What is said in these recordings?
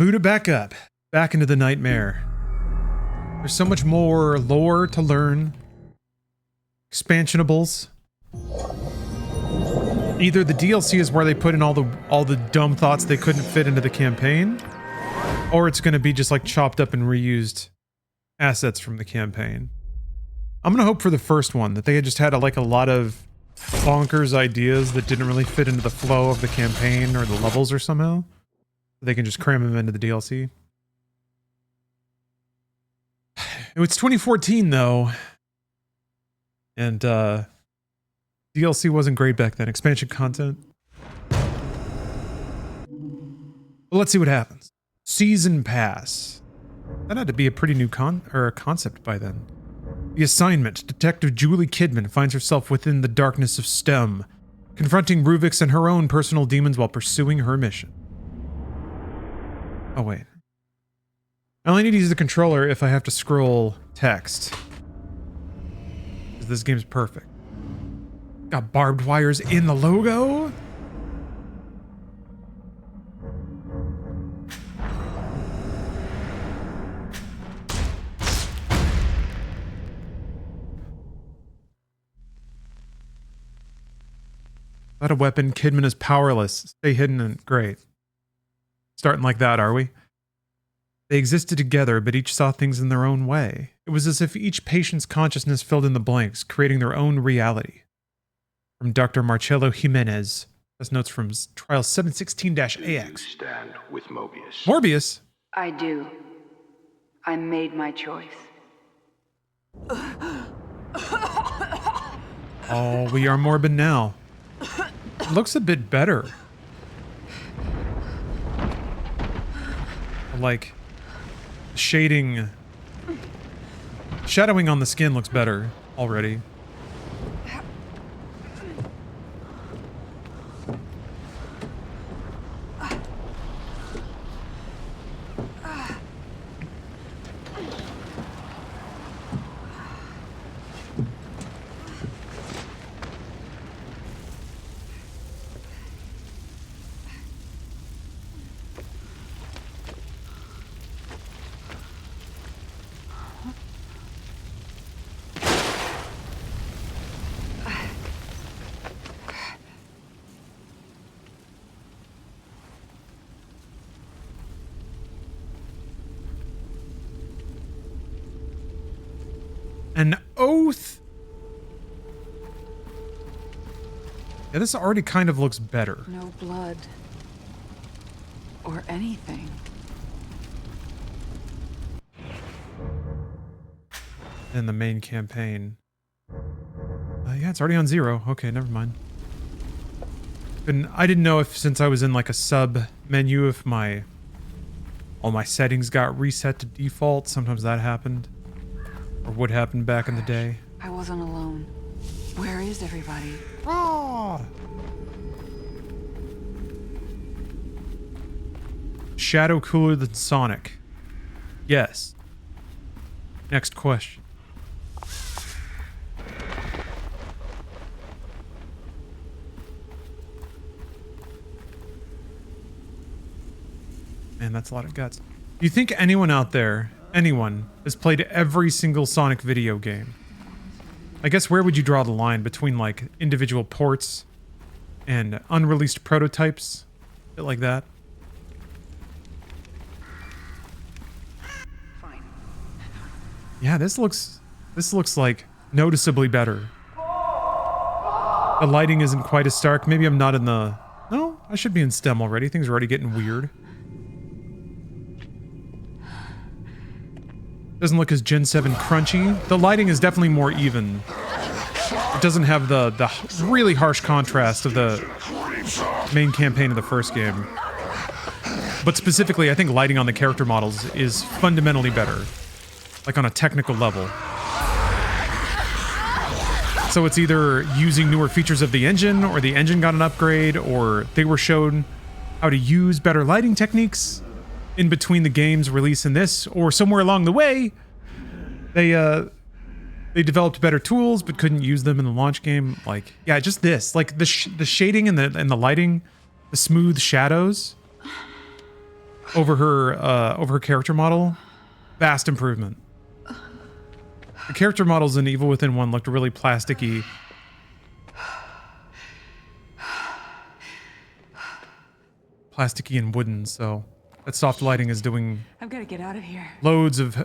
boot it back up. Back into the nightmare. There's so much more lore to learn. Expansionables. Either the DLC is where they put in all the dumb thoughts they couldn't fit into the campaign, or it's going to be just like chopped up and reused assets from the campaign. I'm going to hope for the first one, that they had just had like a lot of bonkers ideas that didn't really fit into the flow of the campaign or the levels or somehow. They can just cram them into the DLC. It's 2014 though, and DLC wasn't great back then. Expansion content. But let's see what happens. Season Pass. That had to be a pretty new concept by then. The assignment. Detective Julie Kidman finds herself within the darkness of STEM, confronting Ruvix and her own personal demons while pursuing her mission. Oh wait. I only need to use the controller if I have to scroll text. Because this game's perfect. Got barbed wires in the logo? Without a weapon, Kidman is powerless. Stay hidden and great. Starting like that, are we? They existed together, but each saw things in their own way. It was as if each patient's consciousness filled in the blanks, creating their own reality. From Dr. Marcelo Jimenez. That's notes from Trial 716-AX. Stand with Mobius. Morbius? I do. I made my choice. Oh, we are Morbid now. It looks a bit better. Like, shadowing on the skin looks better already. An oath? Yeah, this already kind of looks better. No blood. Or anything. In the main campaign. Yeah, it's already on 0. Okay, never mind. And I didn't know if, since I was in like a sub menu, if all my settings got reset to default. Sometimes that happened. Or would happen back in the day. I wasn't alone. Where is everybody? Ah! Shadow cooler than Sonic. Yes. Next question. Man, that's a lot of guts. Do you think anyone out there, anyone, has played every single Sonic video game? I guess where would you draw the line between like individual ports and unreleased prototypes? A bit like that. Fine. Yeah, this looks like noticeably better. The lighting isn't quite as stark. Maybe I'm not in the... No, I should be in STEM already. Things are already getting weird. Doesn't look as Gen 7 crunchy. The lighting is definitely more even. It doesn't have the really harsh contrast of the main campaign of the first game. But specifically, I think lighting on the character models is fundamentally better. Like on a technical level. So it's either using newer features of the engine, or the engine got an upgrade, or they were shown how to use better lighting techniques in between the games release and this, or somewhere along the way, they developed better tools but couldn't use them in the launch game. Like, yeah, just this, like the shading and the lighting, the smooth shadows. over her character model. Vast improvement. The character models in Evil Within 1 looked really plasticky. Plasticky and wooden, so that soft lighting is doing I've got to get out of here. loads of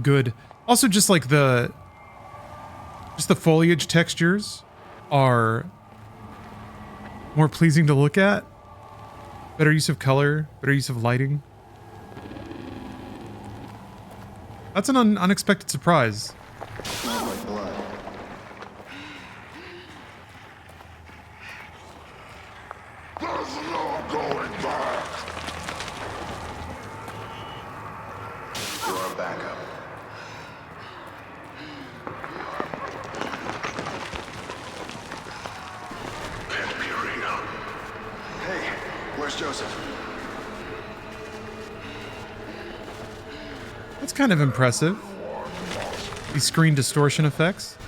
good. Also, just like the foliage textures are more pleasing to look at. Better use of color, better use of lighting. That's an unexpected surprise. Smell like blood. There's no going back. You're our backup. Can't be real. Hey, where's Joseph? That's kind of impressive. These screen distortion effects.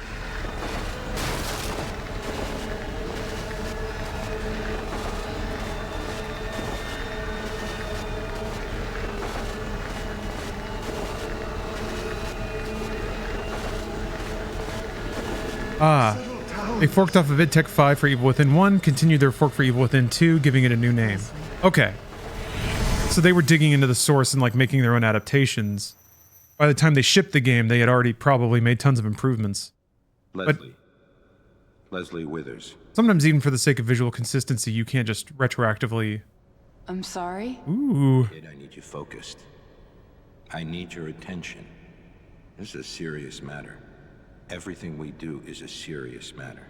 Ah, they forked off of VidTech 5 for Evil Within 1, continued their fork for Evil Within 2, giving it a new name. Okay. So they were digging into the source and like making their own adaptations. By the time they shipped the game, they had already probably made tons of improvements. Leslie Withers. Sometimes even for the sake of visual consistency, you can't just retroactively... I'm sorry? Ooh. Kid, I need you focused. I need your attention. This is a serious matter. Everything we do is a serious matter.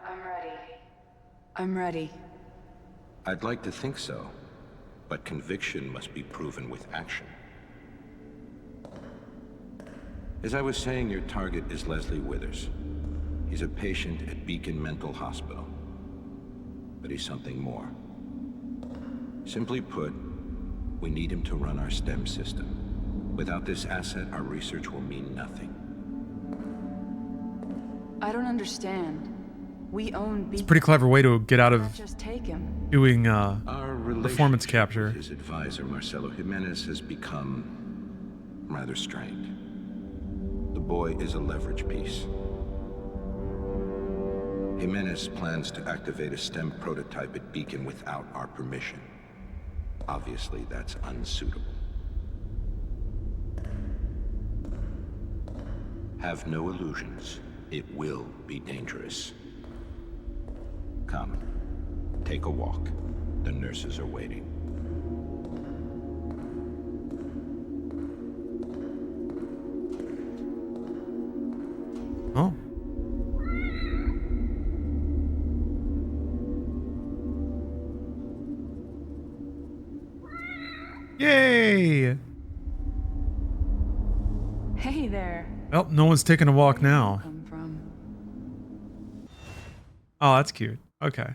I'm ready. I'm ready. I'd like to think so, but conviction must be proven with action. As I was saying, your target is Leslie Withers. He's a patient at Beacon Mental Hospital. But he's something more. Simply put, we need him to run our STEM system. Without this asset, our research will mean nothing. I don't understand. We own Beacon. It's a pretty clever way to get out of Just take him. doing Our performance relationship capture. with his advisor, Marcelo Jimenez, has become rather strained. The boy is a leverage piece. Jimenez plans to activate a STEM prototype at Beacon without our permission. Obviously, that's unsuitable. Have no illusions. It will be dangerous. Come, take a walk. The nurses are waiting. Oh. Yay! Hey there. Well, no one's taking a walk now. Come from. Oh, that's cute. Okay.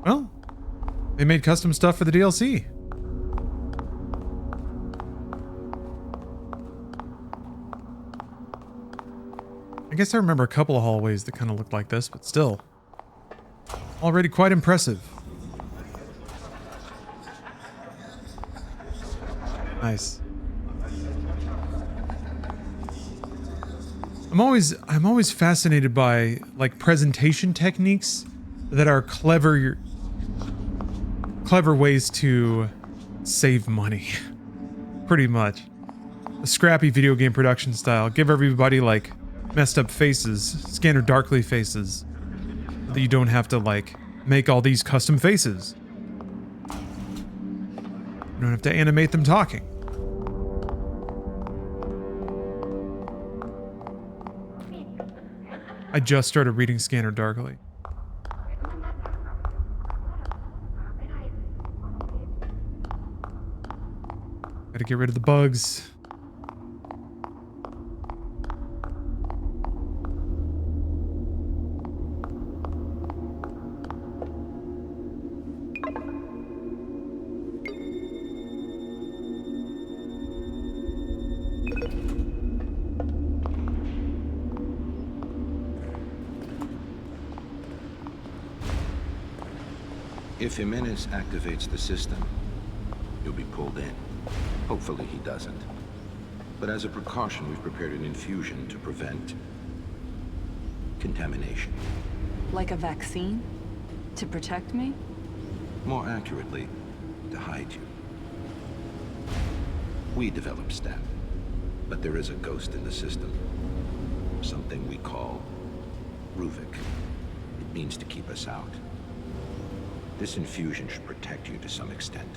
Well, they made custom stuff for the DLC. I guess I remember a couple of hallways that kind of looked like this, but still. Already quite impressive. Nice. I'm always fascinated by like presentation techniques that are clever ways to save money. Pretty much. A scrappy video game production style. Give everybody like messed up faces, Scanner Darkly faces, that you don't have to like make all these custom faces. You don't have to animate them talking. I just started reading Scanner Darkly. Gotta get rid of the bugs. If Jimenez activates the system, you'll be pulled in. Hopefully he doesn't. But as a precaution, we've prepared an infusion to prevent contamination. Like a vaccine? To protect me? More accurately, to hide you. We developed STAT, but there is a ghost in the system. Something we call Ruvik. It means to keep us out. This infusion should protect you to some extent.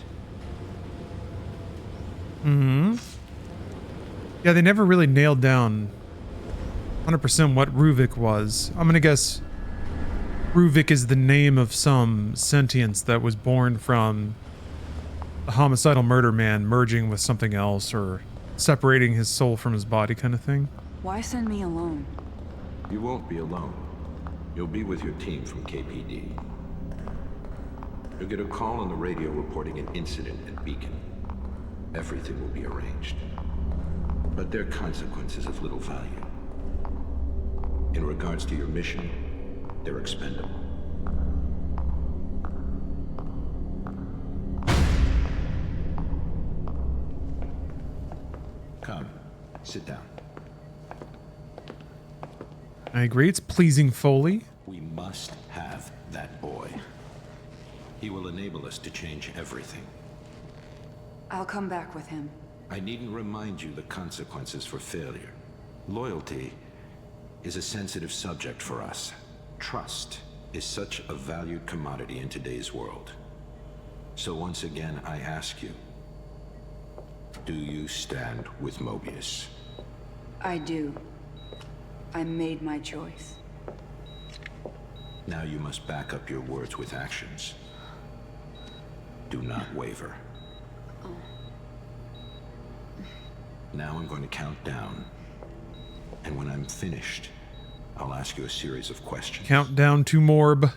Yeah, they never really nailed down 100% what Ruvik was. I'm gonna guess Ruvik is the name of some sentience that was born from a homicidal murder man merging with something else or separating his soul from his body kind of thing. Why send me alone? You won't be alone. You'll be with your team from KPD. You'll get a call on the radio reporting an incident at Beacon. Everything will be arranged. But their consequences of little value. In regards to your mission, they're expendable. Come, sit down. I agree, it's pleasing Foley. We must have that boy. He will enable us to change everything. I'll come back with him. I needn't remind you the consequences for failure. Loyalty is a sensitive subject for us. Trust is such a valued commodity in today's world. So once again, I ask you, do you stand with Mobius? I do. I made my choice. Now you must back up your words with actions. Do not waver. Now I'm going to count down. And when I'm finished, I'll ask you a series of questions. Countdown to Morb.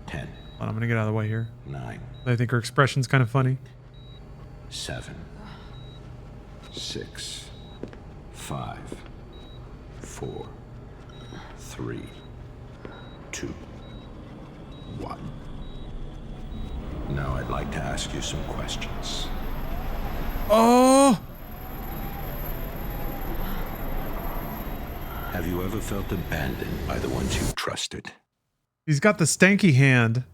10. Hold on, I'm gonna get out of the way here. 9. I think her expression's kind of funny. 7. 6. 5. 4. 3. 2. 1. Now I'd like to ask you some questions. Oh! Have you ever felt abandoned by the ones you trusted? He's got the stanky hand.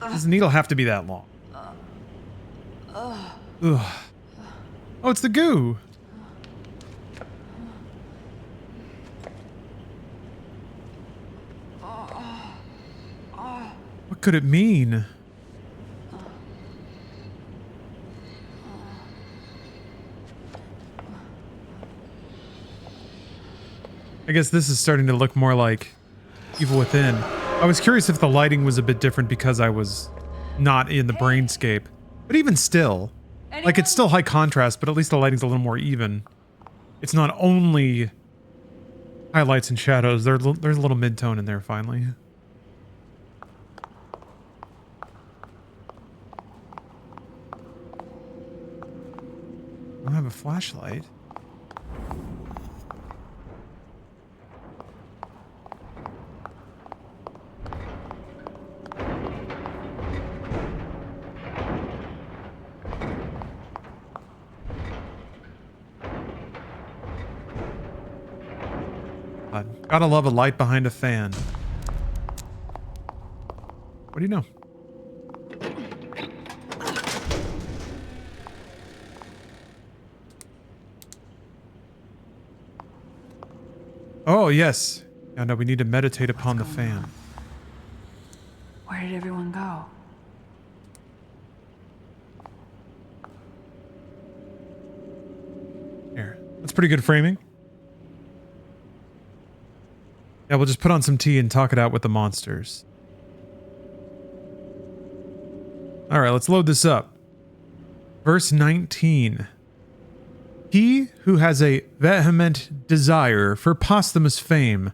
Does the needle have to be that long? Ugh. Oh, it's the goo. What could it mean? I guess this is starting to look more like Evil Within. I was curious if the lighting was a bit different because I was not in the brainscape. But even still, like it's still high contrast, but at least the lighting's a little more even. It's not only highlights and shadows. There's a little mid-tone in there finally. I don't have a flashlight. Gotta love a light behind a fan. What do you know? Oh, yes. Now, no, we need to meditate upon the fan. Where did everyone go? Here. That's pretty good framing. Yeah, we'll just put on some tea and talk it out with the monsters. All right, let's load this up. Verse 19. He who has a vehement desire for posthumous fame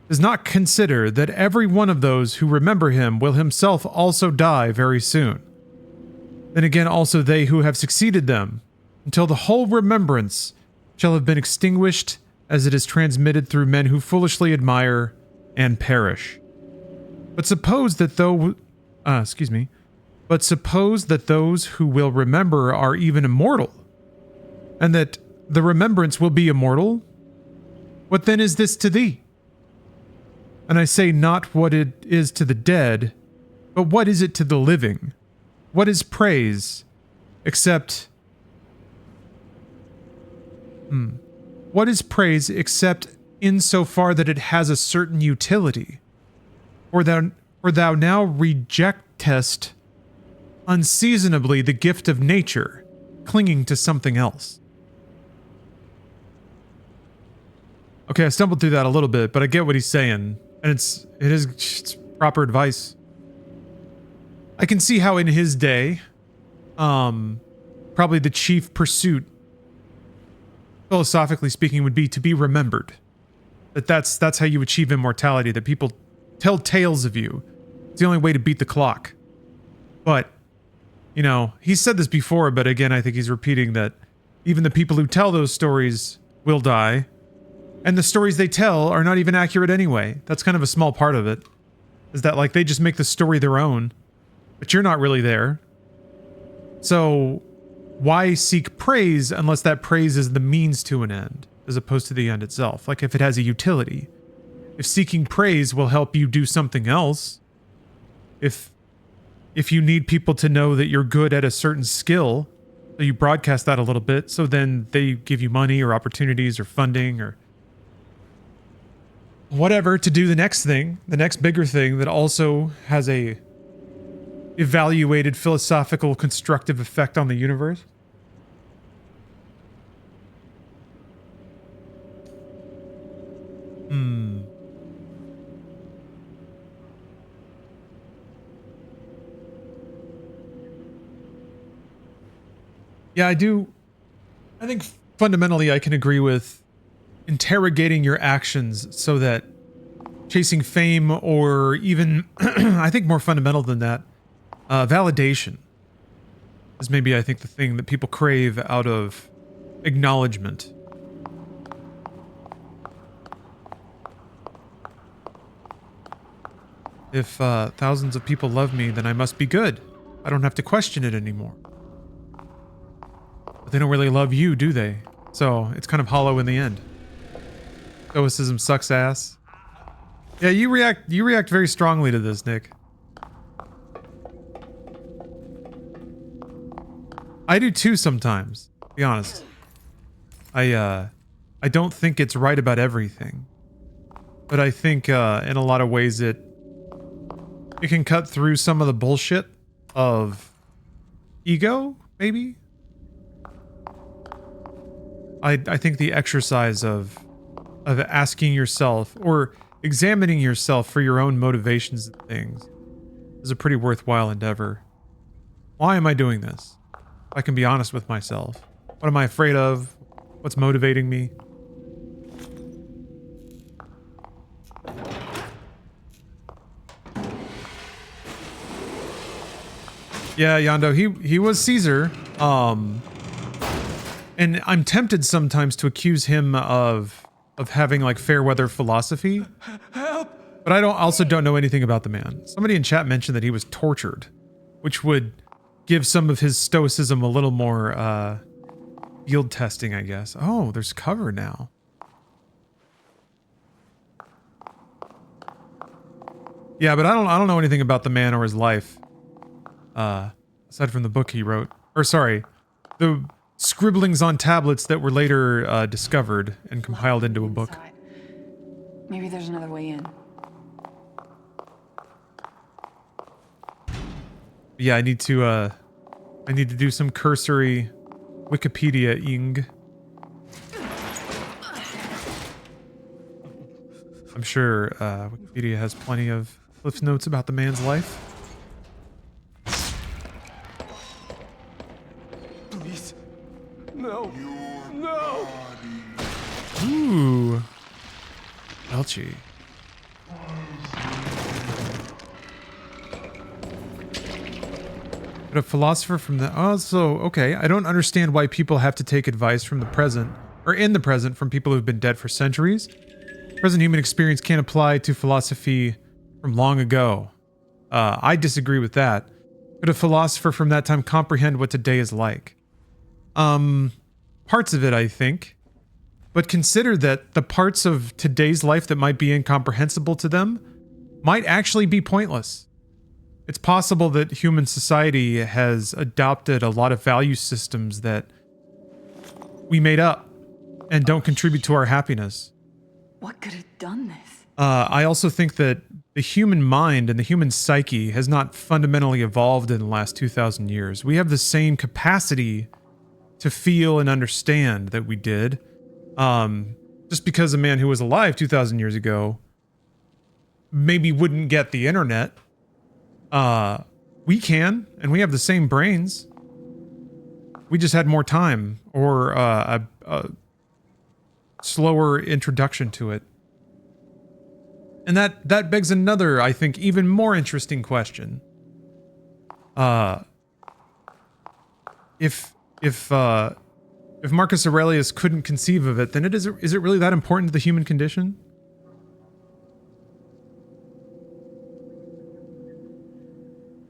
does not consider that every one of those who remember him will himself also die very soon. Then again also they who have succeeded them, until the whole remembrance shall have been extinguished as it is transmitted through men who foolishly admire and perish. But suppose that those who will remember are even immortal, and that the remembrance will be immortal, what then is this to thee? And I say not what it is to the dead, but what is it to the living? What is praise, except... What is praise except insofar that it has a certain utility? For thou now rejectest unseasonably the gift of nature, clinging to something else. Okay, I stumbled through that a little bit, but I get what he's saying, and it's proper advice. I can see how in his day, probably the chief pursuit, philosophically speaking, would be to be remembered. That's how you achieve immortality, that people tell tales of you. It's the only way to beat the clock. But, you know, he's said this before, but again, I think he's repeating that even the people who tell those stories will die, and the stories they tell are not even accurate anyway. That's kind of a small part of it, is that, like, they just make the story their own, but you're not really there. So why seek praise unless that praise is the means to an end, as opposed to the end itself? Like, if it has a utility. If seeking praise will help you do something else, if you need people to know that you're good at a certain skill, so you broadcast that a little bit, so then they give you money or opportunities or funding or whatever to do the next thing, the next bigger thing that also has a evaluated philosophical constructive effect on the universe. Yeah, I do. I think fundamentally I can agree with interrogating your actions so that chasing fame, or even, I think more fundamental than that, validation is maybe, I think, the thing that people crave out of acknowledgement. If thousands of people love me, then I must be good. I don't have to question it anymore. But they don't really love you, do they? So it's kind of hollow in the end. Stoicism sucks ass. Yeah, you react very strongly to this, Nick. I do too sometimes, to be honest. I don't think it's right about everything. But I think in a lot of ways it can cut through some of the bullshit of ego, maybe? I think the exercise of asking yourself or examining yourself for your own motivations and things is a pretty worthwhile endeavor. Why am I doing this? If I can be honest with myself. What am I afraid of? What's motivating me? Yeah, Yando, he was Caesar. And I'm tempted sometimes to accuse him of having like fair weather philosophy. Help! But I also don't know anything about the man. Somebody in chat mentioned that he was tortured, which would give some of his stoicism a little more field testing, I guess. Oh, there's cover now. Yeah, but I don't know anything about the man or his life. Aside from the book he wrote. Or sorry, the scribblings on tablets that were later discovered and compiled into a book. Maybe there's another way in. Yeah, I need to do some cursory Wikipedia-ing. I'm sure Wikipedia has plenty of Cliff Notes about the man's life. Please. No. No. Ooh. Elchie. But a philosopher from the... Oh, so, okay. I don't understand why people have to take advice from the present, or in the present, from people who've been dead for centuries. Present human experience can't apply to philosophy from long ago. I disagree with that. Could a philosopher from that time comprehend what today is like? Parts of it, I think. But consider that the parts of today's life that might be incomprehensible to them might actually be pointless. It's possible that human society has adopted a lot of value systems that we made up and don't contribute to our happiness. What could have done this? I also think that the human mind and the human psyche has not fundamentally evolved in the last 2,000 years. We have the same capacity to feel and understand that we did. Just because a man who was alive 2,000 years ago maybe wouldn't get the internet, we can, and we have the same brains. We just had more time, or a slower introduction to it. And that begs another, I think, even more interesting question. If Marcus Aurelius couldn't conceive of it, then is it really that important to the human condition?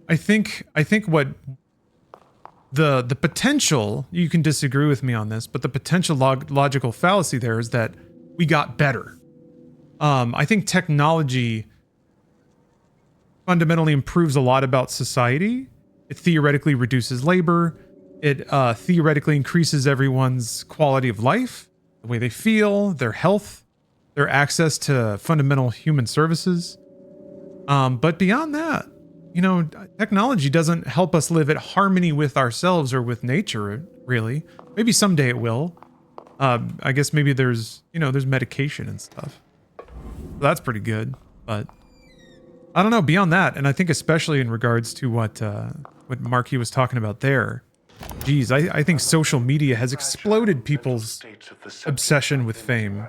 I think what the potential, you can disagree with me on this, but the potential logical fallacy there is that we got better. I think technology fundamentally improves a lot about society. It theoretically reduces labor. It theoretically increases everyone's quality of life, the way they feel, their health, their access to fundamental human services. But beyond that, you know, technology doesn't help us live at harmony with ourselves or with nature, really. Maybe someday it will. I guess maybe there's medication and stuff. That's pretty good, but I don't know, beyond that, and I think especially in regards to what Marky was talking about there. Geez, I think social media has exploded people's obsession with fame.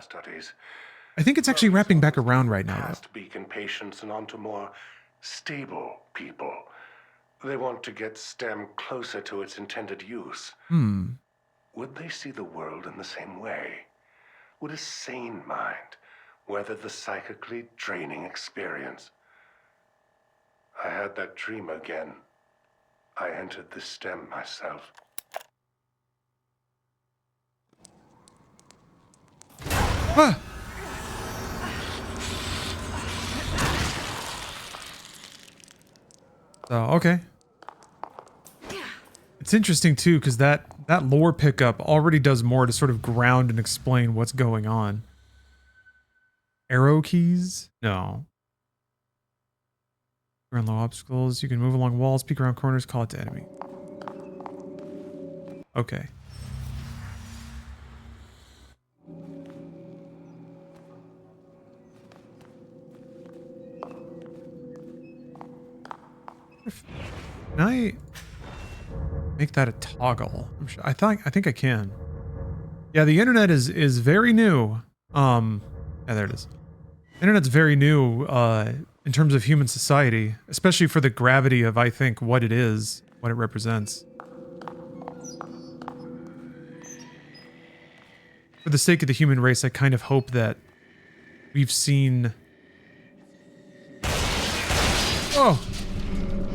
I think it's actually wrapping back around right now, Past beacon patients and onto more stable people. They want to get STEM closer to its intended use. Would they see the world in the same way? Would a sane mind weather the psychically draining experience? I had that dream again. I entered the STEM myself. Ah. So, okay. It's interesting too, because that lore pickup already does more to sort of ground and explain what's going on. Arrow keys? No. Around low obstacles, you can move along walls, peek around corners, call it to enemy. Okay. Can I make that a toggle? I'm sure, I think I can. Yeah, the internet is very new. Yeah, there it is. Internet's very new in terms of human society, especially for the gravity of, I think, what it is, what it represents. For the sake of the human race, I kind of hope that we've seen... Oh!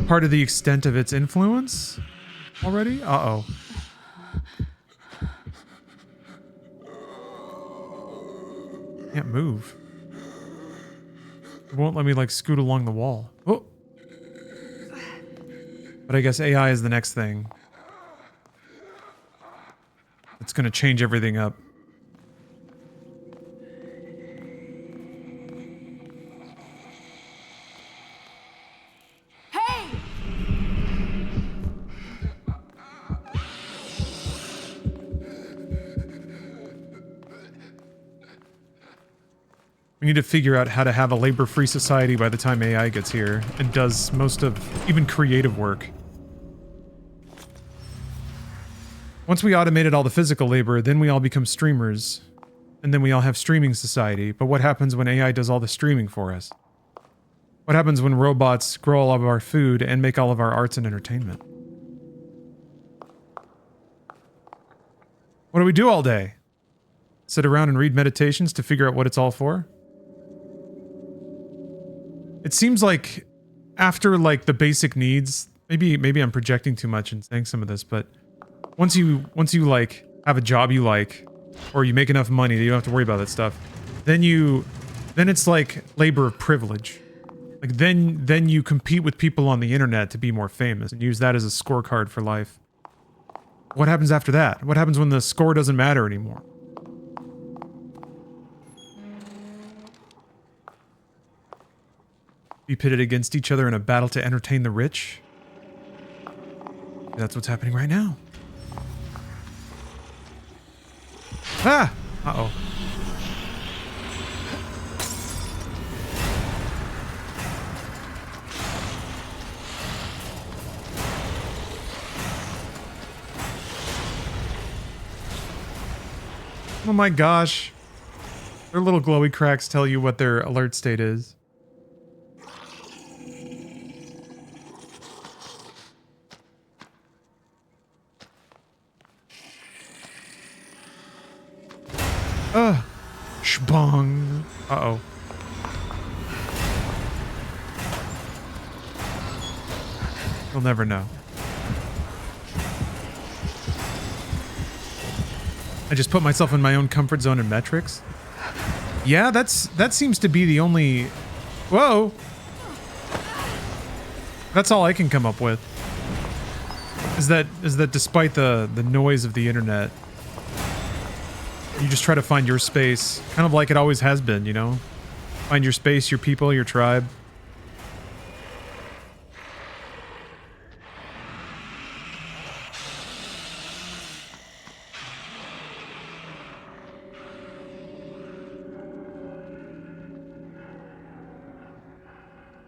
Part of the extent of its influence already? Uh-oh. Can't move. It won't let me, like, scoot along the wall. Oh! But I guess AI is the next thing. It's gonna change everything up. We need to figure out how to have a labor-free society by the time AI gets here and does most of even creative work. Once we automated all the physical labor, then we all become streamers. And then we all have streaming society. But what happens when AI does all the streaming for us? What happens when robots grow all of our food and make all of our arts and entertainment? What do we do all day? Sit around and read meditations to figure out what it's all for? It seems like after like the basic needs, maybe I'm projecting too much and saying some of this, but once you like have a job you like, or you make enough money that you don't have to worry about that stuff, then it's like labor of privilege. Like then you compete with people on the internet to be more famous and use that as a scorecard for life. What happens after that? What happens when the score doesn't matter anymore? Be pitted against each other in a battle to entertain the rich? That's what's happening right now. Ah! Uh-oh. Oh my gosh. Their little glowy cracks tell you what their alert state is. Shbong. Uh-oh. You'll never know. I just put myself in my own comfort zone and metrics. Yeah, that seems to be the only... Whoa! That's all I can come up with. Is that despite the noise of the internet, you just try to find your space, kind of like it always has been, you know? Find your space, your people, your tribe.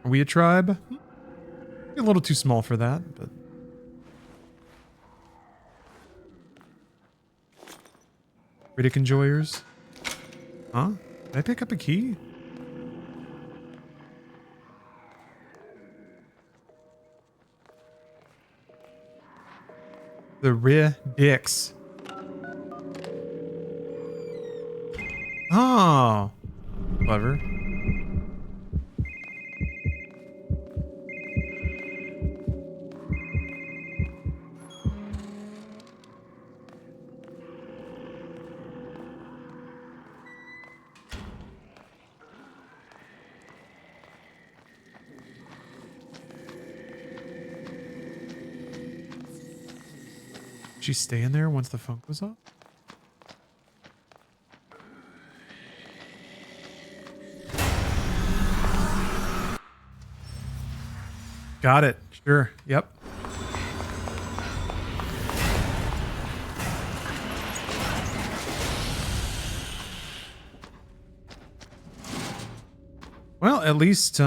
Are we a tribe? A little too small for that, but... Riddick enjoyers? Huh? Did I pick up a key? The Riddicks. Oh. Clever. She stay in there once the phone goes off? Got it. Sure. Yep. Well, at least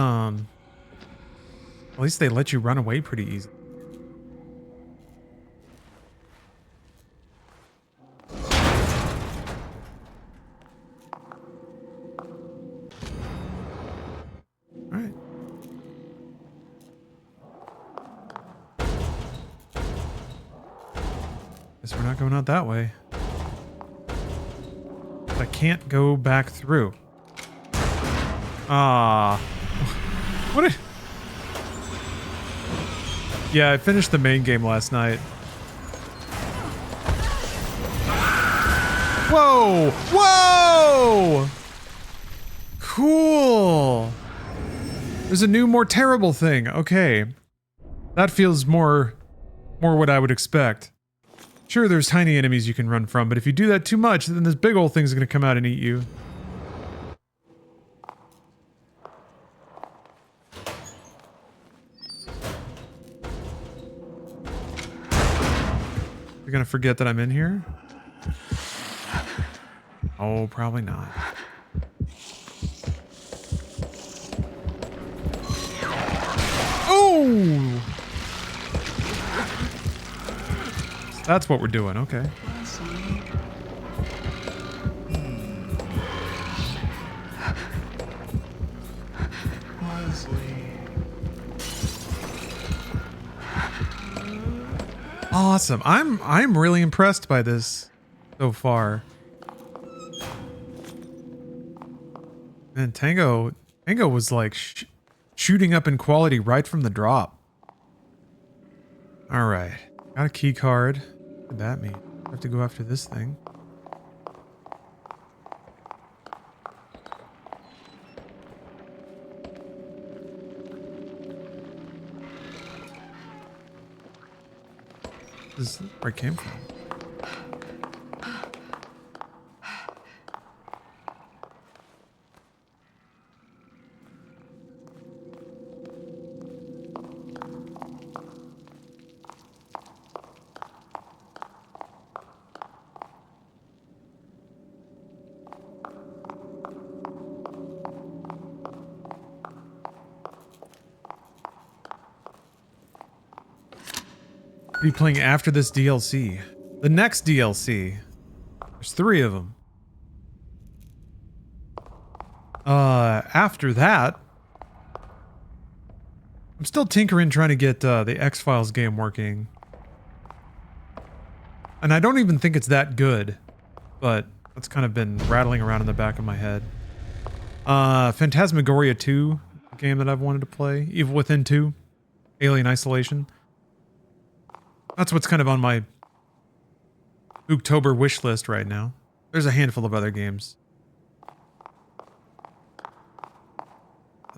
they let you run away pretty easy. We're not going out that way. But I can't go back through. Ah. What a... Yeah, I finished the main game last night. Whoa! Whoa! Cool! There's a new, more terrible thing. Okay. That feels more what I would expect. Sure, there's tiny enemies you can run from, but if you do that too much, then this big old thing's gonna come out and eat you. You're gonna forget that I'm in here? Oh, probably not. Oh! That's what we're doing, okay. Awesome. I'm really impressed by this so far. And Tango was like shooting up in quality right from the drop. All right, got a key card. What did that mean? I have to go after this thing. This is where it came from. Be playing after this DLC. The next DLC. There's 3 of them. After that, I'm still tinkering trying to get the X-Files game working. And I don't even think it's that good, but that's kind of been rattling around in the back of my head. Phantasmagoria 2, a game that I've wanted to play. Evil Within 2, Alien Isolation. That's what's kind of on my October wish list right now. There's a handful of other games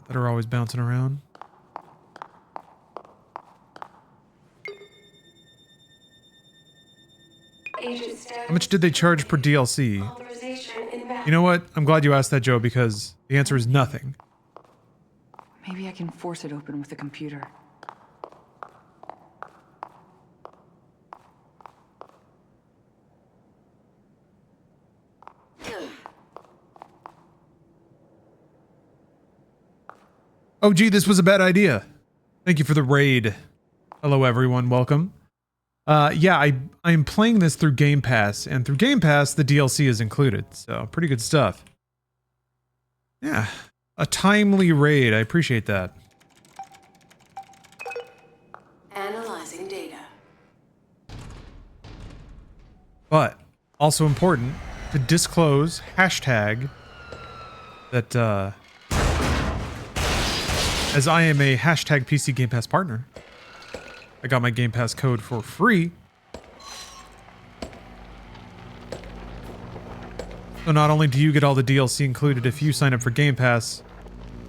that are always bouncing around. How much did they charge per DLC? You know what? I'm glad you asked that, Joe, because the answer is nothing. Maybe I can force it open with the computer. Oh, gee, this was a bad idea. Thank you for the raid. Hello, everyone. Welcome. Yeah, I'm playing this through Game Pass, and through Game Pass, the DLC is included. So, pretty good stuff. Yeah, a timely raid. I appreciate that. Analyzing data. But, also important to disclose hashtag that, as I am a hashtag PC Game Pass partner, I got my Game Pass code for free. So not only do you get all the DLC included if you sign up for Game Pass.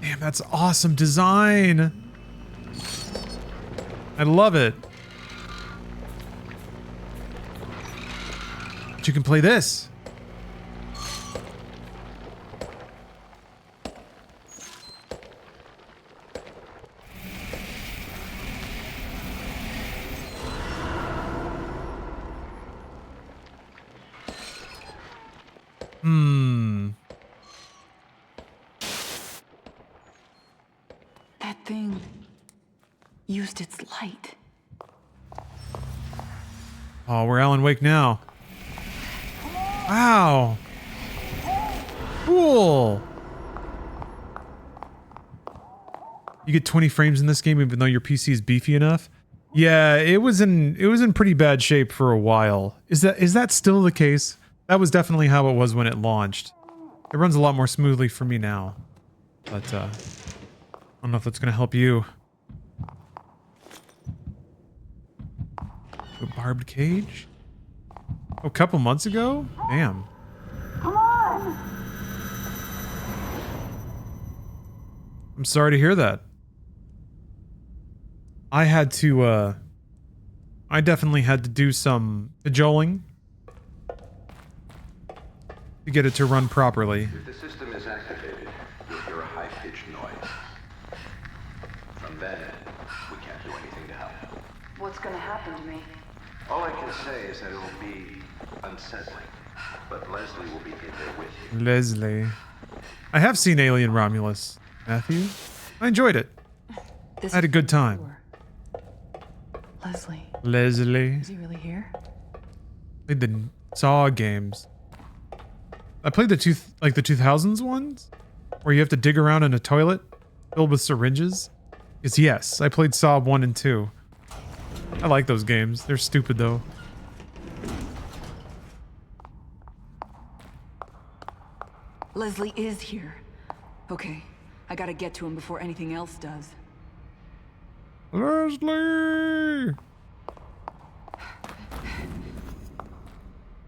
Damn, that's awesome design. I love it. But you can play this. That thing used its light. Oh, we're Alan Wake now. Wow. Cool. You get 20 frames in this game even though your PC is beefy enough? Yeah, it was in pretty bad shape for a while. Is that still the case? That was definitely how it was when it launched. It runs a lot more smoothly for me now. But I don't know if that's gonna help you. A barbed cage? Oh, a couple months ago? Damn. Come on! I'm sorry to hear that. I definitely had to do some cajoling to get it to run properly. If the system is activated, you'll hear a high-pitched noise. From then, we can't do anything to help. What's gonna happen to me? All I can say is that it'll be unsettling, but Leslie will be in there with you. Leslie. I have seen Alien Romulus, Matthew. I enjoyed it. I had a good time. Leslie. Leslie. Is he really here? Played the Saw games. I played the 2000s ones where you have to dig around in a toilet filled with syringes. Yes, I played Saw 1 and 2. I like those games. They're stupid though. Leslie is here. Okay, I gotta get to him before anything else does. Leslie!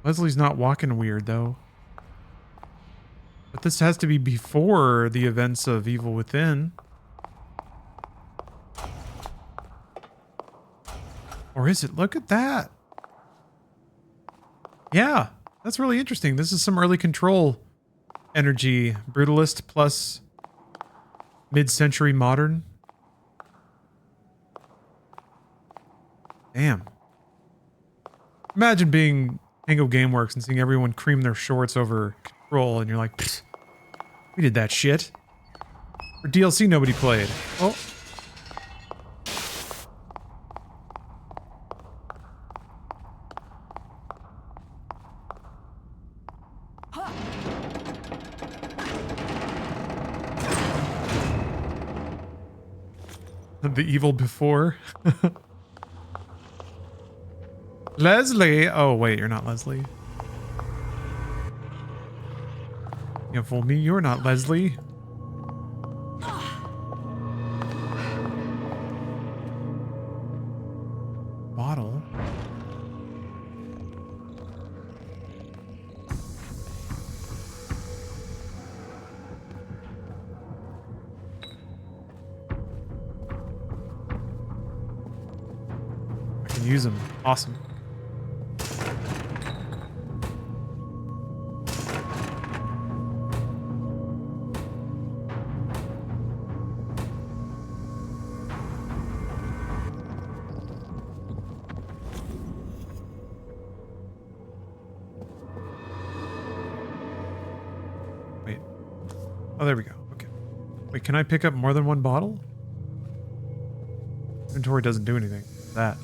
Leslie's not walking weird, though. But this has to be before the events of Evil Within. Or is it? Look at that. Yeah, that's really interesting. This is some early Control energy. Brutalist plus mid-century modern. Damn. Imagine being Tango Gameworks and seeing everyone cream their shorts over Control, and you're like, "Psst, we did that shit. For DLC nobody played." Oh. The evil before. Leslie! Oh, wait, you're not Leslie. You fooled me, you're not Leslie. Bottle? I can use them. Awesome. Wait. Oh, there we go. Okay. Wait, can I pick up more than one bottle? Inventory doesn't do anything. That.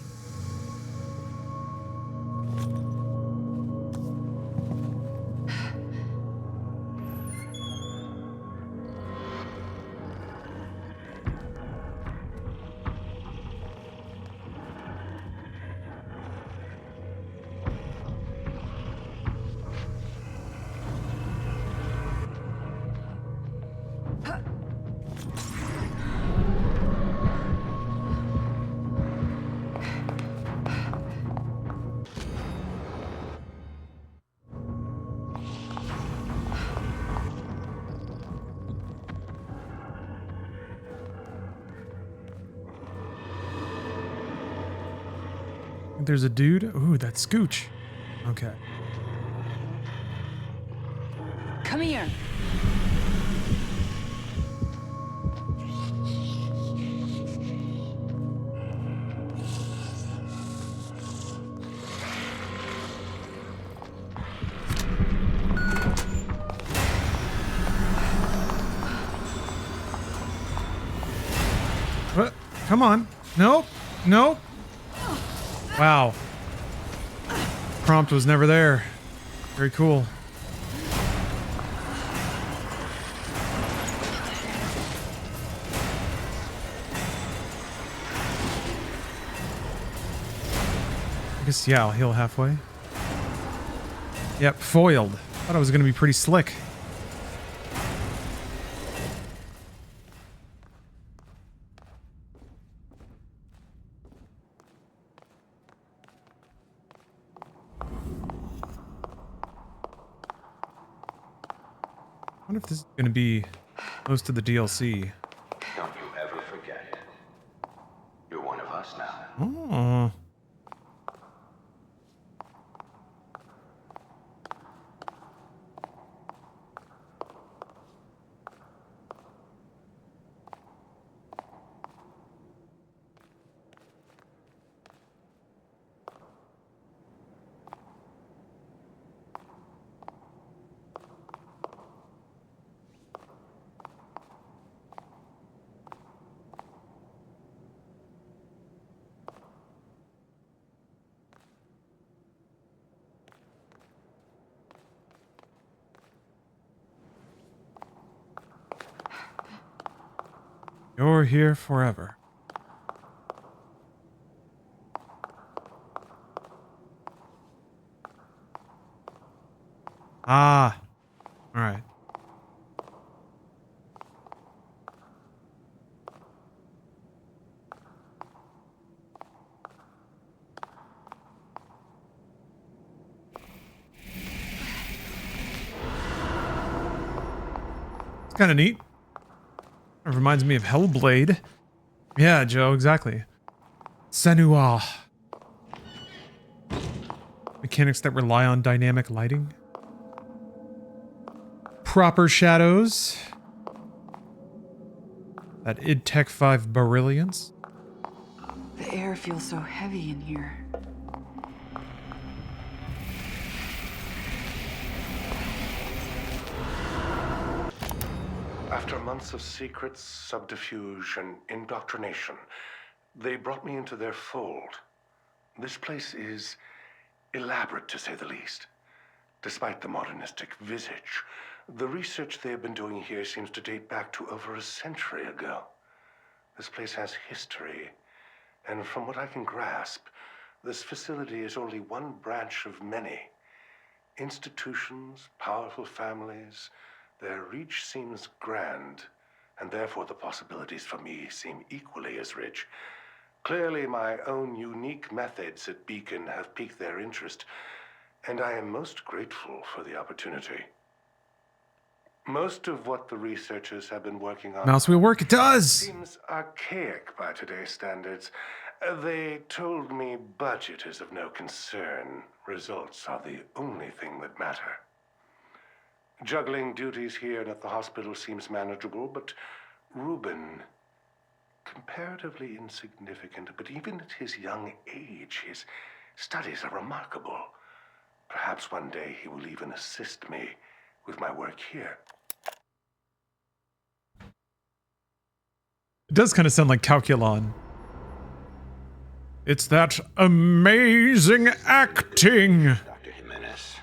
There's a dude. Ooh, that's Scooch. Okay. Come here. What? Come on. Nope. Nope. Wow. Prompt was never there. Very cool. I guess, yeah, I'll heal halfway. Yep, foiled. Thought I was going to be pretty slick. I wonder if this is going to be close to the DLC. Don't you ever forget. You're one of us now. Oh. You're here forever. Ah. All right. kind of neat. It reminds me of Hellblade. Yeah, Joe, exactly. Senua. Mechanics that rely on dynamic lighting. Proper shadows. That id Tech 5 brilliance. The air feels so heavy in here. After months of secrets, subterfuge, and indoctrination, they brought me into their fold. This place is elaborate, to say the least. Despite the modernistic visage, the research they have been doing here seems to date back to over a century ago. This place has history, and from what I can grasp, this facility is only one branch of many. Institutions, powerful families, their reach seems grand, and therefore the possibilities for me seem equally as rich. Clearly, my own unique methods at Beacon have piqued their interest, and I am most grateful for the opportunity. Most of what the researchers have been working on Mouse wheel work, it does! seems archaic by today's standards. They told me budget is of no concern. Results are the only thing that matter. Juggling duties here and at the hospital seems manageable, but Reuben, comparatively insignificant, but even at his young age, his studies are remarkable. Perhaps one day he will even assist me with my work here. It does kind of sound like Calculon. It's that amazing acting! Dr. Jimenez,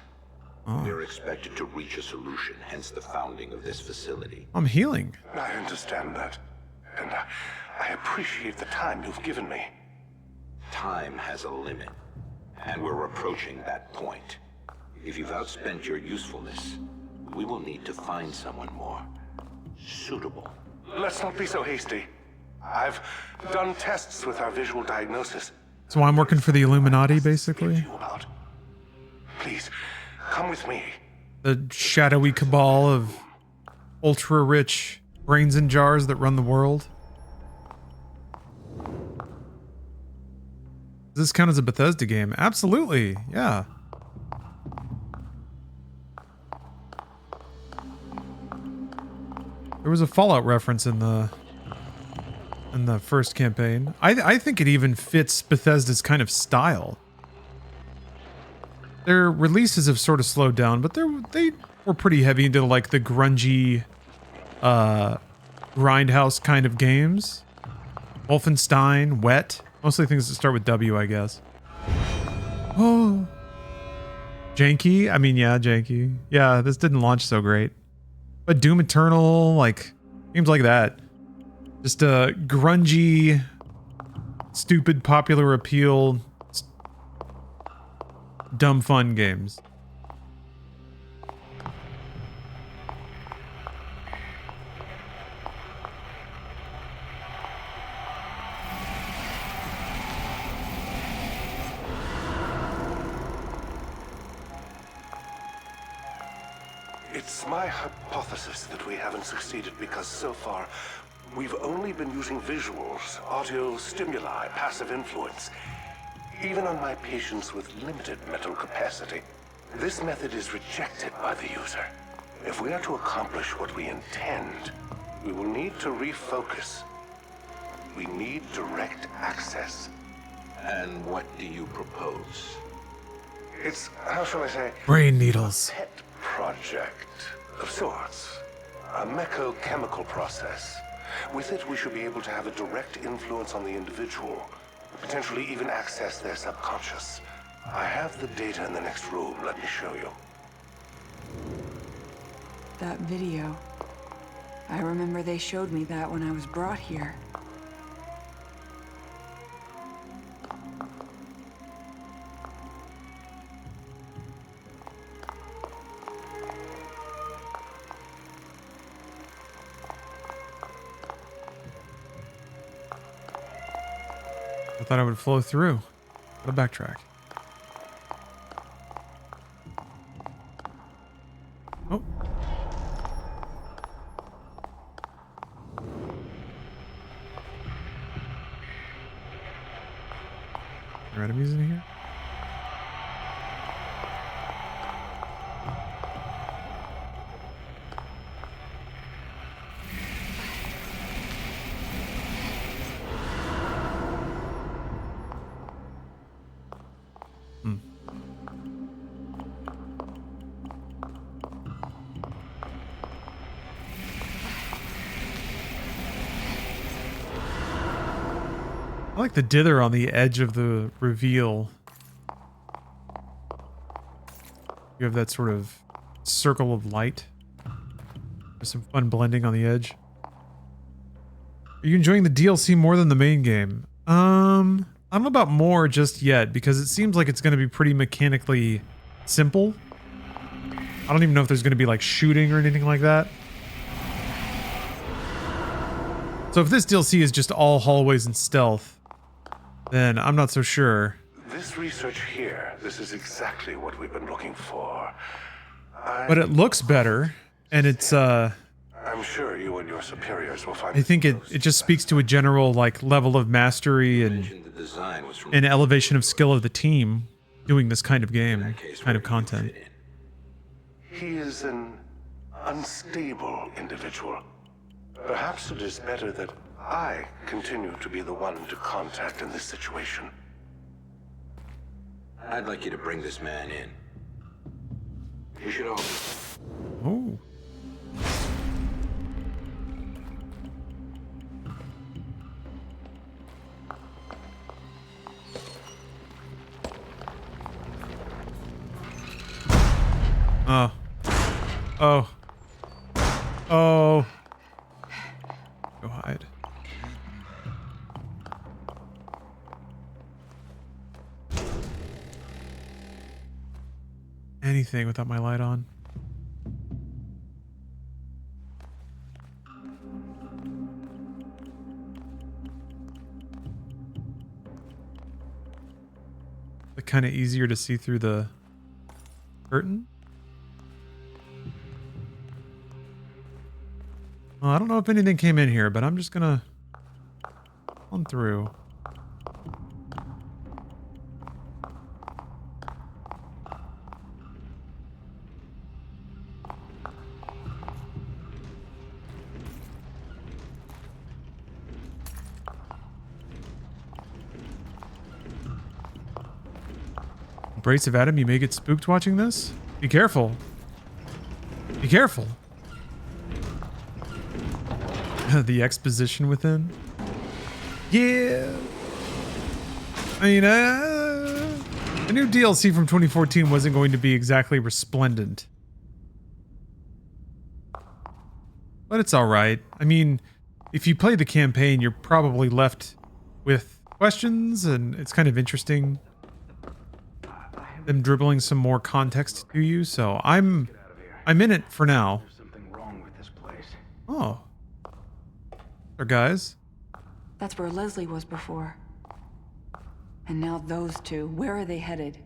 we're expected to reach a solution, hence the founding of this facility. I'm healing. I understand that, and I appreciate the time you've given me. Time has a limit, and we're approaching that point. If you've outspent your usefulness, we will need to find someone more suitable. Let's not be so hasty. I've done tests with our visual diagnosis. So I'm working for the Illuminati, basically? You about. Please, come with me. The shadowy cabal of ultra-rich brains in jars that run the world? Does this count as a Bethesda game? Absolutely, yeah. There was a Fallout reference in the first campaign. I think it even fits Bethesda's kind of style. Their releases have sort of slowed down, but they were pretty heavy into like the grungy grindhouse kind of games. Wolfenstein, Wet, mostly things that start with W, I guess. Oh, janky. I mean, yeah, janky. Yeah, this didn't launch so great. But Doom Eternal, like games like that. Just grungy, stupid, popular appeal, dumb fun games. It's my hypothesis that we haven't succeeded because so far we've only been using visuals, audio stimuli, passive influence, even on my patients with limited mental capacity. This method is rejected by the user. If we are to accomplish what we intend, we will need to refocus. We need direct access. And what do you propose? It's, how shall I say, Brain needles. pet project of sorts. A mechochemical process. With it, we should be able to have a direct influence on the individual, potentially even access their subconscious. I have the data in the next room. Let me show you. That video. I remember they showed me that when I was brought here. I thought I would flow through. Gotta backtrack. Oh. enemies in here? I like the dither on the edge of the reveal. You have that sort of circle of light. There's some fun blending on the edge. Are you enjoying the DLC more than the main game? I don't know about more just yet, because it seems like it's going to be pretty mechanically simple. I don't even know if there's going to be like shooting or anything like that. So if this DLC is just all hallways and stealth, then I'm not so sure. This research here, this is exactly what we've been looking for. But it looks better, and it's I'm sure you and your superiors will find. I think it just speaks to a general like level of mastery and an elevation of skill of the team doing this kind of game, kind of content. He is an unstable individual. Perhaps it is better that I continue to be the one to contact in this situation. I'd like you to bring this man in. You should all... Oh. Oh. Oh. Oh. Go hide. Anything without my light on. It's kind of easier to see through the curtain. Well, I don't know if anything came in here, but I'm just gonna on through. Abrasive Adam, you may get spooked watching this. Be careful. Be careful. The exposition within. Yeah. I mean, the new DLC from 2014 wasn't going to be exactly resplendent. But it's alright. I mean, if you play the campaign, you're probably left with questions, and it's kind of interesting. Them dribbling some more context to you, so I'm in it for now. There's something wrong with this place. Oh. There, guys. That's where Leslie was before. And now those two, where are they headed?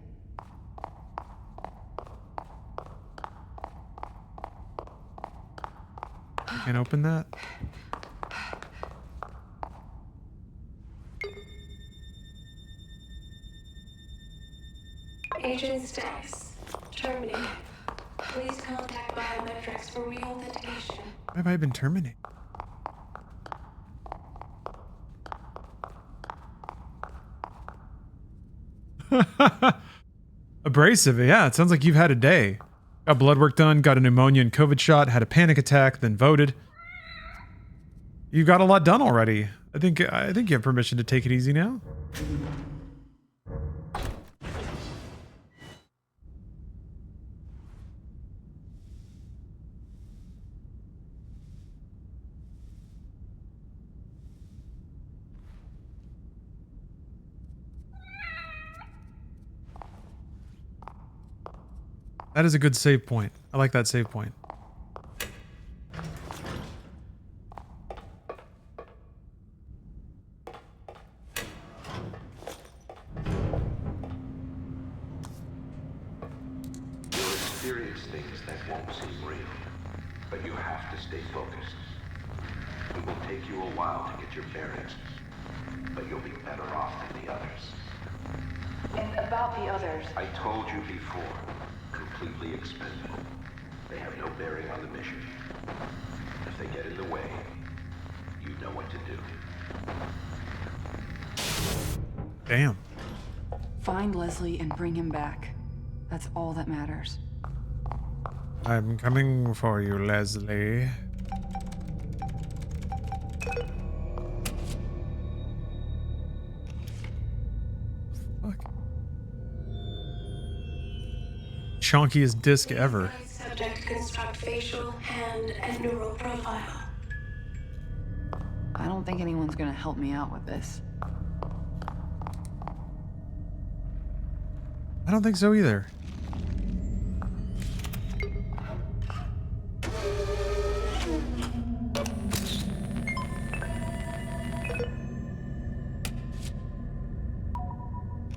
You can't open that? Agent status. Terminated. Please contact biometrics for reauthentication. Why have I been terminated? Abrasive, yeah, it sounds like you've had a day. Got blood work done, got a pneumonia and COVID shot, had a panic attack, then voted. You got a lot done already. I think you have permission to take it easy now. That is a good save point. I like that save point. You'll experience things that won't seem real, but you have to stay focused. It will take you a while to get your bearings, but you'll be better off than the others. And about the others. I told you before, completely expendable. They have no bearing on the mission. If they get in the way, you know what to do. Damn. Find Leslie and bring him back. That's all that matters. I'm coming for you, Leslie. Fuck. Chunkiest disc ever. Subject construct facial, hand, and neural profile. I don't think anyone's gonna help me out with this. I don't think so either.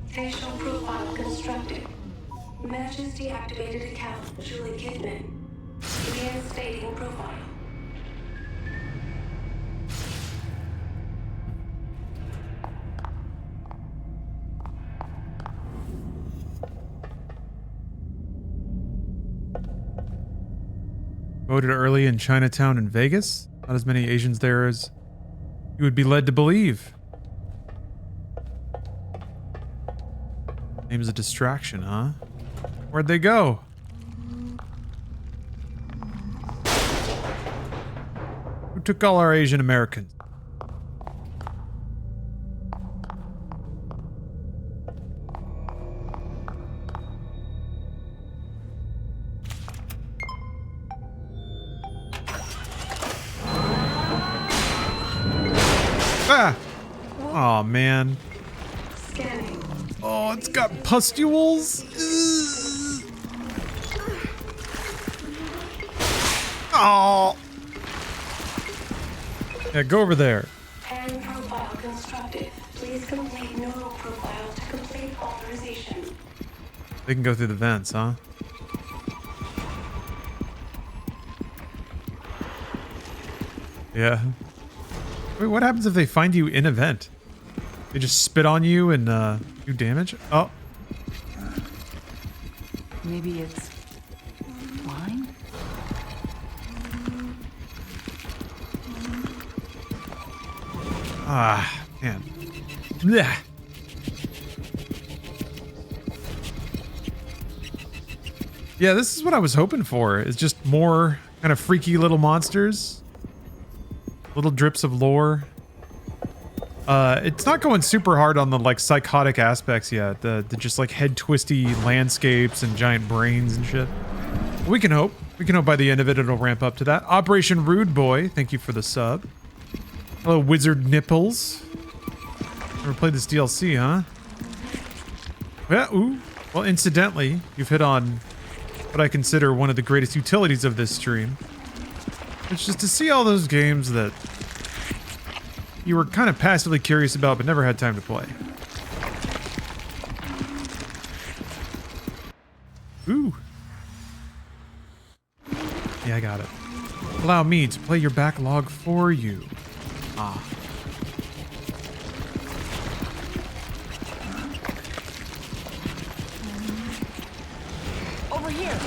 Facial profile constructed. Matches deactivated account Julie Kidman. Reinstating profile. Voted early in Chinatown and Vegas. Not as many Asians there as you would be led to believe. Name's a distraction, huh? Where'd they go? Who took all our Asian Americans? Ah! Oh man. Scanning. Oh, it's got pustules. Oh. Yeah, go over there. Hand profile constructed. Please complete neural profile to complete authorization. They can go through the vents, huh? Yeah. Wait, what happens if they find you in a vent? They just spit on you and do damage? Oh. Maybe it's blind? Ah, man. Blech. Yeah, this is what I was hoping for. Is just more kind of freaky little monsters. Little drips of lore. It's not going super hard on the like psychotic aspects yet. The just like head twisty landscapes and giant brains and shit. We can hope. We can hope by the end of it it'll ramp up to that. Operation Rude Boy, thank you for the sub. Hello, Wizard Nipples. Never played this DLC, huh? Yeah, ooh. Well, incidentally, you've hit on what I consider one of the greatest utilities of this stream. It's just to see all those games that you were kind of passively curious about but never had time to play. Ooh. Yeah, I got it. Allow me to play your backlog for you. Ah. Over here!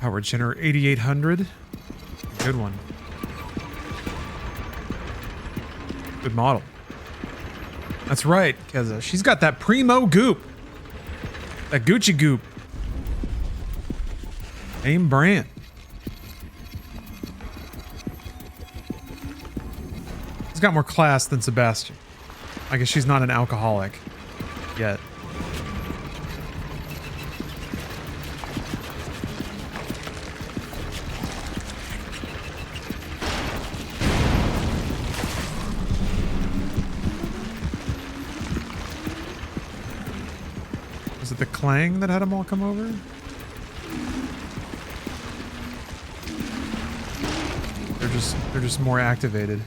Power Generator 8800. Good one. Good model. That's right, Keza. She's got that primo goop. That Gucci goop. Name brand. She's got more class than Sebastian. I guess she's not an alcoholic yet. Was it the clang that had them all come over? They're just more activated.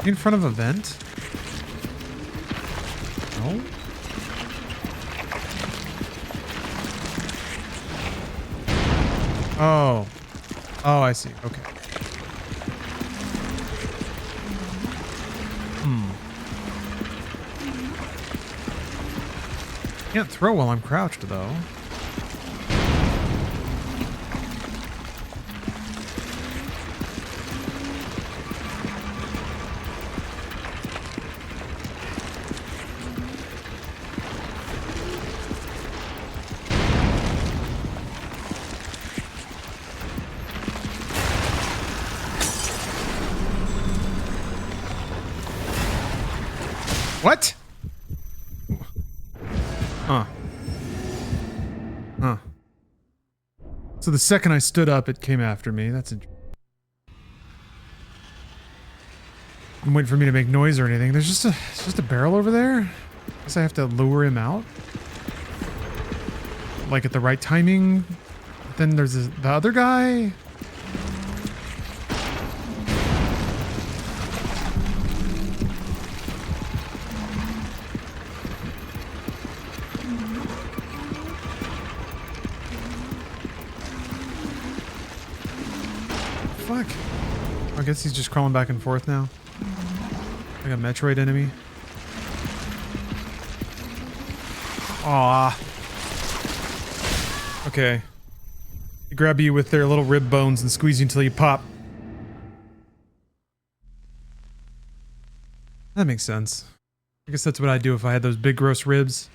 In front of a vent? No? Oh. Oh, I see. Okay. Can't throw while I'm crouched, though. What? Huh. Huh. So the second I stood up, it came after me. That's interesting. I'm waiting for me to make noise or anything. There's just a barrel over there. Guess I have to lure him out. Like at the right timing. But then there's the other guy. Fuck. I guess he's just crawling back and forth now. Like a Metroid enemy. Aw. Okay. They grab you with their little rib bones and squeeze you until you pop. That makes sense. I guess that's what I'd do if I had those big gross ribs.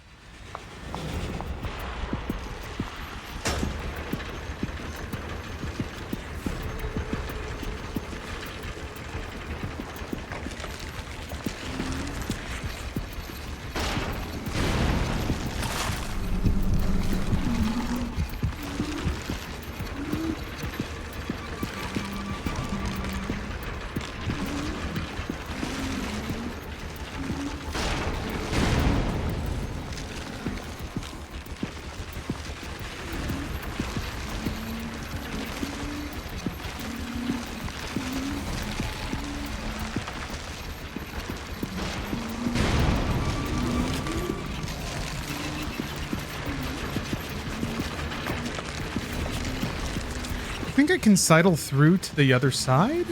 I think I can sidle through to the other side?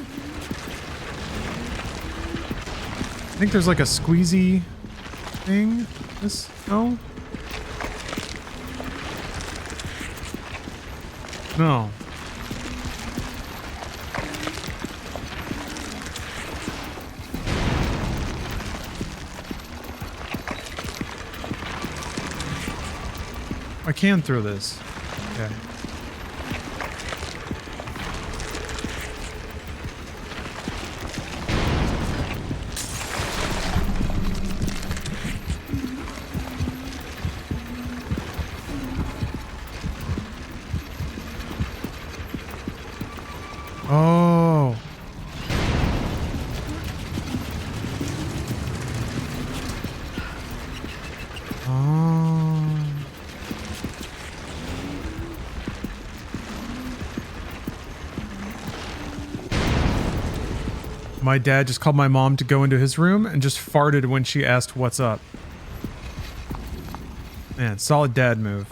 I think there's like a squeezy thing. This? No? No. I can throw this. Okay. Oh. Oh. My dad just called my mom to go into his room and just farted when she asked what's up. Man, solid dad move.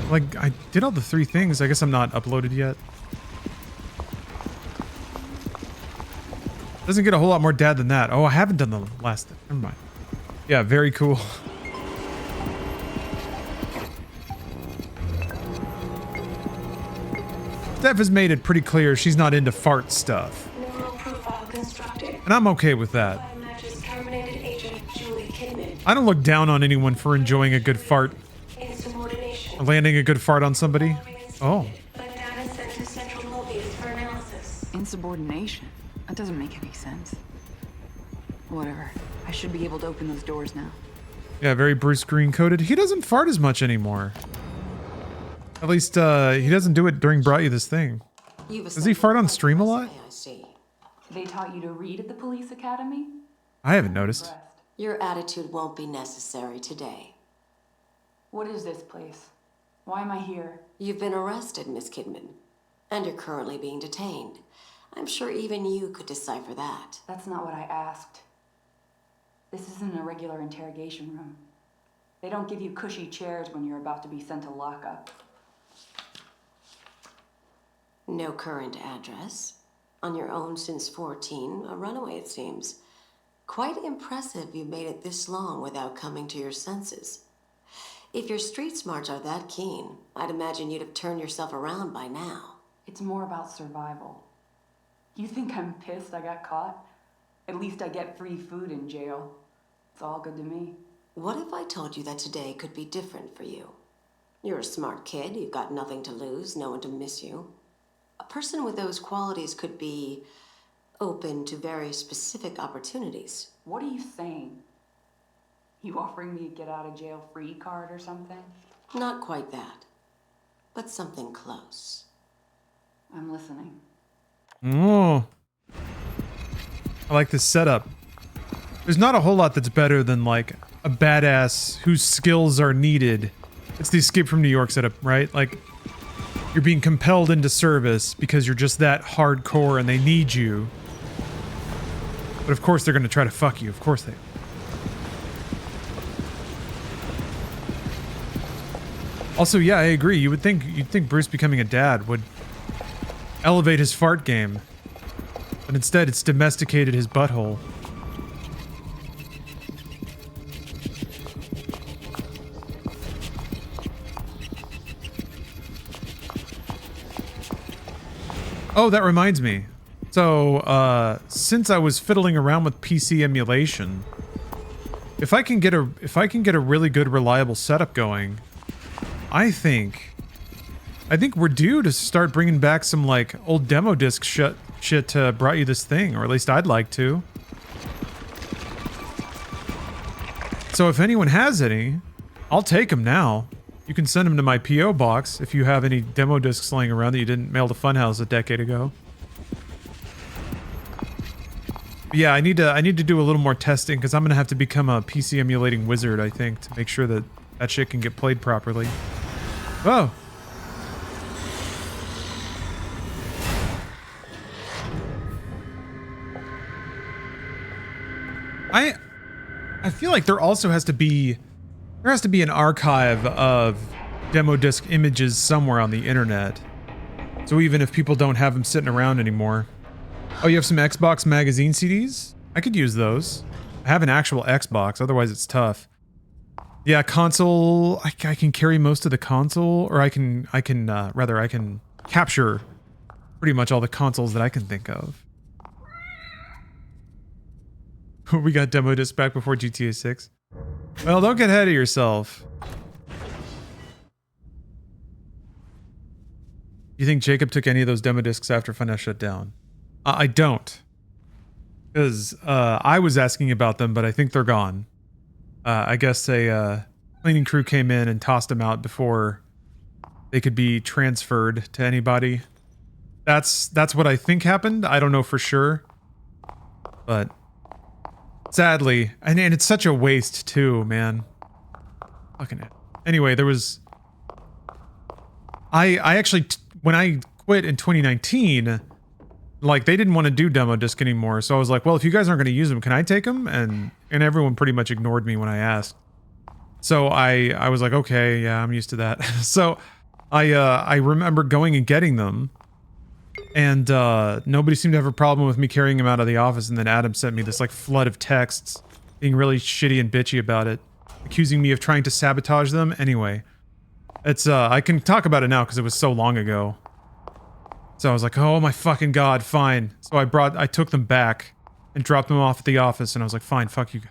Like, I did all the 3 things. I guess I'm not uploaded yet. Doesn't get a whole lot more dad than that. Oh, I haven't done the last thing. Never mind. Yeah, very cool. Steph has made it pretty clear she's not into fart stuff. Neural profile constructed. And I'm okay with that. Matches terminated agent Julie Kidman. I don't look down on anyone for enjoying a good fart. Insubordination. Or landing a good fart on somebody. Oh. But data sent to Central Mobius for analysis. Insubordination? That doesn't make any sense. Whatever. I should be able to open those doors now. Yeah, very Bruce Green coded. He doesn't fart as much anymore. At least, he doesn't do it during Brought You This Thing. Does he fart on stream a lot? They taught you to read at the police academy? I haven't noticed. Your attitude won't be necessary today. What is this place? Why am I here? You've been arrested, Miss Kidman. And you're currently being detained. I'm sure even you could decipher that. That's not what I asked. This isn't a regular interrogation room. They don't give you cushy chairs when you're about to be sent to lockup. No current address. On your own since 14, a runaway it seems. Quite impressive you made it this long without coming to your senses. If your street smarts are that keen, I'd imagine you'd have turned yourself around by now. It's more about survival. You think I'm pissed I got caught? At least I get free food in jail. It's all good to me. What if I told you that today could be different for you? You're a smart kid, you've got nothing to lose, no one to miss you. A person with those qualities could be open to very specific opportunities. What are you saying? You offering me a get out of jail free card or something? Not quite that, but something close. I'm listening. Oh. I like this setup. There's not a whole lot that's better than like a badass whose skills are needed. It's the Escape from New York setup, right? Like, you're being compelled into service because you're just that hardcore and they need you. But of course they're gonna try to fuck you. Of course they. Also, yeah, I agree. You'd think Bruce becoming a dad would elevate his fart game. But instead it's domesticated his butthole. Oh, that reminds me. So, since I was fiddling around with PC emulation, if I can get a really good reliable setup going, I think we're due to start bringing back some like old demo disc shit brought you this thing, or at least I'd like to. So if anyone has any, I'll take them now. You can send them to my P.O. box if you have any demo discs laying around that you didn't mail to Funhouse a decade ago. But yeah, I need to do a little more testing because I'm gonna have to become a PC emulating wizard, I think, to make sure that that shit can get played properly. Oh. I feel like there also has to be an archive of demo disc images somewhere on the internet. So even if people don't have them sitting around anymore. Oh, you have some Xbox magazine CDs? I could use those. I have an actual Xbox, otherwise it's tough. Yeah, console, I can carry most of the console, or I can capture pretty much all the consoles that I can think of. We got demo disc back before GTA 6. Well, don't get ahead of yourself. You think Jacob took any of those demo discs after Funhouse shut down? I don't. Because I was asking about them, but I think they're gone. I guess a cleaning crew came in and tossed them out before they could be transferred to anybody. That's what I think happened. I don't know for sure. But sadly, and it's such a waste too, man. Fucking it. Anyway, there was... I actually, when I quit in 2019, like, they didn't want to do demo disc anymore, so I was like, well, if you guys aren't going to use them, can I take them? And everyone pretty much ignored me when I asked. So I was like, okay, yeah, I'm used to that. So I remember going and getting them, and nobody seemed to have a problem with me carrying them out of the office, and then Adam sent me this like flood of texts being really shitty and bitchy about it, accusing me of trying to sabotage them. Anyway, it's I can talk about it now because it was so long ago. So I was like, oh my fucking god, fine. So I took them back and dropped them off at the office, and I was like, fine, fuck you.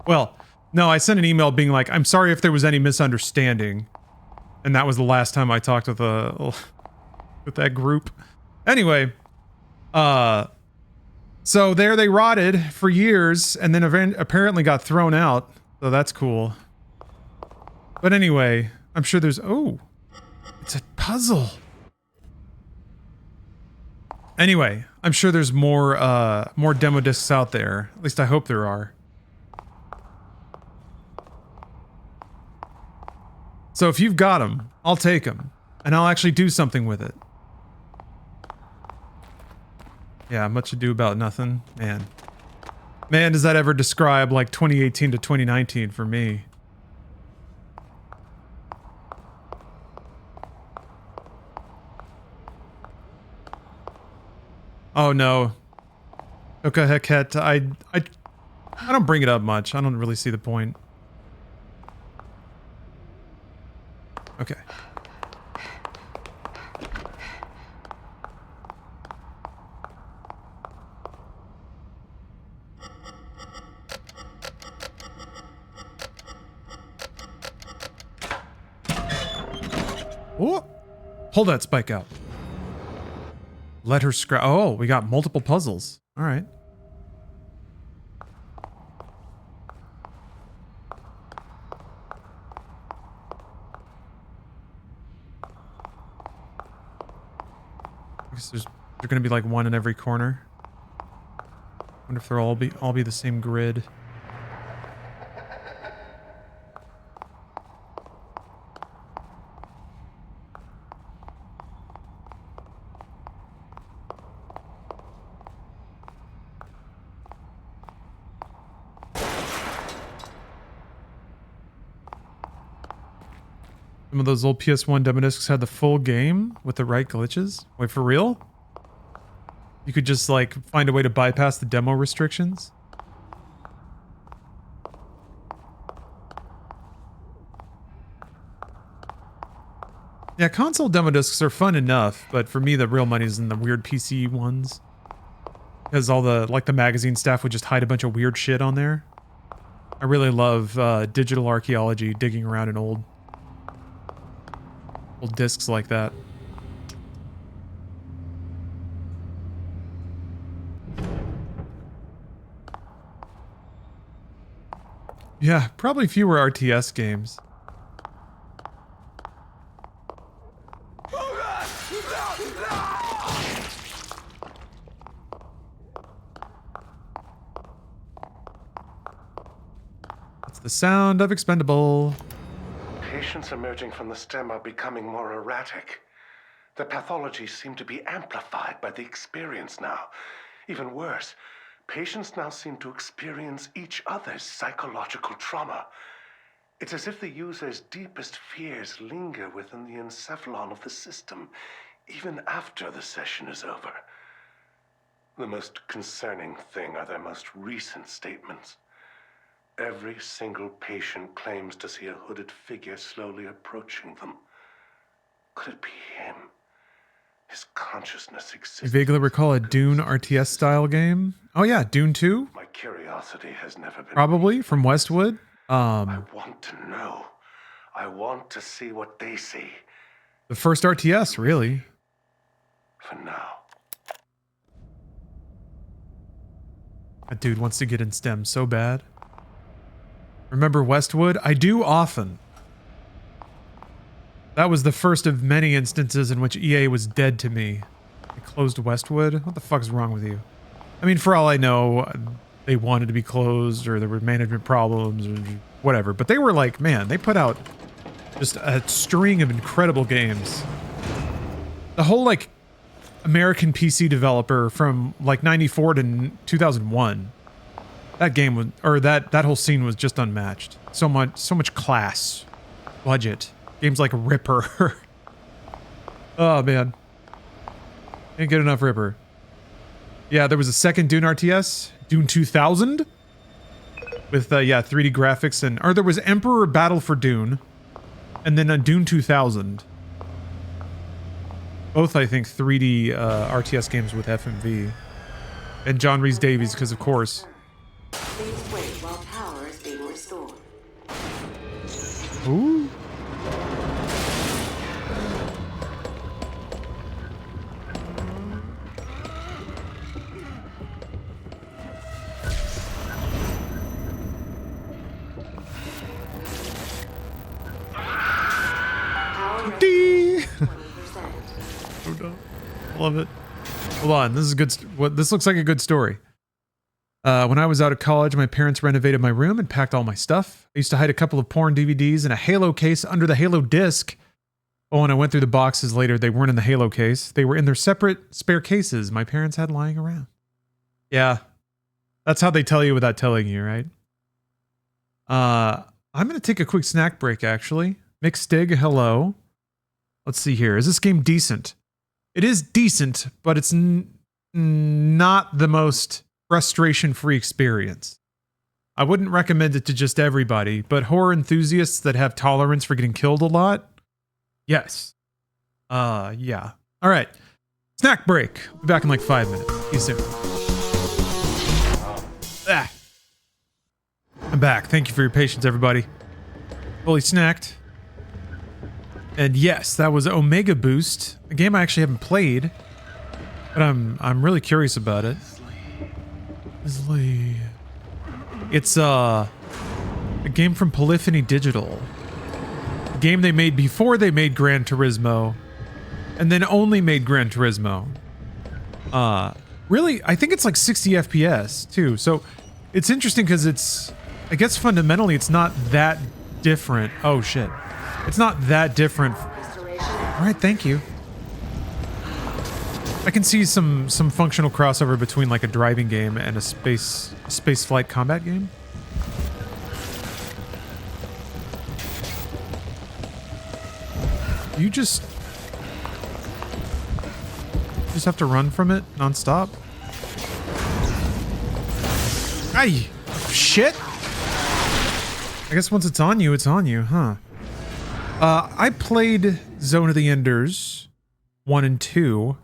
Well, no, I sent an email being like, I'm sorry if there was any misunderstanding. And that was the last time I talked with that group. Anyway, so there they rotted for years, and then apparently got thrown out. So that's cool. But anyway, I'm sure there's... Oh, it's a puzzle. Anyway, I'm sure there's more demo discs out there. At least I hope there are. So if you've got them, I'll take them. And I'll actually do something with it. Yeah, much ado about nothing. Man. Man, does that ever describe like 2018 to 2019 for me. Oh no. Okay, Heket, I don't bring it up much. I don't really see the point. Okay. Oh, pull that spike out. Let her scrap. Oh, we got multiple puzzles. All right. I guess there's going to be like one in every corner. Wonder if they'll all be the same grid. Some of those old PS1 demo discs had the full game with the right glitches. Wait, for real? You could just like find a way to bypass the demo restrictions? Yeah, console demo discs are fun enough, but for me the real money's in the weird PC ones. Because all the, like the magazine staff would just hide a bunch of weird shit on there. I really love digital archaeology, digging around in old discs like that. Yeah, probably fewer RTS games. That's the sound of Expendable. Patients emerging from the stem are becoming more erratic. The pathologies seem to be amplified by the experience now. Even worse, patients now seem to experience each other's psychological trauma. It's as if the user's deepest fears linger within the encephalon of the system, even after the session is over. The most concerning thing are their most recent statements. Every single patient claims to see a hooded figure slowly approaching them. Could it be him? His consciousness exists. I vaguely recall a Dune RTS style game. Oh yeah, Dune 2? My curiosity has never been... Probably, from Westwood. I want to know. I want to see what they see. The first RTS, really. For now. That dude wants to get in STEM so bad. Remember Westwood? I do often. That was the first of many instances in which EA was dead to me. They closed Westwood? What the fuck's wrong with you? I mean, for all I know, they wanted to be closed or there were management problems or whatever. But they were like, man, they put out just a string of incredible games. The whole, like, American PC developer from, like, 94 to 2001. That game was, or that whole scene was just unmatched. So much class, budget. Games like Ripper. Oh man, can't get enough Ripper. Yeah, there was a second Dune RTS, Dune 2000, with yeah 3D graphics and, or there was Emperor Battle for Dune, and then a Dune 2000. Both I think 3D RTS games with FMV, and John Rhys Davies because of course. Please wait while power is being restored. Ooh. Oh no. Love it. Hold on, this is good. This looks like a good story. When I was out of college, my parents renovated my room and packed all my stuff. I used to hide a couple of porn DVDs and a Halo case under the Halo disc. Oh, when I went through the boxes later, they weren't in the Halo case. They were in their separate spare cases my parents had lying around. Yeah. That's how they tell you without telling you, right? I'm going to take a quick snack break, actually. McStig, hello. Let's see here. Is this game decent? It is decent, but it's not the most frustration-free experience. I wouldn't recommend it to just everybody, but horror enthusiasts that have tolerance for getting killed a lot, yes. Yeah. All right. Snack break. Be back in like 5 minutes. See you soon. Ah. I'm back. Thank you for your patience, everybody. Fully snacked. And yes, that was Omega Boost, a game I actually haven't played, but I'm really curious about it. It's a game from Polyphony Digital. A game they made before they made Gran Turismo, and then only made Gran Turismo. Really, I think it's like 60 FPS too. So it's interesting because I guess fundamentally it's not that different. Oh shit. It's not that different. All right, thank you. I can see some functional crossover between like a driving game and a space flight combat game. You just have to run from it nonstop. Ay, shit. I guess once it's on you, huh? I played Zone of the Enders 1 and 2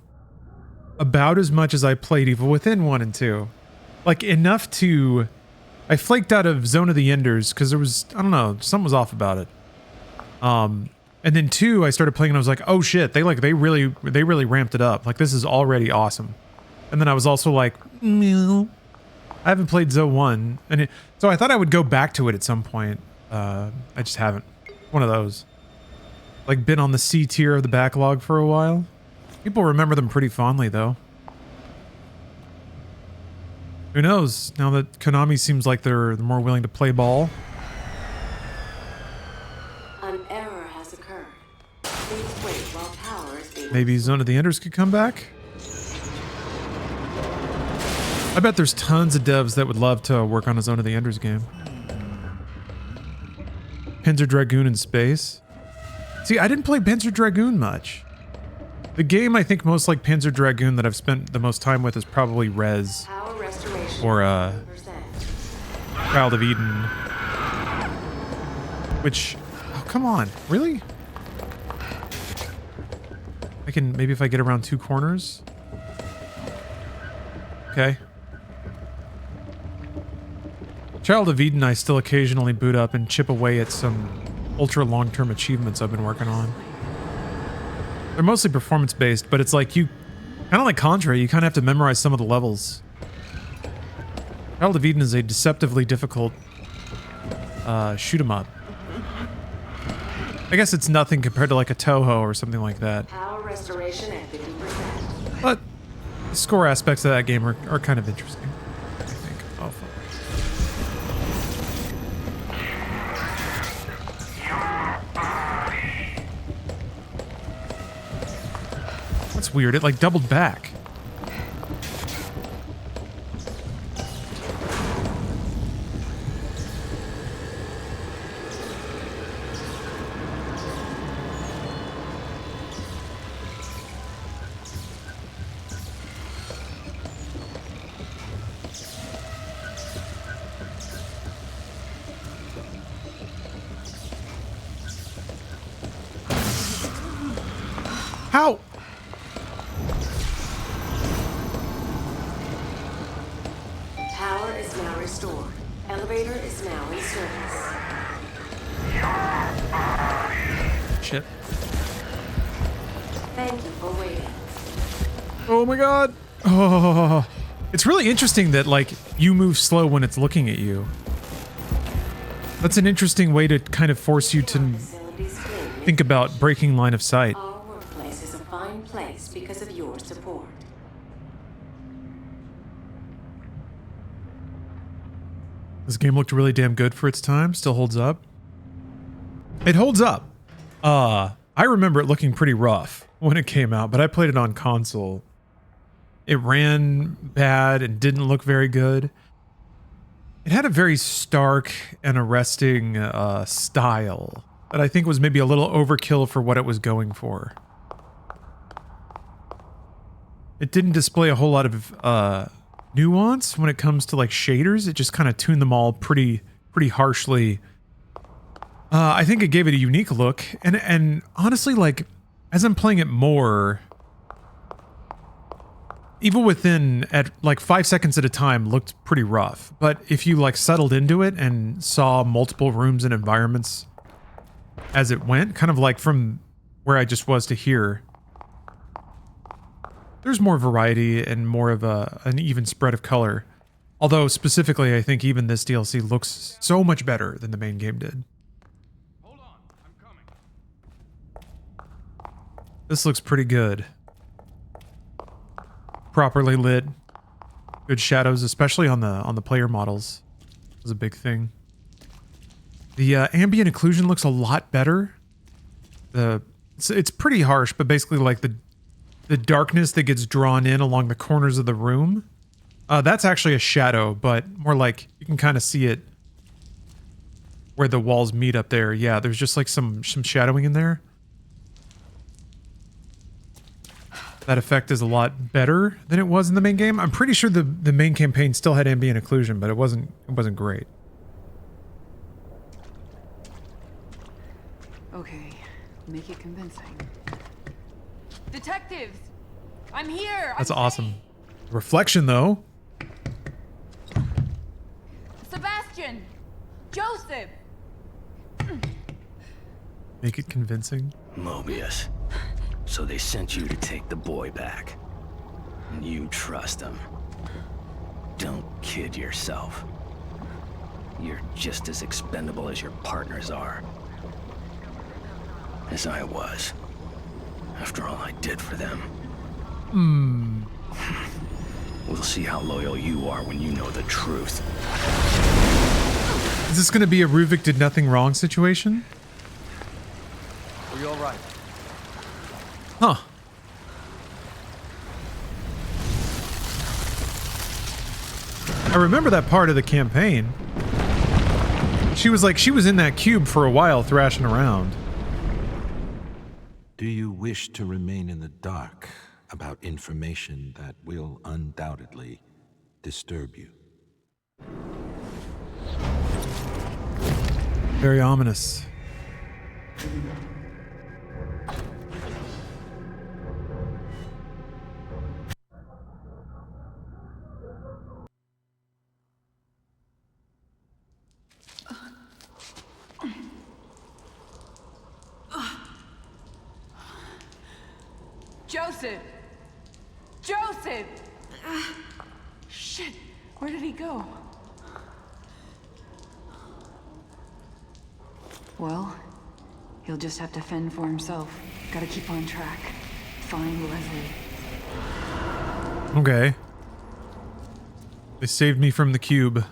about as much as I played Evil Within 1 and 2. Like, enough to... I flaked out of Zone of the Enders because there was... I don't know, something was off about it. And then 2, I started playing and I was like, oh shit, they really ramped it up. Like, this is already awesome. And then I was also like, I haven't played Zo 1. So I thought I would go back to it at some point. I just haven't. One of those. Like, been on the C tier of the backlog for a while. People remember them pretty fondly, though. Who knows? Now that Konami seems like they're more willing to play ball. An error has occurred. Please wait while power is being... Maybe Zone of the Enders could come back? I bet there's tons of devs that would love to work on a Zone of the Enders game. Panzer Dragoon in space. See, I didn't play Panzer Dragoon much. The game I think most like Panzer Dragoon that I've spent the most time with is probably Rez. Or, Child of Eden. Which... Oh, come on. Really? I can... Maybe if I get around 2 corners? Okay. Child of Eden I still occasionally boot up and chip away at some ultra long-term achievements I've been working on. They're mostly performance-based, but it's like you... Kind of like Contra, you kind of have to memorize some of the levels. Child of Eden is a deceptively difficult shoot-'em-up. I guess it's nothing compared to like a Toho or something like that. Power restoration at 50%. But the score aspects of that game are kind of interesting, I think. Oh, fuck. That's weird. It like doubled back. How? Power is now restored. Elevator is now in service. Shit. Thank you for waiting. Oh my god. Oh. It's really interesting that, like, you move slow when it's looking at you. That's an interesting way to kind of force you to think about breaking line of sight. Our workplace is a fine place because of your support. This game looked really damn good for its time. Still holds up. It holds up. I remember it looking pretty rough when it came out, but I played it on console. It ran bad and didn't look very good. It had a very stark and arresting style that I think was maybe a little overkill for what it was going for. It didn't display a whole lot of nuance when it comes to like shaders. It just kind of tuned them all pretty harshly. I think it gave it a unique look, and honestly, like as I'm playing it more, Evil Within at like 5 seconds at a time looked pretty rough. But if you like settled into it and saw multiple rooms and environments as it went, kind of like from where I just was to here, there's more variety and more of an even spread of color. Although specifically, I think even this DLC looks so much better than the main game did. Hold on, I'm coming. This looks pretty good. Properly lit, good shadows, especially on the player models, was a big thing. The ambient occlusion looks a lot better. It's pretty harsh, but basically like the darkness that gets drawn in along the corners of the room, that's actually a shadow, but more like you can kind of see it where the walls meet up there. Yeah, there's just like some shadowing in there. That effect is a lot better than it was in the main game. I'm pretty sure the main campaign still had ambient occlusion, but it wasn't great. Okay, make it convincing. Detectives! I'm here! That's awesome. Reflection, though. Sebastian! Joseph! Make it convincing. Mobius. So they sent you to take the boy back. And you trust him. Don't kid yourself. You're just as expendable as your partners are. As I was. After all I did for them. We'll see how loyal you are when you know the truth. Is this going to be a Ruvik did nothing wrong situation? Are you all right? Huh. I remember that part of the campaign. She was in that cube for a while thrashing around. Do you wish to remain in the dark about information that will undoubtedly disturb you? Very ominous. Joseph! Joseph! Shit, where did he go? Well, he'll just have to fend for himself. Gotta keep on track. Find Leslie. Okay. They saved me from the cube.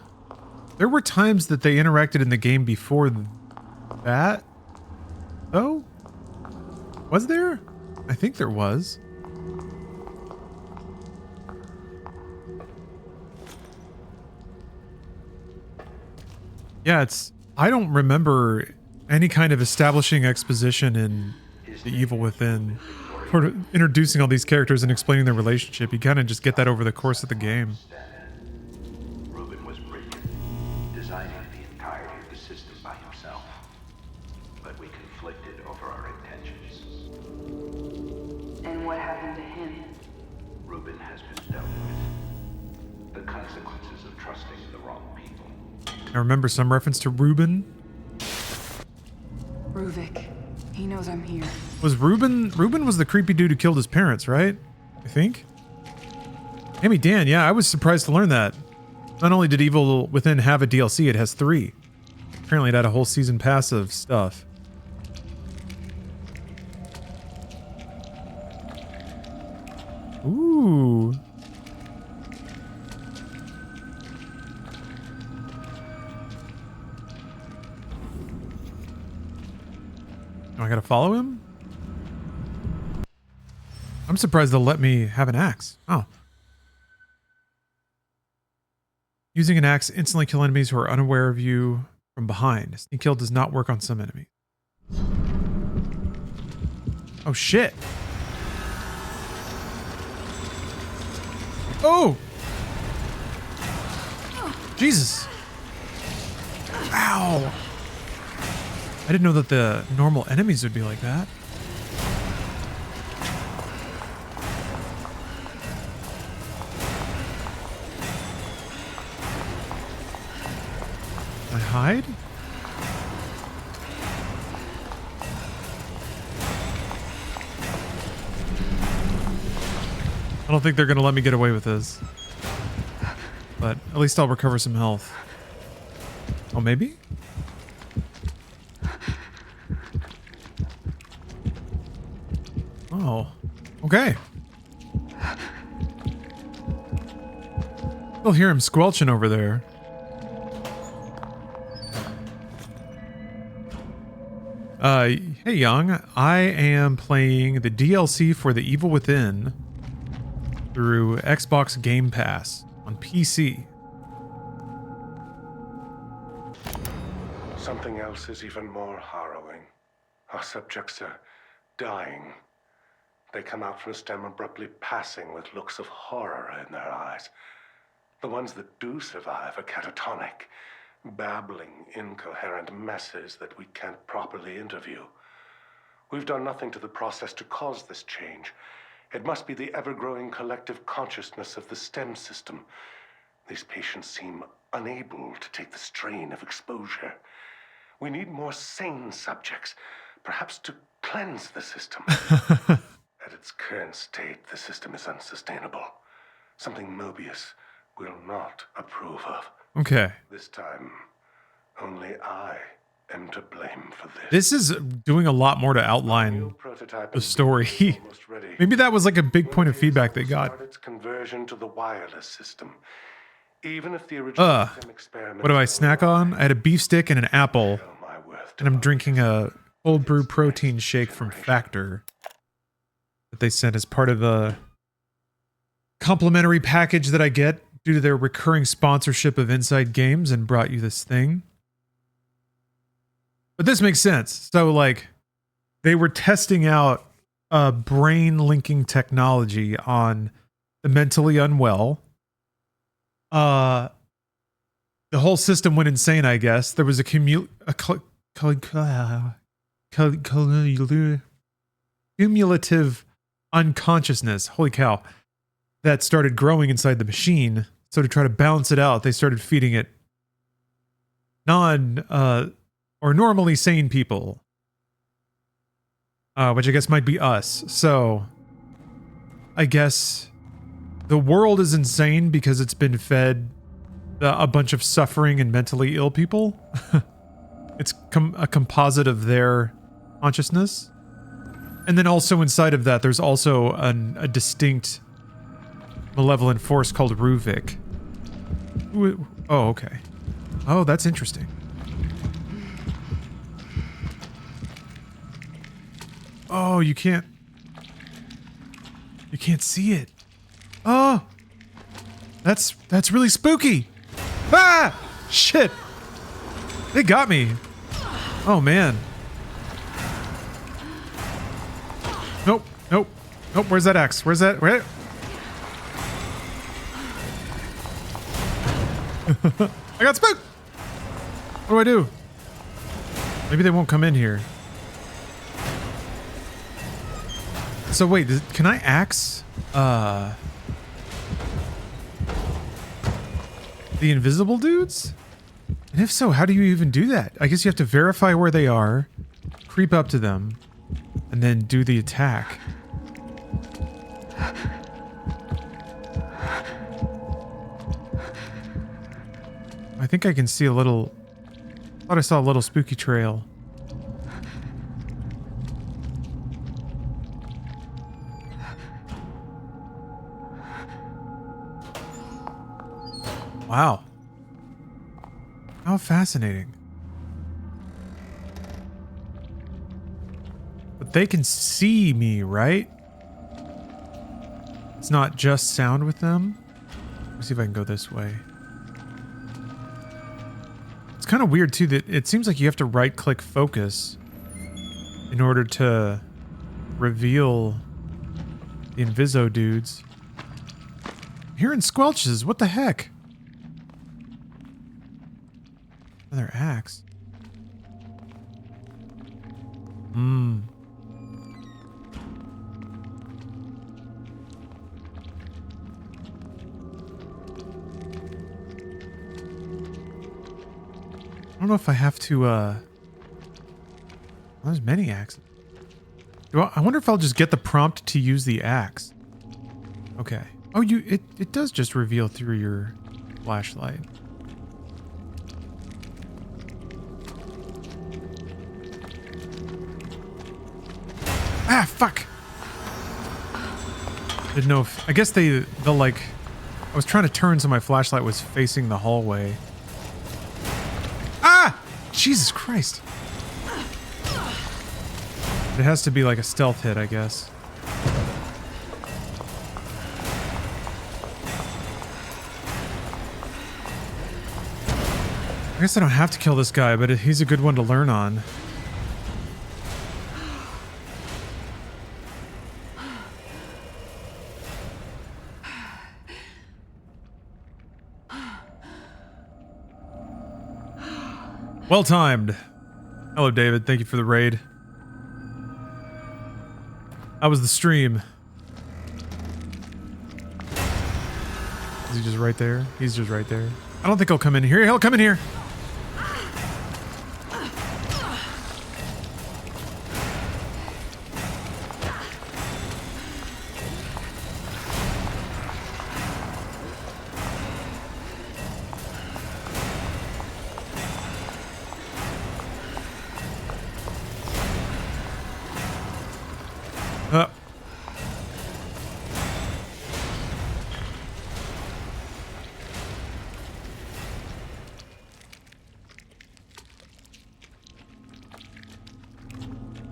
There were times that they interacted in the game before that, though? Was there? I think there was. Yeah, I don't remember any kind of establishing exposition in The Evil Within. Sort of introducing all these characters and explaining their relationship. You kind of just get that over the course of the game. Reuben was brilliant, designing the entirety of the system by himself. But we conflicted over our intentions. And what happened to him? Reuben has been dealt with. The consequences of trusting the wrong people. I remember some reference to Reuben. Ruvik. He knows I'm here. Was Reuben was the creepy dude who killed his parents, right? I think. Amy Dan, yeah, I was surprised to learn that. Not only did Evil Within have a DLC, it has 3. Apparently it had a whole season pass of stuff. Ooh. Oh, I gotta follow him? I'm surprised they'll let me have an axe. Oh. Using an axe instantly kill enemies who are unaware of you from behind. Sneak kill does not work on some enemies. Oh shit. Oh! Jesus. Ow. I didn't know that the normal enemies would be like that. Can I hide? I don't think they're going to let me get away with this. But at least I'll recover some health. Oh, maybe? Oh, okay. I'll hear him squelching over there. Hey Young, I am playing the DLC for The Evil Within through Xbox Game Pass on PC. Something else is even more harrowing. Our subjects are dying. They come out from STEM abruptly passing with looks of horror in their eyes. The ones that do survive are catatonic, babbling, incoherent messes that we can't properly interview. We've done nothing to the process to cause this change. It must be the ever-growing collective consciousness of the STEM system. These patients seem unable to take the strain of exposure. We need more sane subjects, perhaps to cleanse the system. At its current state, the system is unsustainable. Something Mobius will not approve of. Okay. This time, only I am to blame for this. This is doing a lot more to outline the story. Maybe that was like a big point of feedback they got. Its conversion to the wireless system. Even if the original experiment. What do I snack on? I had a beef stick and an apple. And I'm drinking a cold brew protein shake from Factor that they sent as part of a complimentary package that I get due to their recurring sponsorship of Inside Games, and brought you this thing. But this makes sense. So like they were testing out brain linking technology on the mentally unwell. The whole system went insane, I guess. There was a cumulative unconsciousness, holy cow, that started growing inside the machine. So to try to balance it out, they started feeding it or normally sane people, which I guess might be us. So I guess the world is insane because it's been fed a bunch of suffering and mentally ill people. It's a composite of their consciousness. And then also inside of that, there's also a distinct malevolent force called Ruvik. Oh, okay. Oh, that's interesting. Oh, you can't see it. Oh, that's really spooky. Ah, shit. They got me. Oh, man. Nope, nope, nope. Where's that axe? Where's that? Where? I got spooked. What do? Maybe they won't come in here. So wait, can I axe the invisible dudes? And if so, how do you even do that? I guess you have to verify where they are, creep up to them, and then do the attack. I think I can see a little... I thought I saw a little spooky trail. Wow. How fascinating. But they can see me, right? It's not just sound with them. Let's see if I can go this way. It's kind of weird too that it seems like you have to right click focus in order to reveal the Inviso dudes. I'm hearing squelches. What the heck? Another axe. I don't know if I have to, well, there's many axes. I wonder if I'll just get the prompt to use the axe. Okay. Oh, it does just reveal through your flashlight. Ah, fuck! Didn't know if, I guess they'll like, I was trying to turn so my flashlight was facing the hallway. Ah! Jesus Christ. It has to be like a stealth hit, I guess. I guess I don't have to kill this guy, but he's a good one to learn on. Well timed. Hello, David. Thank you for the raid. How was the stream? Is he just right there? He's just right there. I don't think he'll come in here. He'll come in here.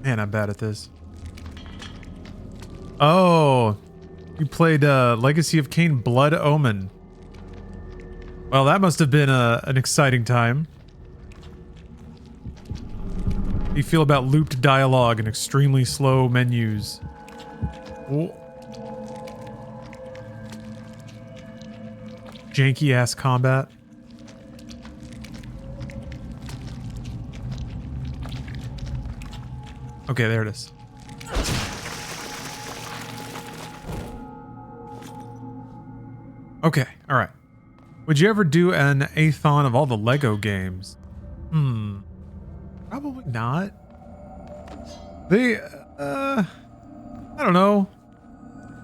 Man, I'm bad at this. Oh, you played Legacy of Kain Blood Omen. Well, that must have been an exciting time. How do you feel about looped dialogue and extremely slow menus? Oh. Janky ass combat. Okay, there it is. Okay, all right. Would you ever do an a-thon of all the Lego games? Probably not. I don't know.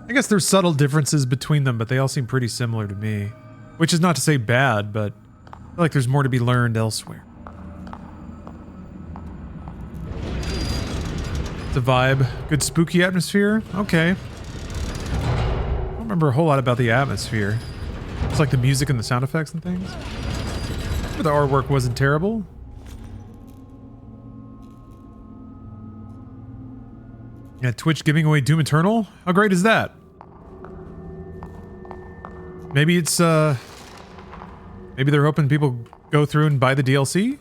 I guess there's subtle differences between them, but they all seem pretty similar to me. Which is not to say bad, but I feel like there's more to be learned elsewhere. The vibe. Good spooky atmosphere? Okay. I don't remember a whole lot about the atmosphere. It's like the music and the sound effects and things. But the artwork wasn't terrible. Yeah, Twitch giving away Doom Eternal? How great is that? Maybe it's, maybe they're hoping people go through and buy the DLC?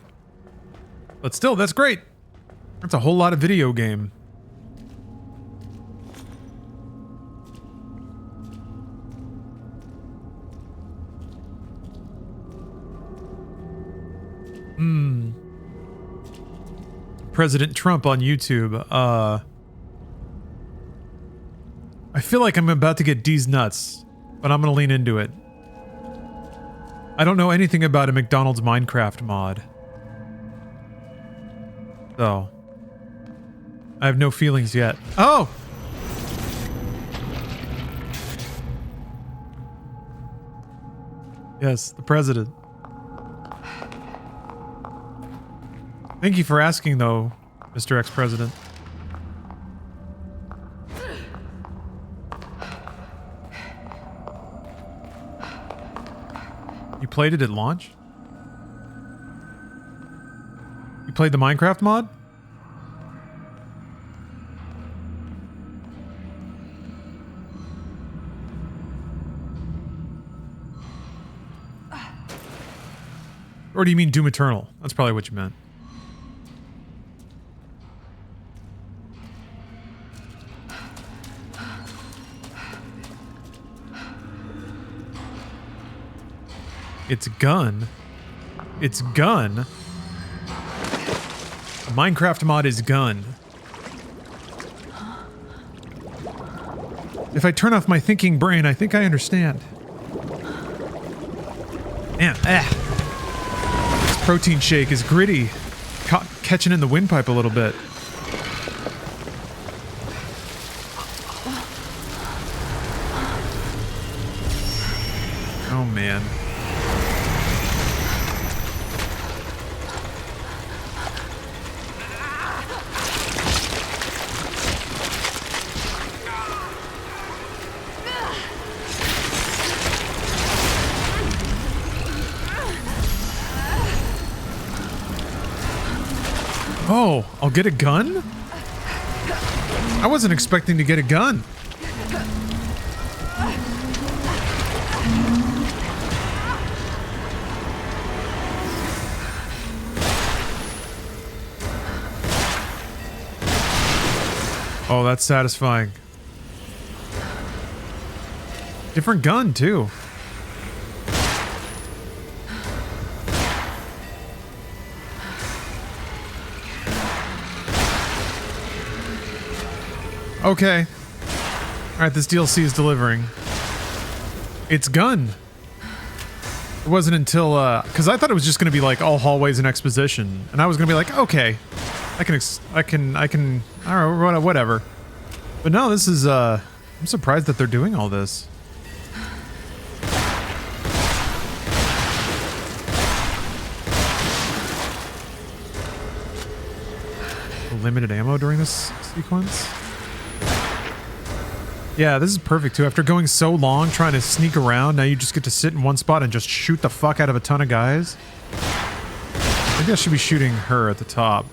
But still, that's great. That's a whole lot of video game. President Trump on YouTube. I feel like I'm about to get D's nuts, but I'm gonna lean into it. I don't know anything about a McDonald's Minecraft mod. So, I have no feelings yet. Oh! Yes, the president. Thank you for asking, though, Mr. Ex-President. You played it at launch? You played the Minecraft mod? Or do you mean Doom Eternal? That's probably what you meant. It's gun. It's gun. A Minecraft mod is gun. If I turn off my thinking brain, I think I understand. Man, this protein shake is gritty. Catching in the windpipe a little bit. Oh, man. Oh, I'll get a gun? I wasn't expecting to get a gun. Oh, that's satisfying. Different gun, too. Okay. Alright, this DLC is delivering. It's gun. It wasn't until, because I thought it was just going to be like all hallways and exposition. And I was going to be like, okay, I don't know, whatever. But no, this is, I'm surprised that they're doing all this. Limited ammo during this sequence? Yeah, this is perfect too. After going so long trying to sneak around, now you just get to sit in one spot and just shoot the fuck out of a ton of guys. Maybe I should be shooting her at the top.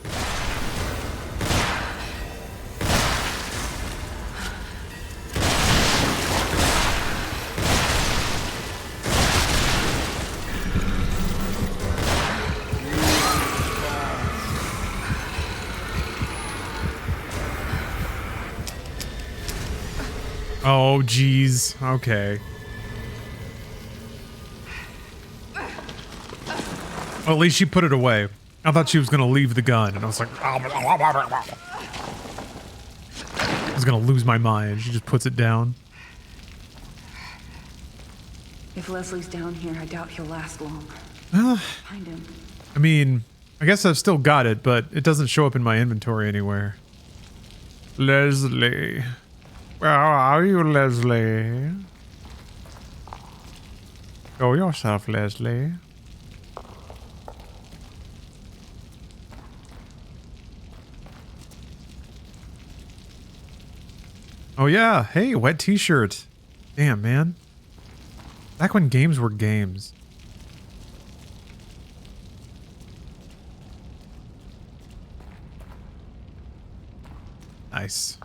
Oh, geez. Okay. Well, at least she put it away. I thought she was going to leave the gun, and I was like... I was going to lose my mind. She just puts it down. If Leslie's down here, I doubt he'll last long. Find him. I mean, I guess I've still got it, but it doesn't show up in my inventory anywhere. Leslie... Where are you, Leslie? Show yourself, Leslie. Oh yeah, hey, wet t-shirt. Damn, man. Back when games were games. Nice.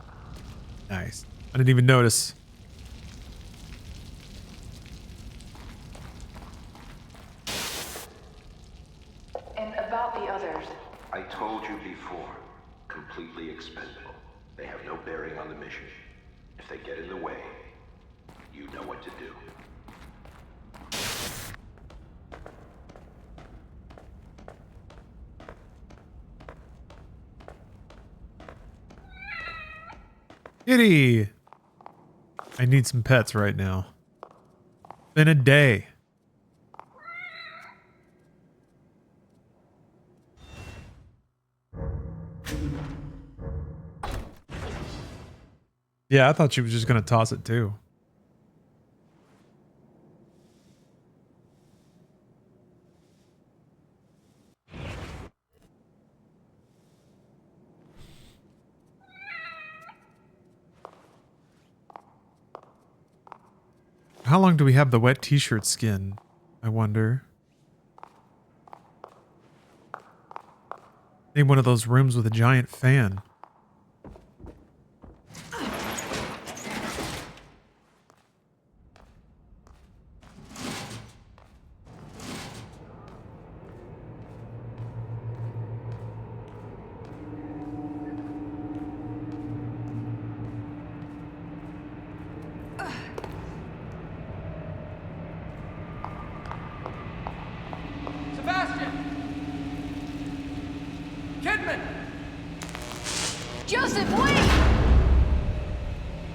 Nice. I didn't even notice. And about the others. I told you before, completely expendable. They have no bearing on the mission. If they get in the way, you know what to do. Kitty! I need some pets right now. Been a day. Yeah, I thought she was just gonna toss it too. How long do we have the wet t-shirt skin? I wonder. Need one of those rooms with a giant fan.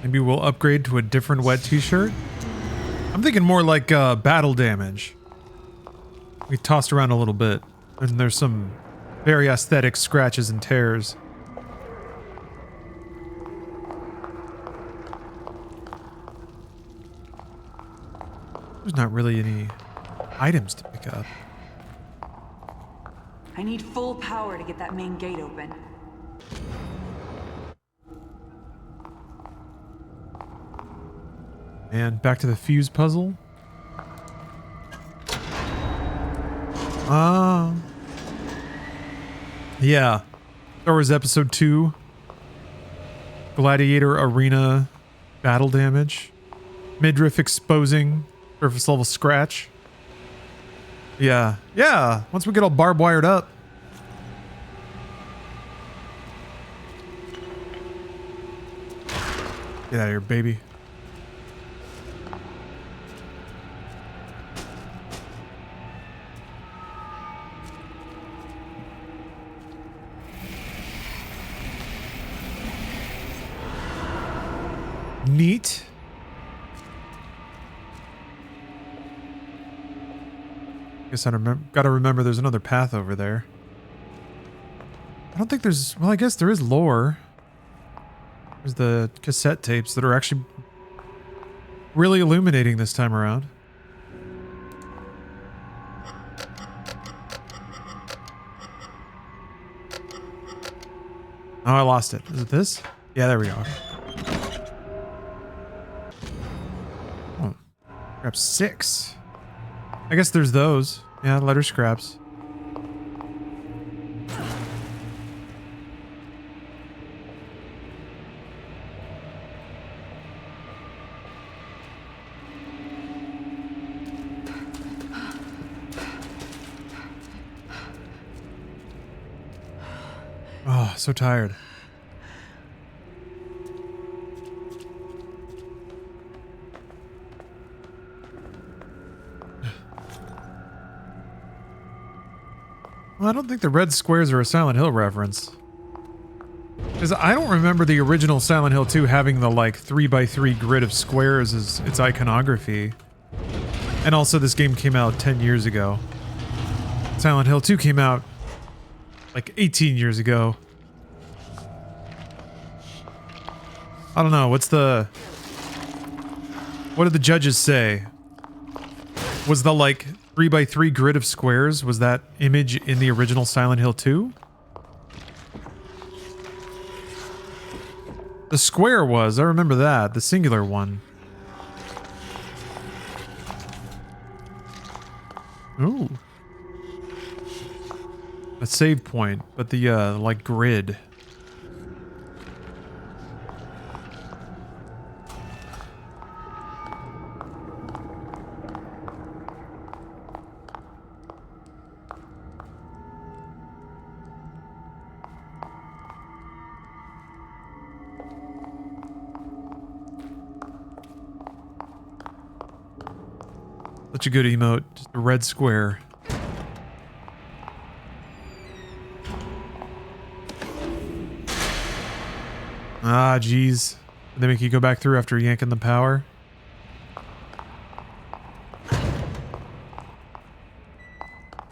Maybe we'll upgrade to a different wet t-shirt. I'm thinking more like battle damage. We tossed around a little bit, and there's some very aesthetic scratches and tears. There's not really any items to pick up. I need full power to get that main gate open. And back to the fuse puzzle. Yeah. Star Wars Episode 2. Gladiator Arena battle damage. Midriff exposing surface level scratch. Yeah. Yeah. Once we get all barbed wired up. Get out of here, baby. Neat. Guess I gotta remember there's another path over there. I don't think there's... Well, I guess there is lore. There's the cassette tapes that are actually really illuminating this time around. Oh, I lost it. Is it this? Yeah, there we go. Oh, grab 6. I guess there's those. Yeah, letter scraps. Oh, so tired. Well, I don't think the red squares are a Silent Hill reference. Because I don't remember the original Silent Hill 2 having the, like, 3x3 grid of squares as its iconography. And also, this game came out 10 years ago. Silent Hill 2 came out, like, 18 years ago. I don't know, what did the judges say? Was the, like, 3x3 grid of squares, was that image in the original Silent Hill 2? The square was, I remember that, the singular one. Ooh. A save point, but the, like, grid. Such a good emote. Just a red square. Ah, jeez. Did they make you go back through after yanking the power?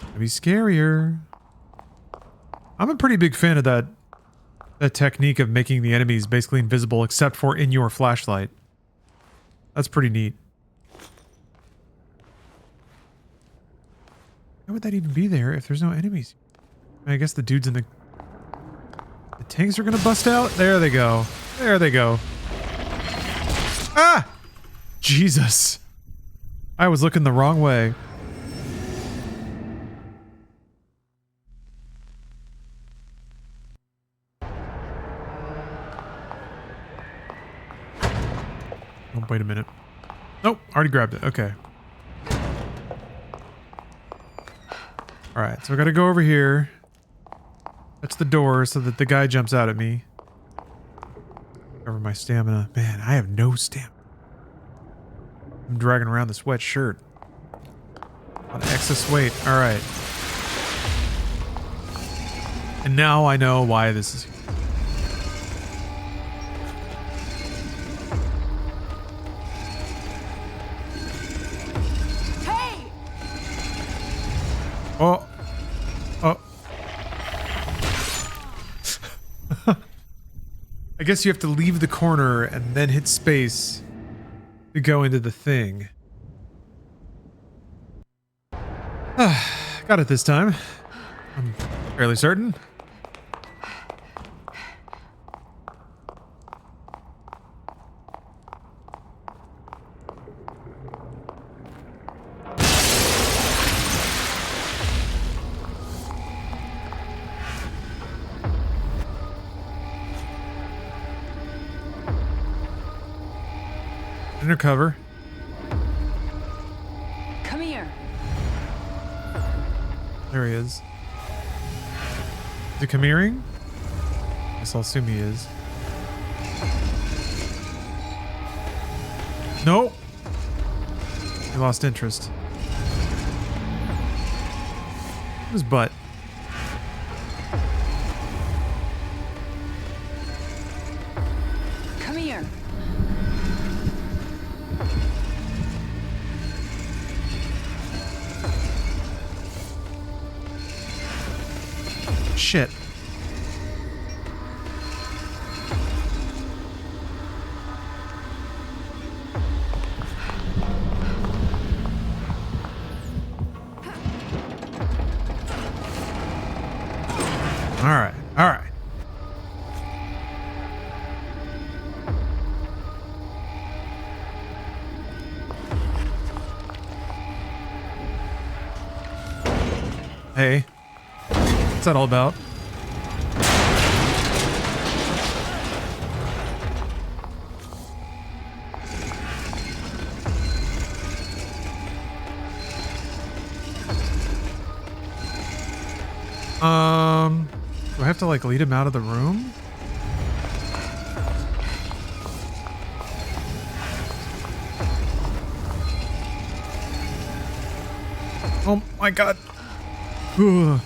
It'd be scarier. I'm a pretty big fan of that technique of making the enemies basically invisible except for in your flashlight. That's pretty neat. Why would that even be there if there's no enemies? I guess the dudes in the tanks are gonna bust out. There they go. There they go. Ah! Jesus. I was looking the wrong way. Oh, wait a minute. Nope, already grabbed it. Okay. Alright, so I gotta go over here. That's the door so that the guy jumps out at me. Cover my stamina. Man, I have no stamina. I'm dragging around this wet shirt. A lot of excess weight. Alright. And now I know why this is... Oh. Oh. I guess you have to leave the corner and then hit space to go into the thing. Got it this time. I'm fairly certain. Undercover. Come here. There he is. Is he Khmeering? Guess I'll assume he is. No! He lost interest. His butt. Come here. Shit. All right. All right. Hey. What's that all about? Do I have to like lead him out of the room? Oh my god. Ugh.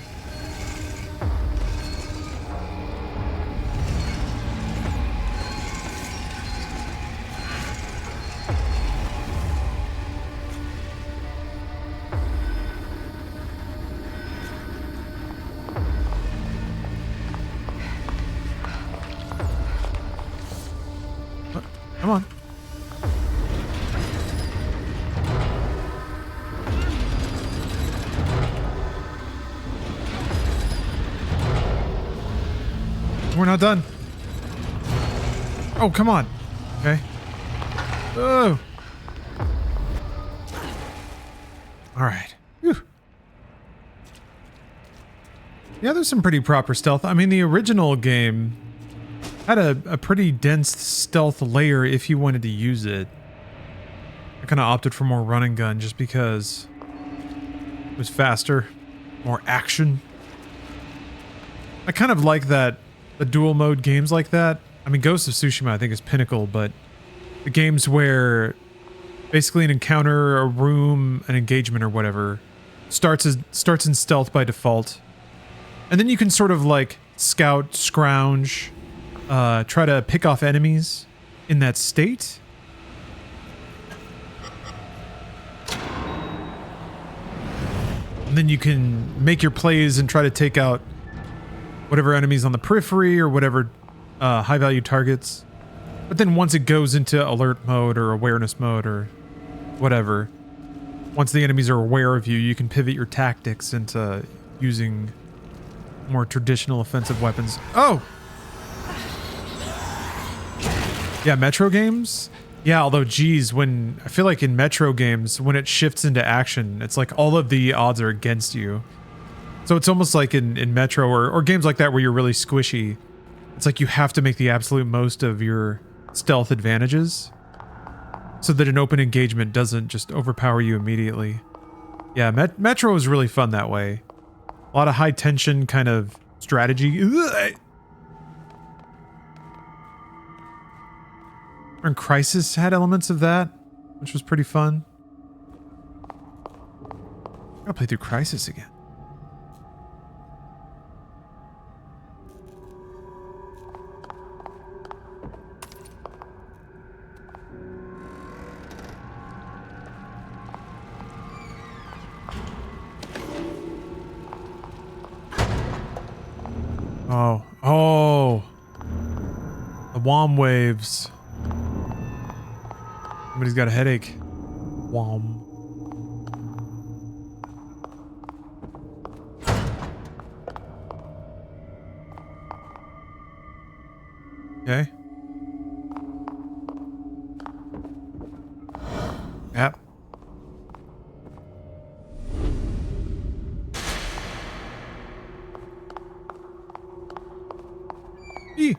Come on. We're not done. Oh, come on. Okay. Oh. All right. Whew. Yeah, there's some pretty proper stealth. I mean, the original game had a pretty dense stealth layer if you wanted to use it. I kind of opted for more run and gun just because it was faster, more action. I kind of like that, the dual mode games like that. I mean, Ghost of Tsushima I think is pinnacle, but the games where basically an encounter, a room, an engagement or whatever starts in stealth by default. And then you can sort of like scout, scrounge, try to pick off enemies in that state. And then you can make your plays and try to take out whatever enemies on the periphery or whatever high value targets. But then once it goes into alert mode or awareness mode or whatever, once the enemies are aware of you, you can pivot your tactics into using more traditional offensive weapons. Oh! Yeah, Metro games? Yeah, although, geez, when I feel like in Metro games, when it shifts into action, it's like all of the odds are against you. So it's almost like in Metro or games like that where you're really squishy, it's like you have to make the absolute most of your stealth advantages so that an open engagement doesn't just overpower you immediately. Yeah, Metro is really fun that way. A lot of high tension kind of strategy. And Crisis had elements of that, which was pretty fun. Gotta play through Crisis again. Oh. Oh. The WOM waves. Somebody's got a headache. WOM. Okay. Yep. Eee.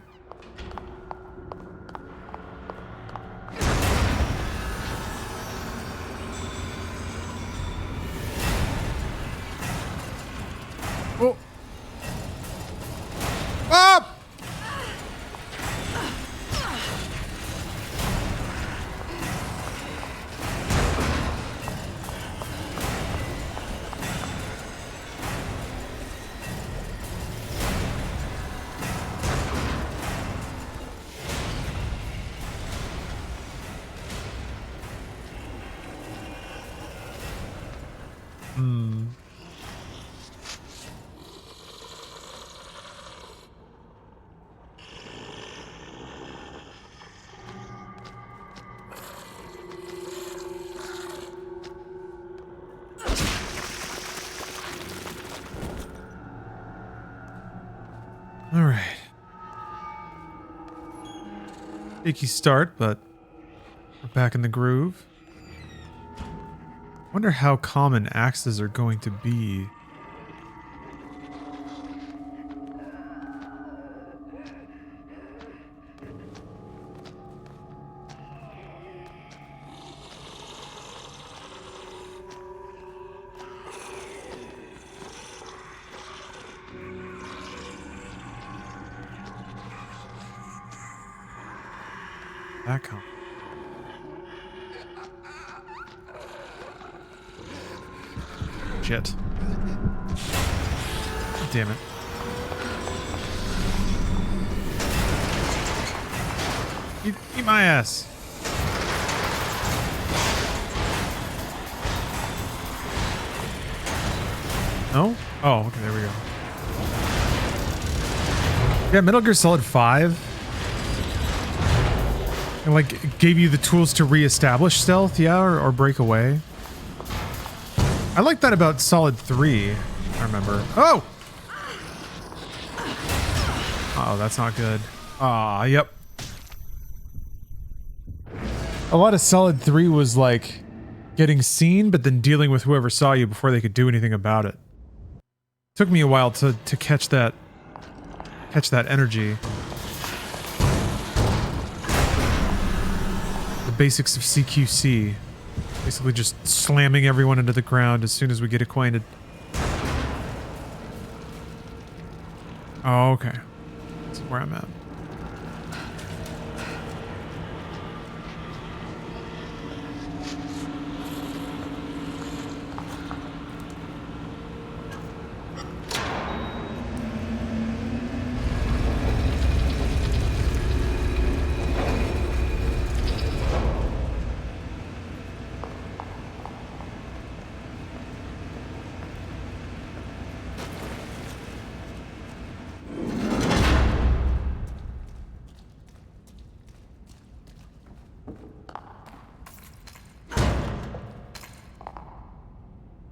Oh. Ah! Hmm. All right. Shaky start, but we're back in the groove. Wonder how common axes are going to be. That come. Shit. Damn it. Eat my ass. No? Oh, okay, there we go. Yeah, Metal Gear Solid 5. And like gave you the tools to reestablish stealth, yeah, or break away. I like that about Solid 3, I remember. Oh! Uh-oh, that's not good. Ah, yep. A lot of Solid 3 was like getting seen, but then dealing with whoever saw you before they could do anything about it. Took me a while to catch that energy. The basics of CQC. Basically just slamming everyone into the ground as soon as we get acquainted. Oh, okay. This is where I'm at.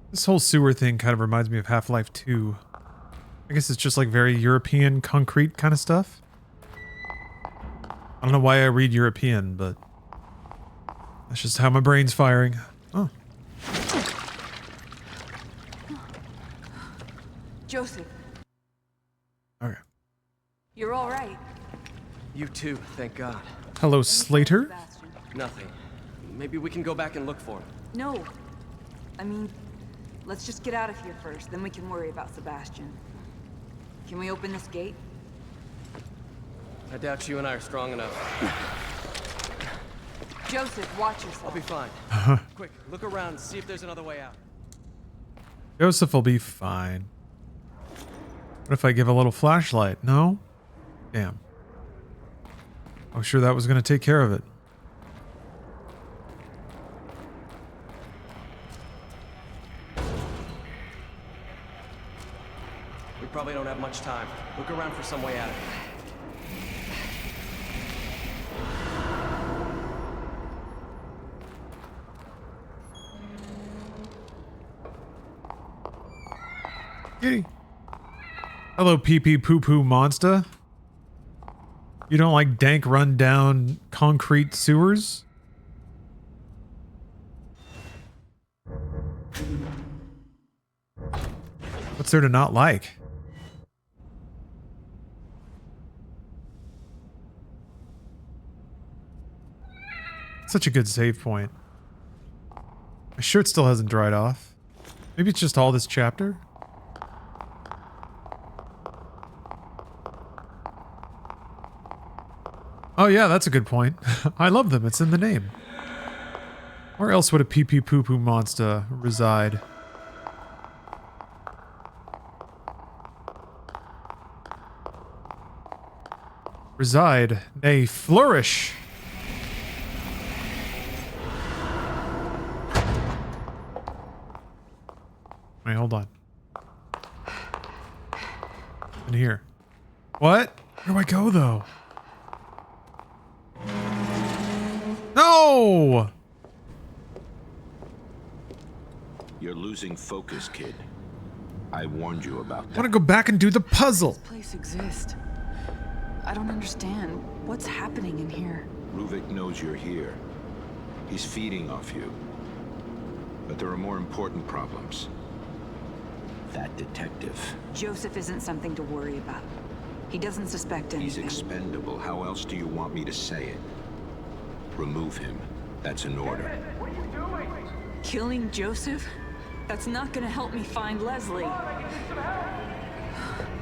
This whole sewer thing kind of reminds me of Half-Life 2. I guess it's just like very European concrete kind of stuff. I don't know why I read European, but that's just how my brain's firing. Oh. Joseph, Okay. you're all right. You too, thank God. Hello, Slater. Sebastian. Nothing. Maybe we can go back and look for him. No. I mean, let's just get out of here first, then we can worry about Sebastian. Can we open this gate? I doubt you and I are strong enough. Joseph, watch yourself. I'll be fine. Quick, look around, see if there's another way out. Joseph will be fine. What if I give a little flashlight? No? Damn. I was sure that was going to take care of it. We probably don't have much time. Look around for some way out of here. Kitty. Hello, pee-pee poo-poo monster. You don't like dank, run-down concrete sewers? What's there to not like? Such a good save point. My shirt still hasn't dried off. Maybe it's just all this chapter? Oh yeah, that's a good point. I love them, it's in the name. Where else would a pee-pee poo-poo monster reside? Reside, nay, flourish. Wait, hold on. In here. What? Where do I go, though? No! You're losing focus, kid. I warned you about I that. want to go back and do the puzzle. This place exists. I don't understand. What's happening in here? Ruvik knows you're here. He's feeding off you. But there are more important problems. That detective. Joseph isn't something to worry about. He doesn't suspect anything. He's expendable. How else do you want me to say it? Remove him. That's an order. Killing Joseph? That's not gonna help me find Leslie.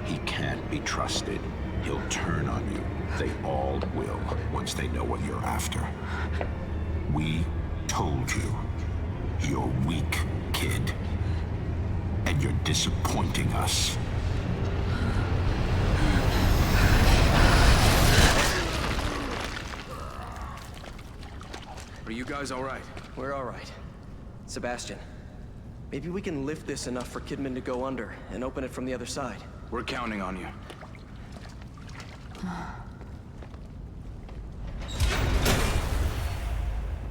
He can't be trusted. He'll turn on you. They all will, once they know what you're after. We told you. You're weak, kid. And you're disappointing us. Are you guys all right? We're all right. Sebastian, maybe we can lift this enough for Kidman to go under and open it from the other side. We're counting on you.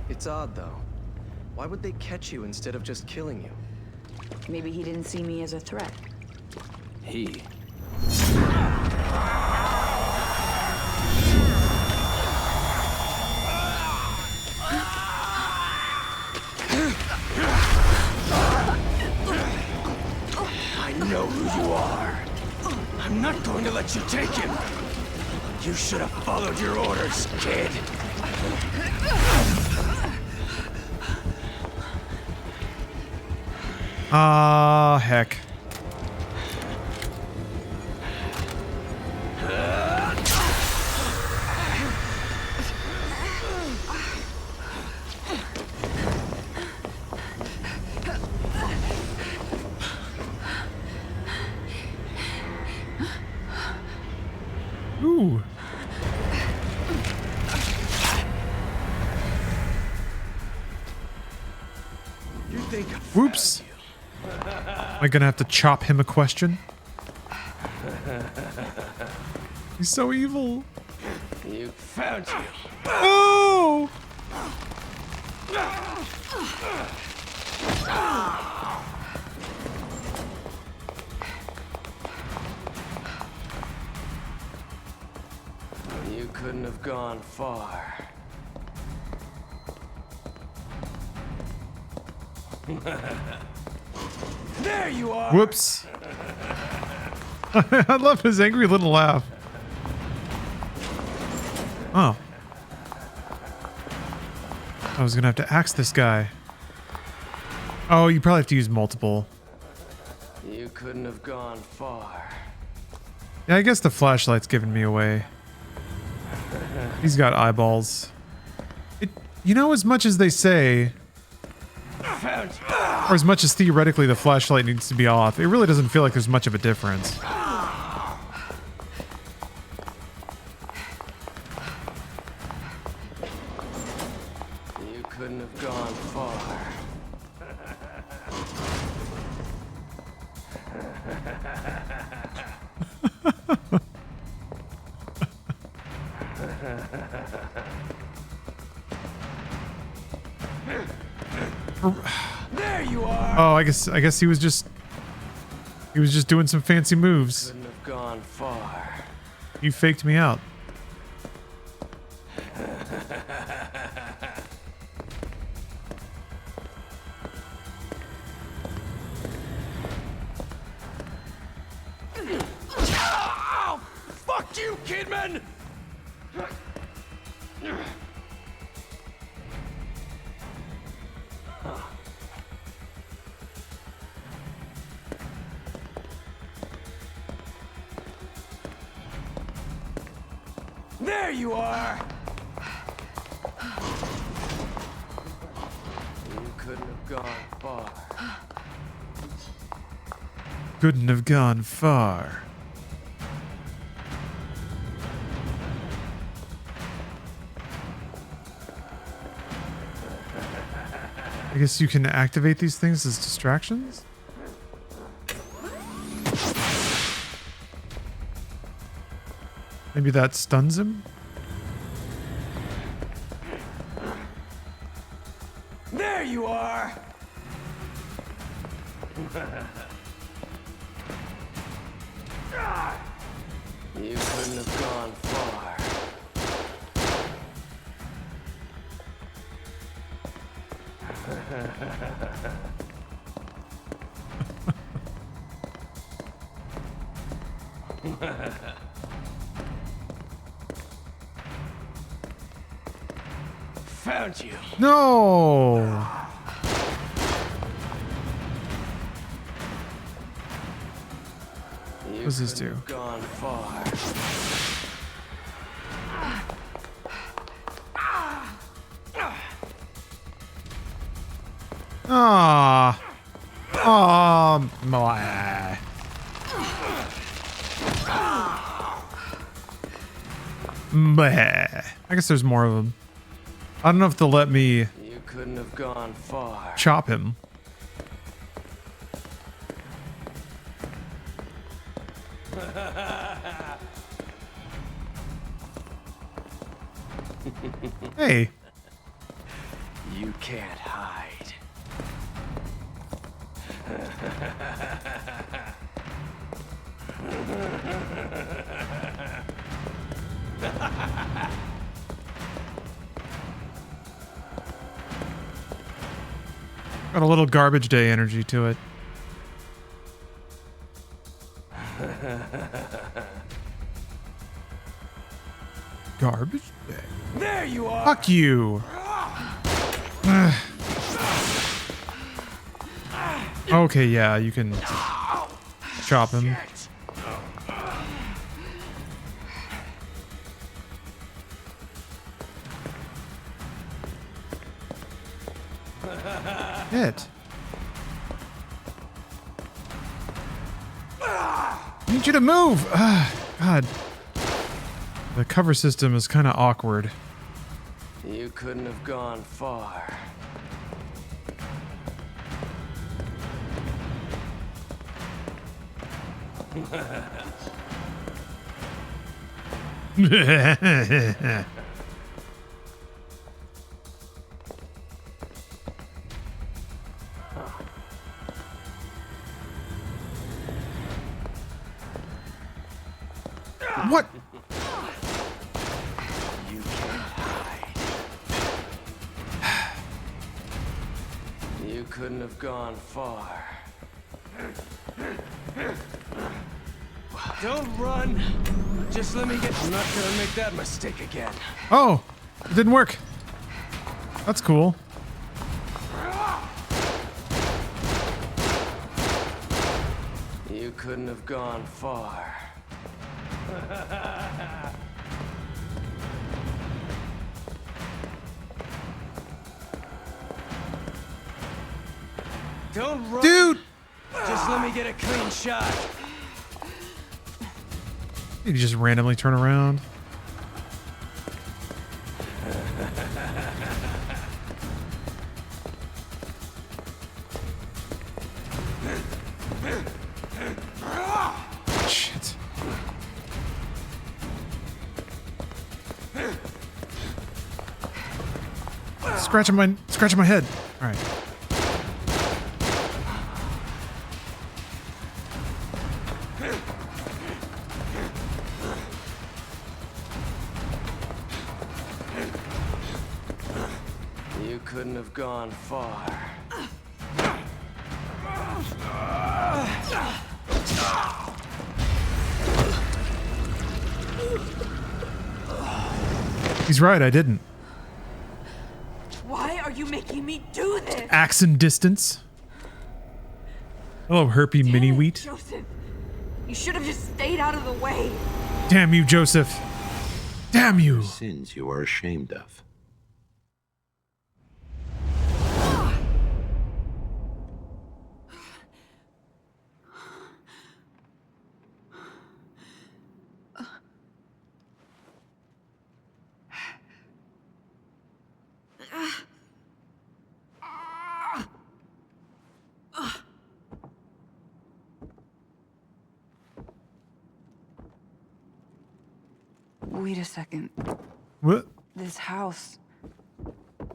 It's odd, though. Why would they catch you instead of just killing you? Maybe he didn't see me as a threat. He. I know who you are. I'm not going to let you take him. You should have followed your orders, kid. Ah, heck. Ooh. You think Whoops. Am I gonna have to chop him a question? He's so evil. you found you? Oh! You couldn't have gone far. There you are! Whoops. I love his angry little laugh. Oh. I was gonna have to axe this guy. Oh, you probably have to use multiple. You couldn't have gone far. Yeah, I guess the flashlight's giving me away. He's got eyeballs. You know, as much as they say, or as much as theoretically the flashlight needs to be off, it really doesn't feel like there's much of a difference. You couldn't have gone far. There you are. Oh, I guess he was just doing some fancy moves. Couldn't have gone far. You faked me out. Ow! Fuck you, Kidman! There you are! You couldn't have gone far. Couldn't have gone far. I guess you can activate these things as distractions? Maybe that stuns him? There you are! You couldn't have gone far. Found you. No! What does this do? Gone far. Ah. Bleh. Bleh. I guess there's more of them. I don't know if they'll let me You couldn't have gone far. chop him. Hey. You can't hide. Got a little garbage day energy to it. Garbage day. There you are. Fuck you. Okay, yeah, you can chop him. Shit. I need you to move. God. The cover system is kind of awkward. You couldn't have gone far. What? You can't hide. You couldn't have gone far. Don't run. Just let me get. I'm not gonna make that mistake again. Oh, it didn't work. That's cool. You couldn't have gone far. Don't run. Dude! Just let me get a clean shot. You just randomly turn around. Shit. scratching my head. All right. You couldn't have gone far. He's right, I didn't. Why are you making me do this? Axe and distance. Hello, herpy mini wheat. Joseph, you should have just stayed out of the way. Damn you, Joseph. Damn you. Sins you are ashamed of. Wait a second. What? This house.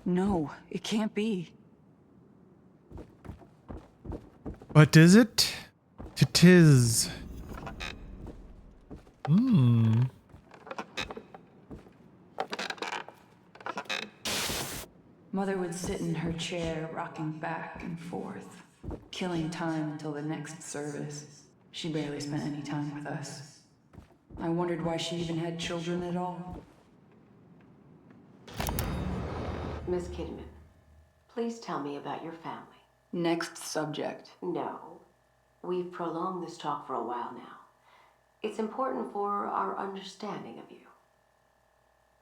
No, it can't be. What is it? Tis. Mother would sit in her chair, rocking back and forth, killing time until the next service. She barely spent any time with us. I wondered why she even had children at all. Miss Kidman, please tell me about your family. Next subject. No. We've prolonged this talk for a while now. It's important for our understanding of you.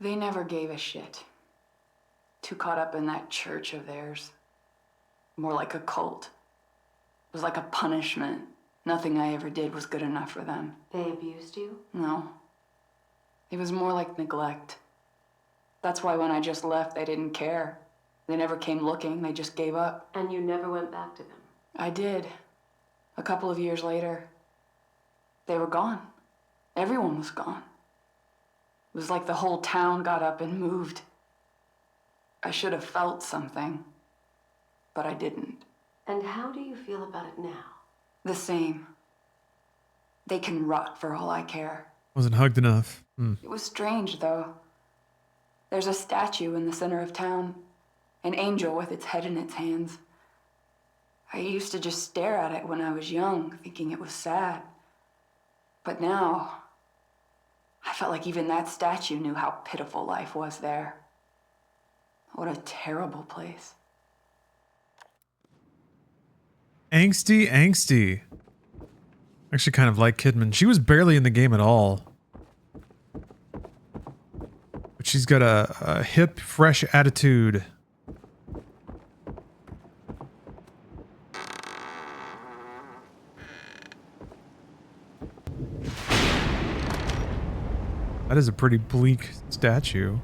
They never gave a shit. Too caught up in that church of theirs. More like a cult. It was like a punishment. Nothing I ever did was good enough for them. They abused you? No. It was more like neglect. That's why when I just left, they didn't care. They never came looking, they just gave up. And you never went back to them? I did. A couple of years later, they were gone. Everyone was gone. It was like the whole town got up and moved. I should have felt something, but I didn't. And how do you feel about it now? The same. They can rot for all I care. Wasn't hugged enough. It was strange, though. There's a statue in the center of town. An angel with its head in its hands. I used to just stare at it when I was young, thinking it was sad. But now, I felt like even that statue knew how pitiful life was there. What a terrible place. Angsty. Actually kind of like Kidman. She was barely in the game at all. But she's got a hip, fresh attitude. That is a pretty bleak statue.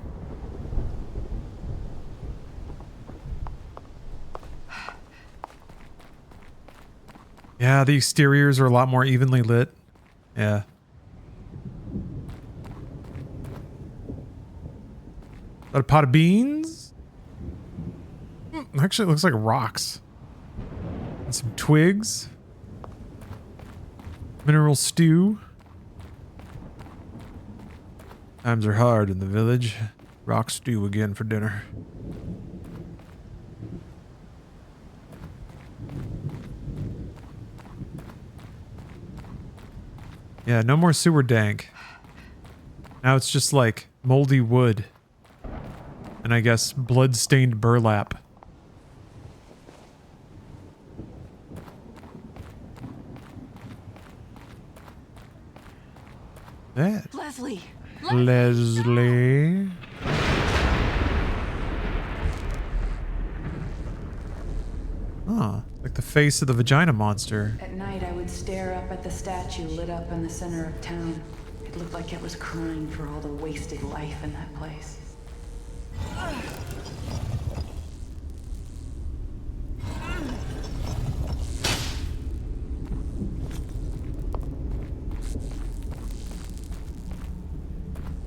Yeah, the exteriors are a lot more evenly lit. Yeah. Got a pot of beans? Actually, it looks like rocks. And some twigs. Mineral stew. Times are hard in the village. Rock stew again for dinner. Yeah, no more sewer dank. Now it's just like moldy wood. And I guess blood-stained burlap. That. Leslie! Leslie. Huh. Like the face of the vagina monster. At night, I would stare up at the statue lit up in the center of town. It looked like it was crying for all the wasted life in that place.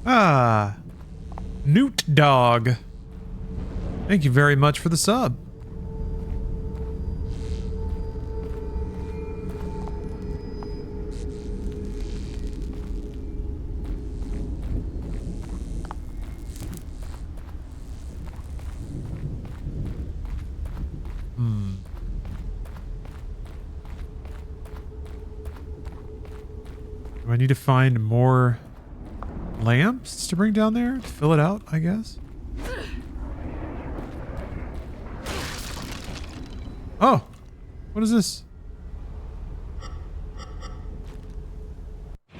Ah. Newt dog. Thank you very much for the sub. Do I need to find more lamps to bring down there to fill it out, I guess? Oh, what is this?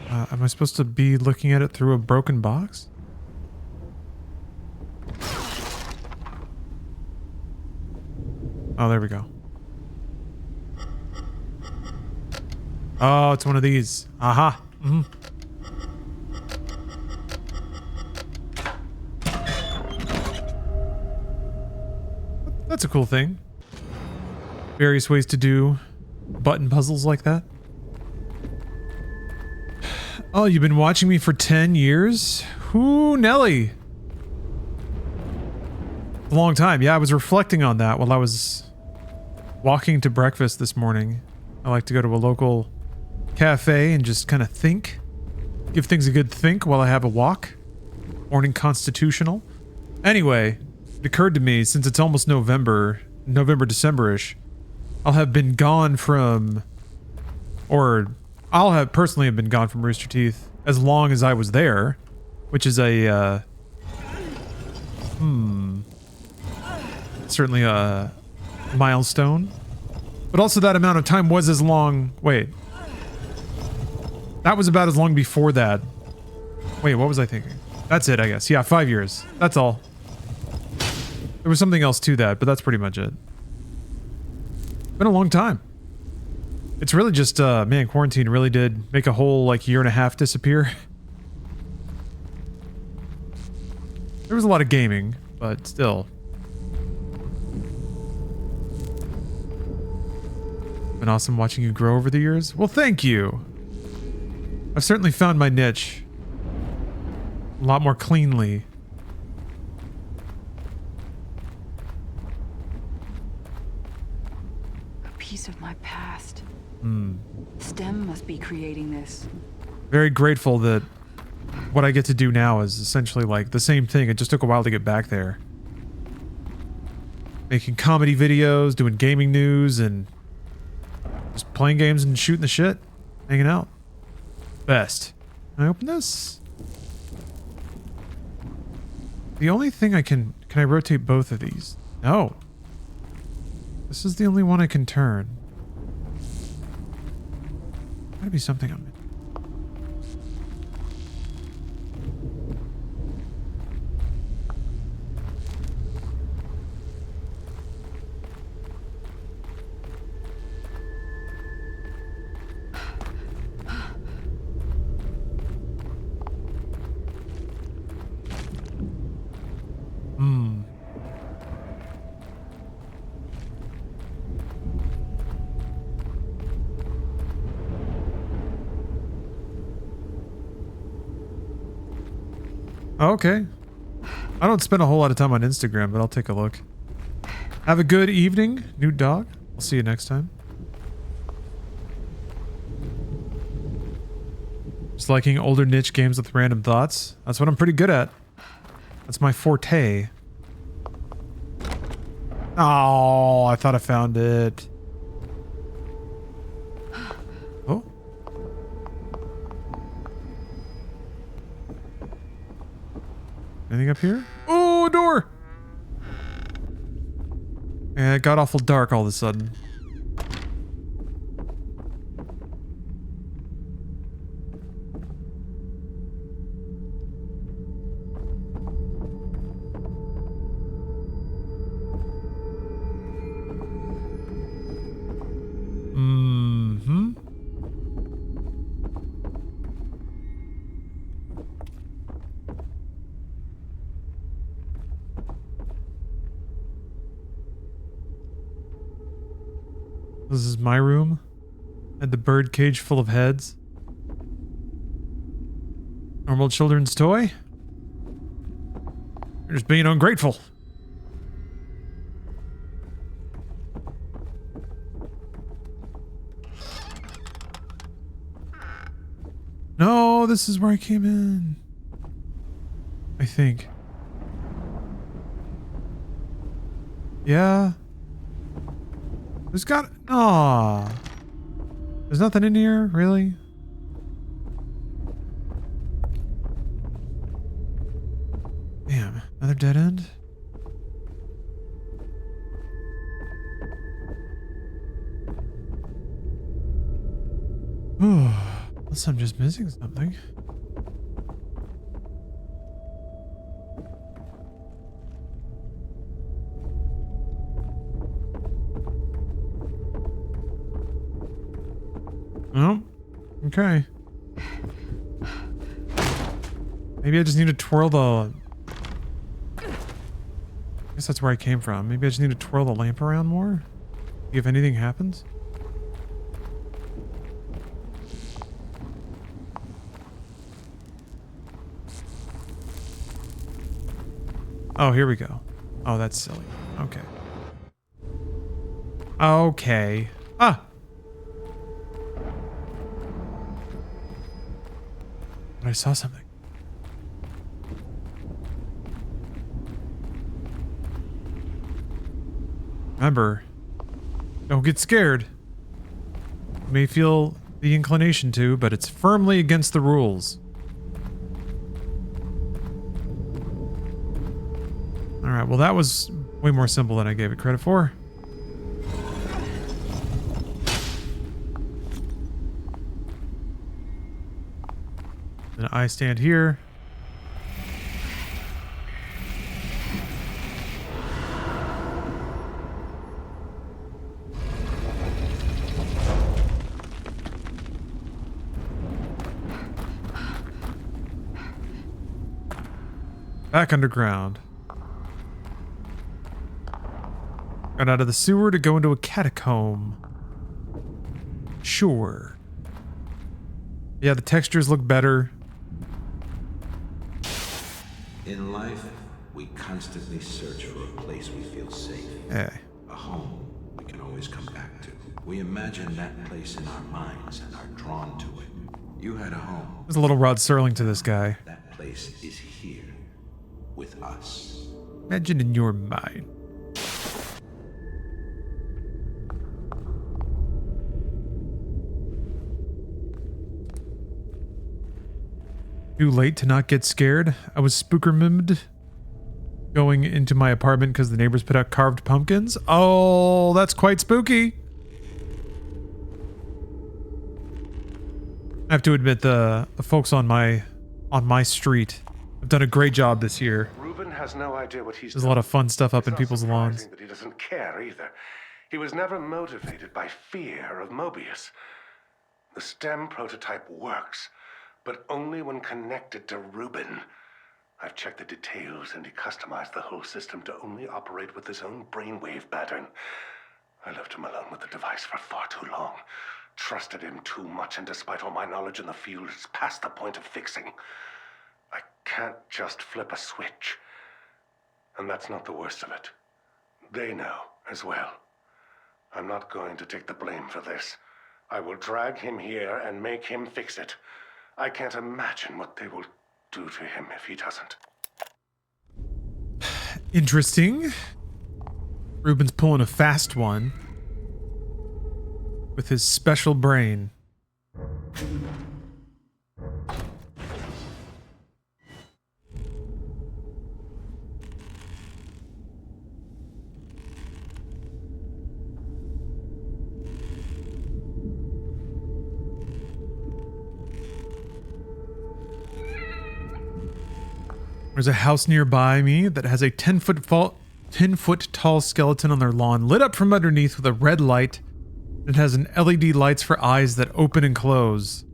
Am I supposed to be looking at it through a broken box? Oh, there we go. Oh, it's one of these. Aha. Mm-hmm. That's a cool thing. Various ways to do button puzzles like that. Oh, you've been watching me for 10 years? Whoo, Nelly. A long time. Yeah, I was reflecting on that while I was walking to breakfast this morning. I like to go to a local cafe and just kind of think. Give things a good think while I have a walk. Morning constitutional. Anyway, it occurred to me, since it's almost November, December-ish, I'll have been gone from, or I'll have personally have been gone from Rooster Teeth as long as I was there, which is a, certainly a milestone. But also that amount of time was as long, wait. That was about as long before that. Wait, what was I thinking? That's it, I guess. Yeah, 5 years. That's all. There was something else to that, but that's pretty much it. Been a long time. It's really just, man, quarantine really did make a whole, like, year and a half disappear. There was a lot of gaming, but still. Been awesome watching you grow over the years. Well, thank you. I've certainly found my niche. A lot more cleanly. A piece of my past. STEM must be creating this. Very grateful that what I get to do now is essentially like the same thing. It just took a while to get back there. Making comedy videos, doing gaming news, and just playing games and shooting the shit. Hanging out. Best. Can I open this? The only thing I can I rotate both of these? No. This is the only one I can turn. Gotta be something I'm... Okay. I don't spend a whole lot of time on Instagram, but I'll take a look. Have a good evening, new dog. I'll see you next time. Just liking older niche games with random thoughts. That's what I'm pretty good at. That's my forte. Oh, I thought I found it. Oh. Anything up here? Oh, a door! Yeah, it got awful dark all of a sudden. This is my room. Had the bird cage full of heads. Normal children's toy? You're just being ungrateful. Oh, this is where I came in. I think. Yeah. There's got... Aw. There's nothing in here, really? Damn, another dead end? Oh, unless I'm just missing something. Oh, okay. Maybe I just need to twirl the... I guess that's where I came from. Maybe I just need to twirl the lamp around more? See if anything happens? Oh, here we go. Oh, that's silly. Okay. Okay. Ah! But I saw something. Remember, don't get scared. You may feel the inclination to, but it's firmly against the rules. Alright, well that was way more simple than I gave it credit for. Then I stand here. Back underground. Got out of the sewer to go into a catacomb. Sure. Yeah, the textures look better. In life, we constantly search for a place we feel safe. Hey. A home we can always come back to. We imagine that place in our minds and are drawn to it. You had a home. There's a little Rod Serling to this guy. That place is here. With us. Imagine in your mind. Too late to not get scared. I was spooker-mimmed going into my apartment because the neighbors put out carved pumpkins. Oh, that's quite spooky. I have to admit the folks on my street have done a great job this year. Reuben has no idea what he's There's a lot of fun stuff up in people's lawns. But he doesn't care either. He was never motivated by fear of Mobius. The STEM prototype works, but only when connected to Reuben. I've checked the details, and he customized the whole system to only operate with his own brainwave pattern. I left him alone with the device for far too long. Trusted him too much, and despite all my knowledge in the field, it's past the point of fixing. I can't just flip a switch. And that's not the worst of it. They know as well. I'm not going to take the blame for this. I will drag him here and make him fix it. I can't imagine what they will do to him if he doesn't. Interesting. Ruben's pulling a fast one with his special brain. There's a house nearby me that has a 10-foot tall skeleton on their lawn, lit up from underneath with a red light. It has an LED lights for eyes that open and close.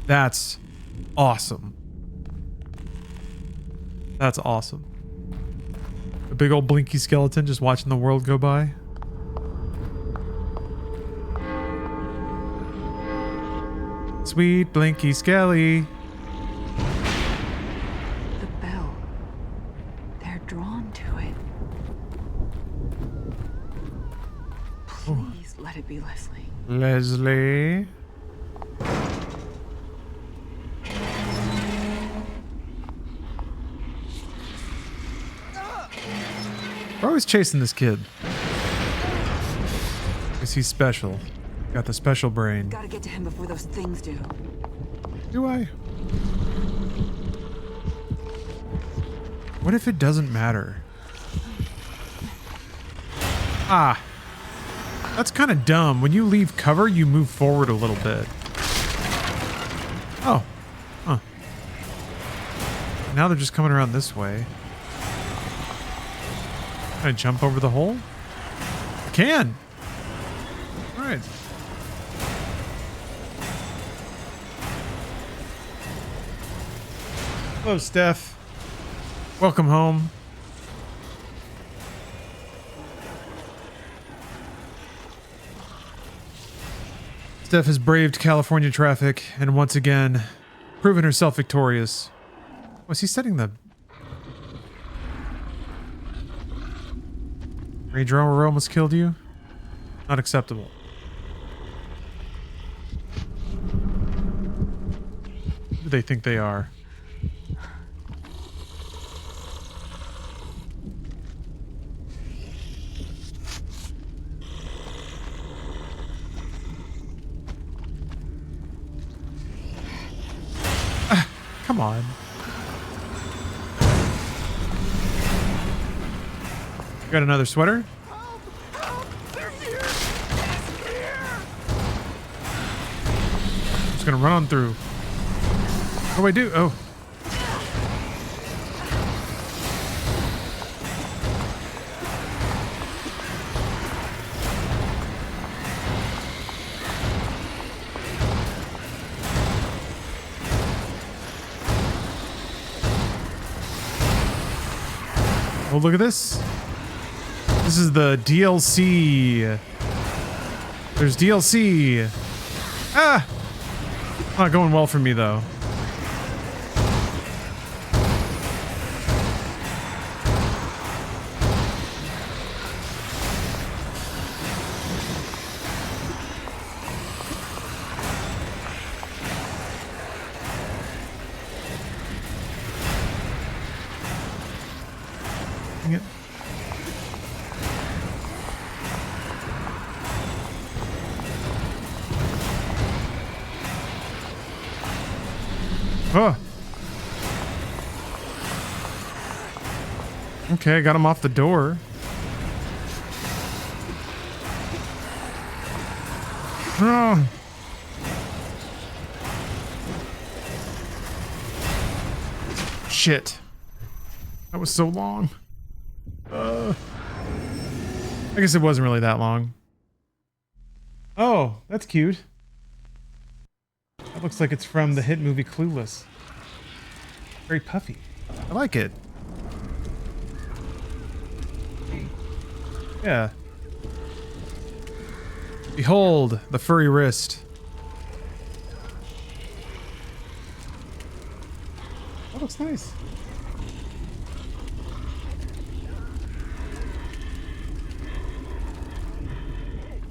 That's awesome. That's awesome. A big old blinky skeleton just watching the world go by. Sweet blinky skelly. Drawn to it. Please let it be Leslie. Leslie. always chasing this kid? Because he's special. Got the special brain. Gotta get to him before those things do. Do I? What if it doesn't matter? Ah. That's kind of dumb. When you leave cover, you move forward a little bit. Oh. Huh. Now they're just coming around this way. Can I jump over the hole? I can. All right. Hello, Steph. Welcome home. Steph has braved California traffic and once again proven herself victorious. Was he setting the... Range Rover almost killed you? Not acceptable. Who do they think they are? Come on. Got another sweater? I'm just gonna run on through. What do I do? Oh. Oh, look at this. This is the DLC. There's DLC. Ah! Not going well for me, though. Dang it. Oh. Okay, I got him off the door. Oh. Shit. That was so long. I guess it wasn't really that long. Oh, that's cute. That looks like it's from the hit movie Clueless. Very puffy. I like it. Yeah. Behold, the furry wrist. That looks nice.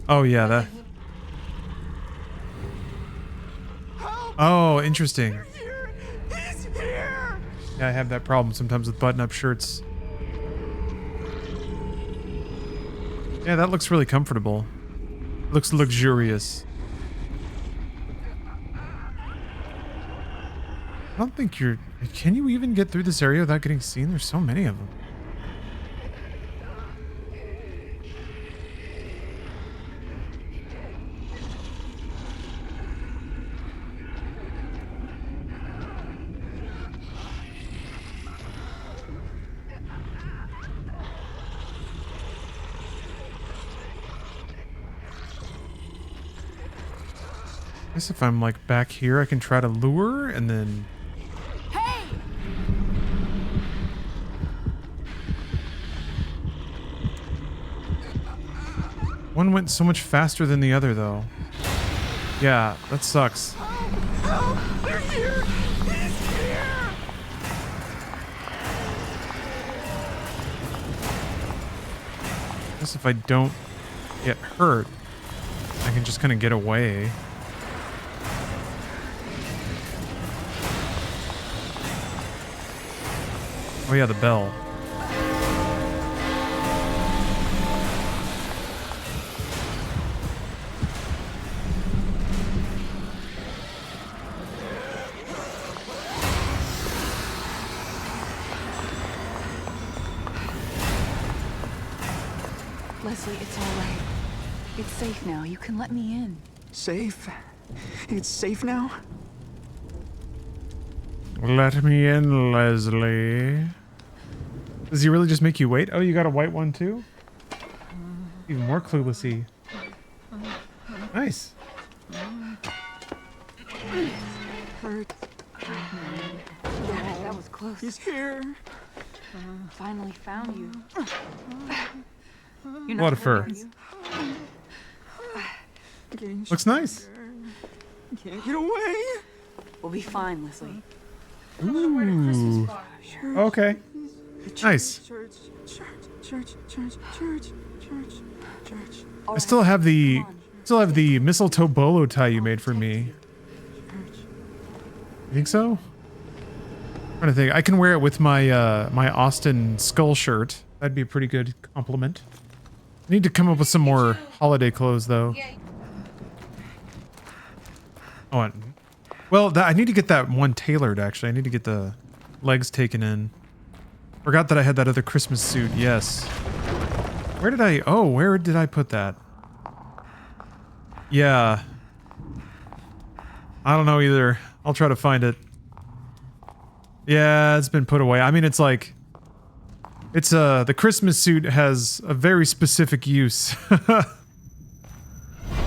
Oh, yeah, that... Oh, interesting. Yeah, I have that problem sometimes with button-up shirts. Yeah, that looks really comfortable. Looks luxurious. I don't think you're... Can you even get through this area without getting seen? There's so many of them. I guess if I'm like back here, I can try to lure and then... Hey! One went so much faster than the other though. Yeah, that sucks. Help! They're here! He's here! I guess if I don't get hurt, I can just kind of get away. Oh yeah, the bell. Leslie, it's all right. It's safe now. You can let me in. Safe? It's safe now? Let me in, Leslie. Does he really just make you wait? Oh, you got a white one too? Even more cluelessy. Nice. Hurt. Yeah, that was close. He's here. Finally found you. A lot of fur. Looks nice. Can't get away. We'll be fine, Leslie. Ooh. Okay. Nice. Church. I still have the mistletoe bolo tie you made for me. You think so? I'm trying to think. I can wear it with my my Austin skull shirt. That'd be a pretty good compliment. I need to come up with some more holiday clothes though. Oh, well, I need to get that one tailored actually. I need to get the legs taken in. Forgot that I had that other Christmas suit. Yes. Where did I put that? Yeah. I don't know either. I'll try to find it. Yeah, it's been put away. I mean, it's like, it's the Christmas suit has a very specific use.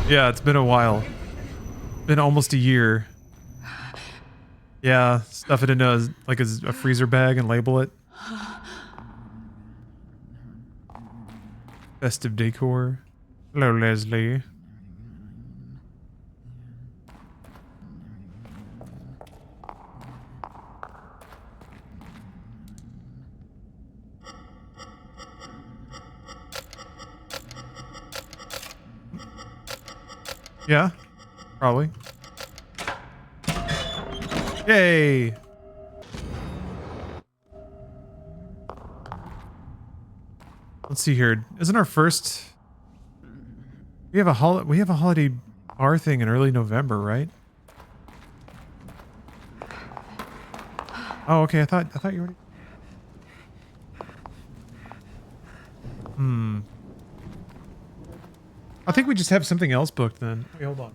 Yeah, it's been a while. Been almost a year. Yeah, stuff it in a freezer bag and label it. Festive decor. Hello, Leslie. Yeah, probably. Yay! Let's see here. Isn't our first? We have a holiday bar thing in early November, right? Oh, okay. I thought you already. I think we just have something else booked then. Wait, hold on.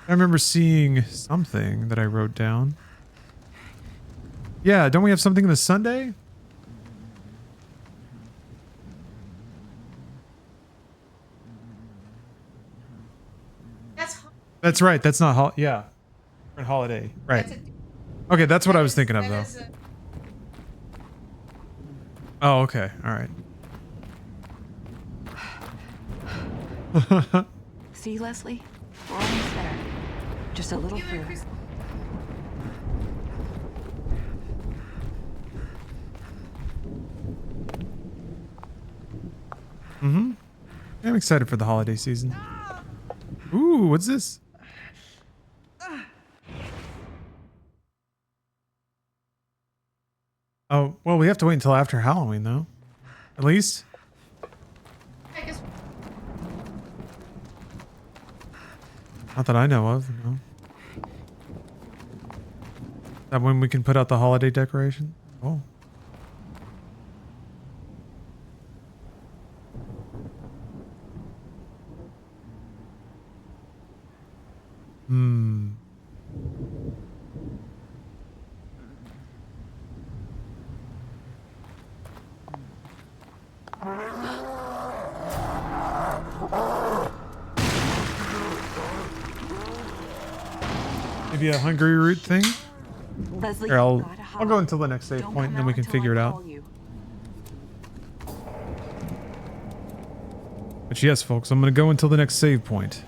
I remember seeing something that I wrote down. Yeah, don't we have something this Sunday? That's right. That's not yeah. Holiday. Right. Okay, that's what I was thinking of though. Oh, okay. All right. See, Leslie? We're almost there. Just a little further. Mm-hmm. I'm excited for the holiday season. Ooh, what's this? Oh, well, we have to wait until after Halloween, though. At least. Not that I know of, no. That when we can put out the holiday decoration? Oh. Hmm. Maybe a hungry root thing? Leslie, here, I'll go until the next save point and then we can figure it out. But yes, folks, I'm going to go until the next save point.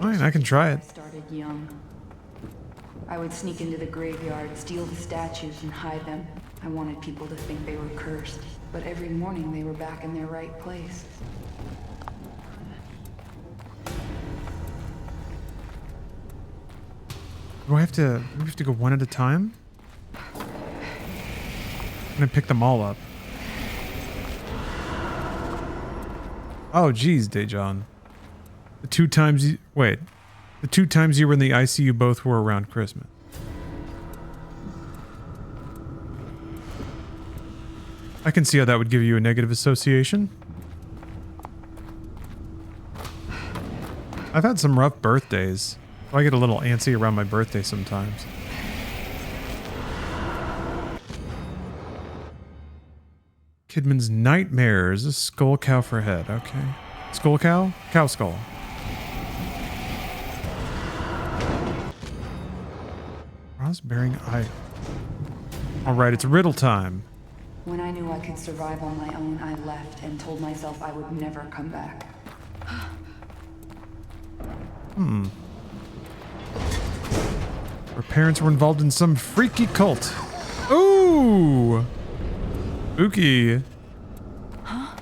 Fine, I can try it. I started young. I would sneak into the graveyard, steal the statues, and hide them. I wanted people to think they were cursed, but every morning they were back in their right place. Do we have to go one at a time? I'm gonna pick them all up. Oh, geez, Dejan. The two times you were in the ICU both were around Christmas. I can see how that would give you a negative association. I've had some rough birthdays. So I get a little antsy around my birthday sometimes. Kidman's Nightmares. A skull cow for head. Okay. Skull cow? Cow skull. Cross-bearing eye. Alright, it's riddle time. When I knew I could survive on my own, I left and told myself I would never come back. Her parents were involved in some freaky cult. Ooh! Spooky. Huh?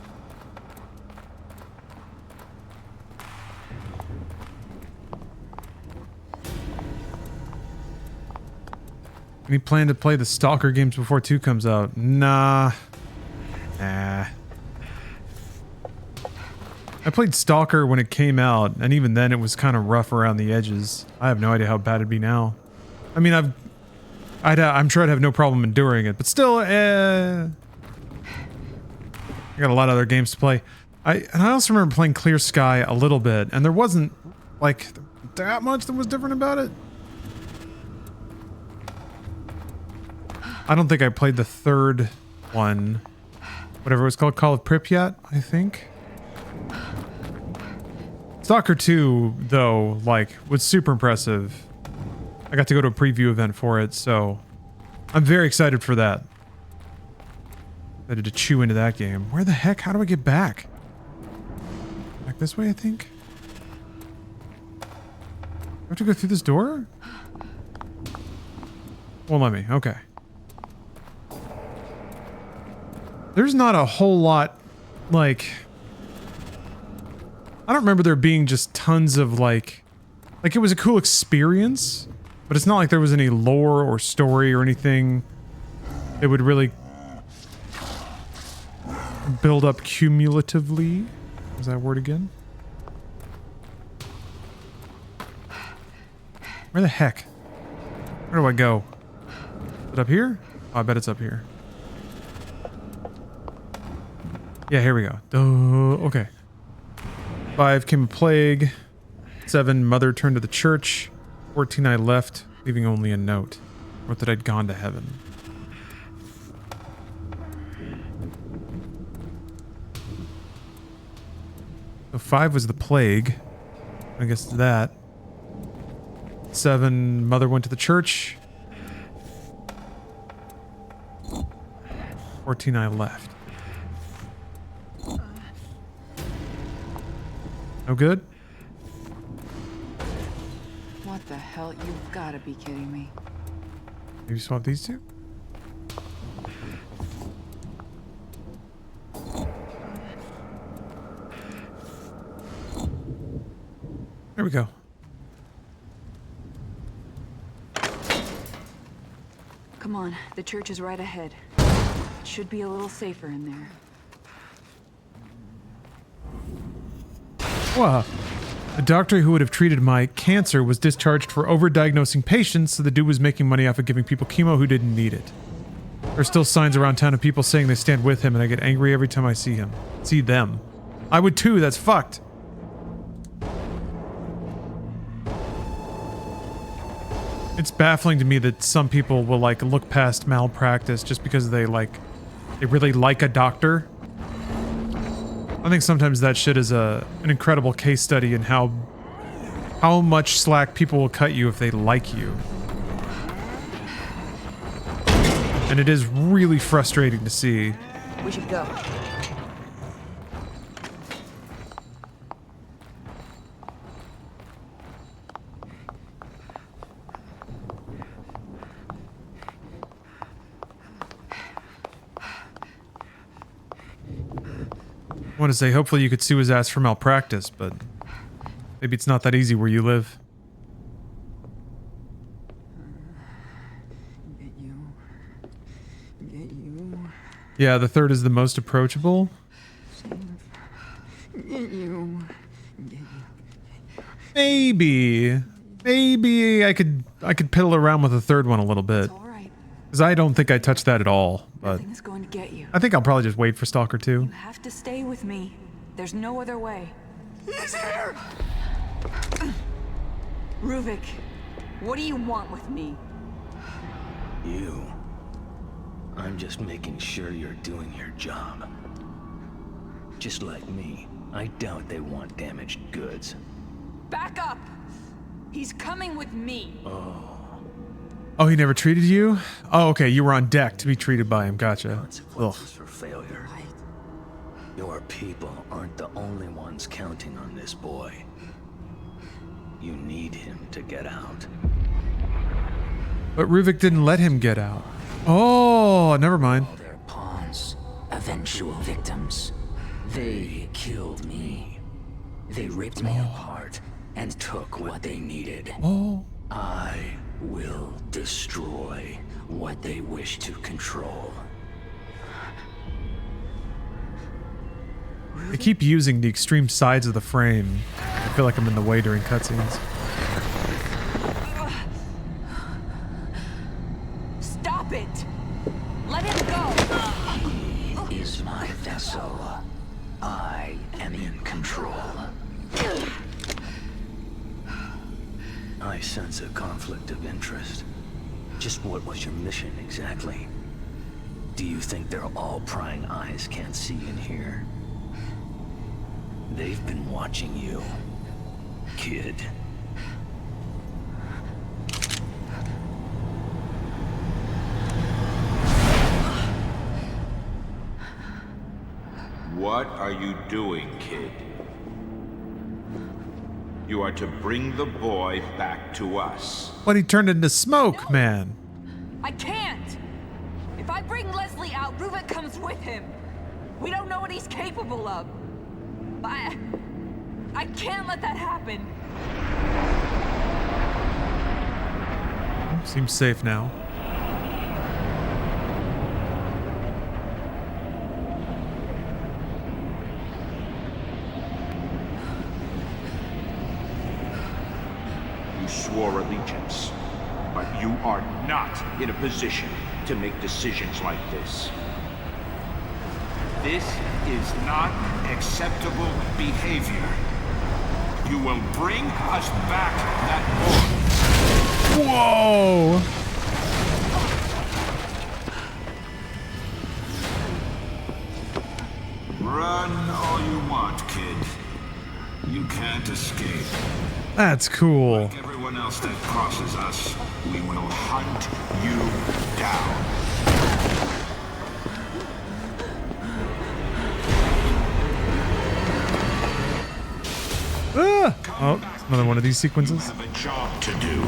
Any plan to play the Stalker games before 2 comes out? Nah. I played Stalker when it came out, and even then it was kind of rough around the edges. I have no idea how bad it'd be now. I mean, I'm sure I'd have no problem enduring it, but still, I got a lot of other games to play. And I also remember playing Clear Sky a little bit, and there wasn't, like, that much that was different about it. I don't think I played the third one. Whatever it was called, Call of Pripyat, I think. Stalker 2, though, like, was super impressive. I got to go to a preview event for it, so I'm very excited for that. Excited to chew into that game. Where the heck? How do I get back? Back this way, I think? Do I have to go through this door? Won't let me. Okay. There's not a whole lot, like... I don't remember there being just tons of, like it was a cool experience, but it's not like there was any lore or story or anything that would really build up cumulatively. Is that a word again? Where the heck? Where do I go? Is it up here? Oh, I bet it's up here. Yeah, here we go. Okay. 5 came a plague. 7, mother turned to the church. 14, I left, leaving only a note. Wrote that I'd gone to heaven. So 5 was the plague. I guess that. 7, mother went to the church. 14, I left. No good? What the hell? You've got to be kidding me. Maybe swap these two? There we go. Come on, the church is right ahead. It should be a little safer in there. Wow. A doctor who would have treated my cancer was discharged for overdiagnosing patients, so the dude was making money off of giving people chemo who didn't need it. There's still signs around town of people saying they stand with him, and I get angry every time I see him. See them. I would too, that's fucked. It's baffling to me that some people will, like, look past malpractice just because they really like a doctor. I think sometimes that shit is an incredible case study in how much slack people will cut you if they like you. And it is really frustrating to see. We should go. I want to say, hopefully you could sue his ass for malpractice, but maybe it's not that easy where you live. Yeah, the third is the most approachable. Get you. Maybe I could piddle around with the third one a little bit. All right. Because I don't think I touched that at all. But Nothing is going to get you. I think I'll probably just wait for Stalker 2. You have to stay with me. There's no other way. He's here! Ruvik, what do you want with me? You. I'm just making sure you're doing your job. Just like me, I doubt they want damaged goods. Back up! He's coming with me. Oh, he never treated you? Oh, okay, you were on deck to be treated by him. Gotcha. Consequences for failure. Your people aren't the only ones counting on this boy. You need him to get out. But Ruvik didn't let him get out. Oh, never mind. All their pawns, eventual victims. They killed me. They ripped me apart and took what they needed. Oh. I will destroy what they wish to control. They keep using the extreme sides of the frame. I feel like I'm in the way during cutscenes. Stop it! Let him go! He is my vessel. I am in control. I sense a conflict of interest. Just what was your mission exactly? Do you think their all prying eyes can't see and hear? They've been watching you, kid. What are you doing, kid? You are to bring the boy back to us. But he turned into smoke, man. I can't! If I bring Leslie out, Ruvik comes with him. We don't know what he's capable of. I can't let that happen. Seems safe now. You swore allegiance, but you are not in a position to make decisions like this. This is not acceptable behavior. You will bring us back that boy. Whoa! Run all you want, kid. You can't escape. That's cool. Like everyone else that crosses us, we will hunt you down. Ah! Oh, another one of these sequences. You have a job to do.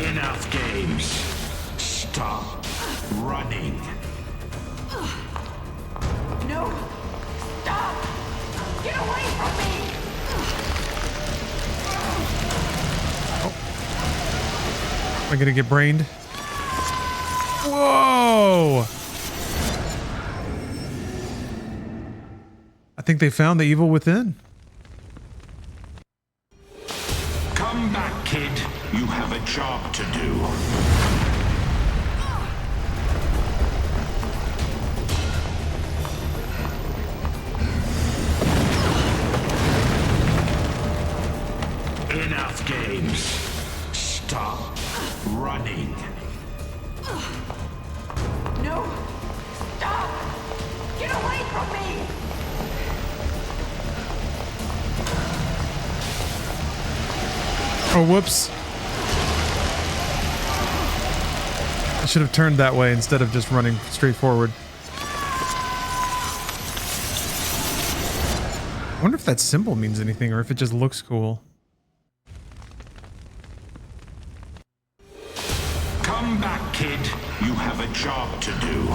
Enough games. Stop running. No! Stop! Get away from me! Am I gonna get brained? Whoa! I think they found the evil within. Come back, kid. You have a job to do. Enough games. Stop running. No! Stop! Get away from me! Oh, whoops. I should have turned that way instead of just running straight forward. I wonder if that symbol means anything or if it just looks cool. Come back, kid. You have a job to do.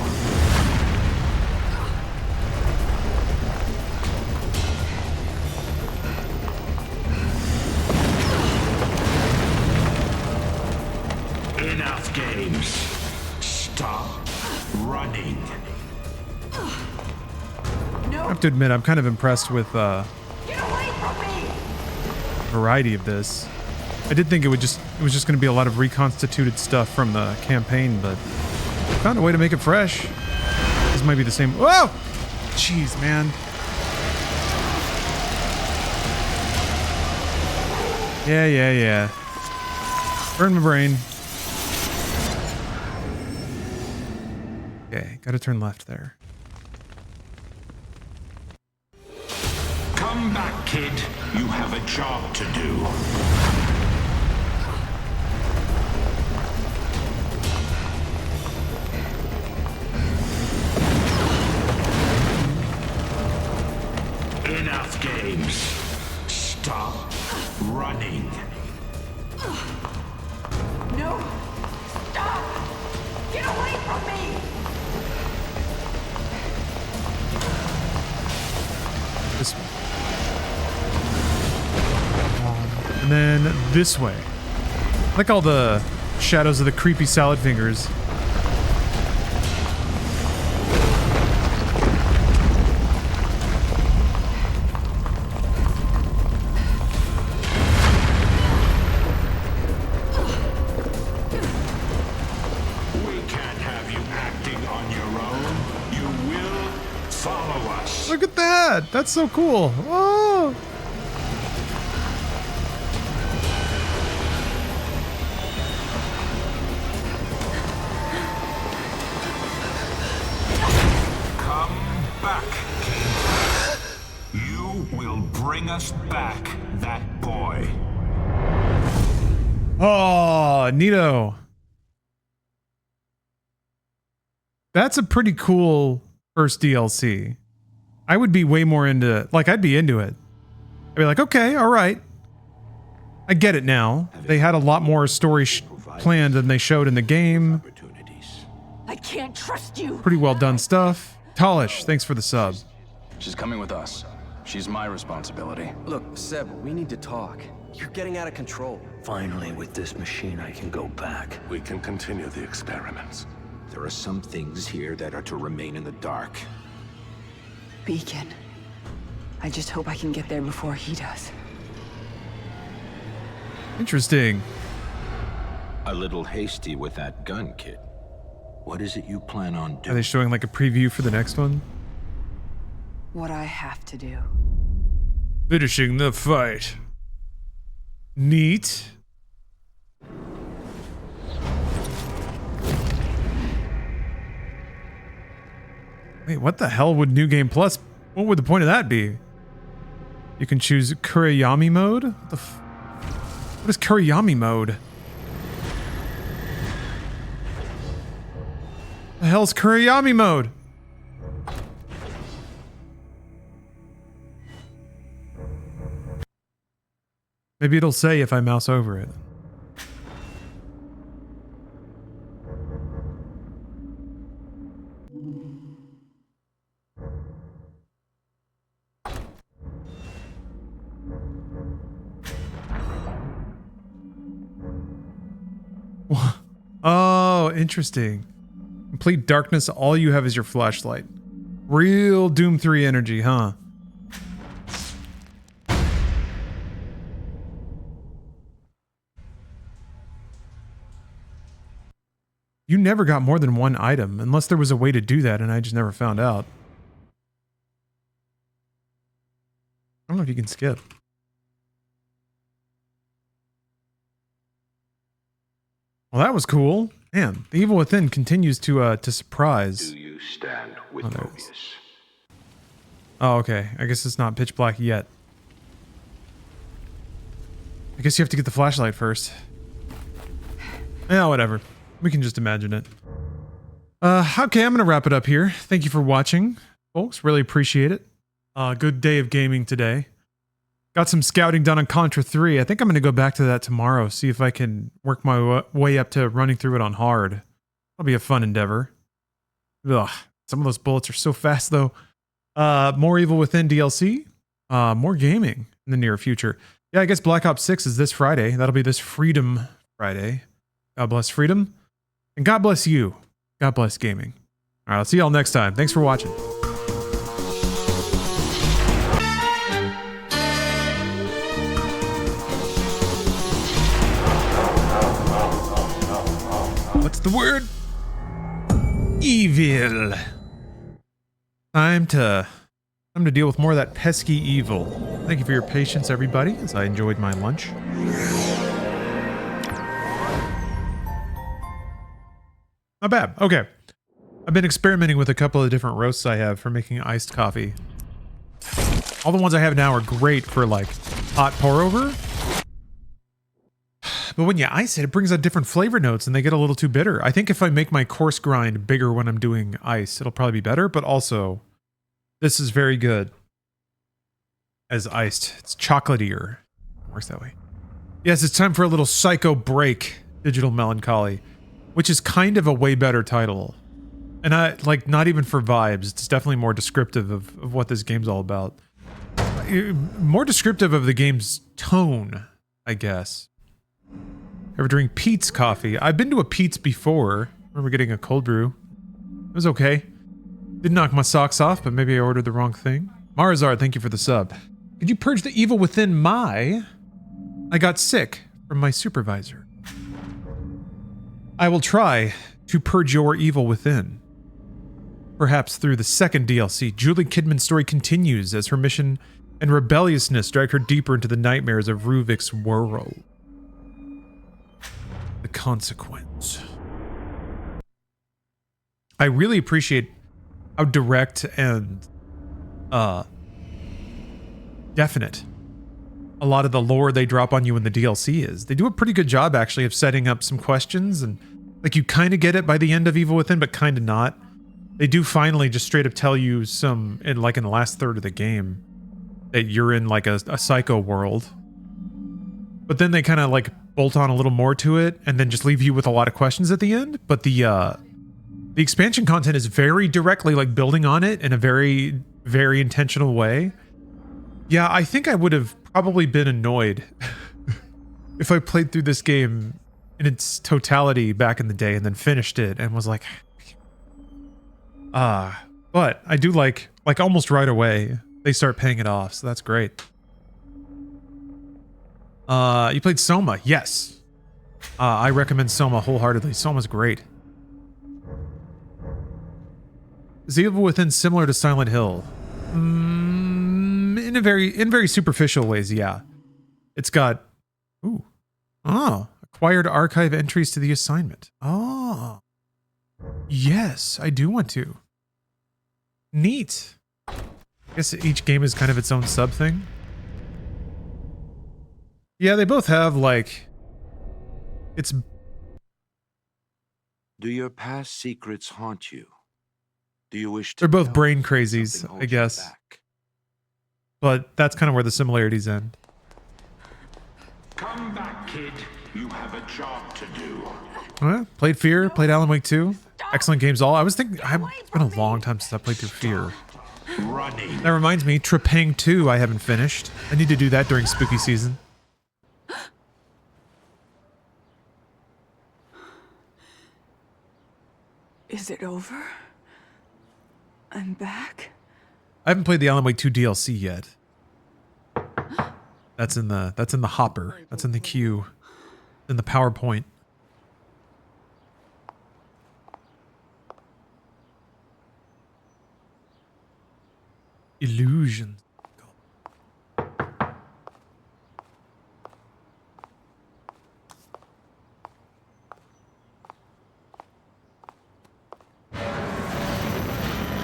games. Stop running. I have to admit, I'm kind of impressed with variety of this. I did think it was just going to be a lot of reconstituted stuff from the campaign, but found a way to make it fresh. This might be the same. Whoa! Jeez, man. Yeah. Burn my brain. Okay, gotta turn left there. Come back, kid. You have a job to do. Enough games. Stop running. No! Stop! Get away from me! This way. And then this way. I like all the shadows of the creepy salad fingers. Look at that! That's so cool! Oh! Come back, kid. You will bring us back that boy. Oh, neato. That's a pretty cool first DLC. I would be way more into, like, I'd be into it. I'd be like, okay, all right. I get it now. They had a lot more story planned than they showed in the game. I can't trust you. Pretty well done stuff. Talish, thanks for the sub. She's coming with us. She's my responsibility. Look, Seb, we need to talk. You're getting out of control. Finally, with this machine, I can go back. We can continue the experiments. There are some things here that are to remain in the dark. Beacon. I just hope I can get there before he does. Interesting. A little hasty with that gun, kid. What is it you plan on doing? Are they showing like a preview for the next one? What I have to do. Finishing the fight. Neat. Wait, what the hell would New Game Plus? What would the point of that be? You can choose Kuriyami mode? What is Kuriyami mode? The hell's Kuriyami mode? Maybe it'll say if I mouse over it. Oh, interesting. Complete darkness, all you have is your flashlight. Real Doom 3 energy, huh? You never got more than one item, unless there was a way to do that and I just never found out. I don't know if you can skip. Well, that was cool. Man, the evil within continues to surprise. Do you stand with Mobius? Oh, okay. I guess it's not pitch black yet. I guess you have to get the flashlight first. Yeah, whatever. We can just imagine it. Okay, I'm gonna wrap it up here. Thank you for watching, folks. Really appreciate it. Good day of gaming today. Got some scouting done on Contra 3. I think I'm gonna go back to that tomorrow, see if I can work my way up to running through it on hard. That'll be a fun endeavor. Ugh, some of those bullets are so fast though. More Evil Within DLC. More gaming in the near future. Yeah, I guess Black Ops 6 is this Friday. That'll be this Freedom Friday. God bless freedom. And God bless you. God bless gaming. All right, I'll see y'all next time. Thanks for watching. What's the word? Evil. Time to deal with more of that pesky evil. Thank you for your patience, everybody, as I enjoyed my lunch. Not bad. Okay. I've been experimenting with a couple of different roasts I have for making iced coffee. All the ones I have now are great for like hot pour over. But when you ice it, it brings out different flavor notes and they get a little too bitter. I think if I make my coarse grind bigger when I'm doing ice, it'll probably be better. But also, this is very good as iced. It's chocolatier. Works that way. Yes, it's time for a little psycho break, Digital Melancholy, which is kind of a way better title. And I like not even for vibes. It's definitely more descriptive of what this game's all about. More descriptive of the game's tone, I guess. Ever drink Pete's coffee? I've been to a Pete's before. I remember getting a cold brew. It was okay. Didn't knock my socks off, but maybe I ordered the wrong thing. Marazard, thank you for the sub. Could you purge the evil within my... I got sick from my supervisor. I will try to purge your evil within. Perhaps through the second DLC, Julie Kidman's story continues as her mission and rebelliousness drag her deeper into the nightmares of Ruvik's world. The consequence. I really appreciate how direct and definite a lot of the lore they drop on you in the DLC is. They do a pretty good job actually of setting up some questions, and like you kind of get it by the end of Evil Within, but kind of not. They do finally just straight up tell you some in the last third of the game that you're in like a psycho world. But then they kind of like bolt on a little more to it and then just leave you with a lot of questions at the end. But the expansion content is very directly like building on it in a very, very intentional way. Yeah, I think I would have probably been annoyed if I played through this game in its totality back in the day and then finished it and was like, but I do like almost right away, they start paying it off. So that's great. You played Soma? Yes. I recommend Soma wholeheartedly. Soma's great. Is Evil Within similar to Silent Hill? In very superficial ways, yeah. It's got acquired archive entries to the assignment. Oh. Yes, I do want to. Neat. I guess each game is kind of its own sub thing. Yeah, they both have like it's. Do your past secrets haunt you? Do you wish to? They're both brain crazies, I guess. But that's kind of where the similarities end. Come back, kid. You have a job to do. Well, played Fear, played Alan Wake 2. Excellent games all. I was thinking, it's been a long time since I played through Fear. Running. That reminds me, Trepang 2 I haven't finished. I need to do that during spooky season. Is it over? I'm back? I haven't played the Alan Wake 2 DLC yet. That's in the hopper. That's in the queue. In the PowerPoint. Illusions.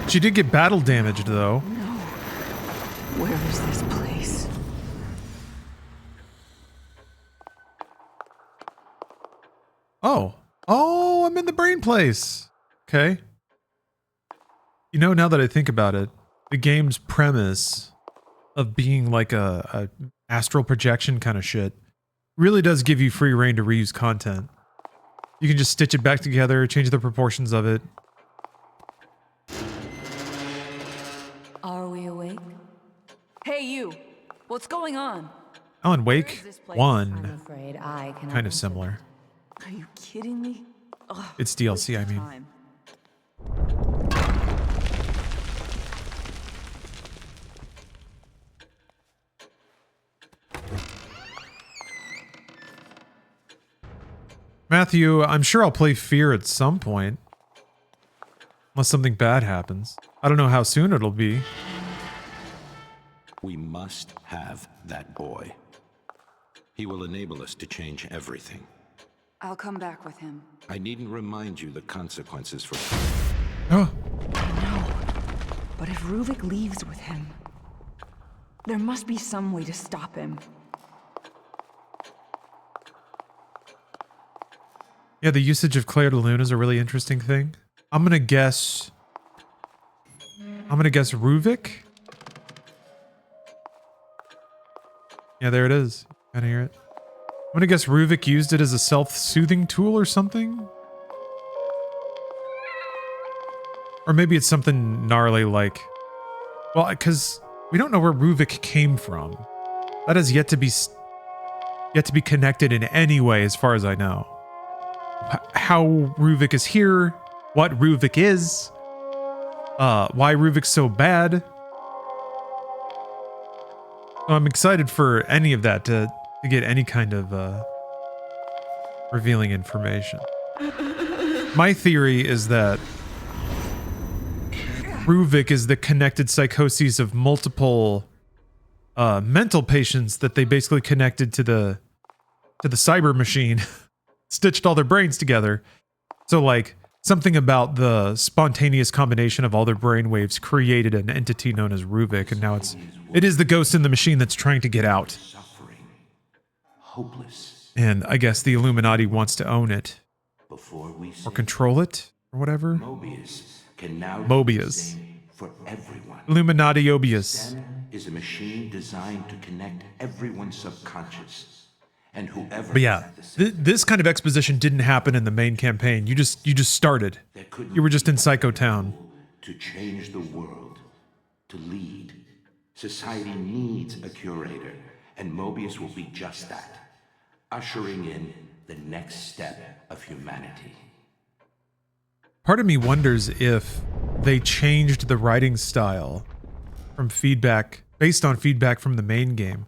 She did get battle damaged though. No. Where is this place? Oh, I'm in the brain place. Okay. You know, now that I think about it, the game's premise of being like a astral projection kind of shit really does give you free reign to reuse content. You can just stitch it back together, change the proportions of it. Are we awake? Hey, you! What's going on? Alan Wake 1, I'm afraid I can kind of similar. Are you kidding me? It's DLC, I mean. Matthew, I'm sure I'll play Fear at some point. Unless something bad happens. I don't know how soon it'll be. We must have that boy. He will enable us to change everything. I'll come back with him. I needn't remind you the consequences for... Oh. No. But if Ruvik leaves with him, there must be some way to stop him. Yeah, the usage of Claire de Lune is a really interesting thing. I'm gonna guess Ruvik. Yeah, there it is. Kinda hear it. I'm gonna guess Ruvik used it as a self-soothing tool or something. Or maybe it's something gnarly like... Well, because we don't know where Ruvik came from. That has yet to be connected in any way as far as I know. How Ruvik is here, what Ruvik is, why Ruvik's so bad. So I'm excited for any of that to get any kind of revealing information. My theory is that Ruvik is the connected psychoses of multiple mental patients that they basically connected to the cyber machine, stitched all their brains together. So like something about the spontaneous combination of all their brainwaves created an entity known as Ruvik, and now it is the ghost in the machine that's trying to get out. Hopeless. And I guess the Illuminati wants to own it. Before we Or control it, or whatever. Mobius can now Mobius. for everyone. Illuminati Obius. STEM is a machine designed to connect everyone's subconscious. And whoever... But yeah, this kind of exposition didn't happen in the main campaign. You just started. You were just in Psycho Town. To change the world. To lead. Society needs a curator. And Mobius will be just that. Ushering in the next step of humanity. Part of me wonders if they changed the writing style from feedback, based on feedback from the main game.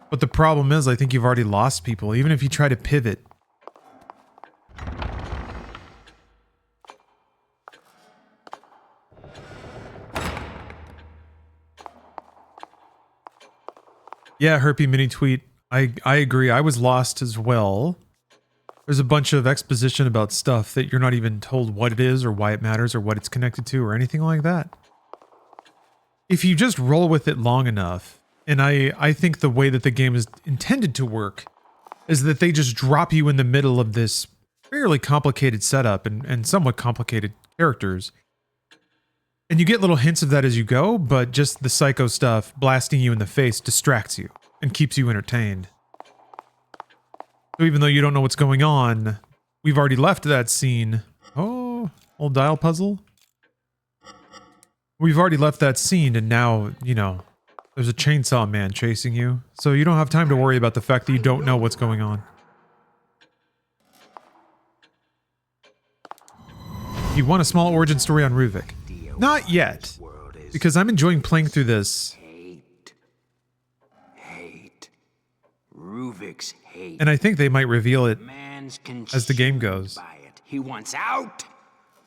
But the problem is, I think you've already lost people, even if you try to pivot. Yeah, Herpy mini tweet. I agree. I was lost as well. There's a bunch of exposition about stuff that you're not even told what it is or why it matters or what it's connected to or anything like that. If you just roll with it long enough, and I think the way that the game is intended to work is that they just drop you in the middle of this fairly complicated setup and somewhat complicated characters. And you get little hints of that as you go, but just the psycho stuff blasting you in the face distracts you and keeps you entertained. So even though you don't know what's going on, we've already left that scene. Oh, old dial puzzle. We've already left that scene, and now, you know, there's a chainsaw man chasing you. So you don't have time to worry about the fact that you don't know what's going on. You want a small origin story on Ruvik? Not yet, because I'm enjoying playing through this. Ruvik's hate. And I think they might reveal it as the game goes. He wants out.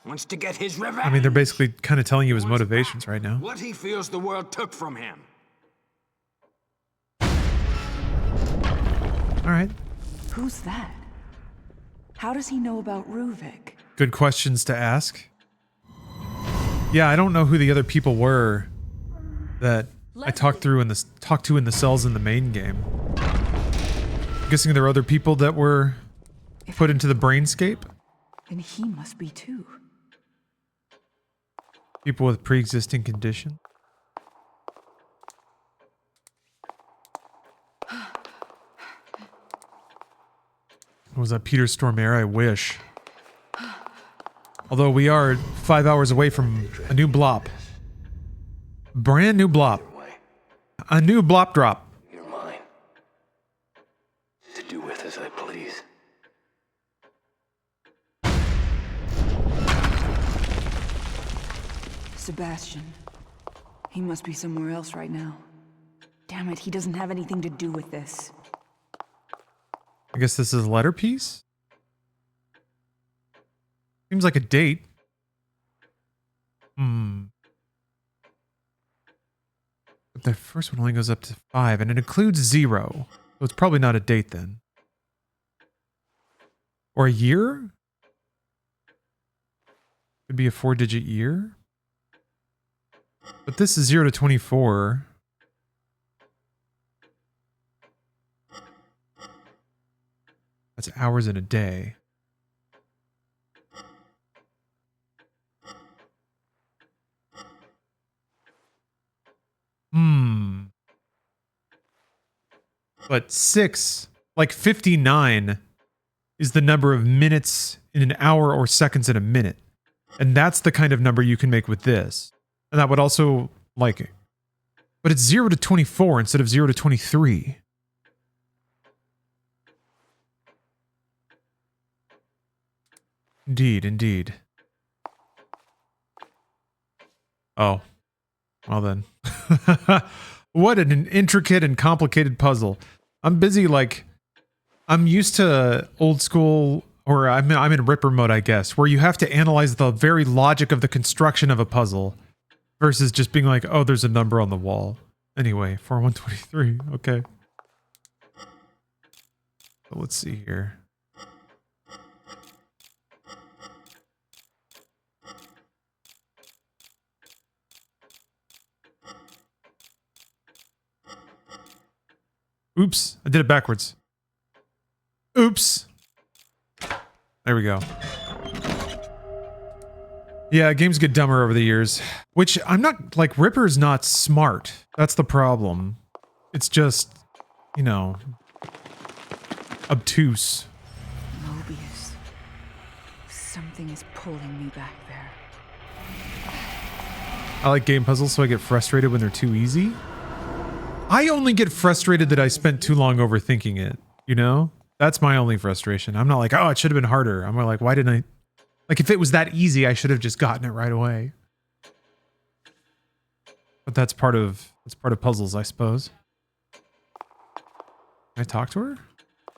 Wants to get his revenge. I mean, they're basically kind of telling you his motivations right now. What he feels the world took from him. All right. Who's that? How does he know about Ruvik? Good questions to ask. Yeah, I don't know who the other people were that I talked to in the cells in the main game. I'm guessing there are other people that were put into the brainscape. Then he must be too. People with pre-existing condition. Was that Peter Stormare? I wish. Although we are 5 hours away from a new blop. Brand new blop. A new blop drop. You're mine. To do with as I please. Sebastian. He must be somewhere else right now. Damn it, he doesn't have anything to do with this. I guess this is a letter piece? Seems like a date. But the first one only goes up to 5, and it includes 0. So it's probably not a date then. Or a year? Could be a 4-digit year. But this is 0 to 24. That's hours in a day. But 6, like 59, is the number of minutes in an hour or seconds in a minute. And that's the kind of number you can make with this. And that would also, like... But it's 0 to 24 instead of 0 to 23. Indeed, indeed. Oh. Well then. What an intricate and complicated puzzle. I'm busy, like... I'm used to old school... Or I'm in Ripper mode, I guess, where you have to analyze the very logic of the construction of a puzzle versus just being like, oh, there's a number on the wall. Anyway, 4123. Okay. So let's see here. Oops, I did it backwards. Oops. There we go. Yeah, games get dumber over the years. Which, I'm not, like, Ripper's not smart. That's the problem. It's just, you know, obtuse. Mobius. Something is pulling me back there. I like game puzzles, so I get frustrated when they're too easy. I only get frustrated that I spent too long overthinking it, you know? That's my only frustration. I'm not like, oh, it should have been harder. I'm more like, why didn't I... Like, if it was that easy, I should have just gotten it right away. But that's part of puzzles, I suppose. Can I talk to her?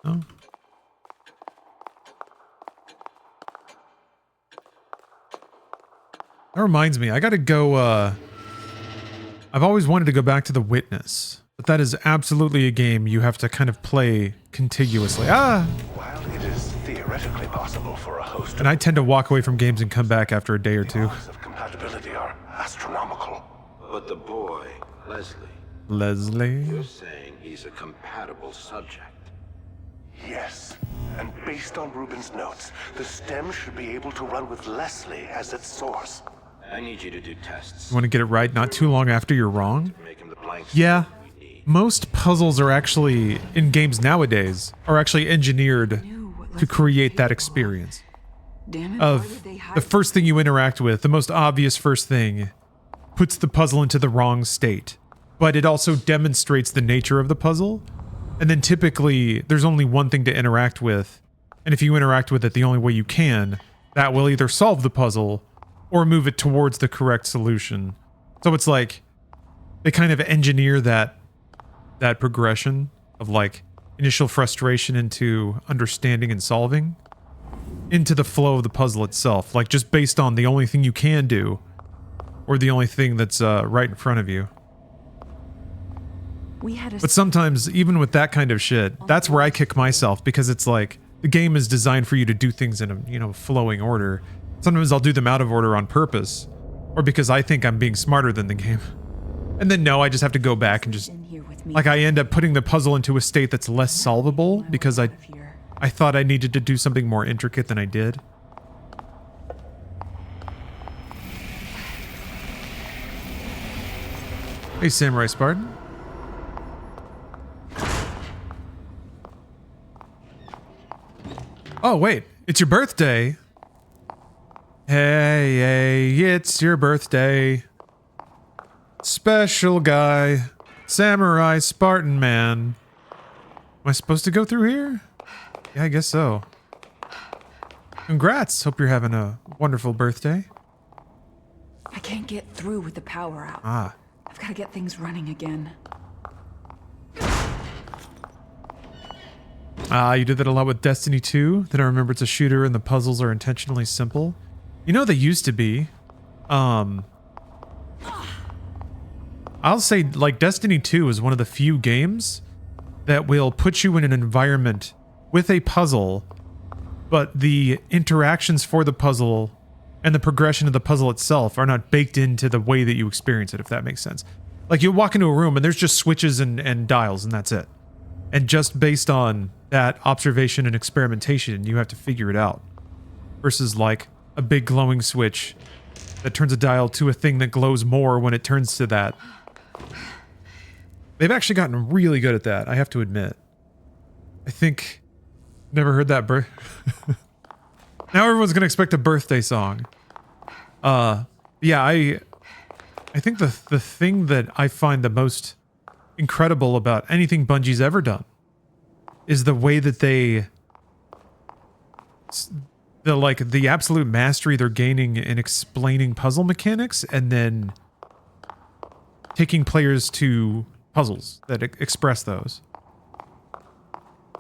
No? That reminds me, I gotta go, I've always wanted to go back to The Witness. But that is absolutely a game you have to kind of play contiguously. Ah! While it is theoretically possible for a host And I tend to walk away from games and come back after a day or two. of compatibility are astronomical. But the boy, Leslie. Leslie? You're saying he's a compatible subject. Yes, and based on Reuben's notes, the stem should be able to run with Leslie as its source. I need you to do tests. You want to get it right not too long after you're wrong? Yeah. Most puzzles are actually, in games nowadays, are actually engineered to create that experience. Of the first thing you interact with, the most obvious first thing, puts the puzzle into the wrong state. But it also demonstrates the nature of the puzzle. And then typically, there's only one thing to interact with. And if you interact with it the only way you can, that will either solve the puzzle or move it towards the correct solution. So it's like, they kind of engineer that progression of like initial frustration into understanding and solving into the flow of the puzzle itself, like just based on the only thing you can do or the only thing that's right in front of you. But sometimes even with that kind of shit, that's where I kick myself, because it's like the game is designed for you to do things in a, you know, flowing order. Sometimes I'll do them out of order on purpose, or because I think I'm being smarter than the game. And then no, I just have to go back and just, like, I end up putting the puzzle into a state that's less solvable because I thought I needed to do something more intricate than I did. Hey, Samurai Spartan. Oh, wait, it's your birthday. Hey, it's your birthday. Special guy. Samurai Spartan man. Am I supposed to go through here? Yeah, I guess so. Congrats. Hope you're having a wonderful birthday. I can't get through with the power out. Ah. I've got to get things running again. You did that a lot with Destiny 2. Then I remember it's a shooter and the puzzles are intentionally simple. You know, they used to be. I'll say, like, Destiny 2 is one of the few games that will put you in an environment with a puzzle, but the interactions for the puzzle and the progression of the puzzle itself are not baked into the way that you experience it, if that makes sense. Like, you'll walk into a room and there's just switches and dials and that's it. And just based on that observation and experimentation, you have to figure it out. Versus like a big glowing switch that turns a dial to a thing that glows more when it turns to that. They've actually gotten really good at that, I have to admit. I think... Never heard that Now everyone's gonna expect a birthday song. Yeah, I think the thing that I find the most incredible about anything Bungie's ever done is the way that the absolute mastery they're gaining in explaining puzzle mechanics and then taking players to puzzles that express those.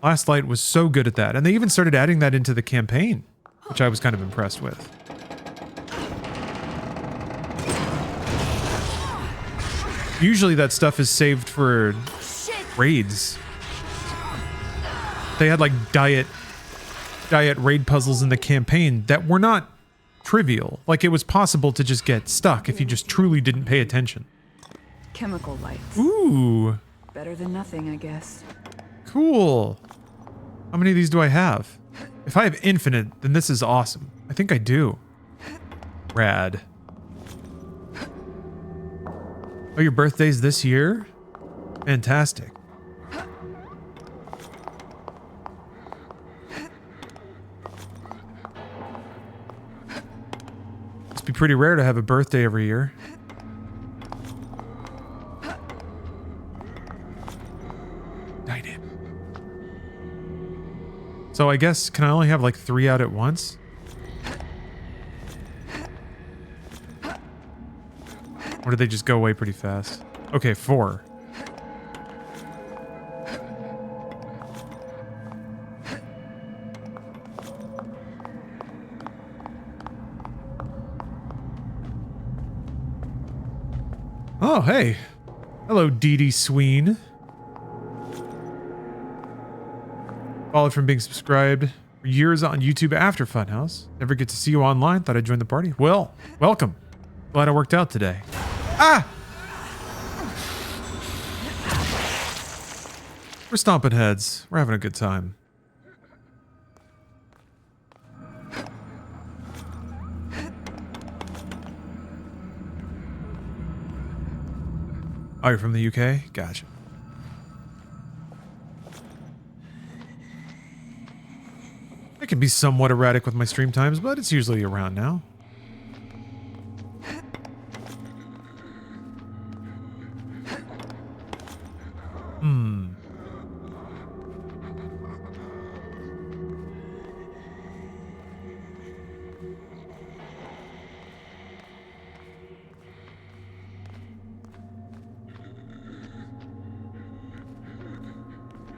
Last Light was so good at that, and they even started adding that into the campaign, which I was kind of impressed with. Usually that stuff is saved for raids. They had like diet raid puzzles in the campaign that were not trivial. Like, it was possible to just get stuck if you just truly didn't pay attention. Chemical lights. Ooh. Better than nothing, I guess. Cool. How many of these do I have? If I have infinite, then this is awesome. I think I do. Rad. Oh, your birthday's this year? Fantastic. Must be pretty rare to have a birthday every year. So I guess, can I only have like 3 out at once? Or do they just go away pretty fast? Okay, 4. Oh, hey. Hello, Dee Dee Sween. Followed from being subscribed for years on YouTube after Funhouse. Never get to see you online. Thought I'd join the party. Well, welcome. Glad it worked out today. Ah! We're stomping heads. We're having a good time. Oh, you're from the UK? Gotcha. I can be somewhat erratic with my stream times, but it's usually around now.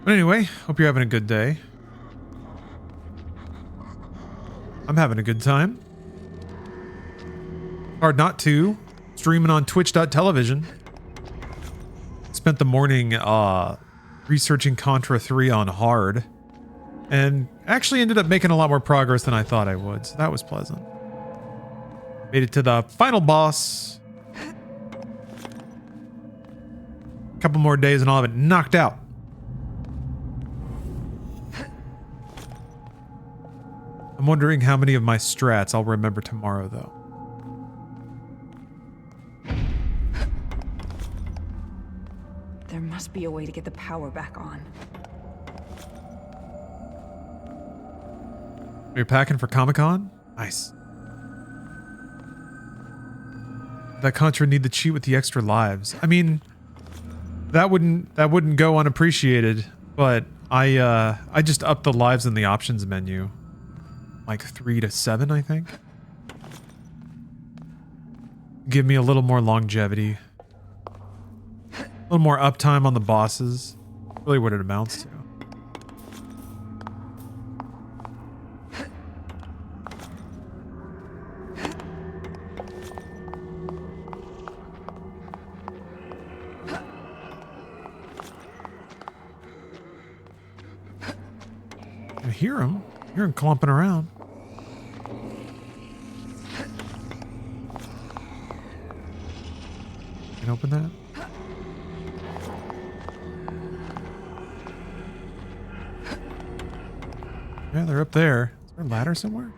But anyway, hope you're having a good day. I'm having a good time. Hard not to. Streaming on twitch.television. Spent the morning researching Contra 3 on hard. And actually ended up making a lot more progress than I thought I would. So that was pleasant. Made it to the final boss. A couple more days and I'll have it knocked out. I'm wondering how many of my strats I'll remember tomorrow, though. There must be a way to get the power back on. You're packing for Comic-Con? Nice. That Contra need the cheat with the extra lives. I mean, that wouldn't go unappreciated, but I just upped the lives in the options menu. Like 3 to 7, I think. Give me a little more longevity. A little more uptime on the bosses. Really what it amounts to. I hear him. I hear him clumping around. Can I open that? Yeah, they're up there. Is there a ladder somewhere?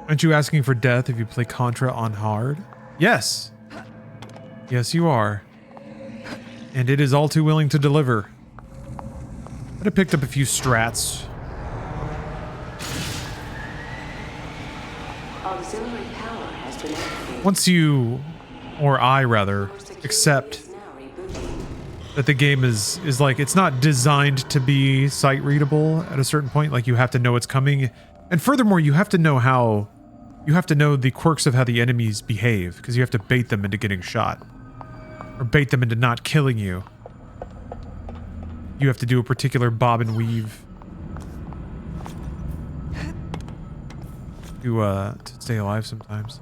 Aren't you asking for death if you play Contra on hard? Yes. Yes, you are. And it is all too willing to deliver. I'd have picked up a few strats. Auxiliary power has been activated. Once you, or I rather, accept that the game is like, it's not designed to be sight readable at a certain point. Like, you have to know it's coming. And furthermore, you have to know how, you have to know the quirks of how the enemies behave, because you have to bait them into getting shot. Or bait them into not killing you. You have to do a particular bob and weave to stay alive sometimes.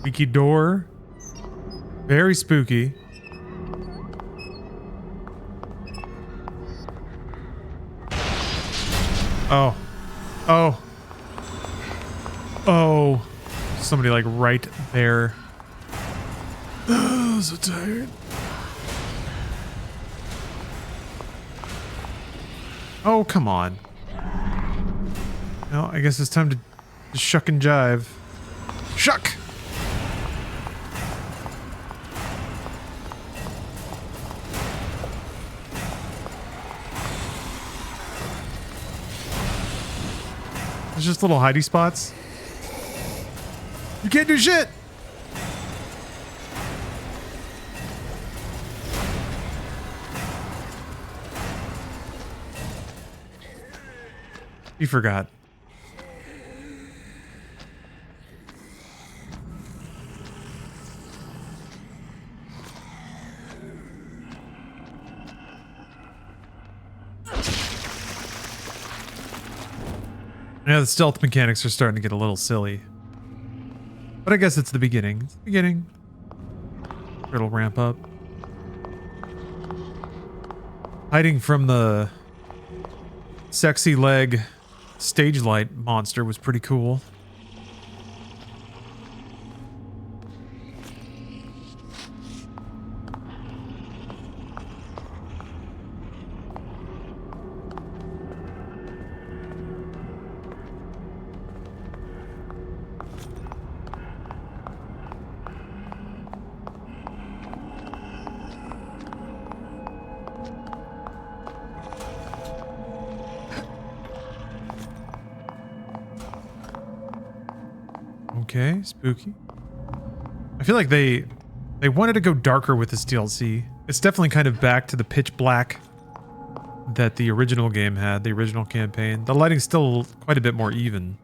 Spooky door. Very spooky. Oh. Oh. Oh. Somebody like right there. Oh, so tired. Oh, come on. Well, I guess it's time to shuck and jive. Shuck! It's just little hidey spots. You can't do shit! You forgot. Yeah, the stealth mechanics are starting to get a little silly. But I guess it's the beginning. It's the beginning. It'll ramp up. Hiding from the sexy leg stage light monster was pretty cool. Okay, spooky. I feel like they wanted to go darker with this DLC. It's definitely kind of back to the pitch black that the original game had, the original campaign. The lighting's still quite a bit more even.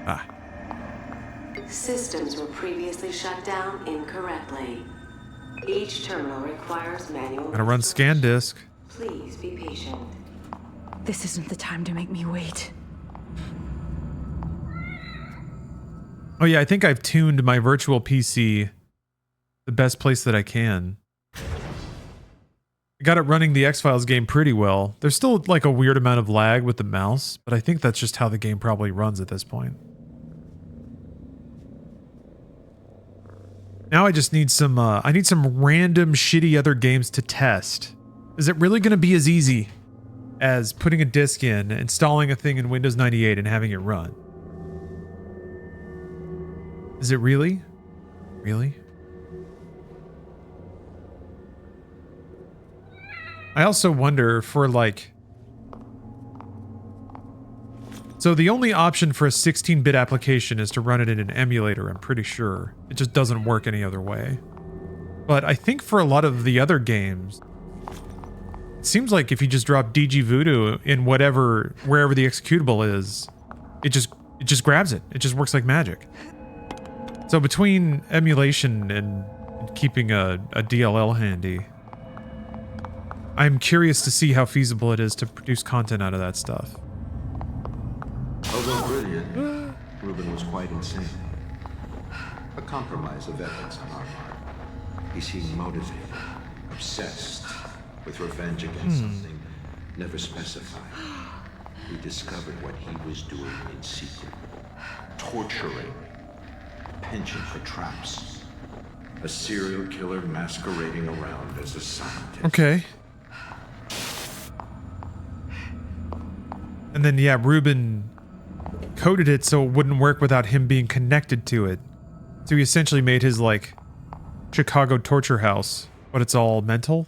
Ah. Systems were previously shut down incorrectly. Each terminal requires manual. Gotta run scan disk. Please be patient. This isn't the time to make me wait. Oh yeah, I think I've tuned my virtual PC the best place that I can. I got it running the X-Files game pretty well. There's still like a weird amount of lag with the mouse, but I think that's just how the game probably runs at this point. Now I just need some, I need some random shitty other games to test. Is it really going to be as easy as putting a disk in, installing a thing in Windows 98 and having it run? Is it really? Really? I also wonder for like... So the only option for a 16-bit application is to run it in an emulator, I'm pretty sure. It just doesn't work any other way. But I think for a lot of the other games, it seems like if you just drop DG Voodoo in wherever the executable is, it just grabs it. It just works like magic. So between emulation and keeping a DLL handy, I'm curious to see how feasible it is to produce content out of that stuff. Although brilliant, Reuben was quite insane. A compromise of ethics on our part. He seemed motivated, obsessed with revenge against something never specified. We discovered what he was doing in secret. Torturing. Penchant for traps. A serial killer masquerading around as a scientist. Okay. And then, yeah, Reuben coded it so it wouldn't work without him being connected to it. So he essentially made his, like, Chicago torture house, but it's all mental.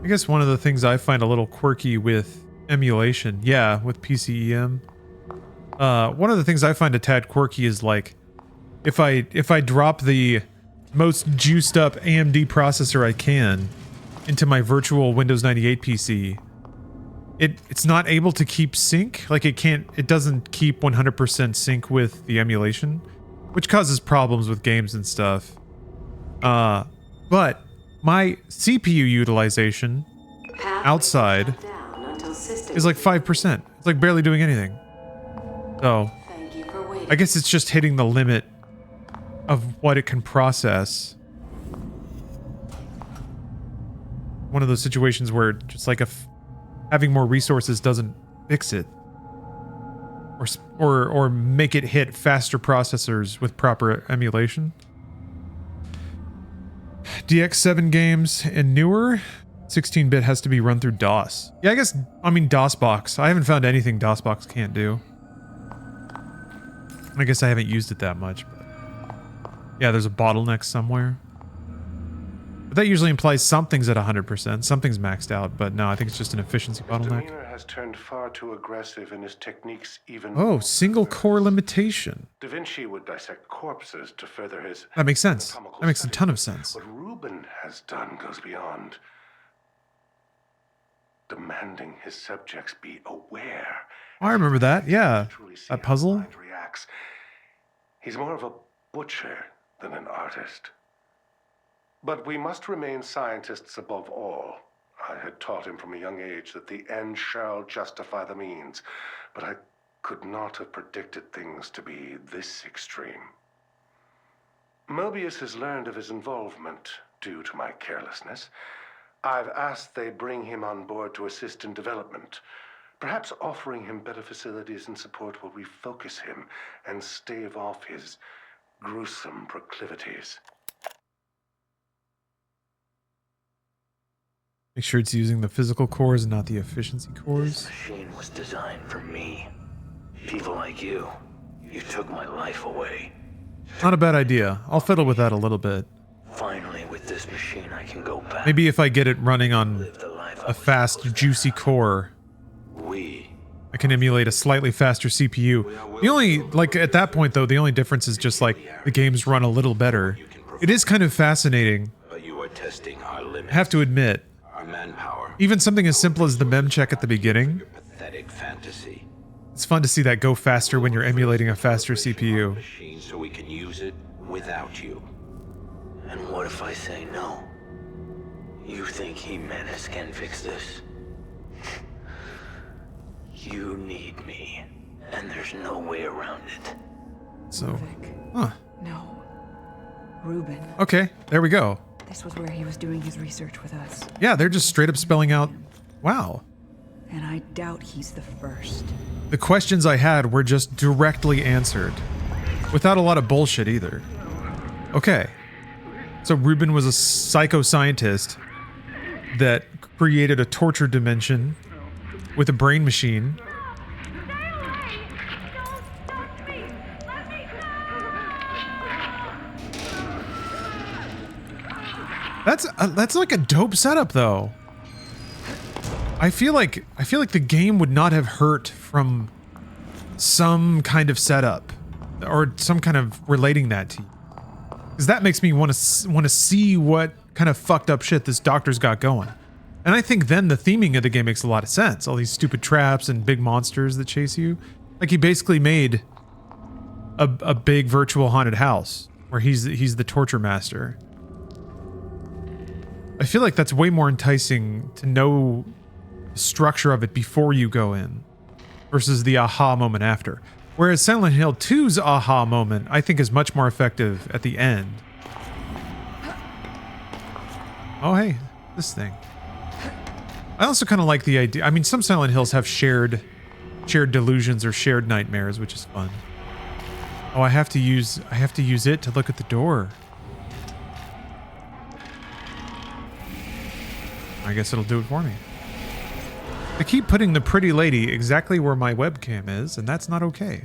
I guess one of the things I find a little quirky with emulation, yeah, with PCEM. One of the things I find a tad quirky is like, if I drop the most juiced up AMD processor I can into my virtual Windows 98 PC, it's not able to keep sync. Like it doesn't keep 100% sync with the emulation, which causes problems with games and stuff. But my CPU utilization outside is like 5%. It's like barely doing anything. So I guess it's just hitting the limit of what it can process. One of those situations where just like having more resources doesn't fix it, or make it hit faster processors with proper emulation. DX7 games and newer, 16-bit has to be run through DOS. Yeah, I mean DOSBox. I haven't found anything DOSBox can't do. I guess I haven't used it that much, but yeah, there's a bottleneck somewhere. But that usually implies something's at 100%, something's maxed out, but no, I think it's just an efficiency bottleneck. His demeanor has turned far too aggressive and his techniques even Oh, single core limitation. Da Vinci would dissect corpses to further his... That makes sense. That makes a ton of sense. What Reuben has done goes beyond demanding his subjects be aware. I remember that, yeah. That puzzle. Reacts. He's more of a butcher than an artist. But we must remain scientists above all. I had taught him from a young age that the end shall justify the means, but I could not have predicted things to be this extreme. Mobius has learned of his involvement due to my carelessness. I've asked they bring him on board to assist in development. Perhaps offering him better facilities and support will refocus him and stave off his gruesome proclivities. Make sure it's using the physical cores and not the efficiency cores. This machine was designed for me. People like you. You took my life away. Not a bad idea. I'll fiddle with that a little bit. Finally, with this machine, I can go back. Maybe if I get it running on a fast, juicy core, I can emulate a slightly faster CPU. The only, like, at that point, though, the only difference is just, like, the games run a little better. It is kind of fascinating. But you are testing our limits. I have to admit. Our manpower. Even something as simple as the mem check at the beginning. Pathetic fantasy. It's fun to see that go faster when you're emulating a faster CPU. So we can use it without you. And what if I say no? You think Jimenez can fix this? You need me, and there's no way around it. So, huh. Reuben. Okay, there we go. This was where he was doing his research with us. Yeah, they're just straight up spelling out, wow. And I doubt he's the first. The questions I had were just directly answered. Without a lot of bullshit either. Okay. So Reuben was a psychoscientist that created a torture dimension with a brain machine. That's like a dope setup though. I feel like the game would not have hurt from some kind of setup or some kind of relating that to you. Because that makes me want to see what kind of fucked up shit this doctor's got going. And I think then the theming of the game makes a lot of sense. All these stupid traps and big monsters that chase you. Like he basically made a big virtual haunted house where he's the torture master. I feel like that's way more enticing to know the structure of it before you go in versus the aha moment after. Whereas Silent Hill 2's aha moment, I think, is much more effective at the end. Oh, hey, this thing. I also kind of like the idea. I mean, some Silent Hills have shared delusions or shared nightmares, which is fun. Oh, I have to use it to look at the door. I guess it'll do it for me. They keep putting the pretty lady exactly where my webcam is, and that's not okay.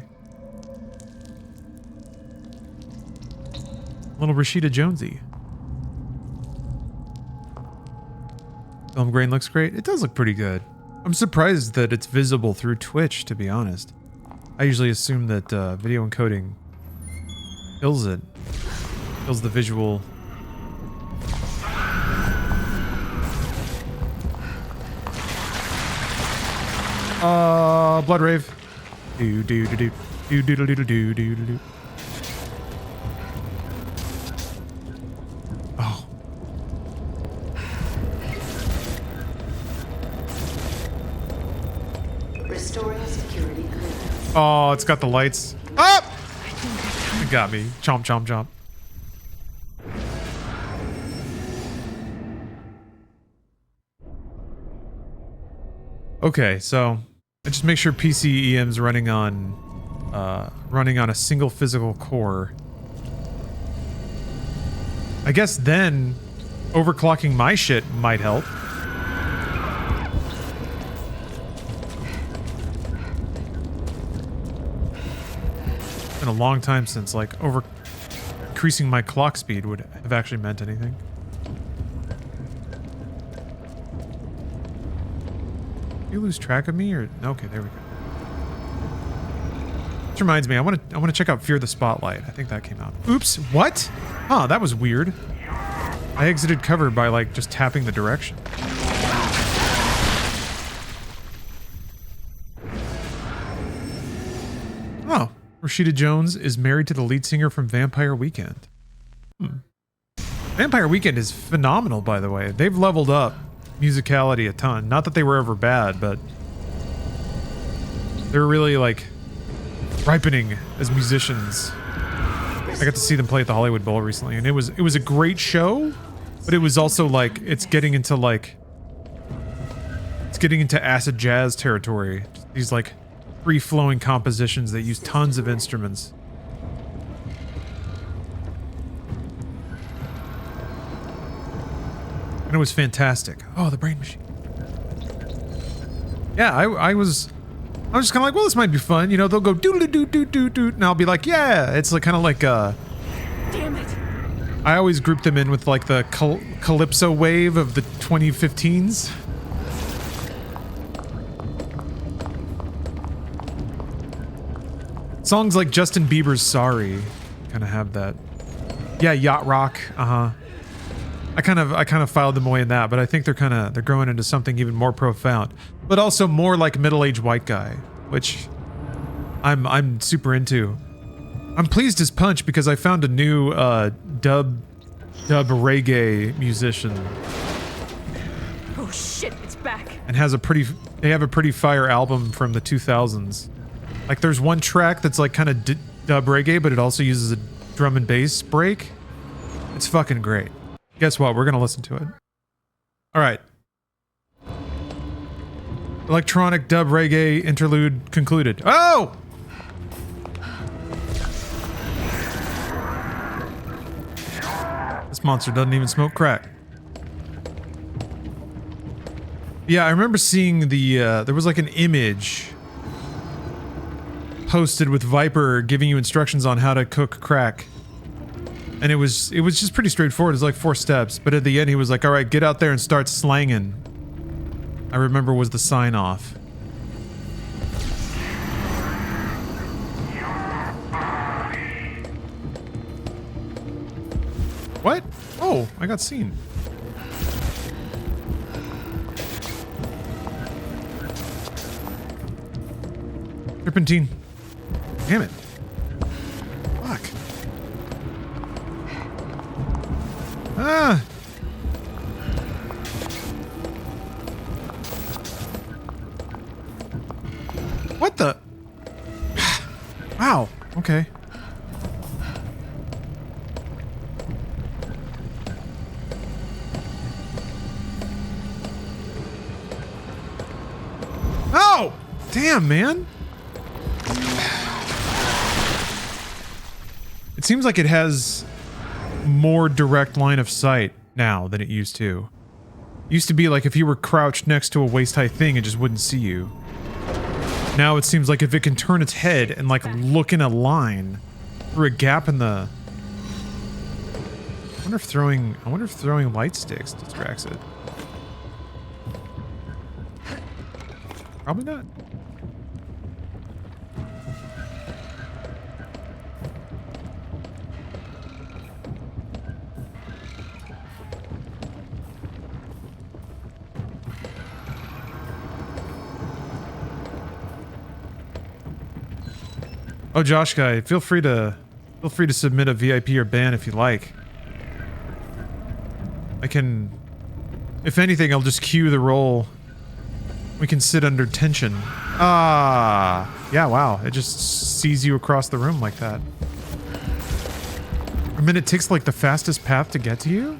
Little Rashida Jonesy. Film grain looks great. It does look pretty good. I'm surprised that it's visible through Twitch, to be honest. I usually assume that video encoding kills it. Kills the visual. Blood rave. Do do do do do do do do do do do. Oh. Restoring security clearance. Oh, it's got the lights. Up! It got me. Chomp, chomp, chomp. Okay, so I just make sure PC EM's running on a single physical core. I guess then overclocking my shit might help. It's been a long time since like increasing my clock speed would have actually meant anything. You lose track of me or okay, there we go. This reminds me, I want to check out Fear the Spotlight. I think that came out. Oops, what? Huh, that was weird. I exited cover by like just tapping the direction. Oh, Rashida Jones is married to the lead singer from Vampire Weekend. Vampire Weekend is phenomenal, by the way. They've leveled up musicality a ton. Not that they were ever bad, but they're really like ripening as musicians. I got to see them play at the Hollywood Bowl recently, and it was a great show, but it was also like it's getting into acid jazz territory. These like free-flowing compositions that use tons of instruments. And it was fantastic. Oh, the brain machine. Yeah, I was just kind of like, well, this might be fun. You know, they'll go doo-doo-doo-doo-doo-doo, and I'll be like, yeah. It's like kind of like Damn it. I always group them in with like the calypso wave of the 2015s. Songs like Justin Bieber's Sorry kind of have that. Yeah, yacht rock. I kind of filed them away in that, but I think they're growing into something even more profound, but also more like middle-aged white guy, which I'm super into. I'm pleased as punch because I found a new dub reggae musician. Oh shit, it's back. And they have a pretty fire album from the 2000s. Like there's one track that's like kind of dub reggae, but it also uses a drum and bass break. It's fucking great. Guess what? We're gonna listen to it. All right. Electronic dub reggae interlude concluded. Oh! This monster doesn't even smoke crack. Yeah, I remember seeing the, there was like an image posted with Viper giving you instructions on how to cook crack. And it was just pretty straightforward. It was like 4 steps. But at the end, he was like, all right, get out there and start slanging. I remember was the sign off. What? Oh, I got seen. Serpentine. Damn it. Fuck. Ah. What the? Wow. Okay. Oh! Damn, man. It seems like it has more direct line of sight now than it used to. It used to be like if you were crouched next to a waist-high thing, it just wouldn't see you. Now it seems like if it can turn its head and like look in a line through a gap in the... I wonder if throwing light sticks distracts it. Probably not. Oh, Josh guy, feel free to submit a VIP or ban if you like. I can, if anything, I'll just cue the roll. We can sit under tension. Ah, yeah, wow. It just sees you across the room like that. I mean, it takes like the fastest path to get to you?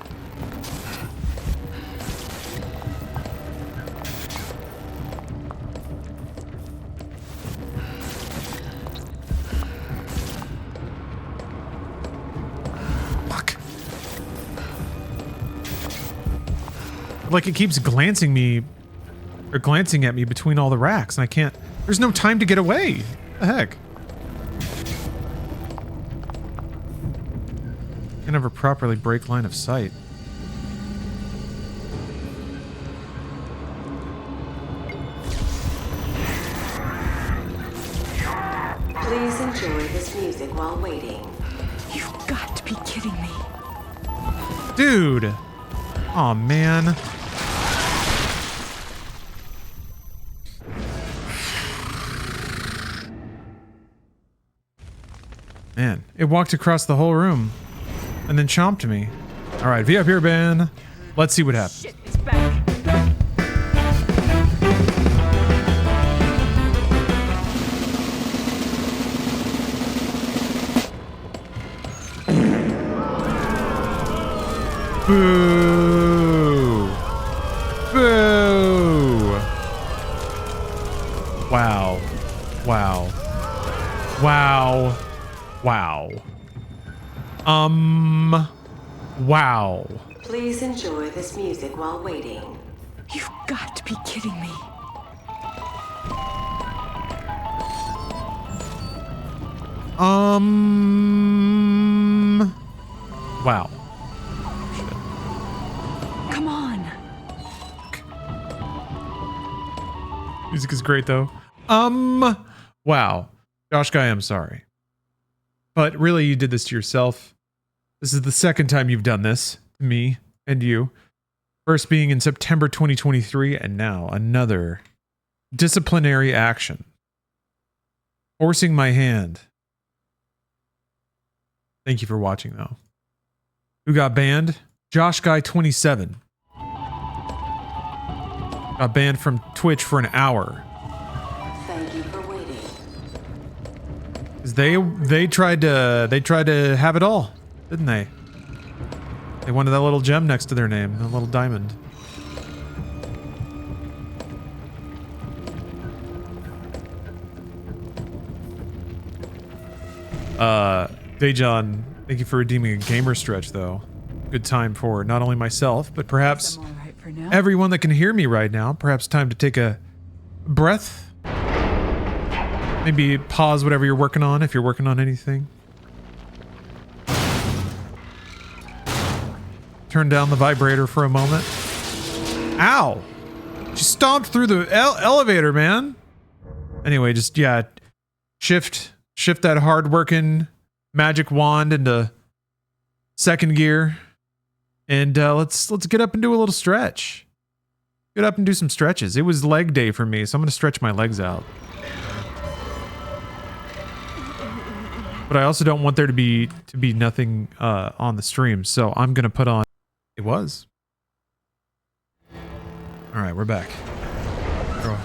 Like it keeps glancing at me between all the racks, and I can't. There's no time to get away. What the heck? Can never properly break line of sight. Please enjoy this music while waiting. You've got to be kidding me. Dude. Aw, man. Man, it walked across the whole room and then chomped me. All right, VIP or ban. Let's see what happens. Shit, it's back. Boo! Boo! Wow. Wow. Wow. Wow. Wow. Please enjoy this music while waiting. You've got to be kidding me. Wow. Come on. Music is great though. Wow. Josh Guy, I'm sorry. But really, you did this to yourself. This is the second time you've done this to me and you. First being in September 2023, and now another disciplinary action. Forcing my hand. Thank you for watching, though. Who got banned? Josh Guy 27. Got banned from Twitch for an hour. Thank you for waiting. 'Cause they tried to have it all, didn't they? They wanted that little gem next to their name, a little diamond. Dejan, thank you for redeeming a gamer stretch, though. Good time for not only myself, but perhaps everyone that can hear me right now. Perhaps time to take a breath. Maybe pause whatever you're working on, if you're working on anything. Turn down the vibrator for a moment. Ow! She stomped through the elevator, man. Anyway, just, yeah, shift that hard-working magic wand into second gear. And let's get up and do a little stretch. Get up and do some stretches. It was leg day for me, so I'm going to stretch my legs out. But I also don't want there to be nothing on the stream, so I'm going to put on... It was. All right, we're back. Thought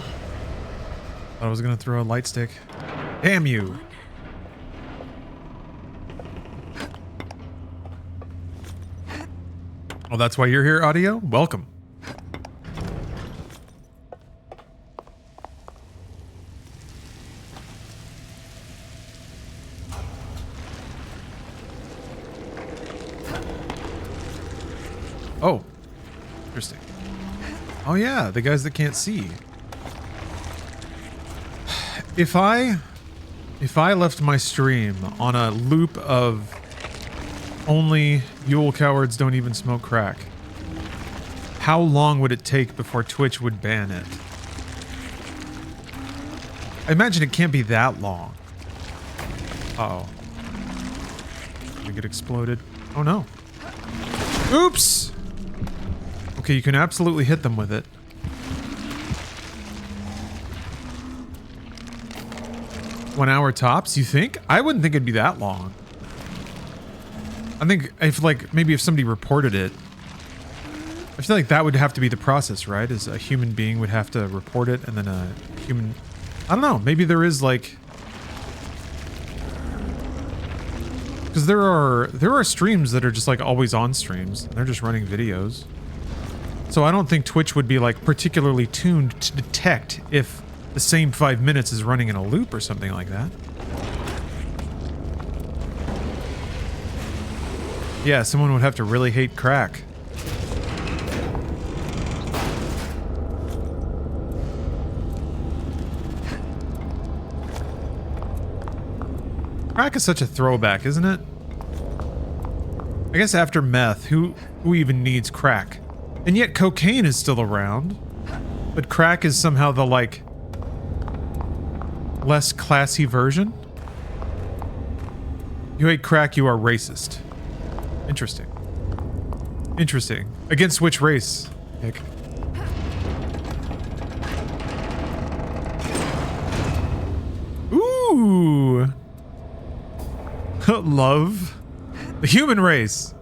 I was going to throw a light stick. Damn you. Oh, that's why you're here, Audio? Welcome. Oh, interesting. Oh yeah, the guys that can't see. If I left my stream on a loop of only Yule cowards don't even smoke crack, how long would it take before Twitch would ban it? I imagine it can't be that long. Uh-oh. Did we get exploded? Oh no. Oops! Okay, you can absolutely hit them with it. One hour tops, you think? I wouldn't think it'd be that long. I think if, like, maybe if somebody reported it, I feel like that would have to be the process, right? As a human being would have to report it, and then a human... I don't know, maybe there is, like... Because there are streams that are just, like, always on streams. They're just running videos. So I don't think Twitch would be, like, particularly tuned to detect if the same 5 minutes is running in a loop or something like that. Yeah, someone would have to really hate crack. Crack is such a throwback, isn't it? I guess after meth, who even needs crack? And yet cocaine is still around. But crack is somehow the, like, less classy version? You hate crack, you are racist. Interesting. Interesting. Against which race, Nick? Ooh! Love. The human race.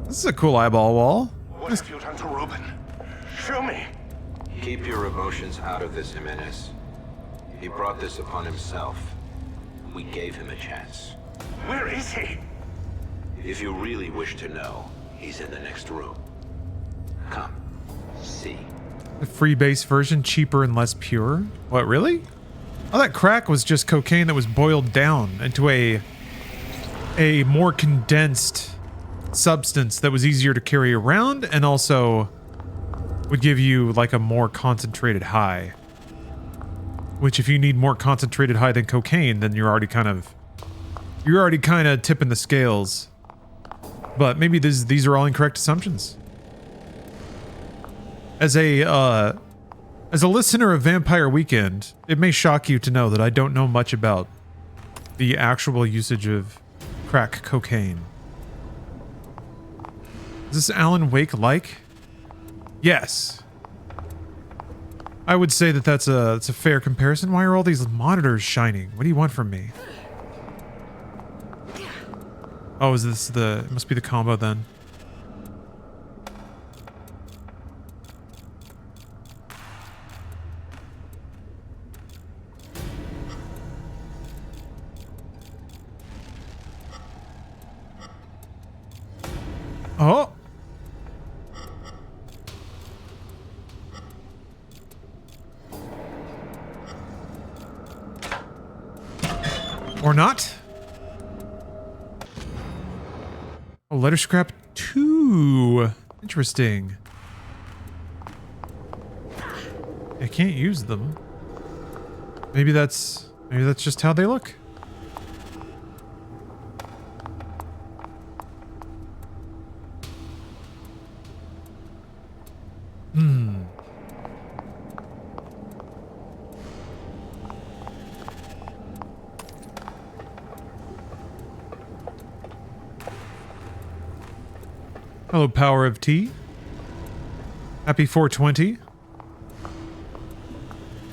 This is a cool eyeball wall. What have you done to Ruben? Show me. Keep your emotions out of this, Jimenez. He brought this upon himself. We gave him a chance. Where is he? If you really wish to know, he's in the next room. Come, see. The freebase version, cheaper and less pure? What, really? Oh, that crack was just cocaine that was boiled down into a more condensed substance that was easier to carry around and also would give you like a more concentrated high. Which if you need more concentrated high than cocaine, then you're already kind of tipping the scales. But maybe these are all incorrect assumptions. As a listener of Vampire Weekend, it may shock you to know that I don't know much about the actual usage of crack cocaine. Is this Alan Wake-like? Yes. I would say that that's a fair comparison. Why are all these monitors shining? What do you want from me? Oh, is this it must be the combo then. Or not. Oh, letter scrap 2. Interesting. I can't use them. Maybe that's just how they look. Hello, Power of Tea. Happy 420.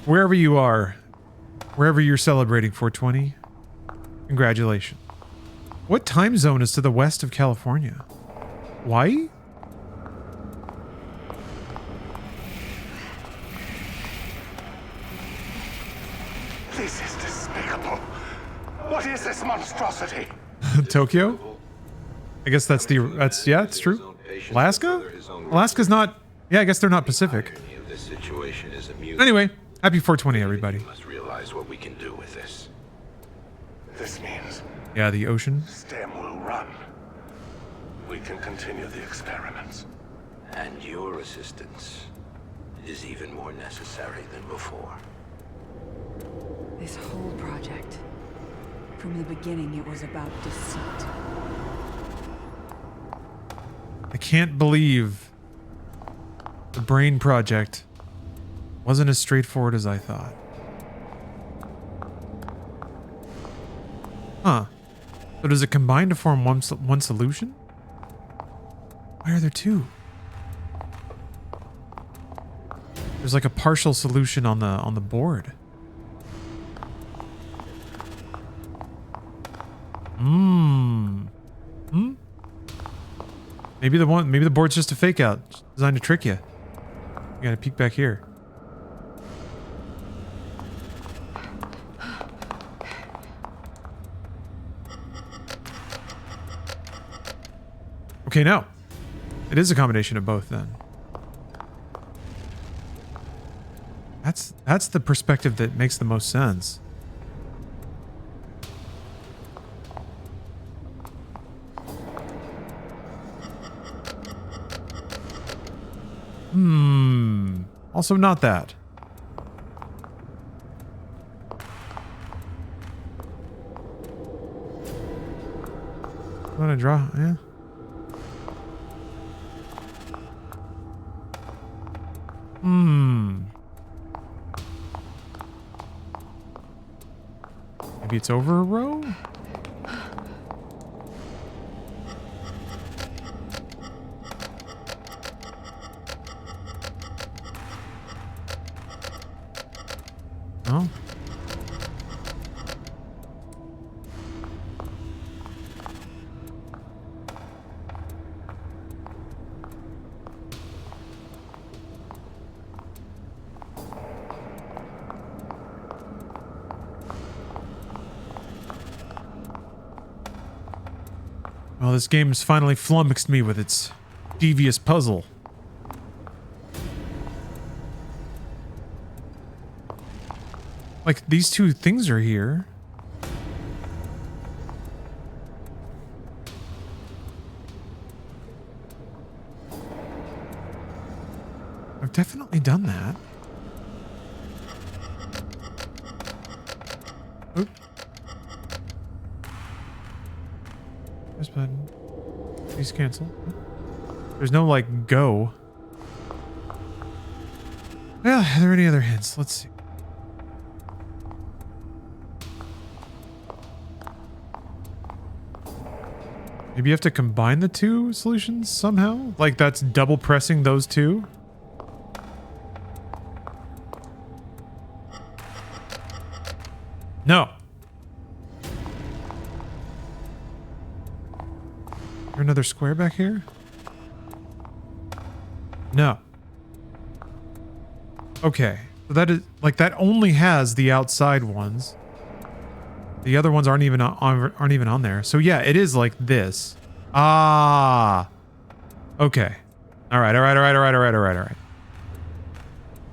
Wherever you are, wherever you're celebrating 420, congratulations. What time zone is to the west of California? Hawaii? This is despicable. What is this monstrosity? Tokyo? I guess yeah, it's true. Alaska? Alaska's not, yeah, I guess they're not Pacific. Anyway, happy 420, everybody. Must realize what we can do with this. This means Yeah, the ocean. STEM will run. We can continue the experiments. And your assistance is even more necessary than before. This whole project, from the beginning, it was about deceit. I can't believe the Brain Project wasn't as straightforward as I thought. Huh. So does it combine to form one solution? Why are there two? There's like a partial solution on the board. Maybe the board's just a fake out, just designed to trick you. You gotta peek back here. Okay, no. It is a combination of both then. That's the perspective that makes the most sense. Also not that. Want to draw? Yeah. Maybe it's over a row? Oh. Well, this game has finally flummoxed me with its devious puzzle. Like, these two things are here. I've definitely done that. Oop. Press button. Please cancel. There's no, like, go. Well, are there any other hints? Let's see. Maybe you have to combine the two solutions somehow? Like that's double pressing those two? No. Is there another square back here? No. Okay. So that is like that only has the outside ones. The other ones aren't even on there. So yeah, it is like this. Ah. Okay. All right.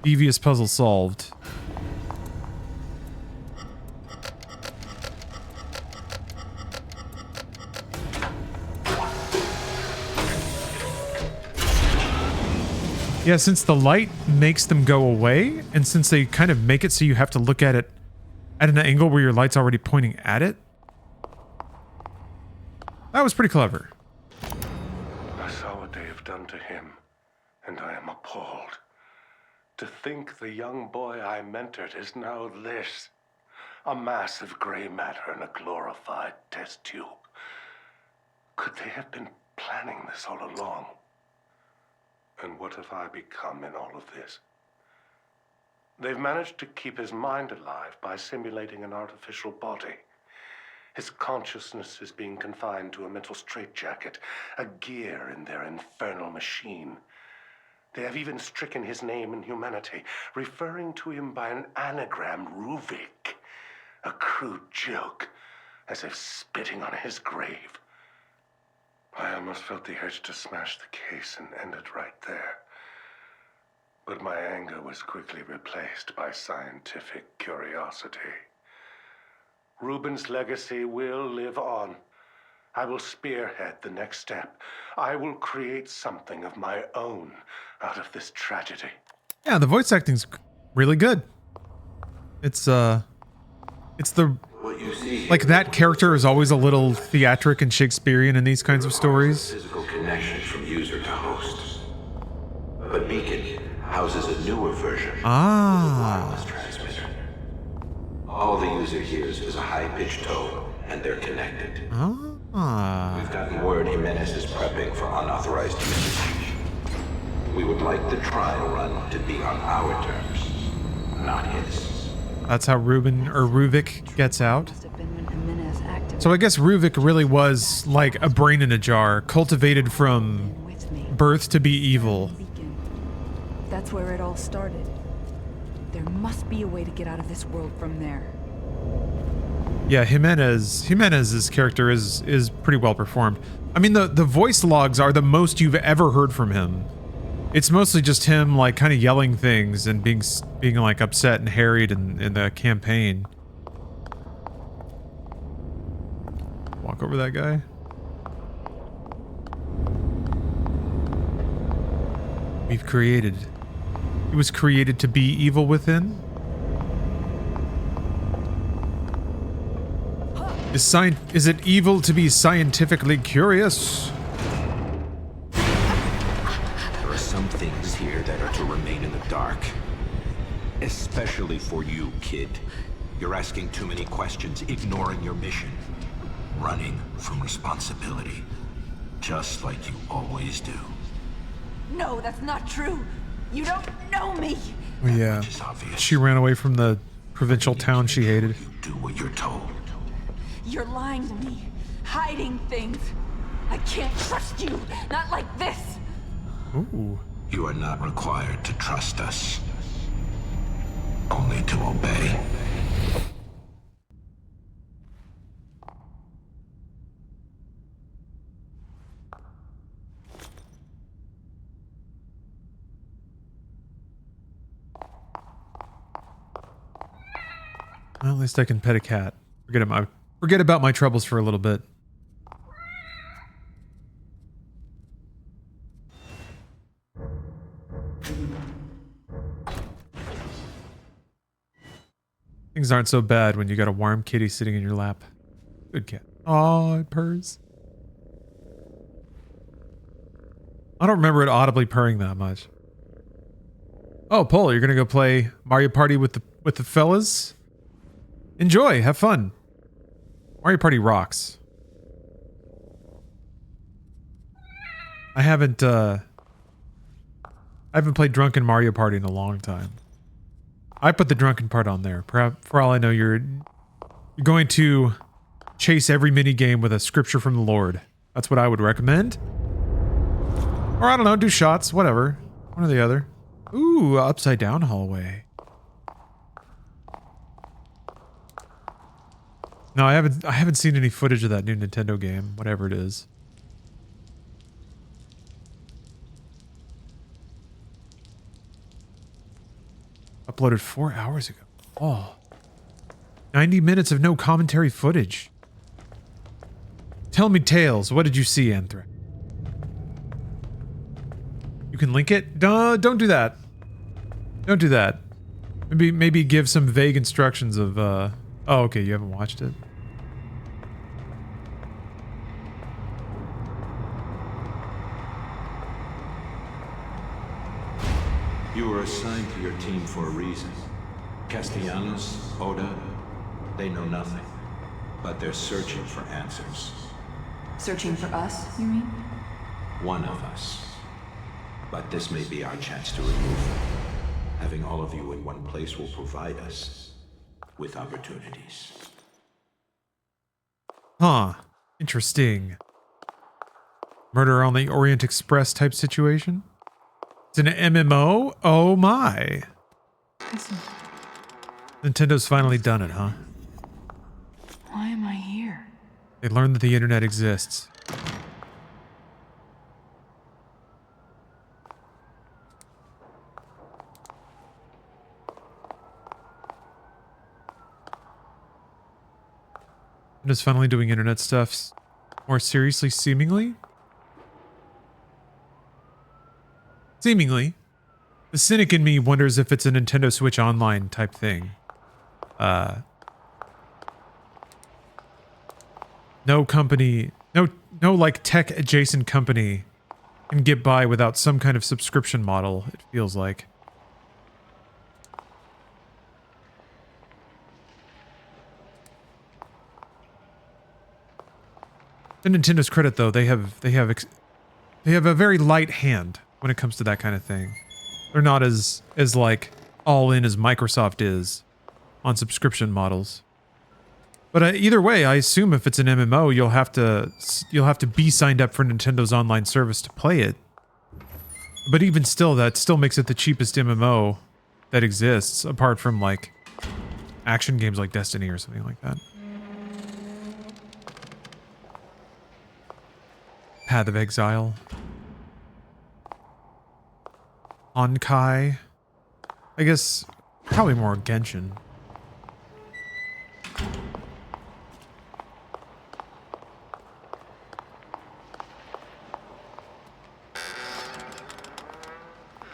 Devious puzzle solved. Yeah, since the light makes them go away, and since they kind of make it so you have to look at it at an angle where your light's already pointing at it. That was pretty clever. I saw what they have done to him, and I am appalled. To think the young boy I mentored is now this. A mass of gray matter in a glorified test tube. Could they have been planning this all along? And what have I become in all of this? They've managed to keep his mind alive by simulating an artificial body. His consciousness is being confined to a mental straitjacket, a gear in their infernal machine. They have even stricken his name in humanity, referring to him by an anagram, Ruvik. A crude joke, as if spitting on his grave. I almost felt the urge to smash the case and end it right there. But my anger was quickly replaced by scientific curiosity. Reuben's legacy will live on. I will spearhead the next step. I will create something of my own out of this tragedy. Yeah, the voice acting's really good. It's the like that character is always a little theatric and Shakespearean in these kinds of stories. Physical connection from user to host. But Beacon houses a newer version of the wireless transmitter. All the user hears is a high-pitched tone, and they're connected. We've gotten word Jimenez is prepping for unauthorized usage. We would like the trial run to be on our terms, not his. That's how Ruvik gets out. So I guess Ruvik really was like a brain in a jar, cultivated from birth to be evil. That's where it all started. There must be a way to get out of this world from there. Yeah, Jimenez's character is pretty well performed. I mean, the voice logs are the most you've ever heard from him. It's mostly just him, like, kind of yelling things and being like upset and harried in the campaign. Walk over that guy. He was created to be evil within. Is it evil to be scientifically curious? There are some things here that are to remain in the dark. Especially for you, kid. You're asking too many questions, ignoring your mission. Running from responsibility. Just like you always do. No, that's not true. You don't know me. Oh, yeah. She ran away from the provincial town she hated. Do what you're told. You're lying to me, hiding things. I can't trust you, not like this. Ooh. You are not required to trust us. Only to obey. Well, at least I can pet a cat. Forget about my troubles for a little bit. Things aren't so bad when you got a warm kitty sitting in your lap. Good cat. Oh, it purrs. I don't remember it audibly purring that much. Oh, Paul, you're gonna go play Mario Party with the fellas? Enjoy, have fun. Mario Party rocks. I haven't played Drunken Mario Party in a long time. I put the drunken part on there. Perhaps, for all I know, you're going to chase every mini game with a scripture from the Lord. That's what I would recommend. Or I don't know, do shots, whatever. One or the other. Ooh, upside down hallway. No, I haven't seen any footage of that new Nintendo game, whatever it is. Uploaded 4 hours ago. Oh. 90 minutes of no commentary footage. Tell me tales. What did you see, Anthrax? You can link it? Don't do that. Don't do that. Maybe give some vague instructions of, oh, okay, you haven't watched it? You were assigned to your team for a reason. Castellanos, Oda, they know nothing. But they're searching for answers. Searching for us, you mean? One of us. But this may be our chance to remove them. Having all of you in one place will provide us with opportunities. Huh. Interesting. Murder on the Orient Express type situation? It's an MMO? Oh my. Nintendo's finally done it, huh? Why am I here? They learned that the internet exists. Nintendo's finally doing internet stuff more seriously, seemingly? Seemingly. The cynic in me wonders if it's a Nintendo Switch Online type thing. No company, no like tech adjacent company can get by without some kind of subscription model, it feels like. To Nintendo's credit though, they have a very light hand when it comes to that kind of thing. They're not as like all in as Microsoft is on subscription models. But either way, I assume if it's an MMO, you'll have to be signed up for Nintendo's online service to play it. But even still, that still makes it the cheapest MMO that exists, apart from like action games like Destiny or something like that. Path of Exile. Honkai. I guess probably more Genshin.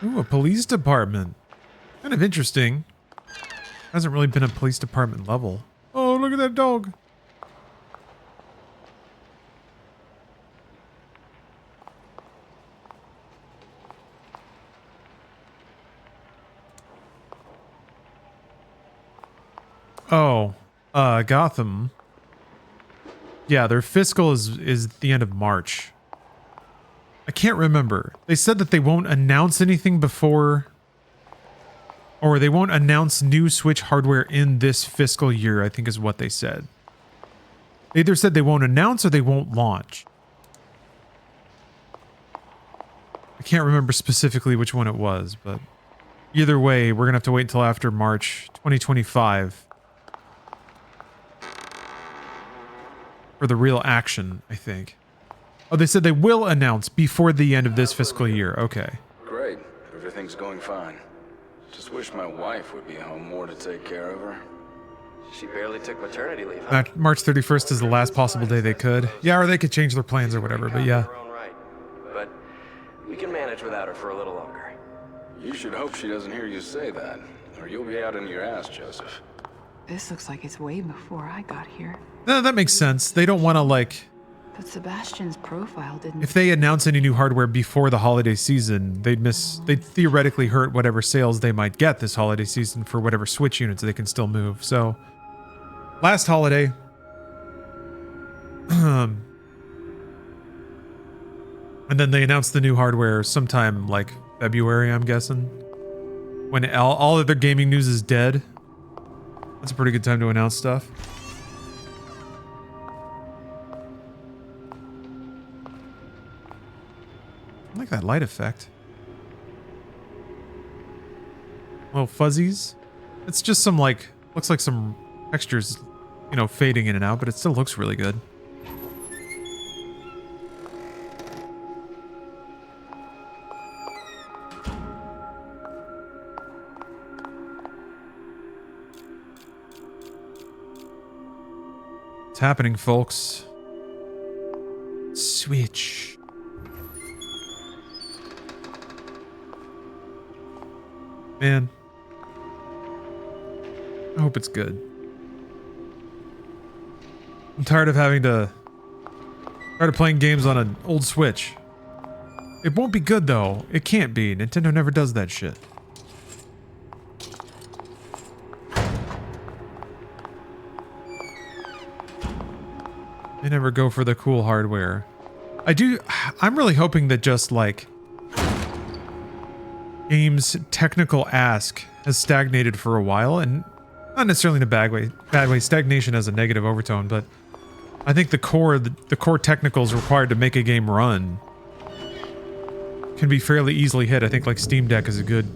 Ooh, a police department. Kind of interesting. Hasn't really been a police department level. Oh, look at that dog. Oh, Gotham. Yeah, their fiscal is the end of March. I can't remember. They said that they won't announce anything before, or they won't announce new Switch hardware in this fiscal year, I think is what they said. They either said they won't announce or they won't launch. I can't remember specifically which one it was, but either way, we're going to have to wait until after March 2025 for the real action, I think. Oh, they said they will announce before the end of this fiscal year. Okay. Great. Everything's going fine. Just wish my wife would be home more to take care of her. She barely took maternity leave, huh? March 31st is the last possible day they could. Yeah, or they could change their plans or whatever, but yeah. But we can manage without her for a little longer. You should hope she doesn't hear you say that, or you'll be out in your ass, Joseph. This looks like it's way before I got here. No, that makes sense. They don't want to like... But Sebastian's profile didn't... If they announce any new hardware before the holiday season, they'd theoretically hurt whatever sales they might get this holiday season for whatever Switch units they can still move. So, last holiday. And then they announced the new hardware sometime like February, I'm guessing. When all other gaming news is dead. That's a pretty good time to announce stuff. I like that light effect. Little fuzzies. It's just some like, looks like some textures, you know, fading in and out, but it still looks really good. It's happening, folks. Man. I hope it's good. I'm tired of playing games on an old Switch. It won't be good though. It can't be. Nintendo never does that shit. They never go for the cool hardware. I'm really hoping that just like games technical ask has stagnated for a while, and not necessarily in a bad way. Stagnation has a negative overtone, but I think the core technicals required to make a game run can be fairly easily hit. I think like Steam Deck is a good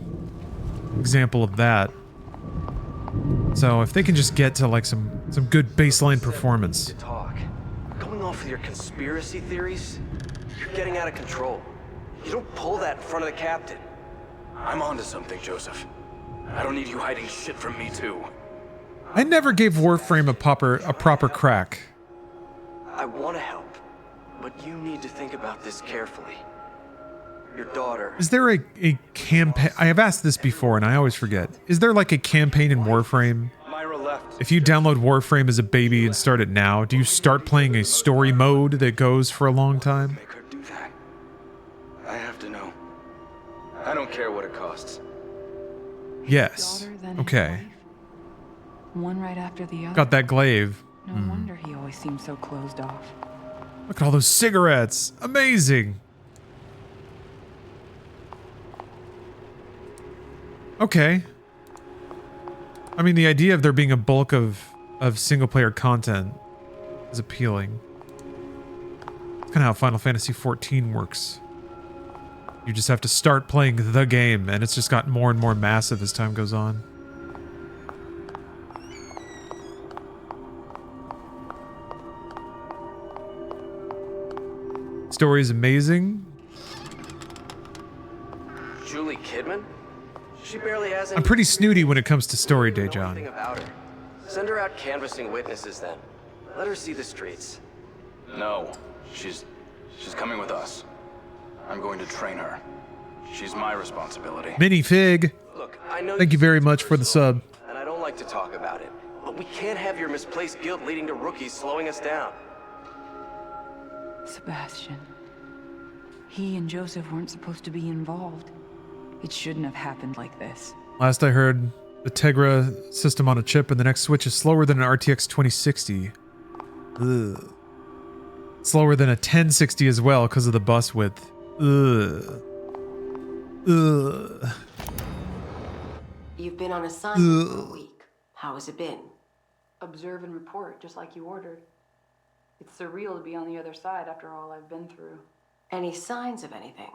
example of that. So if they can just get to like some good baseline performance. Going off with your conspiracy theories, you're getting out of control. You don't pull that in front of the captain. I'm onto something, Joseph. I don't need you hiding shit from me too. I never gave Warframe a proper crack. I want to help, but you need to think about this carefully. Your daughter. Is there a campaign? I have asked this before and I always forget. Is there like a campaign in Warframe? If you download Warframe as a baby and start it now, do you start playing a story mode that goes for a long time? Make her do that. I have to know. I don't care what it costs. Yes. Okay. One right after the other. Got that glaive. No wonder he always seemed so closed off. Look at all those cigarettes. Amazing. Okay. I mean, the idea of there being a bulk of single-player content is appealing. It's kind of how Final Fantasy XIV works. You just have to start playing the game, and it's just gotten more and more massive as time goes on. Story is amazing. Julie Kidman? She barely has any. I'm pretty snooty when it comes to story, Dejan. About her. Send her out canvassing witnesses then. Let her see the streets. No, she's coming with us. I'm going to train her. She's my responsibility. Minifig. Look, I know Thank you very much for the sub. And I don't like to talk about it, but we can't have your misplaced guilt leading to rookies slowing us down. Sebastian. He and Joseph weren't supposed to be involved. It shouldn't have happened like this. Last I heard, the Tegra system on a chip and the next Switch is slower than an RTX 2060. Ugh. Slower than a 1060 as well because of the bus width. Ugh. Ugh. You've been on assignment for a week. How has it been? Observe and report, just like you ordered. It's surreal to be on the other side after all I've been through. Any signs of anything?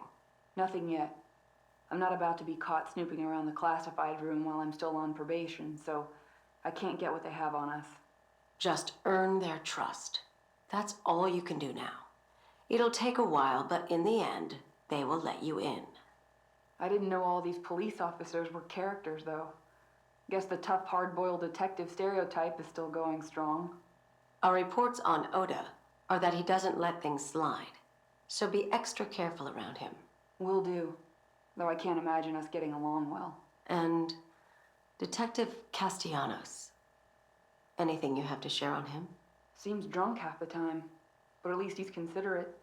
Nothing yet. I'm not about to be caught snooping around the classified room while I'm still on probation, so I can't get what they have on us. Just earn their trust. That's all you can do now. It'll take a while, but in the end, they will let you in. I didn't know all these police officers were characters, though. Guess the tough, hard-boiled detective stereotype is still going strong. Our reports on Oda are that he doesn't let things slide, so be extra careful around him. Will do. Though I can't imagine us getting along well. And Detective Castellanos. Anything you have to share on him? Seems drunk half the time, but at least he's considerate.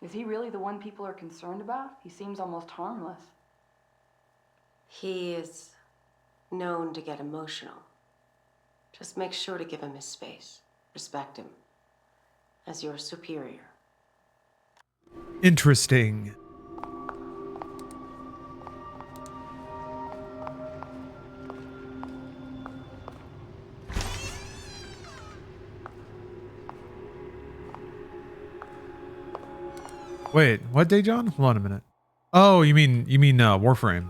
Is he really the one people are concerned about? He seems almost harmless. He is known to get emotional. Just make sure to give him his space. Respect him as your superior. Interesting. Wait, what, Dejan? Hold on a minute. Oh, you mean Warframe.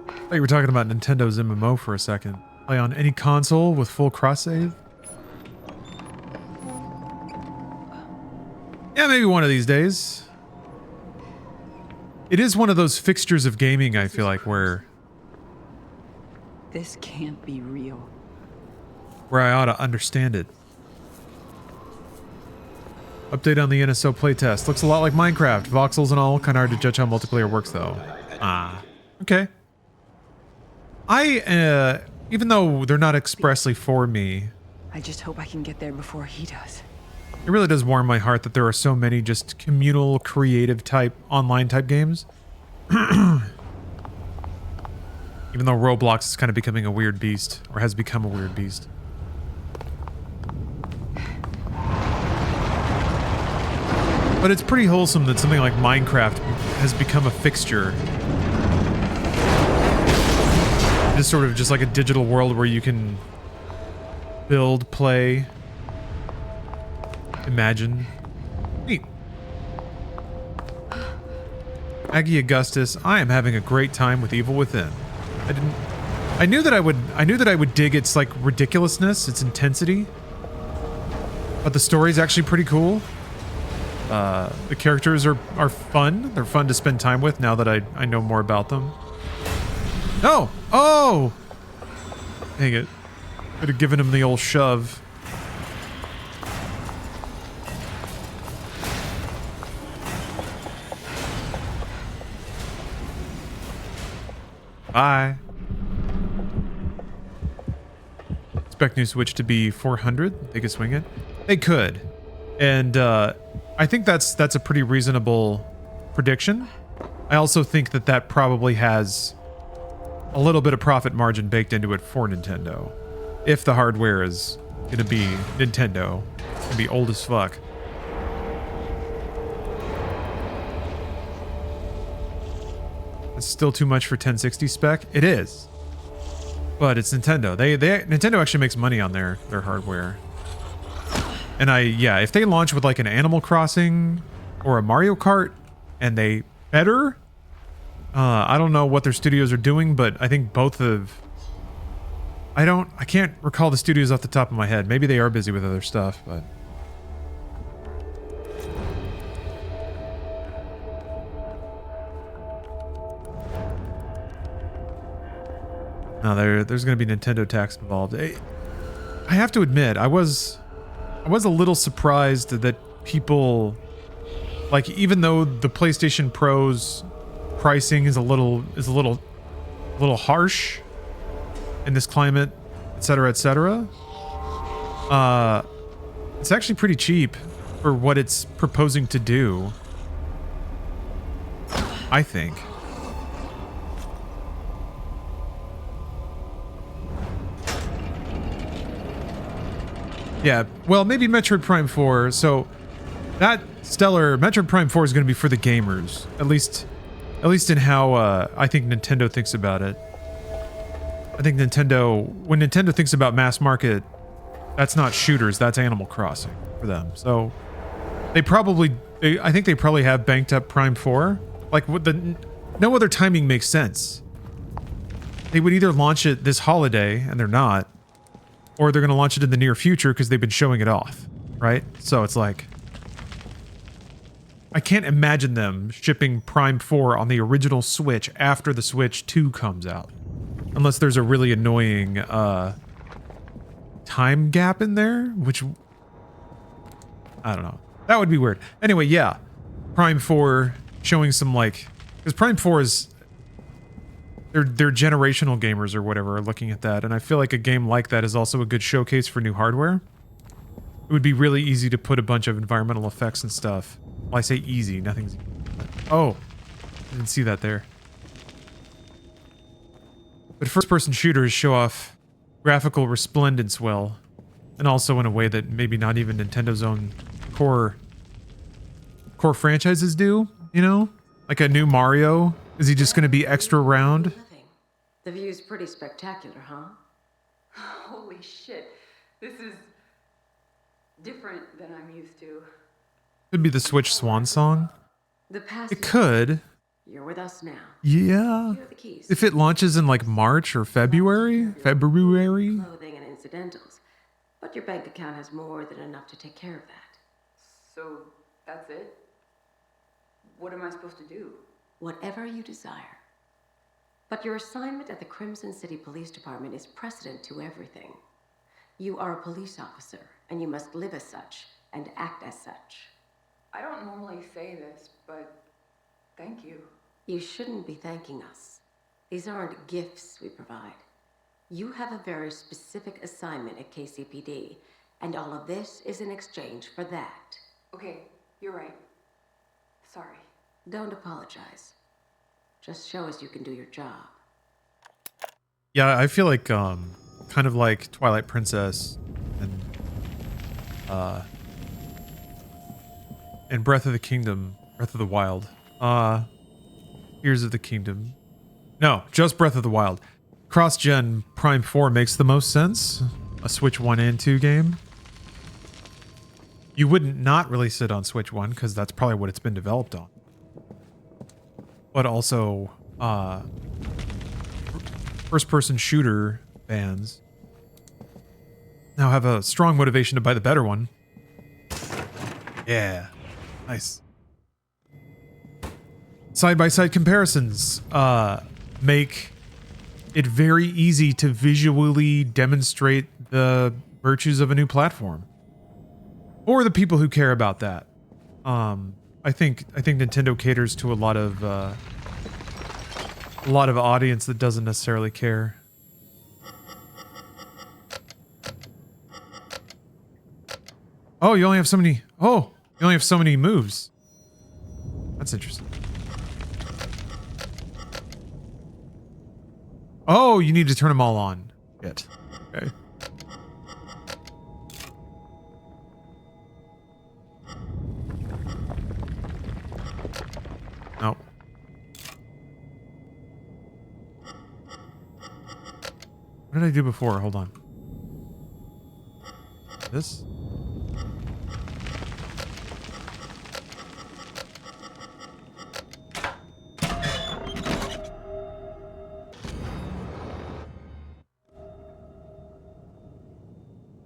I thought you were talking about Nintendo's MMO for a second. Play on any console with full cross-save? Yeah, maybe one of these days. It is one of those fixtures of gaming, I feel like, where This can't be real. I ought to understand it. Update on the NSO playtest. Looks a lot like Minecraft. Voxels and all. Kind of hard to judge how multiplayer works, though. Ah. Okay. Even though they're not expressly for me, I just hope I can get there before he does. it really does warm my heart that there are so many just communal, creative type, online type games. Even though Roblox is kind of becoming a weird beast, or has become a weird beast. But it's pretty wholesome that something like Minecraft has become a fixture. It's sort of just like a digital world where you can build, play, imagine. Neat. Aggie Augustus, I am having a great time with Evil Within. I knew that I would dig its like ridiculousness, its intensity. But the story's actually pretty cool. The characters are fun. They're fun to spend time with now that I know more about them. No! Oh! Dang it. Could have given him the old shove. Bye. Expect new Switch to be 400. They could swing it. They could. And I think that's a pretty reasonable prediction. I also think that probably has a little bit of profit margin baked into it for Nintendo. If the hardware is going to be Nintendo. It's going to be old as fuck. It's still too much for 1060 spec. It is. But it's Nintendo. Nintendo actually makes money on their hardware. And if they launch with like an Animal Crossing or a Mario Kart and they better, I don't know what their studios are doing, but I think both of, I can't recall the studios off the top of my head. Maybe they are busy with other stuff, but. No, there's going to be Nintendo tax involved. I have to admit, I was a little surprised that people, like, even though the PlayStation Pro's pricing is a little harsh in this climate, etc., etc. It's actually pretty cheap for what it's proposing to do, I think. Yeah, well, maybe Metroid Prime 4. So that Metroid Prime 4 is going to be for the gamers, at least in how I think Nintendo thinks about it. I think when Nintendo thinks about mass market, that's not shooters, that's Animal Crossing for them. So I think they probably have banked up Prime 4. Like no other timing makes sense. They would either launch it this holiday, and they're not, or they're going to launch it in the near future because they've been showing it off, right? So it's like, I can't imagine them shipping Prime 4 on the original Switch after the Switch 2 comes out. Unless there's a really annoying time gap in there, which, I don't know. That would be weird. Anyway, yeah. Prime 4 showing some like, because Prime 4 is, they're generational gamers or whatever are looking at that, and I feel like a game like that is also a good showcase for new hardware. It would be really easy to put a bunch of environmental effects and stuff. Well, I say easy, nothing's... Oh, I didn't see that there. But first-person shooters show off graphical resplendence well, and also in a way that maybe not even Nintendo's own core franchises do, you know? Like a new Mario. Is he just going to be extra round? The view's pretty spectacular, huh? Holy shit. This is different than I'm used to. Could be the Switch Swan Song. The past It could. You're with us now. Yeah. You have the keys. If it launches in like March or February? February? Clothing and incidentals. But your bank account has more than enough to take care of that. So, that's it? What am I supposed to do? Whatever you desire. But your assignment at the Crimson City Police Department is precedent to everything. You are a police officer, and you must live as such, and act as such. I don't normally say this, but thank you. You shouldn't be thanking us. These aren't gifts we provide. You have a very specific assignment at KCPD, and all of this is in exchange for that. Okay, you're right. Sorry. Don't apologize. Just show us you can do your job. Yeah, I feel like kind of like Twilight Princess and Breath of the Kingdom, Breath of the Wild. Tears of the Kingdom. No, just Breath of the Wild. Cross-gen Prime 4 makes the most sense. A Switch 1 and 2 game. You wouldn't not release it on Switch 1 because that's probably what it's been developed on. But also, first-person shooter fans now have a strong motivation to buy the better one. Yeah. Nice. Side-by-side comparisons make it very easy to visually demonstrate the virtues of a new platform. Or the people who care about that. I think Nintendo caters to a lot of audience that doesn't necessarily care. Oh, you only have so many. Oh, you only have so many moves. That's interesting. Oh, you need to turn them all on. Shit. Okay. No. What did I do before? Hold on. This?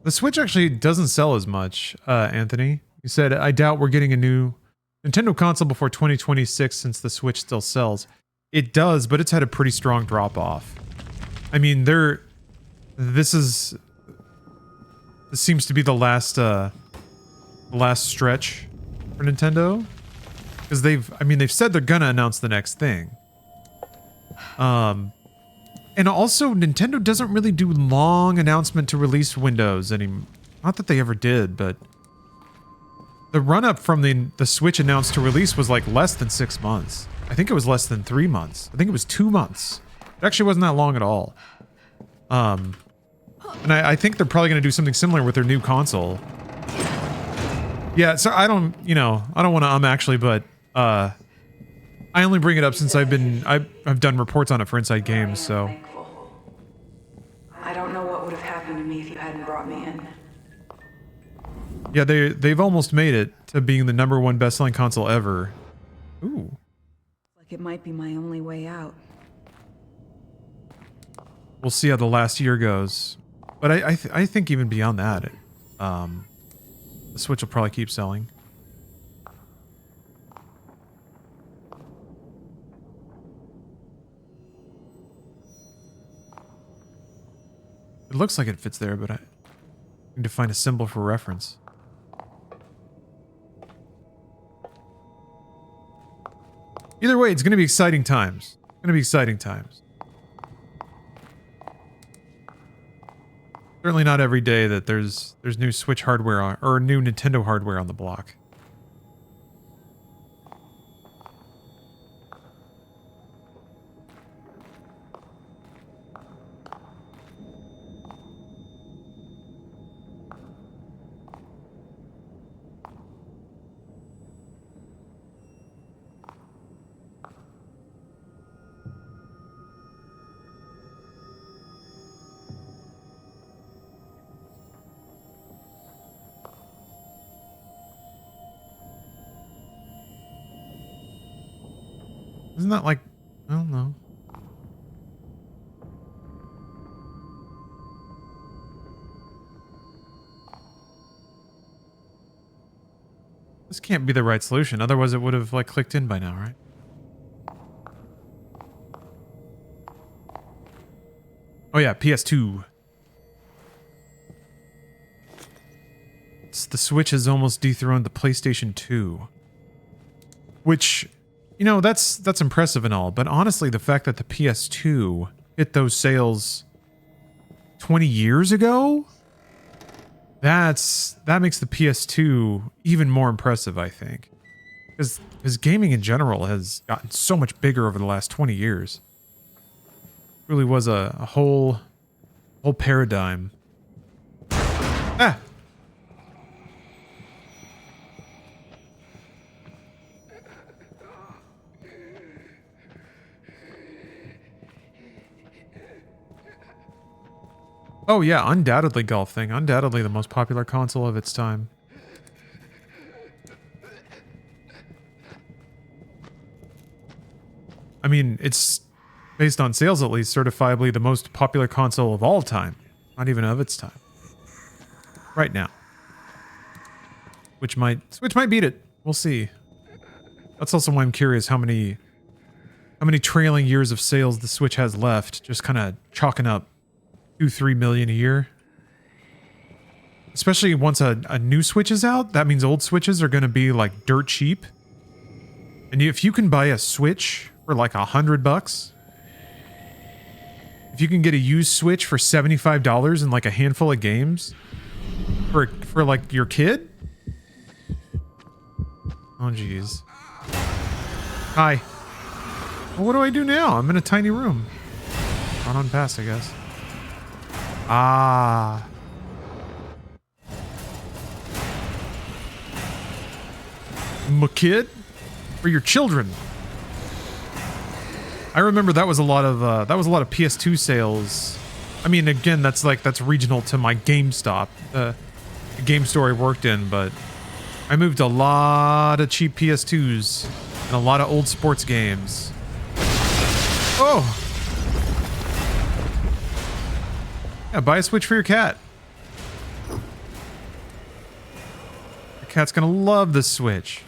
The Switch actually doesn't sell as much, Anthony. You said, I doubt we're getting a new Nintendo console before 2026 since the Switch still sells. It does, but it's had a pretty strong drop off. I mean, this seems to be the last stretch for Nintendo. Because they've said they're gonna announce the next thing. And also, Nintendo doesn't really do long announcement to release windows anymore. Not that they ever did, but the run-up from the Switch announced to release was like less than 6 months. I think it was less than 3 months. I think it was 2 months. It actually wasn't that long at all. And I think they're probably going to do something similar with their new console. Yeah, so I don't want to actually, but I only bring it up since I've done reports on it for Inside Games, so. I don't know what would have happened to me if you hadn't brought me in. Yeah, they've almost made it to being the #1 best-selling console ever. Ooh. Like it might be my only way out. We'll see how the last year goes. But I think even beyond that, the Switch will probably keep selling. It looks like it fits there, but I need to find a symbol for reference. Either way, it's going to be exciting times. It's going to be exciting times. Certainly not every day that there's new Switch hardware on, or new Nintendo hardware on the block. Isn't that like, I don't know. This can't be the right solution. Otherwise it would have like clicked in by now, right? Oh yeah, PS2. It's the Switch has almost dethroned the PlayStation 2. Which, you know, that's impressive and all, but honestly, the fact that the PS2 hit those sales 20 years ago, that makes the PS2 even more impressive, I think. Because gaming in general has gotten so much bigger over the last 20 years. It really was a whole paradigm. Ah! Oh yeah, undoubtedly Golf Thing. Undoubtedly the most popular console of its time. I mean, it's, based on sales at least, certifiably the most popular console of all time. Not even of its time. Right now. Switch might beat it. We'll see. That's also why I'm curious how many trailing years of sales the Switch has left, just kind of chalking up 2-3 million a year. Especially once a new Switch is out, that means old Switches are going to be like dirt cheap. And if you can buy a Switch for like $100, if you can get a used Switch for $75 and like a handful of games for like your kid. Oh jeez. Hi. Well, what do I do now? I'm in a tiny room. Run on past, I guess. Ah. My kid? For your children. I remember that was a lot of PS2 sales. I mean, again, that's regional to my GameStop, the game store I worked in, but I moved a lot of cheap PS2s and a lot of old sports games. Oh! Yeah, buy a Switch for your cat. Your cat's gonna love the Switch.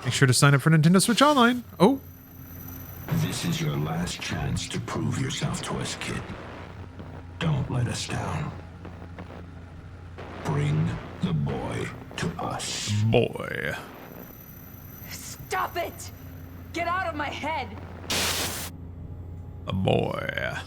Make sure to sign up for Nintendo Switch Online. Oh. This is your last chance to prove yourself to us, kid. Don't let us down. Bring the boy to us. Boy. Stop it! Get out of my head! A boy.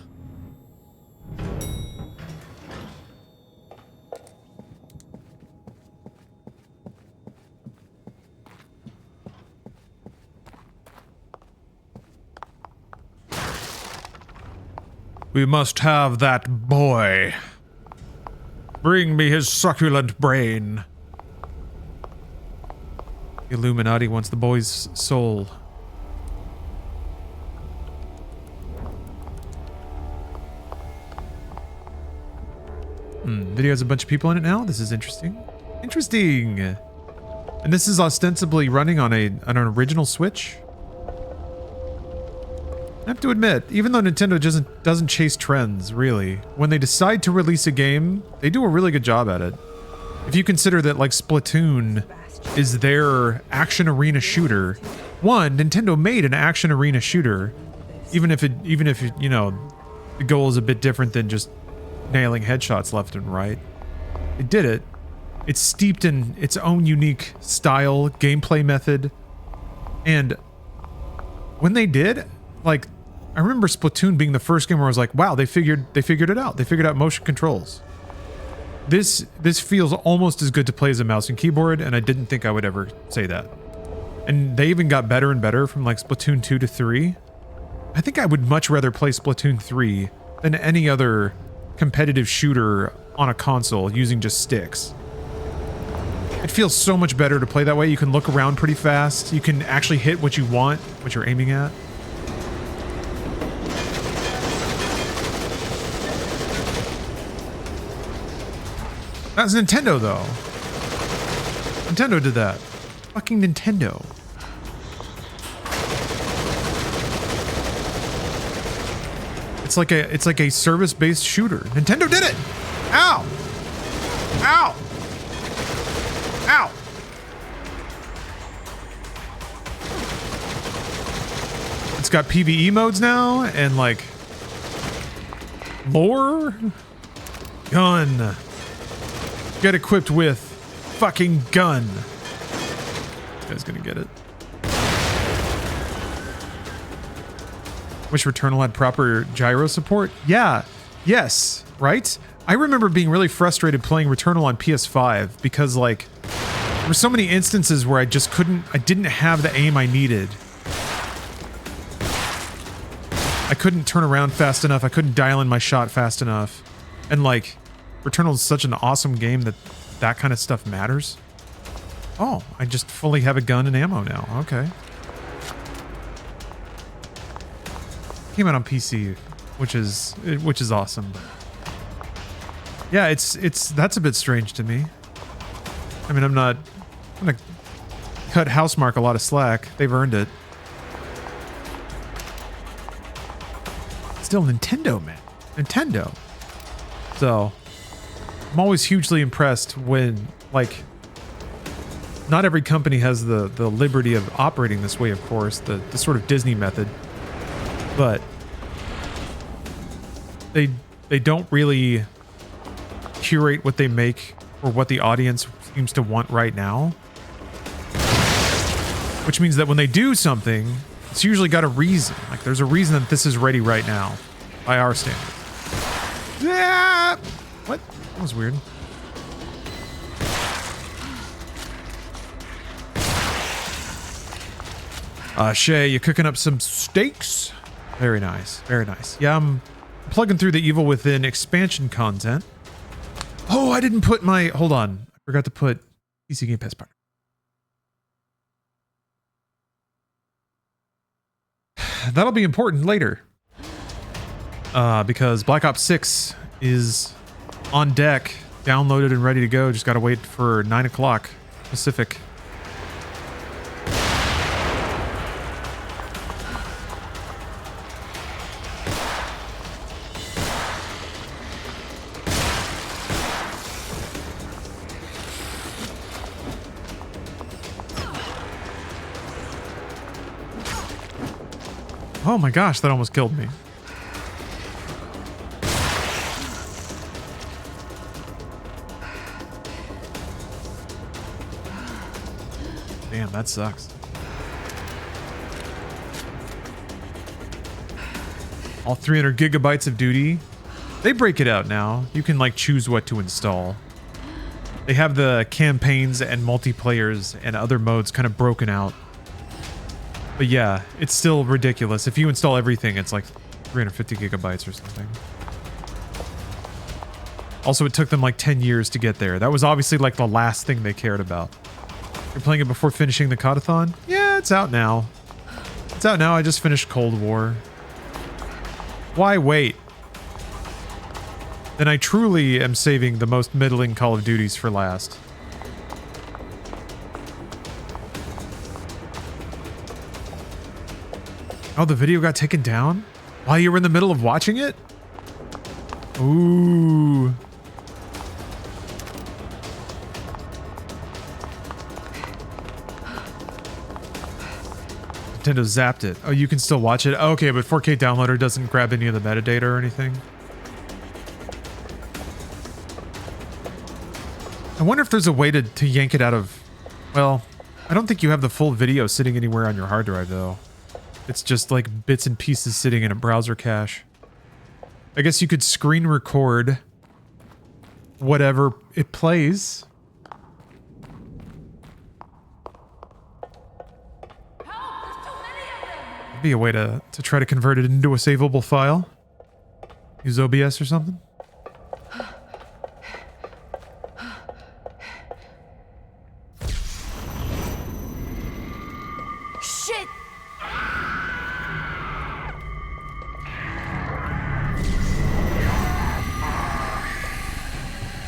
We must have that boy. Bring me his succulent brain. The Illuminati wants the boy's soul. Video has a bunch of people in it now. This is interesting. Interesting. And this is ostensibly running on an original Switch. I have to admit, even though Nintendo doesn't chase trends, really, when they decide to release a game, they do a really good job at it. If you consider that, like, Splatoon is their action arena shooter. One, Nintendo made an action arena shooter, even if you know, the goal is a bit different than just nailing headshots left and right. They did it. It's steeped in its own unique style, gameplay method, and when they did, like, I remember Splatoon being the first game where I was like, wow, they figured it out. They figured out motion controls. This feels almost as good to play as a mouse and keyboard, and I didn't think I would ever say that. And they even got better and better from like Splatoon 2 to 3. I think I would much rather play Splatoon 3 than any other competitive shooter on a console using just sticks. It feels so much better to play that way. You can look around pretty fast. You can actually hit what you want, what you're aiming at. That's Nintendo, though. Nintendo did that. Fucking Nintendo. It's like a service-based shooter. Nintendo did it! Ow! Ow! Ow! It's got PvE modes now and like lore. Gun. Get equipped with fucking gun. This guy's gonna get it. Wish Returnal had proper gyro support. Yeah. Yes. Right? I remember being really frustrated playing Returnal on PS5 because like there were so many instances where I didn't have the aim I needed. I couldn't turn around fast enough. I couldn't dial in my shot fast enough. And like, Returnal is such an awesome game that kind of stuff matters. Oh, I just fully have a gun and ammo now. Okay. Came out on PC, which is awesome. Yeah, that's a bit strange to me. I mean, I'm gonna cut Housemarque a lot of slack. They've earned it. Still Nintendo, man. Nintendo. So, I'm always hugely impressed when, like, not every company has the liberty of operating this way, of course, the sort of Disney method. But they don't really curate what they make or what the audience seems to want right now. Which means that when they do something, it's usually got a reason. Like, there's a reason that this is ready right now, by our standards. Yeah! What? That was weird. Shay, you cooking up some steaks? Very nice. Very nice. Yeah, I'm plugging through the Evil Within expansion content. Oh, I didn't put my... Hold on. I forgot to put PC Game Pass partner. That'll be important later. Because Black Ops 6 is on deck, downloaded and ready to go. Just gotta wait for 9 o'clock Pacific. Oh my gosh, that almost killed me. Damn, that sucks. All 300 gigabytes of duty. They break it out now. You can like choose what to install. They have the campaigns and multiplayers and other modes kind of broken out. But yeah, it's still ridiculous. If you install everything, it's like 350 gigabytes or something. Also, it took them like 10 years to get there. That was obviously like the last thing they cared about. You're playing it before finishing the Codathon? Yeah, it's out now. It's out now. I just finished Cold War. Why wait? Then I truly am saving the most middling Call of Duties for last. Oh, the video got taken down? While you were in the middle of watching it? Ooh. Nintendo zapped it. Oh, you can still watch it? Okay, but 4K downloader doesn't grab any of the metadata or anything? I wonder if there's a way to yank it out of... Well, I don't think you have the full video sitting anywhere on your hard drive, though. It's just like bits and pieces sitting in a browser cache. I guess you could screen record whatever it plays. That'd be a way to try to convert it into a savable file. Use OBS or something. Shit!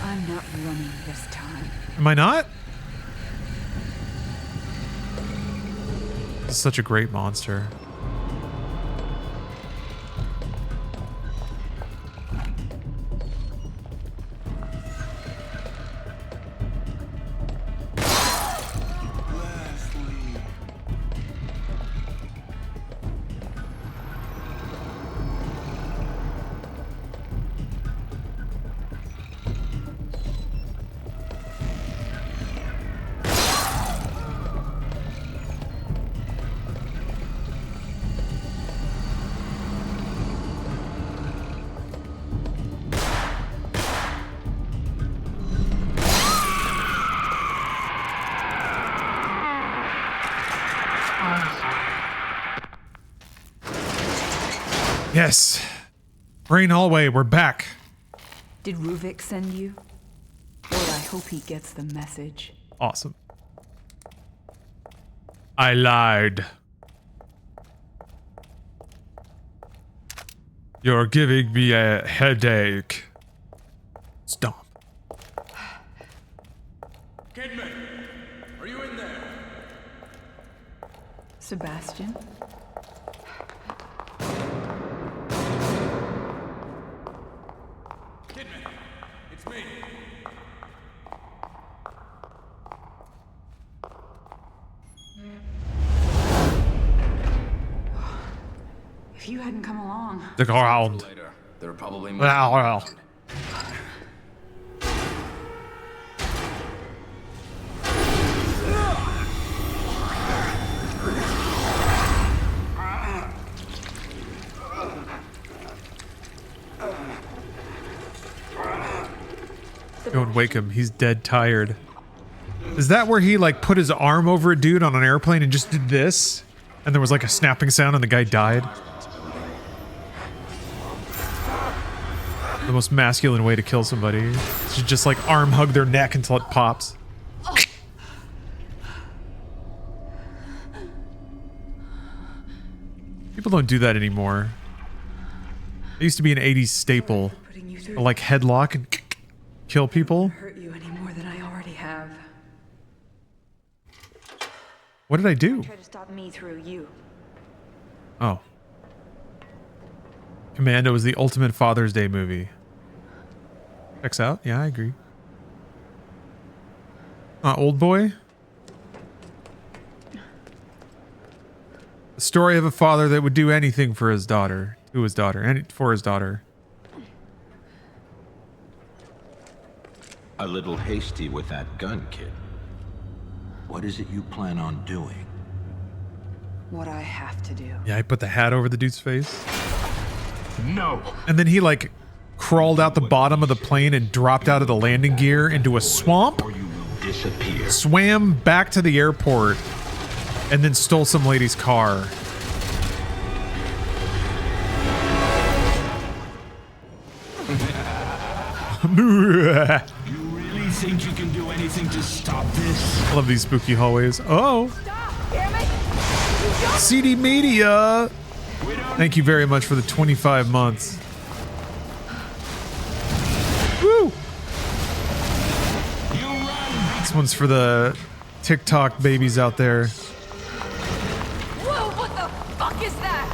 I'm not running this time. Am I not? This is such a great monster. Yes. Brain hallway, we're back. Did Ruvik send you? Lord, I hope he gets the message. Awesome. I lied. You're giving me a headache. Stomp. Kidman, are you in there? Sebastian? Kidman, it's me. If you hadn't come along. The ground. There are probably more. Well. Go and wake him. He's dead tired. Is that where he like put his arm over a dude on an airplane and just did this? And there was like a snapping sound and the guy died? The most masculine way to kill somebody is to just like arm hug their neck until it pops. People don't do that anymore. It used to be an 80s staple. To, like headlock and kill people. Hurt you any more than I already have. What did I do? Try to stop me through you. Oh. Commando was the ultimate Father's Day movie. Checks out. Yeah, I agree. Old Boy. The story of a father that would do anything for his daughter. To his daughter. And for his daughter. A little hasty with that gun, kid. What is it you plan on doing? What I have to do. Yeah, I put the hat over the dude's face. No. And then he like crawled out the bottom of the plane and dropped out of the landing gear into a swamp. Or you will disappear. Swam back to the airport and then stole some lady's car. You think you can do anything to stop this? I love these spooky hallways. Oh. Stop, damn it! CD Media. Thank you very much for the 25 months. Woo! This one's for the TikTok babies out there. Whoa, what the fuck is that?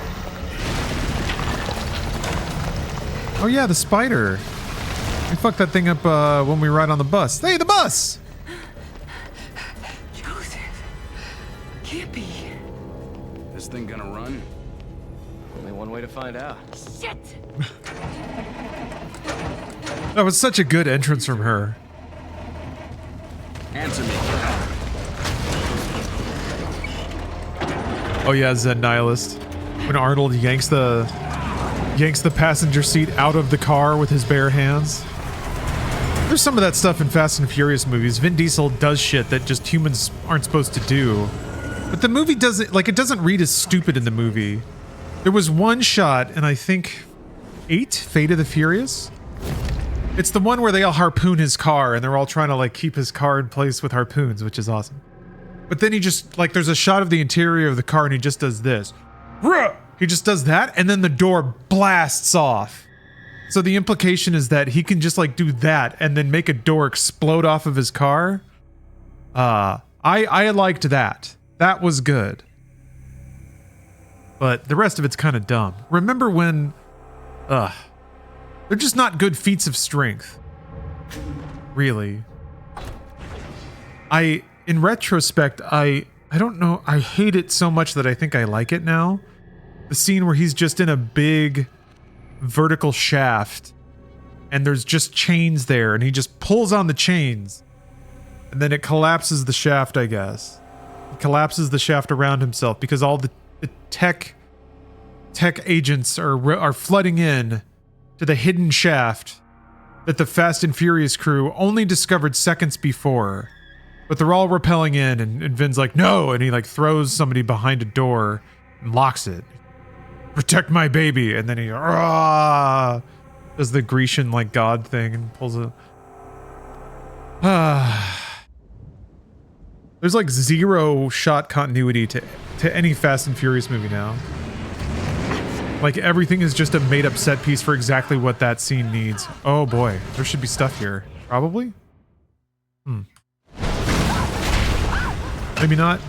Oh yeah, the spider. We fucked that thing up when we ride on the bus. Hey, the bus! Joseph. Can't be. This thing gonna run? Only one way to find out. Shit! That was such a good entrance from her. Answer me. Oh yeah, Zen Nihilist. When Arnold yanks the passenger seat out of the car with his bare hands. There's some of that stuff in Fast and Furious movies. Vin Diesel does shit that just humans aren't supposed to do. But the movie doesn't, like, it doesn't read as stupid in the movie. There was one shot, and I think 8, Fate of the Furious? It's the one where they all harpoon his car, and they're all trying to, like, keep his car in place with harpoons, which is awesome. But then he just, like, there's a shot of the interior of the car, and he just does this. He just does that, and then the door blasts off. So the implication is that he can just, like, do that, and then make a door explode off of his car. I liked that. That was good. But the rest of it's kind of dumb. Remember when... they're just not good feats of strength. Really. In retrospect, I don't know, I hate it so much that I think I like it now. The scene where he's just in a big vertical shaft and there's just chains there and he just pulls on the chains and then it collapses the shaft, I guess. It collapses the shaft around himself because all the tech agents are flooding in to the hidden shaft that the Fast and Furious crew only discovered seconds before. But they're all rappelling in and Vin's like, no! And he like throws somebody behind a door and locks it. protect my baby, and then he does the Grecian like god thing and pulls a. There's like 0 shot continuity to any Fast and Furious movie now. Like everything is just a made up set piece for exactly what that scene needs. Oh boy, there should be stuff here. Probably? Maybe not.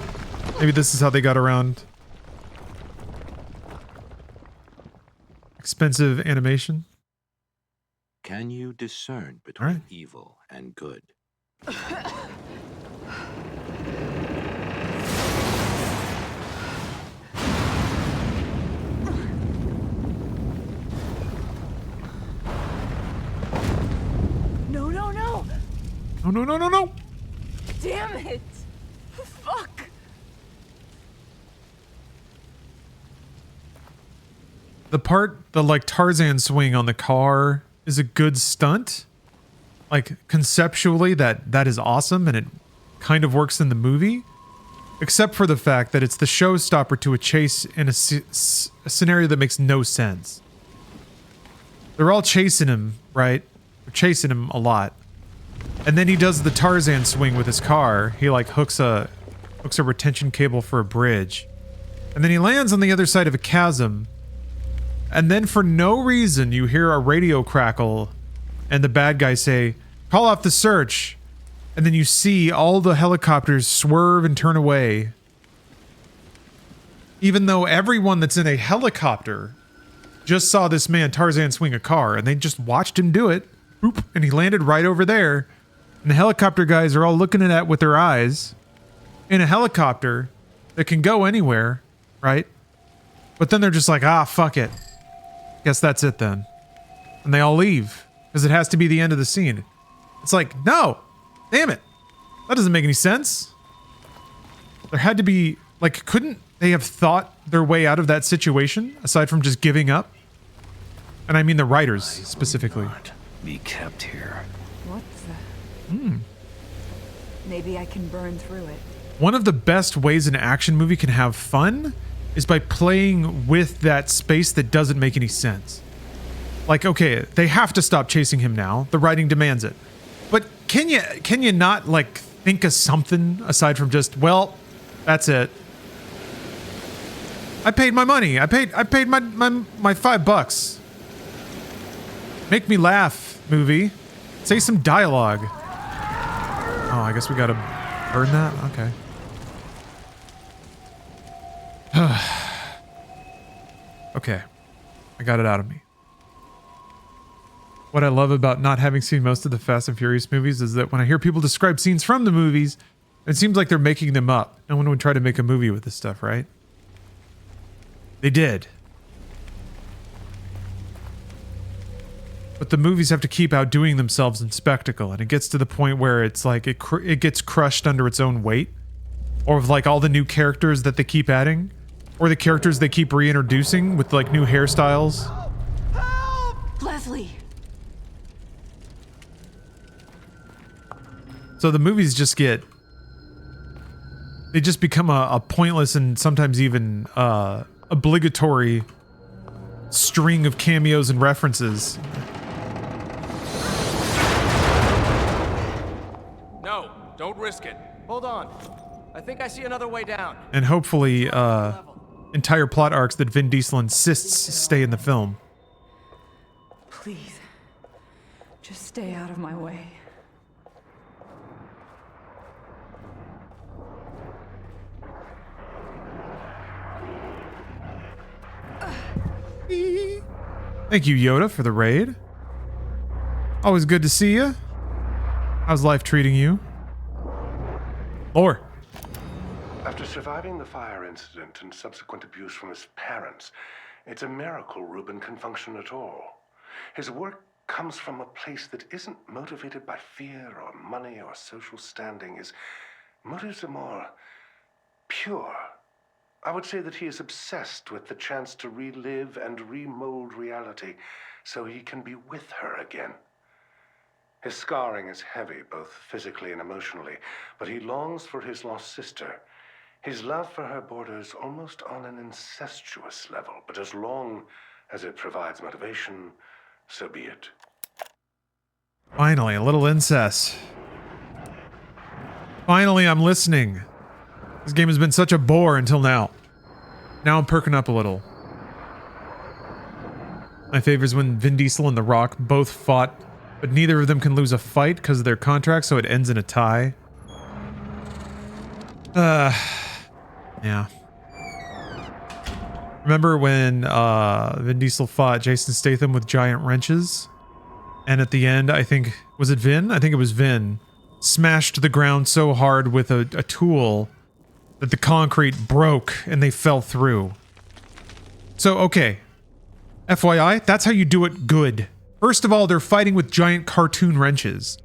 Maybe this is how they got around expensive animation. Can you discern between evil and good? No, no, no! No, no, no, no, no! Damn it! Fuck! The like Tarzan swing on the car is a good stunt. Like conceptually that is awesome and it kind of works in the movie. Except for the fact that it's the showstopper to a chase in a scenario that makes no sense. They're all chasing him, right? They're chasing him a lot. And then he does the Tarzan swing with his car. He like hooks a retention cable for a bridge. And then he lands on the other side of a chasm. And then for no reason you hear a radio crackle and the bad guy say, "Call off the search." And then you see all the helicopters swerve and turn away. Even though everyone that's in a helicopter just saw this man Tarzan swing a car and they just watched him do it. Boop, and he landed right over there. And the helicopter guys are all looking at it with their eyes in a helicopter that can go anywhere, right? But then they're just like, fuck it. Guess that's it then. And they all leave because it has to be the end of the scene. It's like, no, damn it. That doesn't make any sense. There had to be, like, couldn't they have thought their way out of that situation aside from just giving up? And I mean the writers specifically. Be kept here. What's that? Maybe I can burn through it. One of the best ways an action movie can have fun is by playing with that space that doesn't make any sense. Like, okay, they have to stop chasing him now. The writing demands it. But can you not like think of something aside from just, well, that's it. I paid my money. I paid my $5. Make me laugh, movie. Say some dialogue. Oh, I guess we gotta burn that? Okay. Okay. I got it out of me. What I love about not having seen most of the Fast and Furious movies is that when I hear people describe scenes from the movies, it seems like they're making them up. No one would try to make a movie with this stuff, right? They did. But the movies have to keep outdoing themselves in spectacle, and it gets to the point where it's like it gets crushed under its own weight, or of like all the new characters that they keep adding, or the characters they keep reintroducing with like new hairstyles. Leslie! So the movies just they just become a pointless and sometimes even obligatory string of cameos and references. No, don't risk it. Hold on. I think I see another way down. And hopefully entire plot arcs that Vin Diesel insists stay in the film. Please, just stay out of my way. Thank you, Yoda, for the raid. Always good to see you. How's life treating you? Lore. After surviving the fire incident and subsequent abuse from his parents, it's a miracle Ruben can function at all. His work comes from a place that isn't motivated by fear or money or social standing. His motives are more pure. I would say that he is obsessed with the chance to relive and remold reality so he can be with her again. His scarring is heavy, both physically and emotionally, but he longs for his lost sister. His love for her borders almost on an incestuous level, but as long as it provides motivation, so be it. Finally, a little incest. Finally, I'm listening. This game has been such a bore until now. Now I'm perking up a little. My favorite is when Vin Diesel and The Rock both fought, but neither of them can lose a fight because of their contract, so it ends in a tie. Yeah. Remember when Vin Diesel fought Jason Statham with giant wrenches? And at the end, I think, was it Vin? I think it was Vin. Smashed the ground so hard with a tool that the concrete broke and they fell through. So, okay. FYI, that's how you do it good. First of all, they're fighting with giant cartoon wrenches.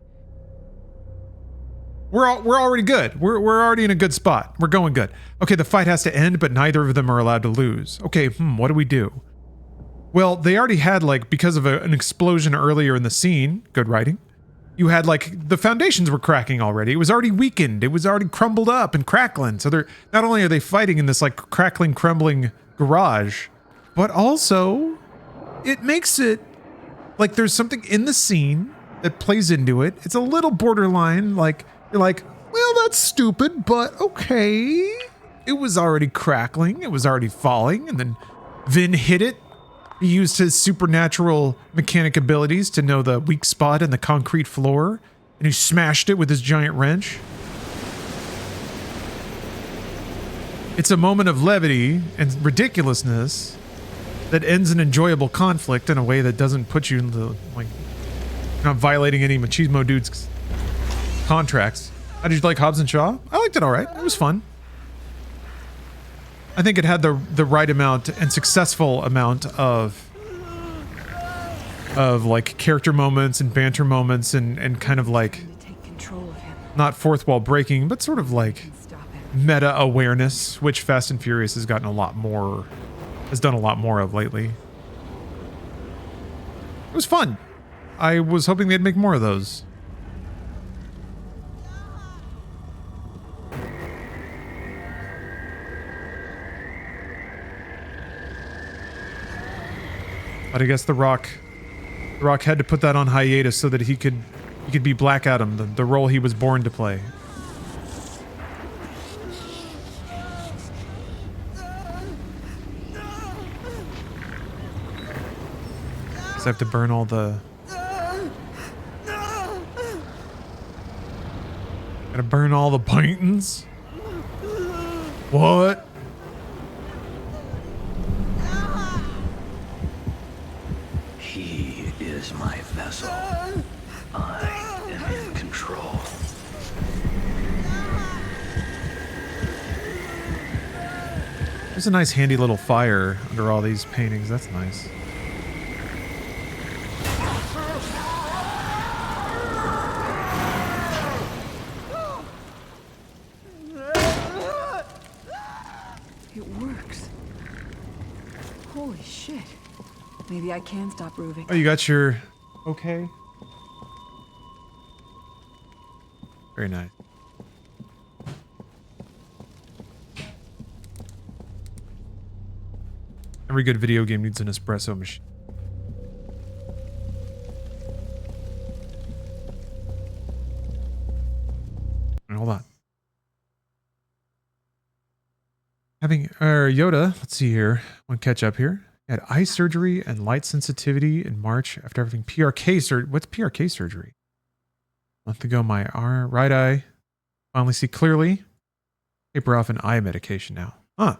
We're already good. We're already in a good spot. We're going good. Okay, the fight has to end, but neither of them are allowed to lose. Okay, what do we do? Well, they already had, like, because of an explosion earlier in the scene, good writing, you had, like, the foundations were cracking already. It was already weakened. It was already crumbled up and crackling. So they're, not only are they fighting in this, like, crackling, crumbling garage, but also it makes it like there's something in the scene that plays into it. It's a little borderline, like, you're like, well, that's stupid, but okay. It was already crackling. It was already falling. And then Vin hit it. He used his supernatural mechanic abilities to know the weak spot in the concrete floor. And he smashed it with his giant wrench. It's a moment of levity and ridiculousness that ends an enjoyable conflict in a way that doesn't put you into, like, not violating any machismo dude's contracts. How did you like Hobbs and Shaw? I liked it all right. It was fun. I think it had the right amount and successful amount of like character moments and banter moments and kind of like not fourth wall breaking, but sort of like meta awareness, which Fast and Furious has gotten a lot more, has done a lot more of lately. It was fun. I was hoping they'd make more of those. But I guess The Rock had to put that on hiatus so that he could be Black Adam, the role he was born to play. So I have to burn all the... Gotta burn all the paintings? What? He is my vessel. I am in control. There's a nice handy little fire under all these paintings. That's nice. It works. Holy shit. Maybe I can stop Ruvik. Oh, you got your... Okay. Very nice. Every good video game needs an espresso machine. Hold on. Yoda, let's see here. One catch up here. Had eye surgery and light sensitivity in March after having PRK surgery. What's PRK surgery? A month ago, my right eye finally see clearly. Taper off an eye medication now. Huh.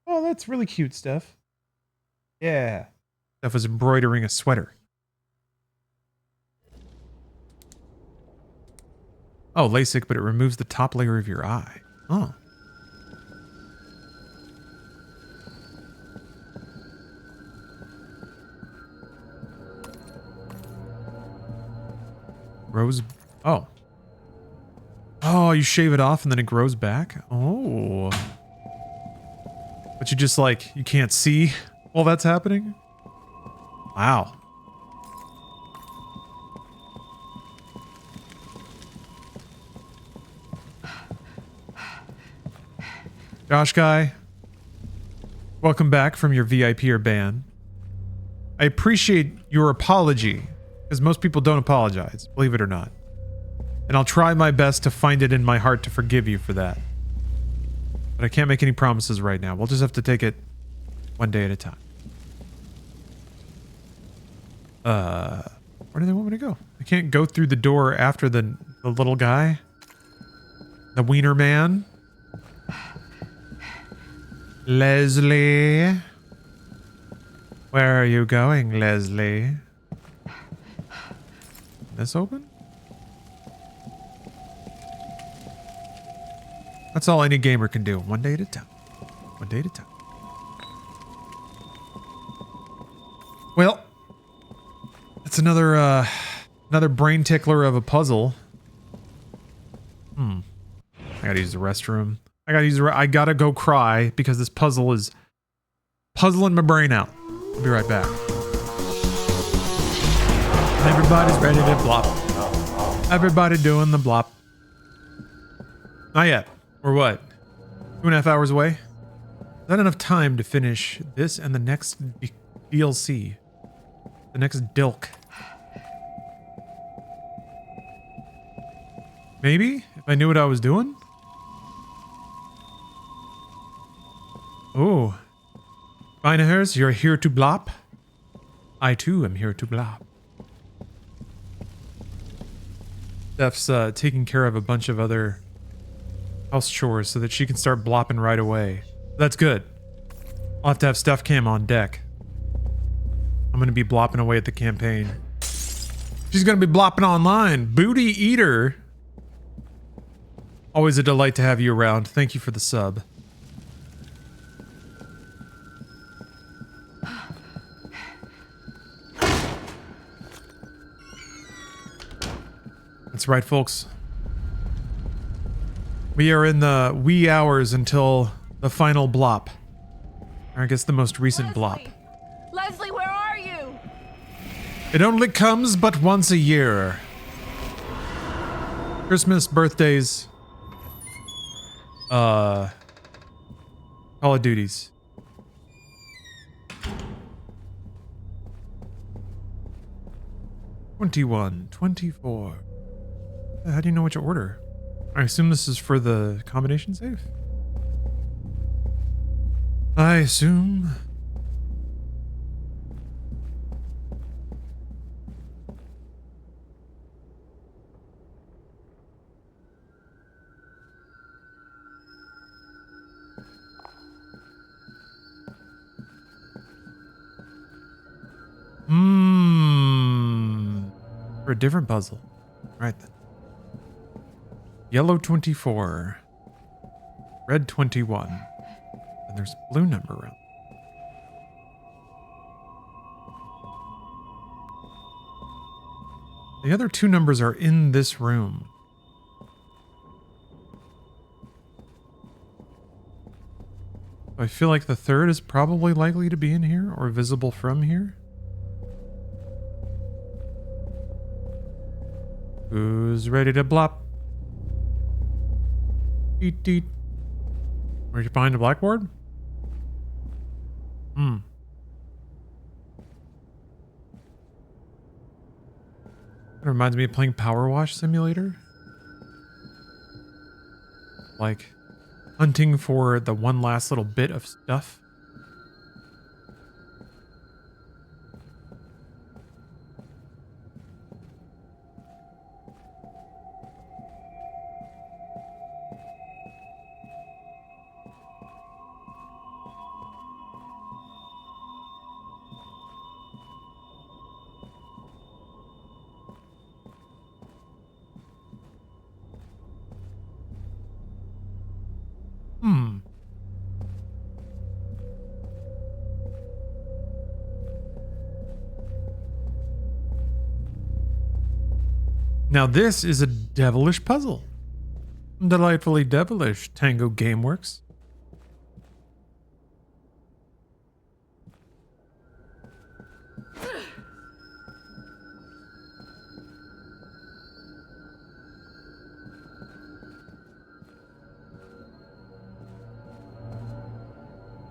Oh, that's really cute, Steph. Yeah. Steph was embroidering a sweater. Oh, LASIK, but it removes the top layer of your eye. Oh. Grows. Oh. Oh, you shave it off and then it grows back? Oh. But you just like, you can't see while that's happening? Wow. Josh guy, welcome back from your VIP or ban. I appreciate your apology, because most people don't apologize, believe it or not. And I'll try my best to find it in my heart to forgive you for that. But I can't make any promises right now. We'll just have to take it one day at a time. Where do they want me to go? I can't go through the door after the little guy? The wiener man? Leslie? Where are you going, Leslie? This open? That's all any gamer can do. One day at a time. One day at a time. Well, that's another brain tickler of a puzzle. I gotta use the restroom. I gotta go cry because this puzzle is puzzling my brain out. I'll be right back. Everybody's ready to blop. Everybody doing the blop. Not yet. Or what? 2.5 hours away? Is that enough time to finish this and the next DLC? The next Dilk? Maybe? If I knew what I was doing? Oh. Finahers, you're here to blop? I too am here to blop. Steph's taking care of a bunch of other house chores so that she can start blopping right away. That's good. I'll have to have Steph Cam on deck. I'm going to be blopping away at the campaign. She's going to be blopping online. Booty Eater. Always a delight to have you around. Thank you for the sub. That's right, folks. We are in the wee hours until the final blop. Or I guess the most recent blop. Leslie, where are you? It only comes but once a year. Christmas, birthdays, Call of Duties. $21, $24. How do you know which order? I assume this is for the combination save? I assume. For a different puzzle. Right then. Yellow 24. Red 21. And there's a blue number around. The other two numbers are in this room. I feel like the third is probably likely to be in here or visible from here. Who's ready to blop? Deet deet. Were you behind the blackboard? That reminds me of playing Power Wash Simulator. Like hunting for the one last little bit of stuff. Now this is a devilish puzzle. Delightfully devilish, Tango Gameworks.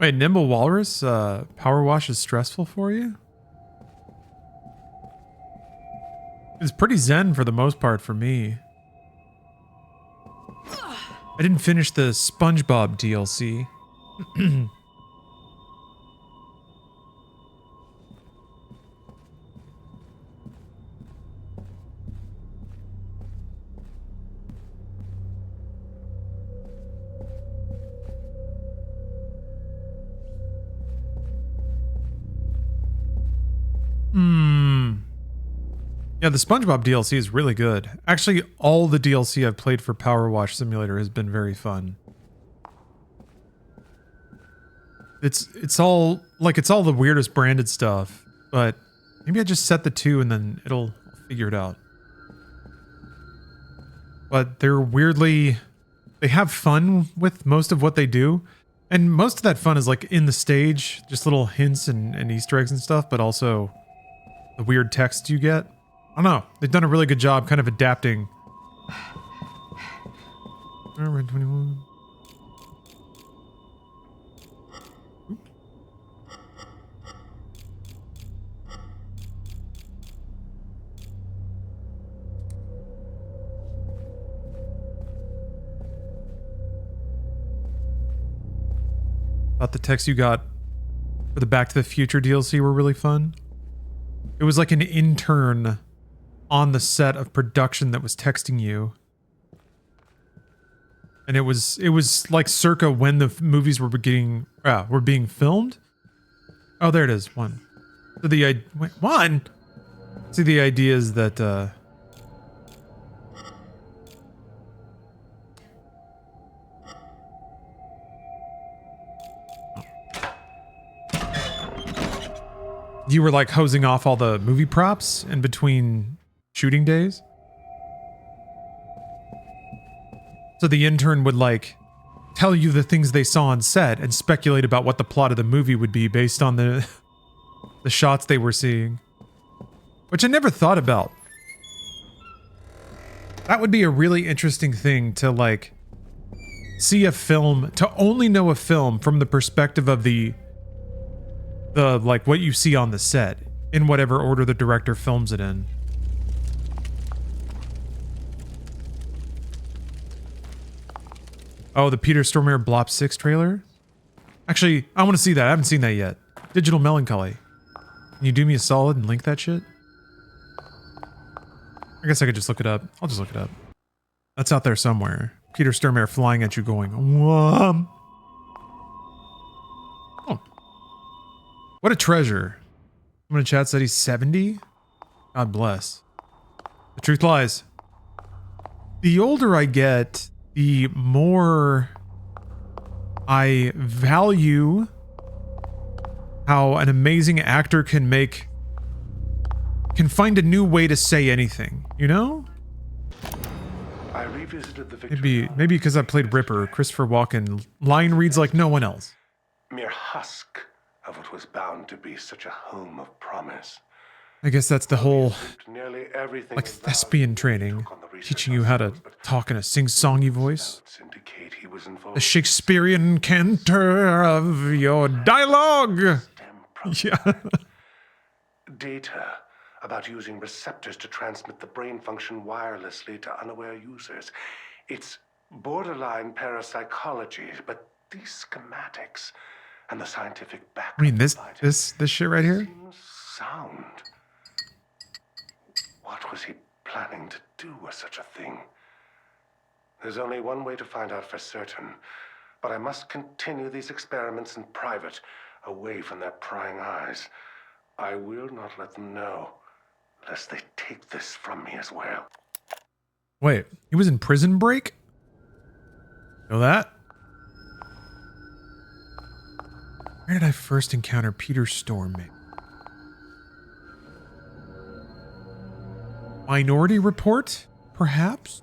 Wait, Nimble Walrus, power wash is stressful for you? It's pretty zen for the most part for me. I didn't finish the SpongeBob DLC. Yeah, the SpongeBob DLC is really good. Actually, all the DLC I've played for Power Wash Simulator has been very fun. It's all the weirdest branded stuff, but maybe I just set the 2 and then it'll figure it out. But they have fun with most of what they do. And most of that fun is like in the stage, just little hints and Easter eggs and stuff, but also the weird text you get. I don't know. They've done a really good job kind of adapting. Red 21. Thought the texts you got for the Back to the Future DLC were really fun. It was like an intern on the set of production that was texting you. And it was like circa when the movies were being filmed. Oh, there it is. One. So one. See, the idea is that you were like hosing off all the movie props in between shooting days. So the intern would like tell you the things they saw on set and speculate about what the plot of the movie would be based on the shots they were seeing. Which I never thought about. That would be a really interesting thing to like see a film, to only know a film from the perspective of the like what you see on the set in whatever order the director films it in. Oh, the Peter Stormare Blop 6 trailer? Actually, I want to see that. I haven't seen that yet. Digital Melancholy. Can you do me a solid and link that shit? I guess I could just look it up. I'll just look it up. That's out there somewhere. Peter Stormare flying at you going, Wham! Oh. What a treasure. Someone in chat said he's 70? God bless. The truth lies. The older I get, the more I value how an amazing actor can find a new way to say anything, you know? I revisited the Maybe because I played Ripper, Christopher Walken line reads like no one else. mere husk of what was bound to be such a home of promise. I guess that's the whole Nearly everything like thespian training, teaching you how to talk in a sing-songy voice. The Shakespearean canter of your dialogue. Yeah. Data about using receptors to transmit the brain function wirelessly to unaware users. It's borderline parapsychology, but these schematics and the scientific background. I mean, this shit right here. Sound. What was he planning to do with such a thing? There's only one way to find out for certain, but I must continue these experiments in private, away from their prying eyes. I will not let them know, lest they take this from me as well. Wait, he was in Prison Break? Know that? Where did I first encounter Peter Stormare? Minority Report, perhaps?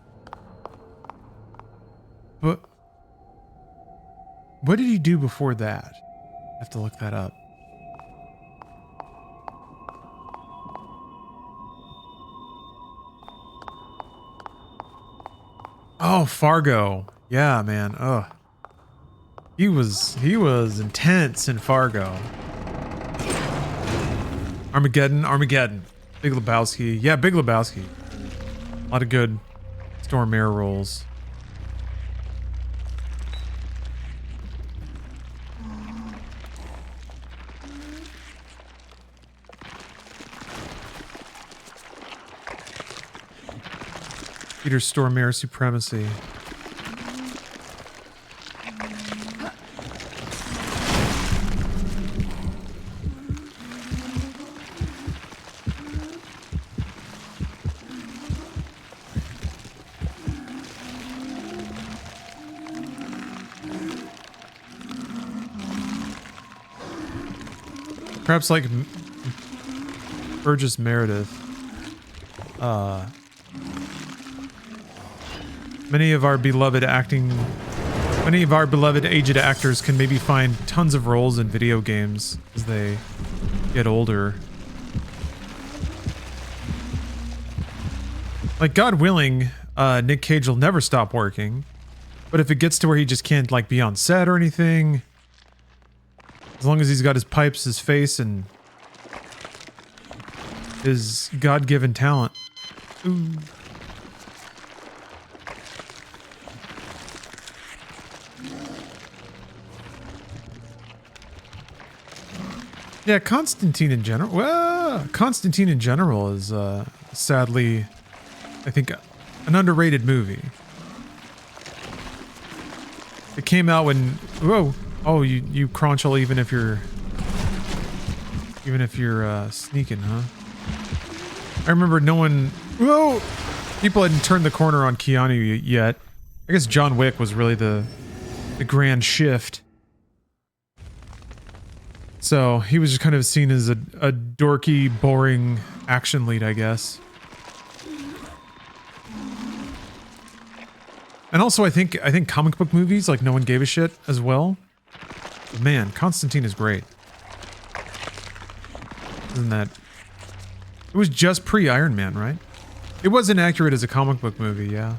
But what did he do before that? I have to look that up. Oh, Fargo. Yeah, man. Ugh. He was intense in Fargo. Armageddon. Big Lebowski. Yeah, Big Lebowski. A lot of good Storm Air roles. Peter Stormare Supremacy. Perhaps like Burgess Meredith. Many of our beloved aged actors can maybe find tons of roles in video games as they get older. Like, God willing, Nick Cage will never stop working. But if it gets to where he just can't, like, be on set or anything, as long as he's got his pipes, his face, and his God-given talent. Ooh. Yeah, Constantine in general. Well, Constantine in general is sadly, I think, an underrated movie. It came out when you crunchel even if you're sneaking, huh? I remember people hadn't turned the corner on Keanu yet. I guess John Wick was really the grand shift. So he was just kind of seen as a dorky, boring action lead, I guess. And also, I think comic book movies, like, no one gave a shit as well. But man, Constantine is great. Isn't that? It was just pre-Iron Man, right? It wasn't accurate as a comic book movie, yeah.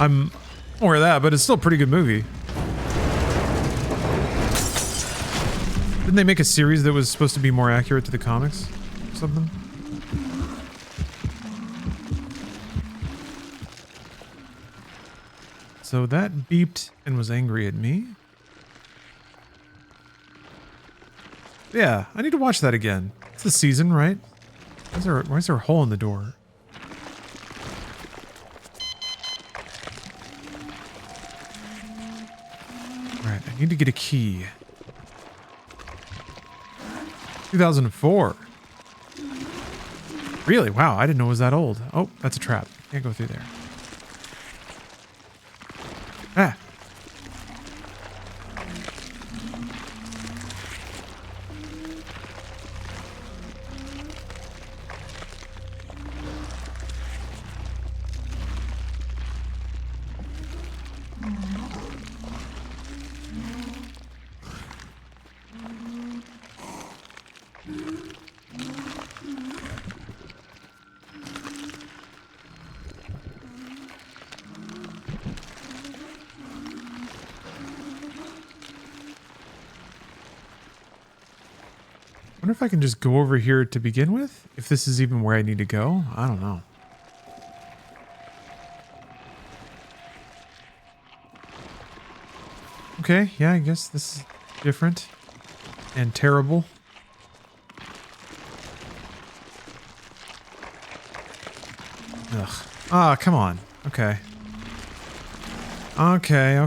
I'm aware of that, but it's still a pretty good movie. Didn't they make a series that was supposed to be more accurate to the comics or something? So that beeped and was angry at me. Yeah, I need to watch that again. It's the season, right? Why is there a hole in the door? Alright, I need to get a key. 2004. Really? Wow, I didn't know it was that old. Oh, that's a trap. Can't go through there. Ah. I wonder if I can just go over here to begin with? If this is even where I need to go? I don't know. Okay, yeah, I guess this is different. And terrible. Ugh. Ah, come on. Okay. Okay.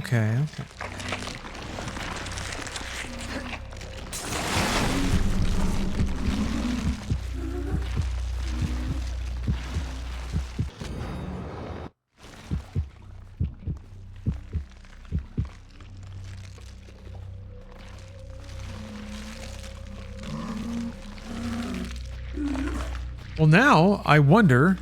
Well, now I wonder,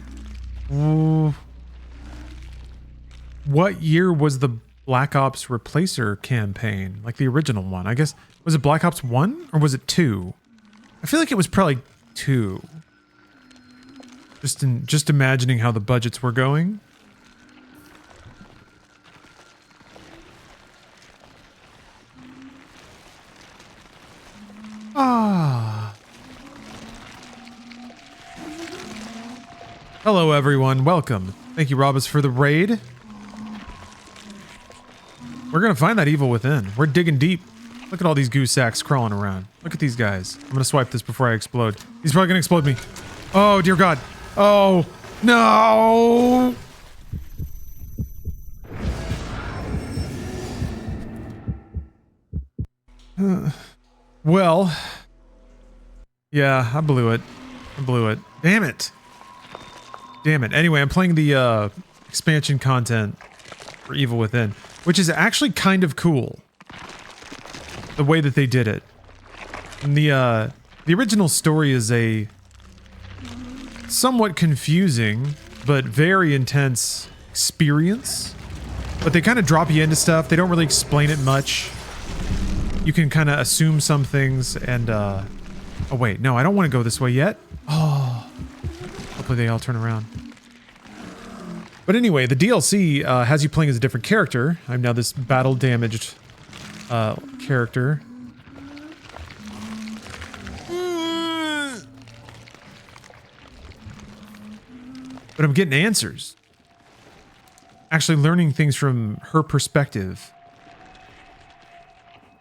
what year was the Black Ops Replacer campaign? Like the original one, I guess. Was it Black Ops 1 or was it 2? I feel like it was probably 2. Just imagining how the budgets were going. Hello, everyone. Welcome. Thank you, Robus, for the raid. We're going to find that evil within. We're digging deep. Look at all these goose sacks crawling around. Look at these guys. I'm going to swipe this before I explode. He's probably going to explode me. Oh, dear God. Oh, no. Well, yeah, I blew it. Damn it. Anyway, I'm playing the expansion content for Evil Within, which is actually kind of cool. The way that they did it. And the original story is a somewhat confusing but very intense experience. But they kind of drop you into stuff. They don't really explain it much. You can kind of assume some things and, oh wait, no, I don't want to go this way yet. Oh, hopefully they all turn around. But anyway, the DLC has you playing as a different character. I'm now this battle-damaged character. But I'm getting answers. Actually learning things from her perspective.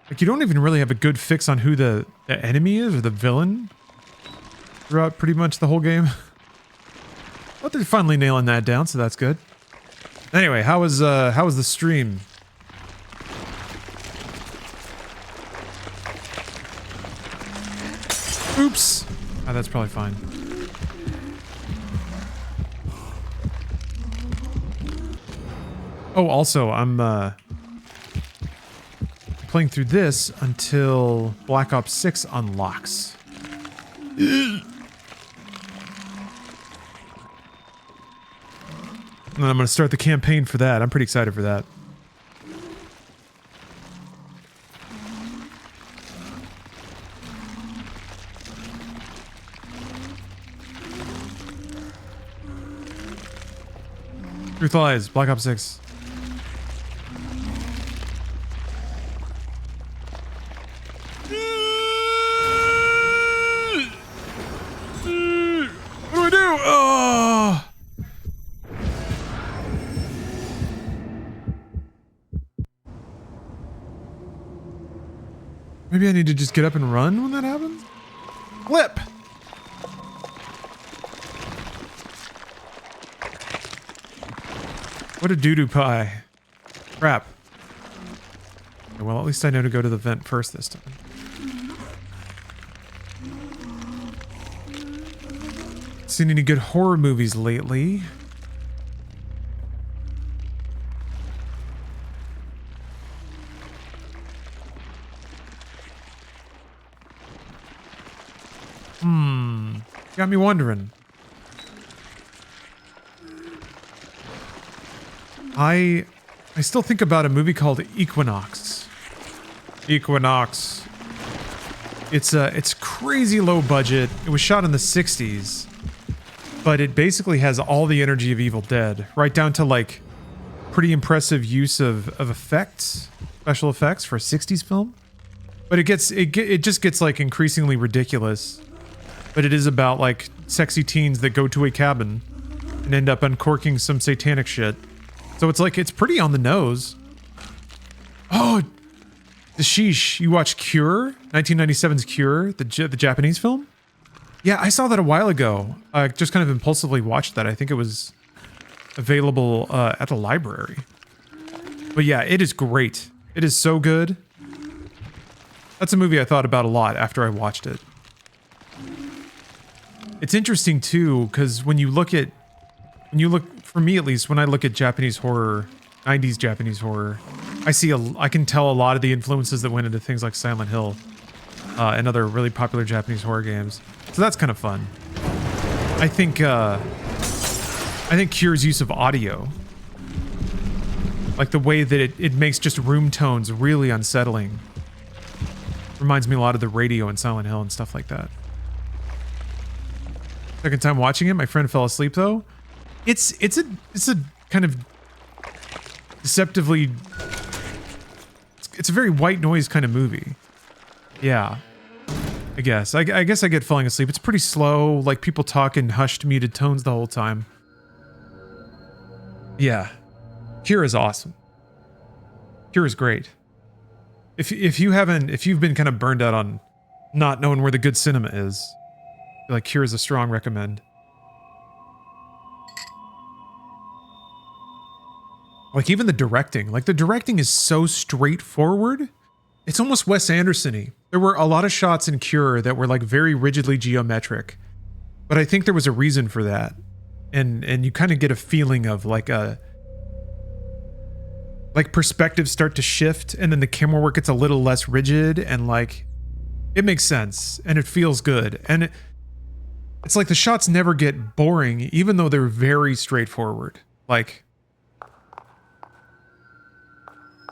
Like, you don't even really have a good fix on who the enemy is or the villain throughout pretty much the whole game. But they're finally nailing that down, so that's good. Anyway, how was the stream? Oops. Oh, that's probably fine. Oh, also, I'm playing through this until Black Ops 6 unlocks. And then I'm going to start the campaign for that. I'm pretty excited for that. Truth Lies, Black Ops 6. What do I do? Oh! Maybe I need to just get up and run when that happens? Flip! What a doo-doo pie. Crap. Okay, well, at least I know to go to the vent first this time. Seen any good horror movies lately? Got me wondering. I still think about a movie called Equinox. Equinox. It's crazy low budget. It was shot in the 60s. But it basically has all the energy of Evil Dead, right down to like pretty impressive use of effects, special effects for a 60s film. But it just gets like increasingly ridiculous. But it is about like sexy teens that go to a cabin and end up uncorking some satanic shit. So it's like, it's pretty on the nose. Oh, the sheesh. You watched Cure? 1997's Cure, the Japanese film? Yeah, I saw that a while ago. I just kind of impulsively watched that. I think it was available at the library. But yeah, it is great. It is so good. That's a movie I thought about a lot after I watched it. It's interesting too, because when you look, for me at least, when I look at Japanese horror, 90s Japanese horror, I can tell a lot of the influences that went into things like Silent Hill and other really popular Japanese horror games. So that's kind of fun. I think Cure's use of audio, like the way that it makes just room tones really unsettling, reminds me a lot of the radio in Silent Hill and stuff like that. Second time watching it, my friend fell asleep though. It's a kind of deceptively, it's a very white noise kind of movie. Yeah. I guess I get falling asleep. It's pretty slow, like people talk in hushed, muted tones the whole time. Yeah, Cure is awesome. Cure is great. If you've been kind of burned out on not knowing where the good cinema is, I feel like Cure is a strong recommend. Like even the directing is so straightforward. It's almost Wes Anderson-y. There were a lot of shots in Cure that were like very rigidly geometric, but I think there was a reason for that. And you kind of get a feeling of like perspectives start to shift, and then the camera work gets a little less rigid, and like it makes sense and it feels good. And it's like the shots never get boring, even though they're very straightforward. Like,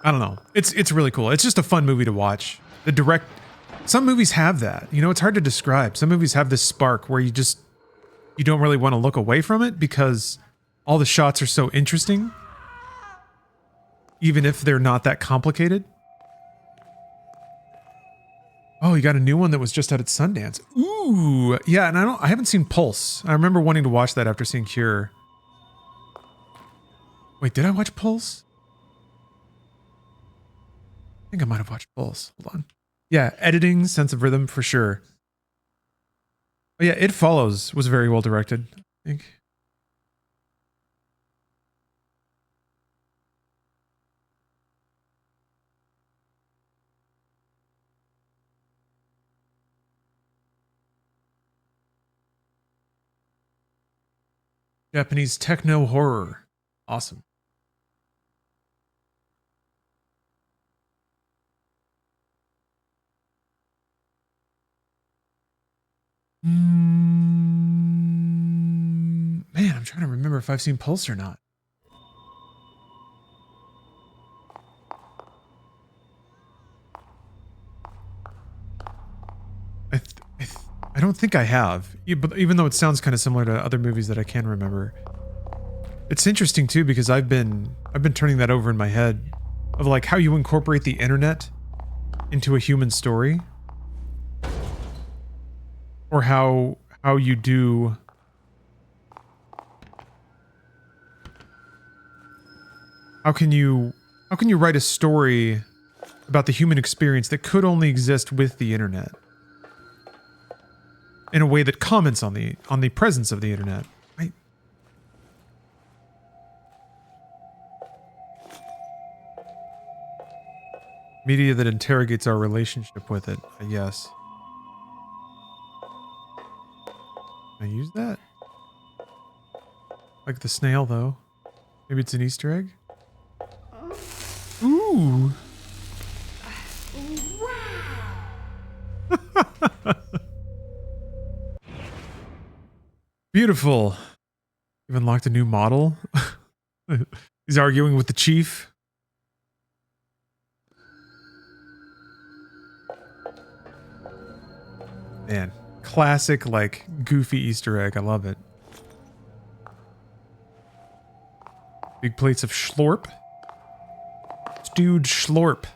I don't know. It's really cool. It's just a fun movie to watch. Some movies have that. You know, it's hard to describe. Some movies have this spark where you don't really want to look away from it because all the shots are so interesting, even if they're not that complicated. Oh, you got a new one that was just out at Sundance. Ooh, yeah, and I haven't seen Pulse. I remember wanting to watch that after seeing Cure. Wait, did I watch Pulse? I think I might have watched Pulse. Hold on. Yeah, editing, sense of rhythm for sure. Oh yeah, It Follows was very well directed, I think. Japanese techno horror. Awesome. Man, I'm trying to remember if I've seen Pulse or not. I don't think I have, but even though it sounds kind of similar to other movies that I can remember. It's interesting too because I've been turning that over in my head of like how you incorporate the internet into a human story, or how you do how can you write a story about the human experience that could only exist with the internet in a way that comments on the presence of the internet. Media that interrogates our relationship with it, I guess. Can I use that? Like the snail, though. Maybe it's an Easter egg? Ooh! Beautiful. You've unlocked a new model. He's arguing with the chief. Man, classic, like, goofy Easter egg. I love it. Big plates of schlorp. Stewed schlorp.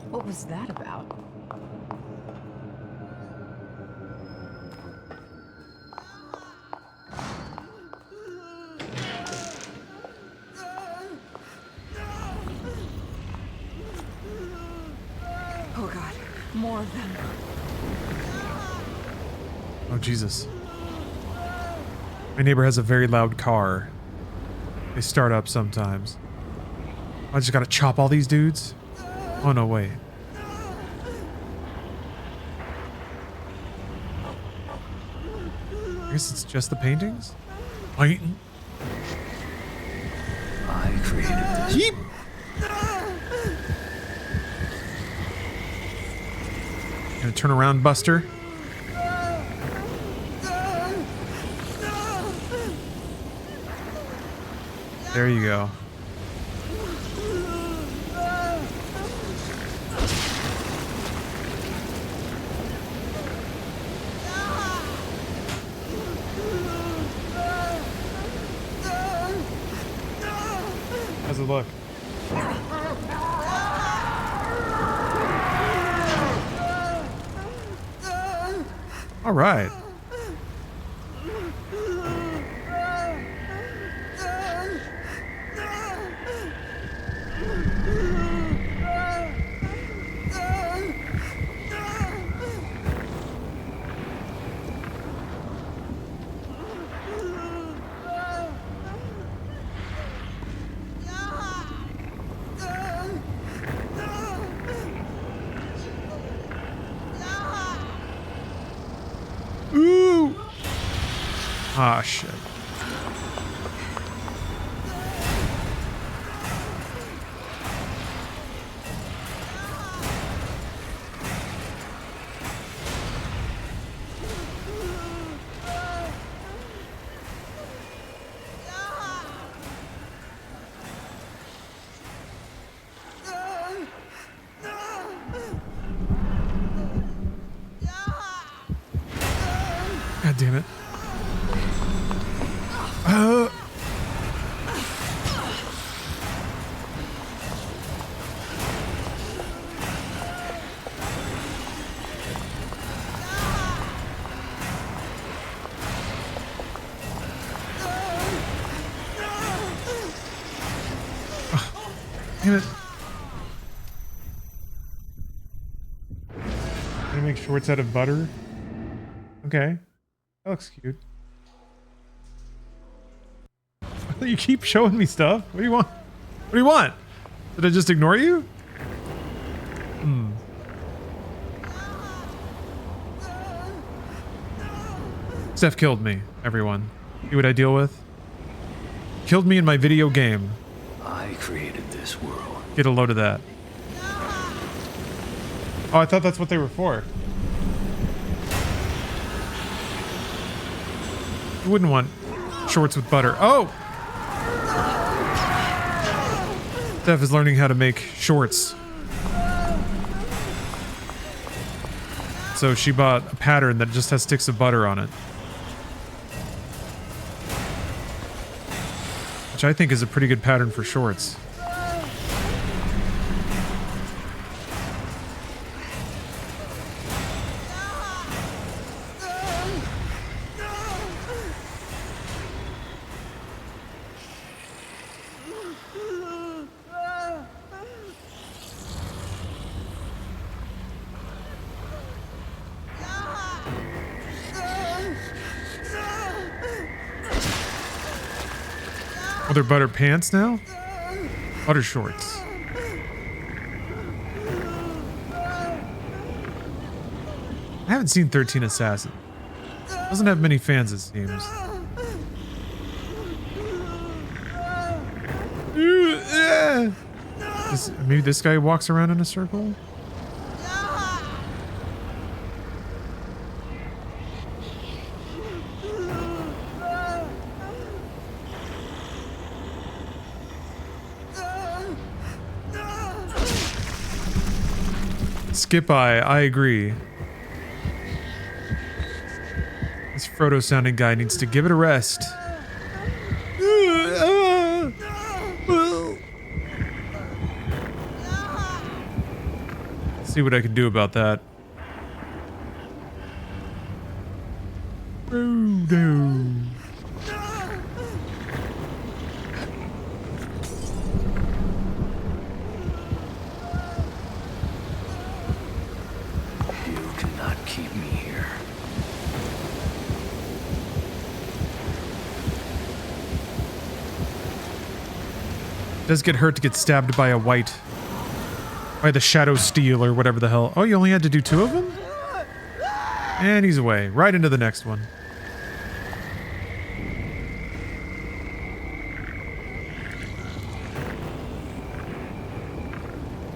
What was that about? Oh God, more of them. Oh Jesus. My neighbor has a very loud car. They start up sometimes. I just gotta chop all these dudes? Oh no, wait. I guess it's just the paintings? Painting? I created this. Yeep. Gonna turn around, Buster. There you go. How's it look? All right. Ooh. Ah, shit. God damn it. Damn it. Gonna make shorts out of butter. Okay. That looks cute. You keep showing me stuff. What do you want? What do you want? Did I just ignore you? Hmm. Steph killed me, everyone. See what I deal with? Killed me in my video game. I created this world. Get a load of that. Oh, I thought that's what they were for. You wouldn't want shorts with butter. Oh! Steph is learning how to make shorts. So she bought a pattern that just has sticks of butter on it. Which I think is a pretty good pattern for shorts. Are there butter pants now? Butter shorts. I haven't seen 13 Assassin. Doesn't have many fans, it seems. Maybe this guy walks around in a circle? Skip I agree. This Frodo sounding guy needs to give it a rest. See what I can do about that. Frodo. Keep me here. It does get hurt to get stabbed by a white. By the Shadow Steel or whatever the hell. Oh, you only had to do 2 of them? And he's away. Right into the next one.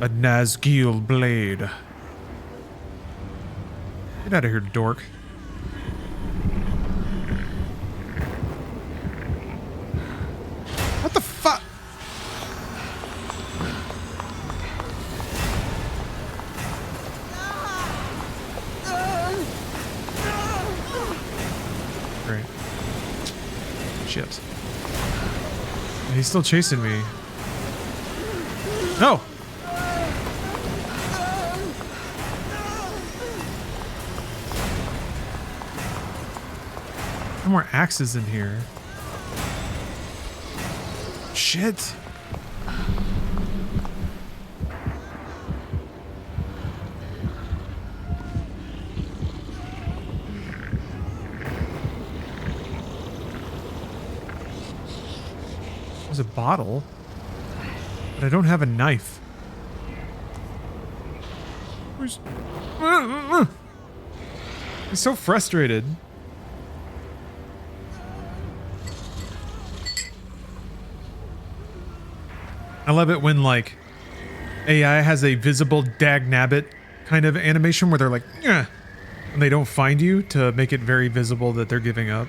A Nazgul blade. Get out of here, dork. What the fuck? Great. Shit. He's still chasing me. No! No more axes in here. Shit. There's a bottle, but I don't have a knife. Where's... He's so frustrated. I love it when, like, AI has a visible dag-nabbit kind of animation where they're like, yeah, and they don't find you to make it very visible that they're giving up.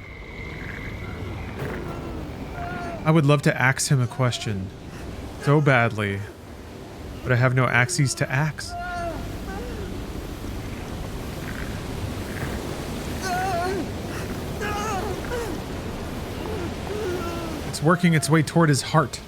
I would love to ask him a question so badly, but I have no axes to axe. It's working its way toward his heart.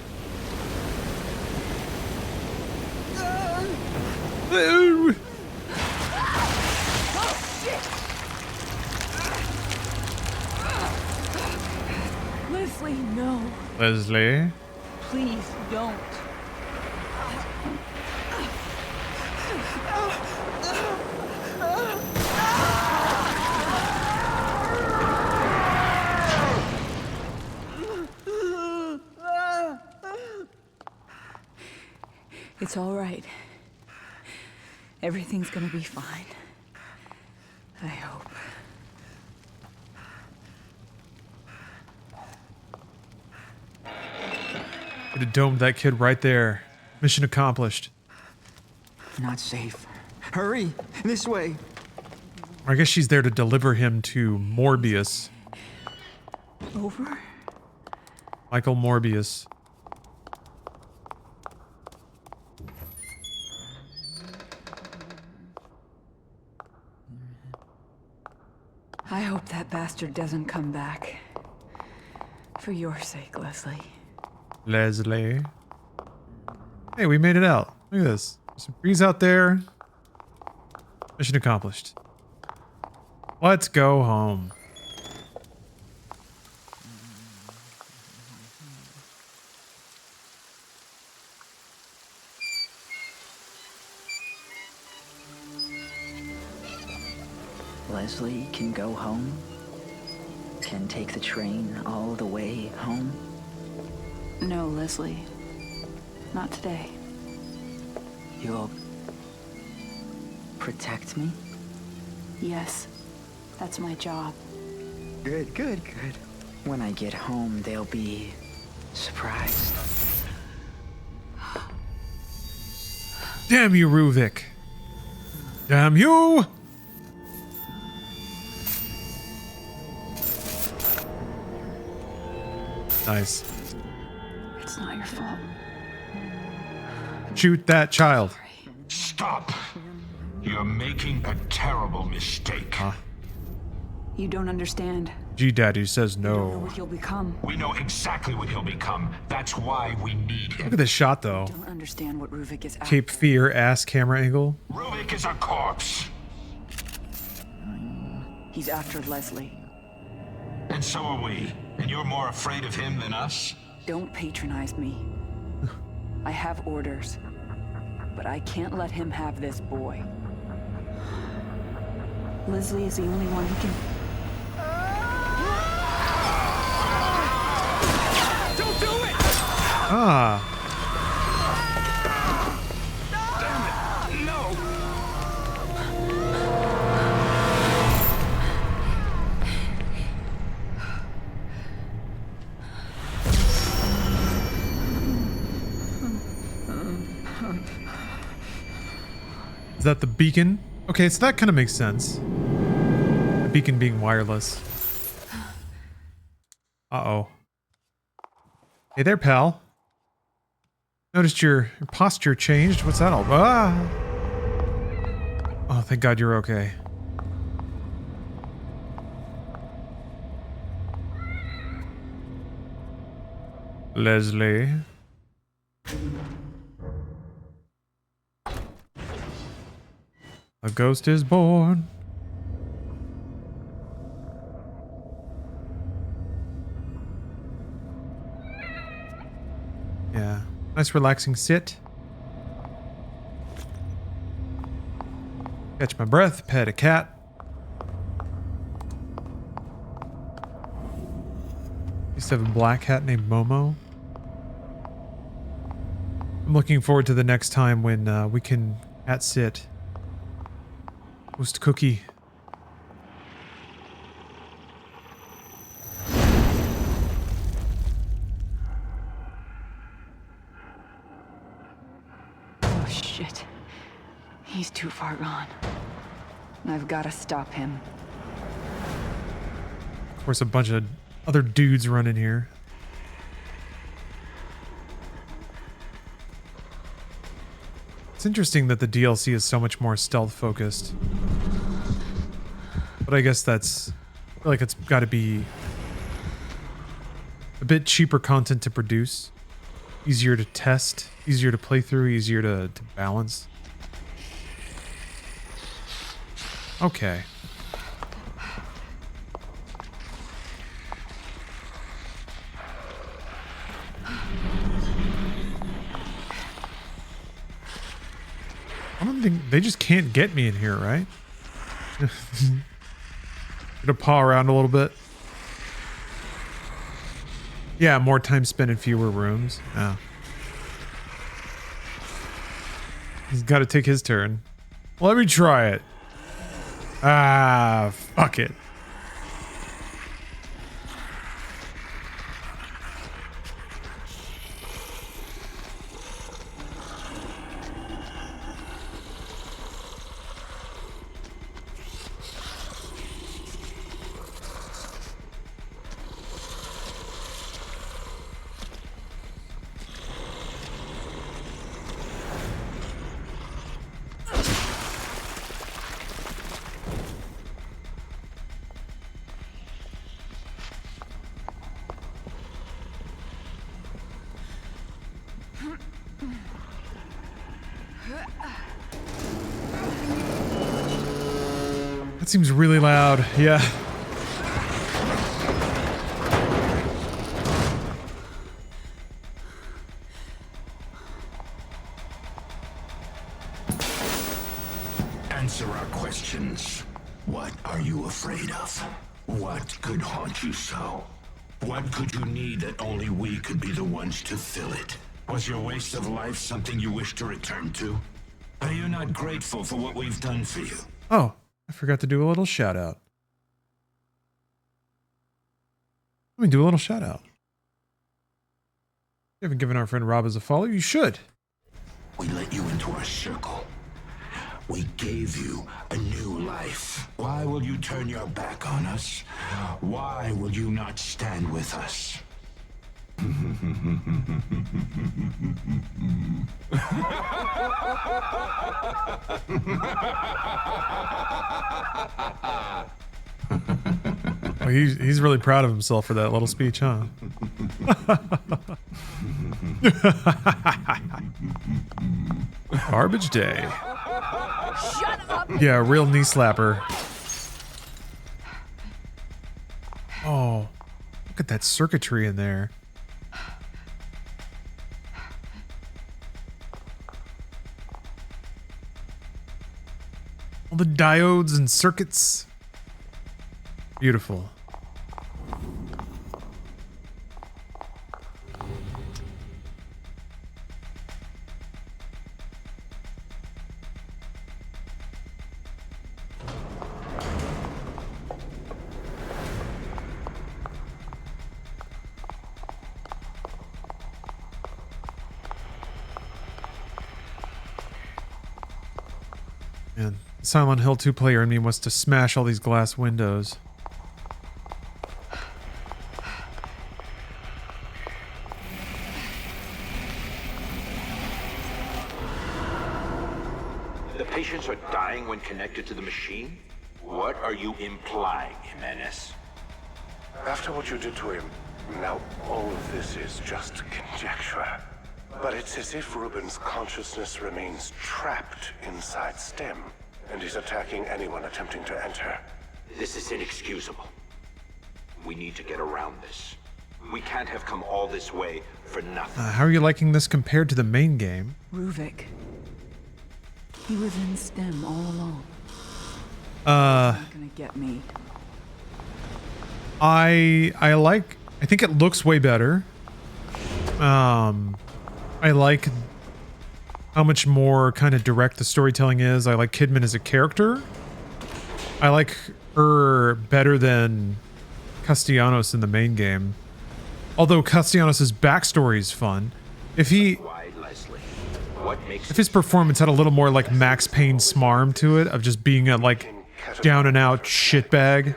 Leslie, no. Leslie? Please don't. It's all right. Everything's gonna be fine. I hope. Could have domed that kid right there. Mission accomplished. Not safe. Hurry! This way! I guess she's there to deliver him to Morbius. Over? Michael Morbius. I hope that bastard doesn't come back. For your sake, Leslie. Leslie. Hey, we made it out. Look at this. There's some trees out there. Mission accomplished. Let's go home. Leslie can go home? Can take the train all the way home? No, Leslie. Not today. You'll protect me? Yes. That's my job. Good, good, good. When I get home, they'll be surprised. Damn you, Ruvik. Damn you! Nice. It's not your fault. Shoot that child. Stop! You're making a terrible mistake. Huh? You don't understand. G-Daddy says You don't know no. what he'll become. We know exactly what he'll become. That's why we need him. Look at this shot, though. You don't understand what Ruvik is after. Cape Fear ass camera angle. Ruvik is a corpse. He's after Leslie. And so are we. And you're more afraid of him than us? Don't patronize me. I have orders. But I can't let him have this boy. Leslie is the only one who can... Don't do it! Ah. Damn it! No! Is that the beacon? Okay, so that kind of makes sense. beacon being wireless. Uh-oh. Hey there, pal. Noticed your posture changed. What's that all? Ah! Oh, thank God you're okay. Leslie. A ghost is born. Yeah. Nice relaxing sit. Catch my breath, pet a cat. Used to have a black cat named Momo. I'm looking forward to the next time when we can cat sit. Host Cookie. Oh shit. He's too far gone. I've got to stop him. Of course, a bunch of other dudes running here. It's interesting that the DLC is so much more stealth focused. But I guess that's... I feel like it's got to be a bit cheaper content to produce. Easier to test. Easier to play through. Easier to balance. Okay. I don't think they just can't get me in here, right? Gonna paw around a little bit. Yeah, more time spent in fewer rooms. Yeah. He's got to take his turn. Let me try it. Ah, fuck it. That seems really loud. Yeah. Answer our questions. What are you afraid of? What could haunt you so? What could you need that only we could be the ones to fill it? Was your waste of life something you wish to return to? Are you not grateful for what we've done for you? Oh, I forgot to do a little shout out. Let me do a little shout out. You haven't given our friend Rob as a follow? You should. We let you into our circle. We gave you a new life. Why will you turn your back on us? Why will you not stand with us? Well, he's really proud of himself for that little speech, huh? Garbage day. Shut up! Yeah, real knee slapper. Oh, look at that circuitry in there. All the diodes and circuits. Beautiful. Man, Silent Hill 2 player in me wants to smash all these glass windows. The patients are dying when connected to the machine? What are you implying, Jimenez? After what you did to him, now all of this is just conjecture. But it's as if Ruben's consciousness remains trapped inside STEM, and he's attacking anyone attempting to enter. This is inexcusable. We need to get around this. We can't have come all this way for nothing. How are you liking this compared to the main game? Ruvik. He was in STEM all along. He's not gonna get me. I think it looks way better. I like how much more kind of direct the storytelling is. I like Kidman as a character. I like her better than Castellanos in the main game. Although Castellanos' backstory is fun. If his performance had a little more like Max Payne smarm to it, of just being a like down and out shitbag,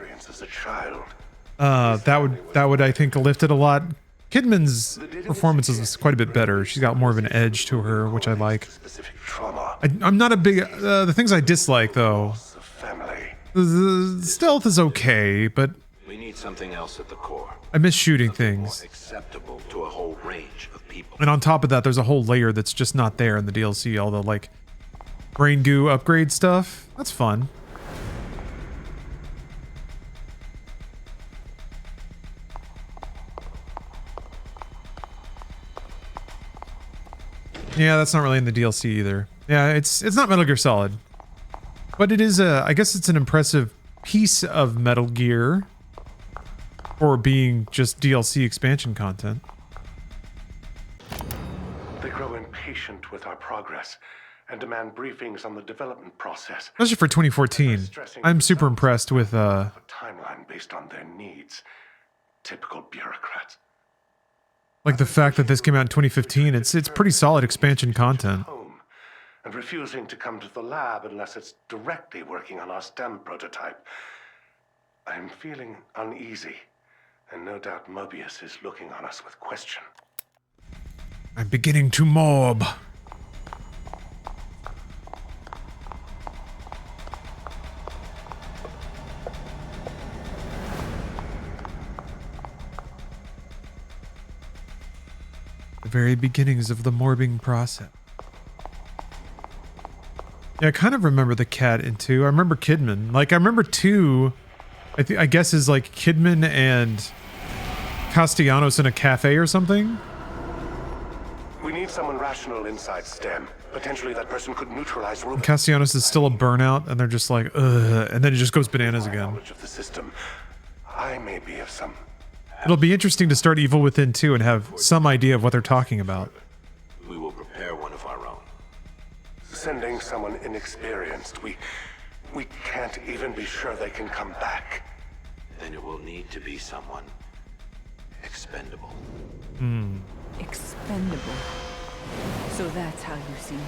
that would I think lift it a lot. Kidman's performance is quite a bit better. She's got more of an edge to her, which I like. I'm not a big the things I dislike though. The stealth is okay, but We need something else at the core. I miss shooting things. Acceptable to a whole range of people. And on top of that, there's a whole layer that's just not there in the DLC. All the like brain goo upgrade stuff. That's fun. Yeah, that's not really in the DLC either. Yeah, it's not Metal Gear Solid. But it is I guess it's an impressive piece of Metal Gear for being just DLC expansion content. They grow impatient with our progress and demand briefings on the development process. Especially for 2014. I'm super impressed with A timeline based on their needs. Typical bureaucrats. like the fact that this came out in 2015. It's pretty solid expansion content. And refusing to come to the lab unless it's directly working on our STEM prototype. I'm feeling uneasy, and no doubt Mobius is looking on us with question. I'm beginning to mob. The very beginnings of the morbing process. Yeah, I kind of remember the cat in 2. I remember Kidman. Like, I remember 2, I guess is like Kidman and Castellanos in a cafe or something. We need someone rational inside STEM. Potentially that person could neutralize And Castellanos is still a burnout, and they're just like, ugh, and then it just goes bananas again. knowledge of the system. I may be of some. It'll be interesting to start Evil Within 2 and have some idea of what they're talking about. We will prepare one of our own. Sending someone inexperienced, we can't even be sure they can come back. Then it will need to be someone expendable. Expendable. So that's how you see me.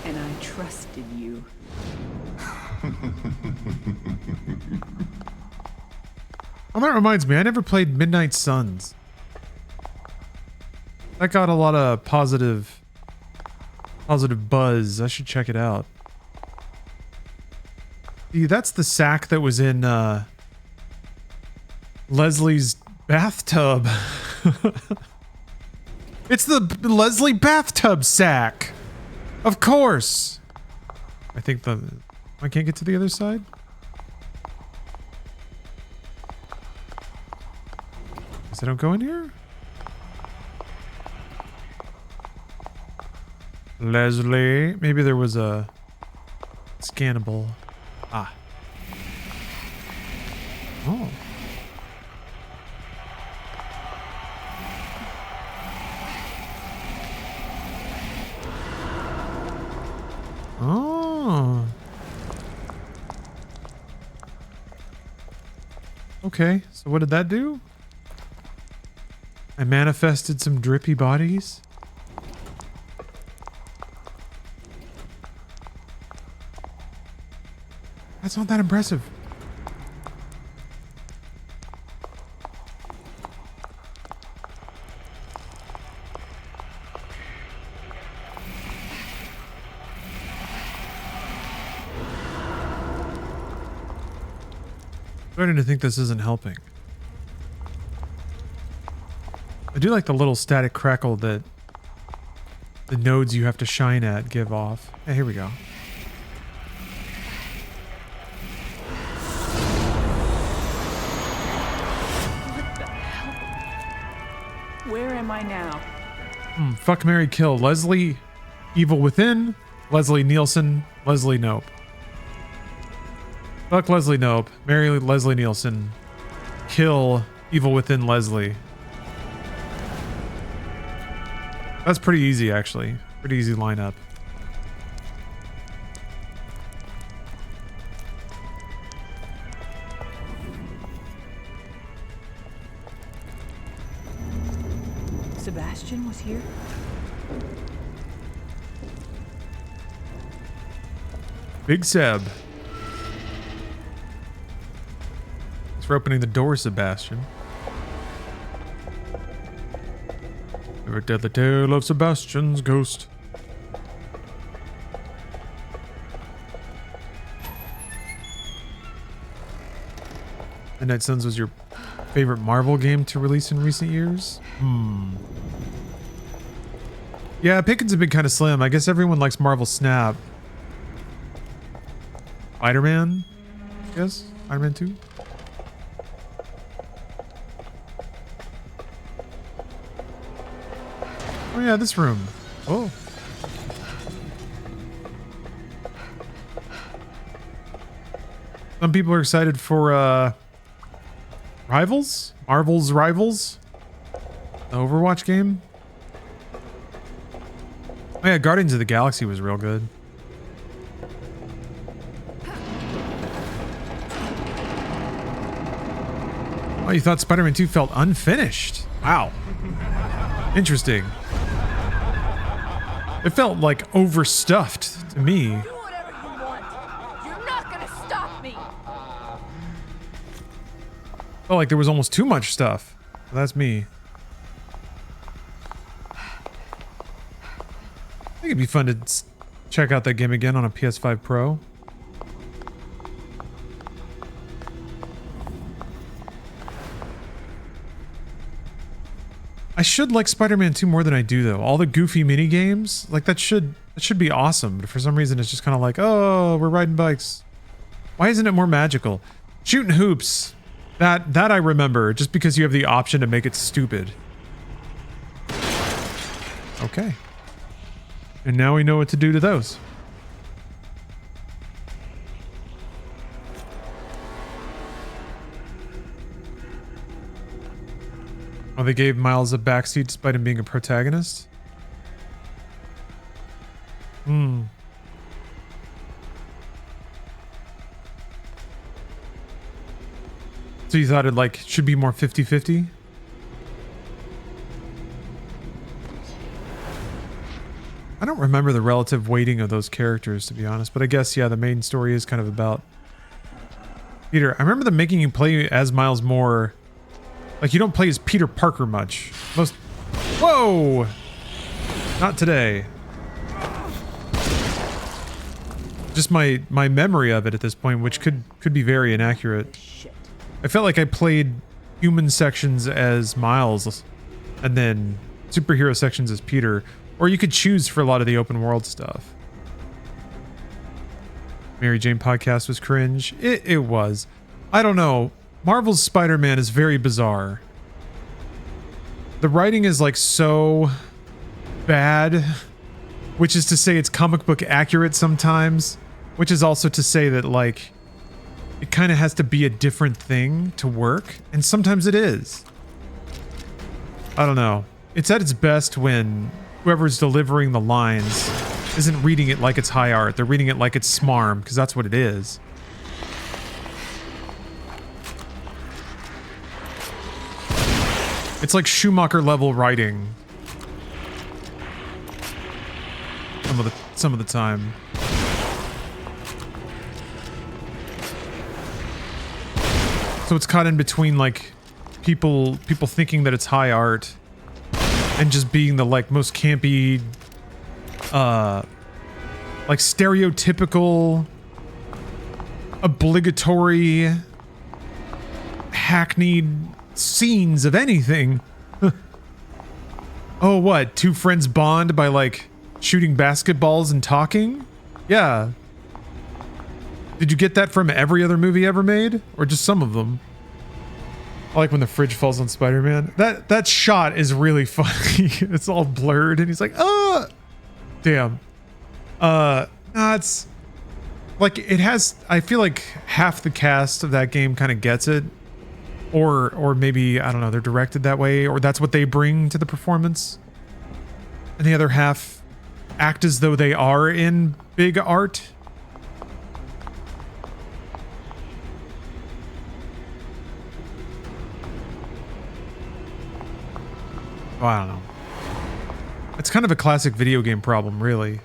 And I trusted you. Oh, that reminds me, I never played Midnight Suns. That got a lot of positive buzz. I should check it out. See, that's the sack that was in Leslie's bathtub. It's the Leslie bathtub sack. Of course. I think I can't get to the other side. Guess I don't go in here. Leslie. Maybe there was a scannable. Ah. Oh. Oh. Okay, so what did that do? I manifested some drippy bodies. That's not that impressive. Starting to think this isn't helping. I do like the little static crackle that the nodes you have to shine at give off. Hey, here we go. What the hell? Where am I now? Fuck, marry, kill. Leslie, Evil Within. Leslie Nielsen. Leslie Nope. Fuck Leslie Nope. Marry Leslie Nielsen. Kill Evil Within Leslie. That's pretty easy, actually. Pretty easy lineup. Sebastian was here? Big Seb. Thanks for opening the door, Sebastian. Ever tell the tale of Sebastian's ghost? Midnight Suns was your favorite Marvel game to release in recent years? Yeah, pickings have been kind of slim. I guess everyone likes Marvel Snap. Spider-Man? Yes? Spider-Man 2? Oh yeah, this room. Oh. Some people are excited for Rivals? Marvel's Rivals? The Overwatch game? Oh yeah, Guardians of the Galaxy was real good. Oh, you thought Spider-Man 2 felt unfinished? Wow. Interesting. It felt like overstuffed to me. Do whatever you want. You're not gonna stop me. Felt like there was almost too much stuff. Well, that's me. I think it'd be fun to check out that game again on a PS5 Pro. I should like Spider-Man 2 more than I do, though. All the goofy mini games, like that should be awesome. But for some reason, it's just kind of like, oh, we're riding bikes. Why isn't it more magical? Shooting hoops, that I remember, just because you have the option to make it stupid. Okay. And now we know what to do to those. Oh, they gave Miles a backseat despite him being a protagonist? So you thought it like should be more 50-50? I don't remember the relative weighting of those characters, to be honest, but I guess, yeah, the main story is kind of about Peter. I remember them making you play as Miles more. Like, you don't play as Peter Parker much. Most... Whoa! Not today. Just my memory of it at this point, which could be very inaccurate. I felt like I played human sections as Miles, and then superhero sections as Peter. Or you could choose for a lot of the open world stuff. Mary Jane podcast was cringe. It was. I don't know. Marvel's Spider-Man is very bizarre. The writing is like so bad, which is to say it's comic book accurate sometimes, which is also to say that like it kind of has to be a different thing to work, and sometimes it is. I don't know. It's at its best when whoever's delivering the lines isn't reading it like it's high art. They're reading it like it's smarm, because that's what it is. It's like Schumacher level writing. Some of the time. So it's caught in between like people thinking that it's high art and just being the like most campy, like stereotypical, obligatory, hackneyed scenes of anything. Oh, what? Two friends bond by like shooting basketballs and talking? Yeah. Did you get that from every other movie ever made? Or just some of them? I like when the fridge falls on Spider-Man. That shot is really funny. It's all blurred and he's like, oh! Damn. It's like it has, I feel like half the cast of that game kind of gets it. Or maybe, I don't know, they're directed that way, or that's what they bring to the performance. And the other half act as though they are in big art. Oh, I don't know. It's kind of a classic video game problem, really.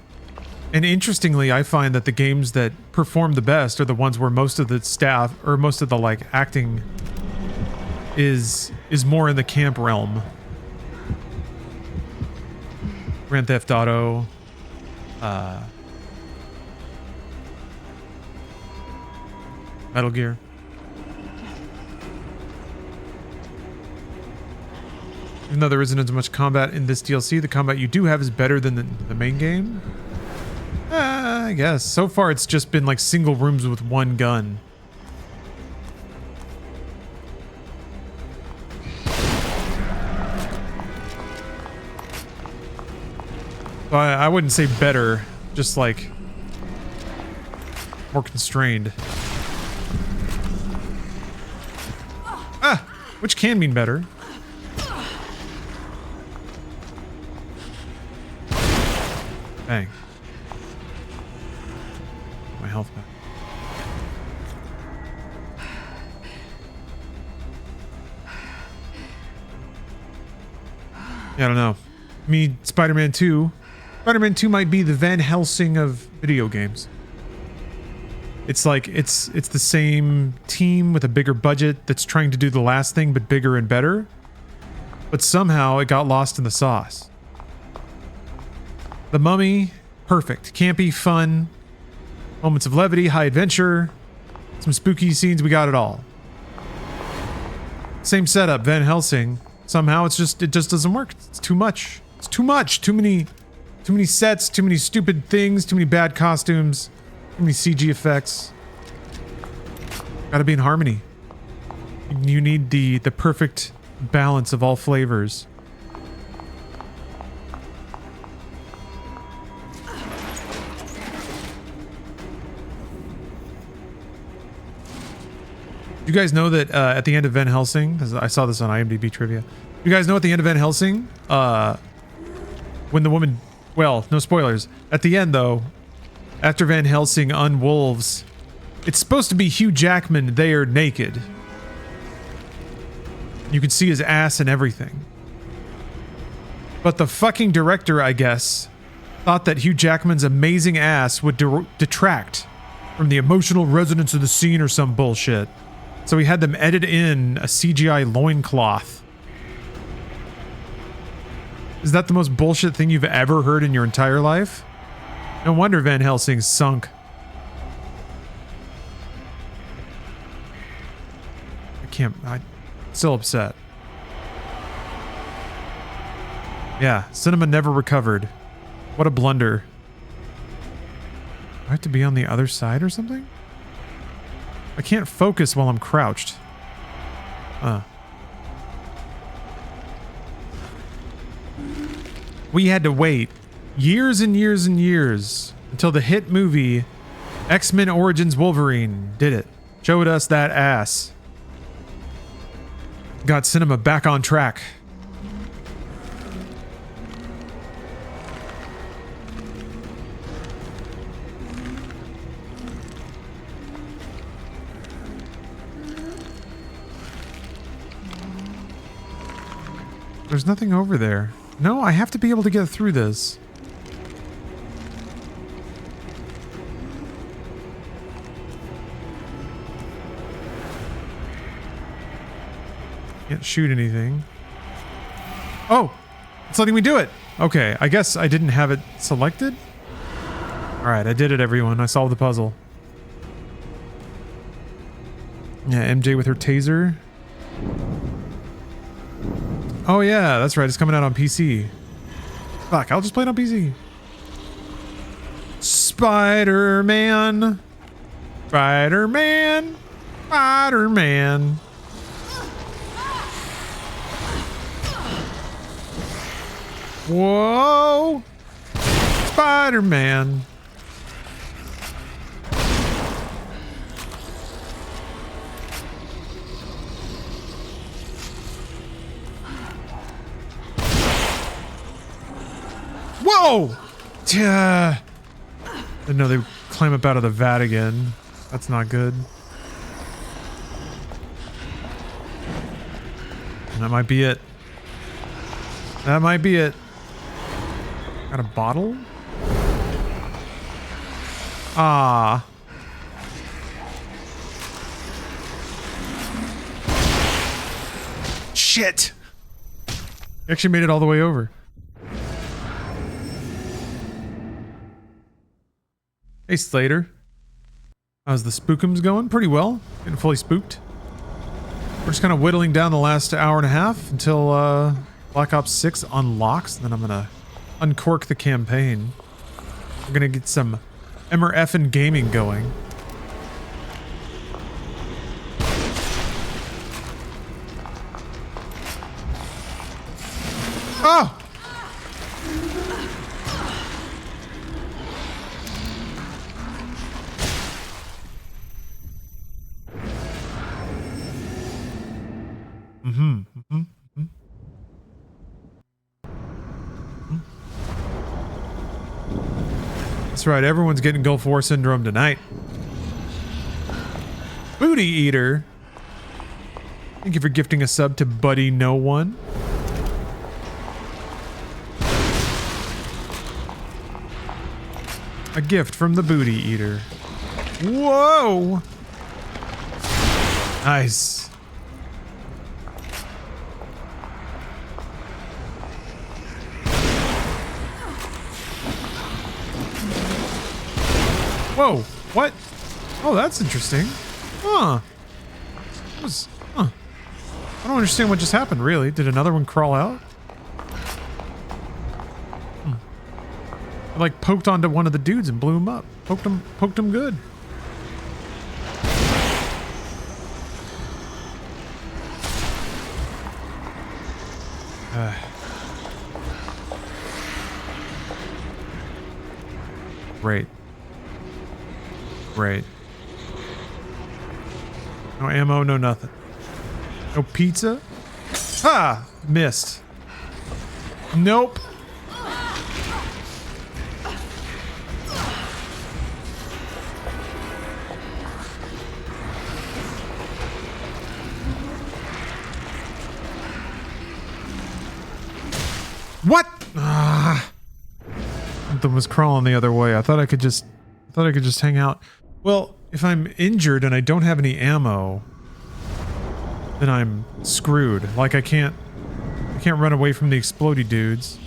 And interestingly, I find that the games that perform the best are the ones where most of the staff, or most of the, like, acting is more in the camp realm. Grand Theft Auto, Metal Gear. Even though there isn't as much combat in this DLC, the combat you do have is better than the main game. I guess. So far, it's just been like single rooms with one gun. So I wouldn't say better, just like more constrained. Ah, which can mean better. Bang. My health back. Yeah, I don't know. Me, Spider-Man 2. Spider-Man 2 might be the Van Helsing of video games. It's like, it's the same team with a bigger budget that's trying to do the last thing, but bigger and better. But somehow it got lost in the sauce. The Mummy, perfect. Campy, fun, moments of levity, high adventure, some spooky scenes, we got it all. Same setup, Van Helsing. Somehow it just doesn't work. It's too much. It's too much. Too many sets, too many stupid things, too many bad costumes, too many CG effects. Gotta be in harmony. You need the perfect balance of all flavors. You guys know that at the end of Van Helsing, I saw this on IMDb trivia. You guys know at the end of Van Helsing, when the woman, well, no spoilers. At the end though, after Van Helsing unwolves, it's supposed to be Hugh Jackman there naked. You can see his ass and everything. But the fucking director, I guess, thought that Hugh Jackman's amazing ass would detract from the emotional resonance of the scene or some bullshit. So he had them edit in a CGI loincloth. Is that the most bullshit thing you've ever heard in your entire life? No wonder Van Helsing sunk. I'm still upset. Yeah, cinema never recovered. What a blunder. Do I have to be on the other side or something? I can't focus while I'm crouched. We had to wait years and years and years until the hit movie X-Men Origins Wolverine did it. Showed us that ass. Got cinema back on track. There's nothing over there. No, I have to be able to get through this. can't shoot anything. Oh, it's letting me do it. Okay, I guess I didn't have it selected. All right, I did it, everyone. I solved the puzzle. Yeah, MJ with her taser. Oh yeah, that's right. It's coming out on PC. Fuck, I'll just play it on PC. Spider-Man. Spider-Man. Spider-Man. Whoa. Spider-Man. Whoa! Didn't know they would climb up out of the vat again. That's not good. And that might be it. That might be it. Got a bottle? Ah. Shit! Actually made it all the way over. Hey Slater. How's the spookums going? Pretty well. Getting fully spooked. We're just kind of whittling down the last hour and a half until Black Ops 6 unlocks. Then I'm gonna uncork the campaign. We're gonna get some MRF gaming going. Oh! That's right, everyone's getting Gulf War Syndrome tonight. Booty Eater. Thank you for gifting a sub to Buddy No One. A gift from the Booty Eater. Whoa! Nice. Whoa, what? Oh, that's interesting. Huh. Huh. I don't understand what just happened, really. Did another one crawl out? I, like, poked onto one of the dudes and blew him up. Poked him good. Great. Great. No ammo, no nothing. No pizza? Ha! Missed. Nope. What? Ah. Something was crawling the other way. I thought I could just hang out. Well, if I'm injured and I don't have any ammo, then I'm screwed. Like I can't run away from the explodey dudes.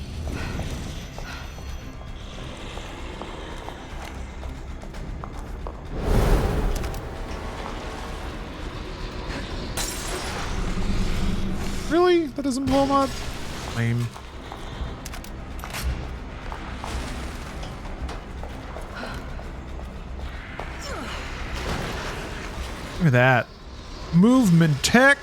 Really? That doesn't blow them up? Lame. Look at that. Movement tech.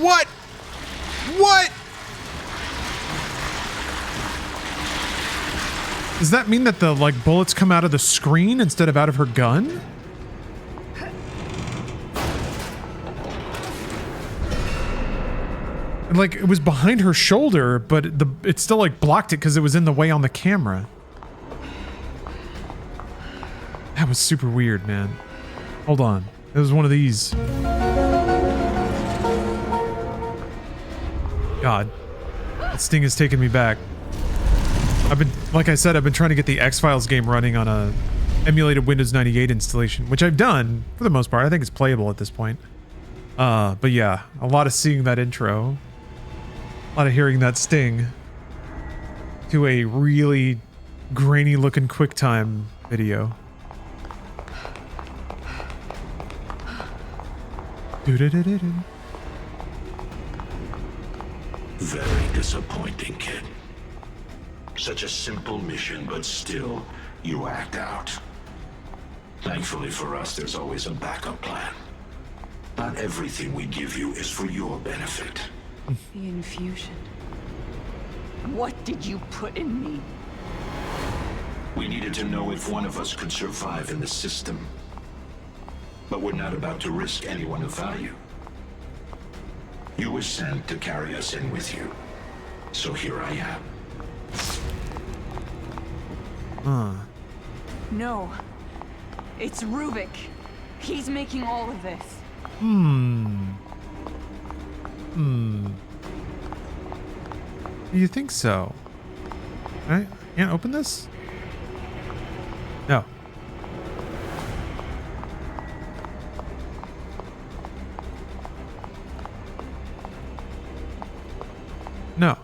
What? What? Does that mean that the, like, bullets come out of the screen instead of out of her gun? And, like, it was behind her shoulder, but it still, like, blocked it because it was in the way on the camera. That was super weird, man. Hold on. It was one of these. God. That sting has taken me back. Like I said, I've been trying to get the X-Files game running on a emulated Windows 98 installation, which I've done for the most part. I think it's playable at this point. But yeah, a lot of seeing that intro, a lot of hearing that sting to a really grainy looking QuickTime video. Very disappointing, kid. Such a simple mission, but still, you act out. Thankfully for us, there's always a backup plan. Not everything we give you is for your benefit. The infusion. What did you put in me? We needed to know if one of us could survive in the system. But we're not about to risk anyone of value. You were sent to carry us in with you. So here I am. No. It's Ruvik. He's making all of this. You think so? I can't open this? No. No.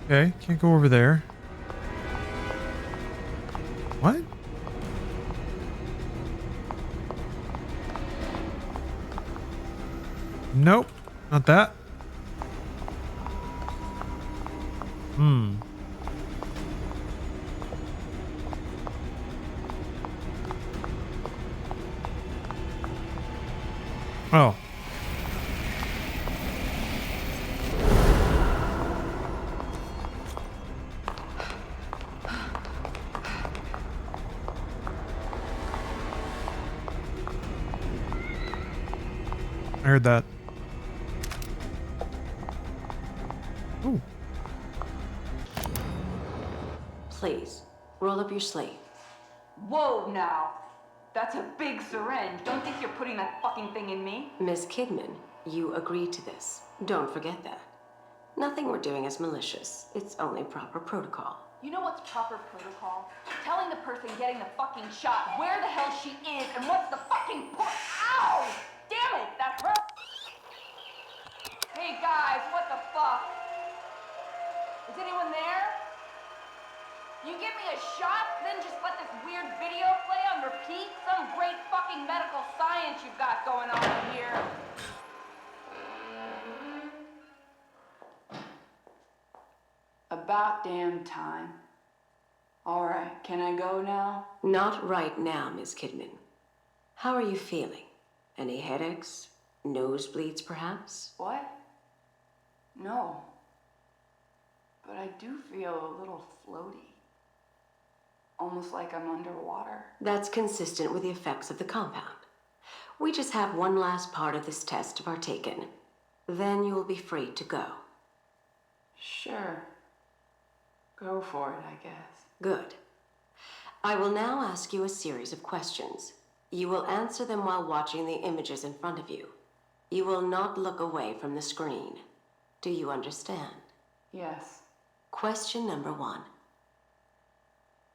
Okay, can't go over there. What? Nope, not that. Oh. I heard that. Ooh. Please, roll up your sleeve. Whoa, now. That's a big syringe. Don't think you're putting that fucking thing in me. Miss Kidman, you agreed to this. Don't forget that. Nothing we're doing is malicious. It's only proper protocol. You know what's proper protocol? Telling the person getting the fucking shot where the hell she is and what's the fucking point. Ow! Damn it, that hurt! Hey guys, what the fuck? Is anyone there? You give me a shot, then just let this weird video play on repeat? Some great fucking medical science you've got going on here. About damn time. Alright, can I go now? Not right now, Miss Kidman. How are you feeling? Any headaches? Nosebleeds, perhaps? What? No. But I do feel a little floaty. Almost like I'm underwater. That's consistent with the effects of the compound. We just have one last part of this test to partake in. Then you will be free to go. Sure. Go for it, I guess. Good. I will now ask you a series of questions. You will answer them while watching the images in front of you. You will not look away from the screen. Do you understand? Yes. Question number 1.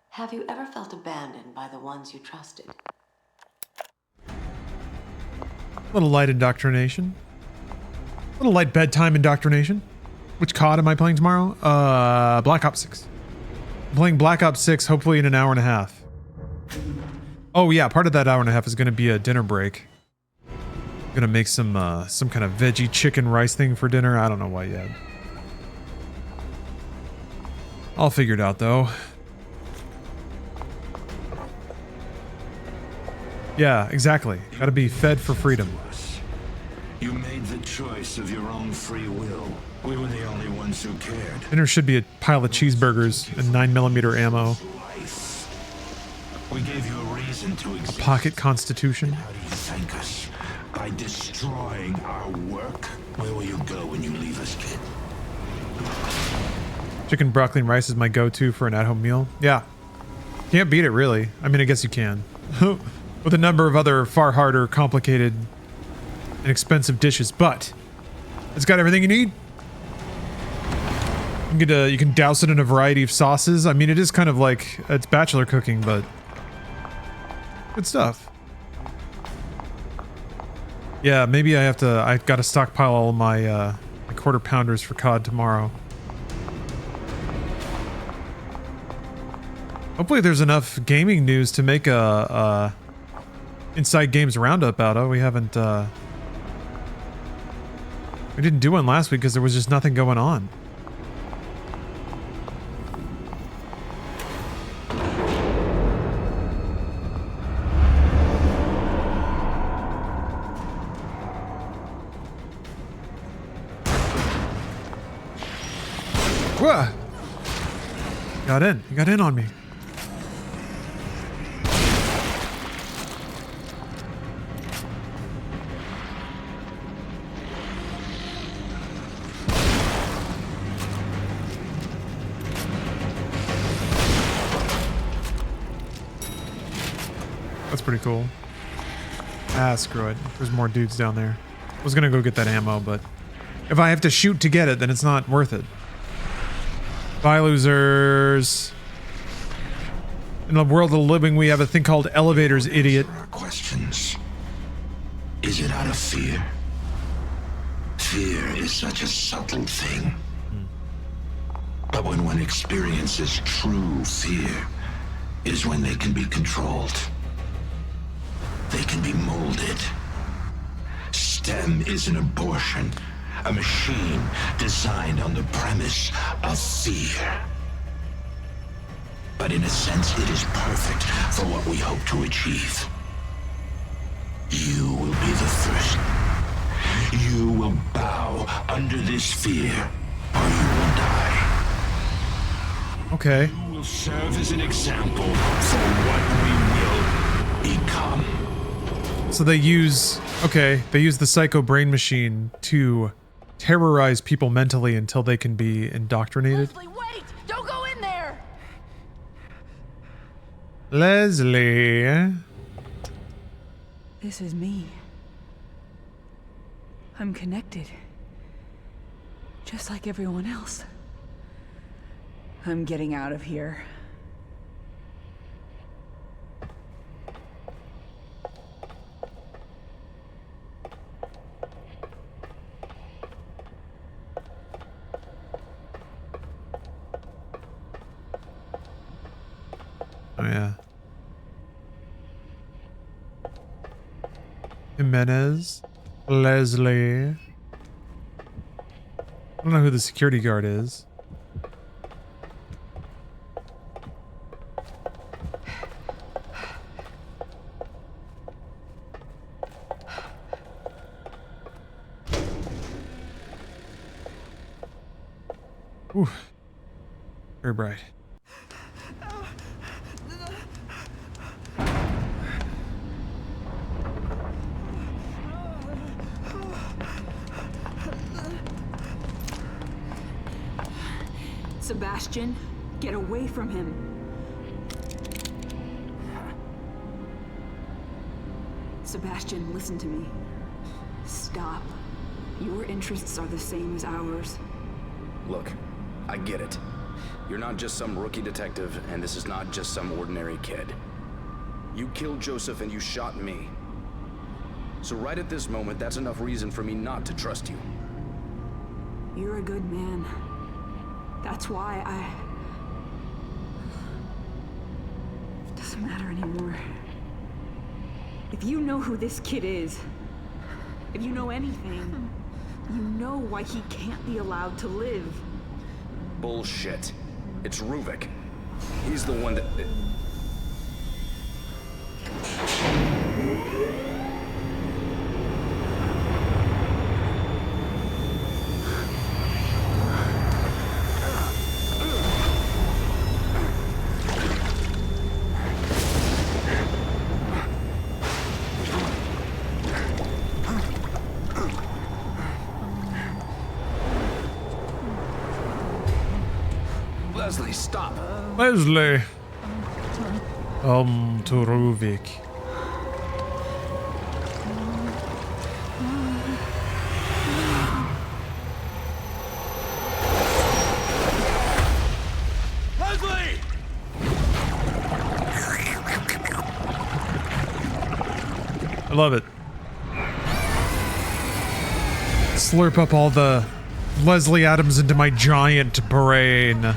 Have you ever felt abandoned by the ones you trusted? Little light indoctrination. Little light bedtime indoctrination. Which COD am I playing tomorrow? Black Ops 6. I'm playing Black Ops 6 hopefully in an hour and a half. Oh yeah, part of that hour and a half is going to be a dinner break. I'm going to make some kind of veggie chicken rice thing for dinner. I don't know what yet. I'll figure it out though. Yeah, exactly. Gotta be fed for freedom. You made the choice of your own free will. We were the only ones who cared. Dinner should be a pile of cheeseburgers and 9mm ammo. We gave you a reason to exist. A pocket constitution. How do you thank us? By destroying our work? Where will you go when you leave us, kid? Chicken, broccoli, and rice is my go-to for an at-home meal. Yeah. Can't beat it, really. I mean, I guess you can. with a number of other far harder, complicated, and expensive dishes, but it's got everything you need. You can douse it in a variety of sauces. I mean, it is kind of like, it's bachelor cooking, but good stuff. Yeah, maybe I gotta stockpile all my, my quarter pounders for COD tomorrow. Hopefully there's enough gaming news to make a Inside Games roundup out of. We haven't, we didn't do one last week because there was just nothing going on. Whoa! You got in on me. That's pretty cool. Ah, screw it. There's more dudes down there. I was gonna go get that ammo, but if I have to shoot to get it, then it's not worth it. Bye, losers. In the world of the living, we have a thing called elevators, idiot. Questions. Is it out of fear? Fear is such a subtle thing. But when one experiences true fear, is when they can be controlled. They can be molded. STEM is an abortion, a machine designed on the premise of fear. But in a sense, it is perfect for what we hope to achieve. You will be the first. You will bow under this fear, or you will die. Okay. You will serve as an example for what we will become. So they use the psycho brain machine to terrorize people mentally until they can be indoctrinated. Leslie, wait! Don't go in there! Leslie. This is me. I'm connected. Just like everyone else. I'm getting out of here. Oh yeah. Jimenez. Leslie. I don't know who the security guard is. Ooh. Very bright. Sebastian, get away from him. Sebastian, listen to me. Stop. Your interests are the same as ours. Look, I get it. You're not just some rookie detective, and this is not just some ordinary kid. You killed Joseph and you shot me. So right at this moment, that's enough reason for me not to trust you. You're a good man. That's why It doesn't matter anymore. If you know who this kid is, if you know anything, you know why he can't be allowed to live. Bullshit. It's Ruvik. He's the one that... Leslie, stop. Leslie. To Ruvik. love it. Slurp up all the Leslie Adams into my giant brain.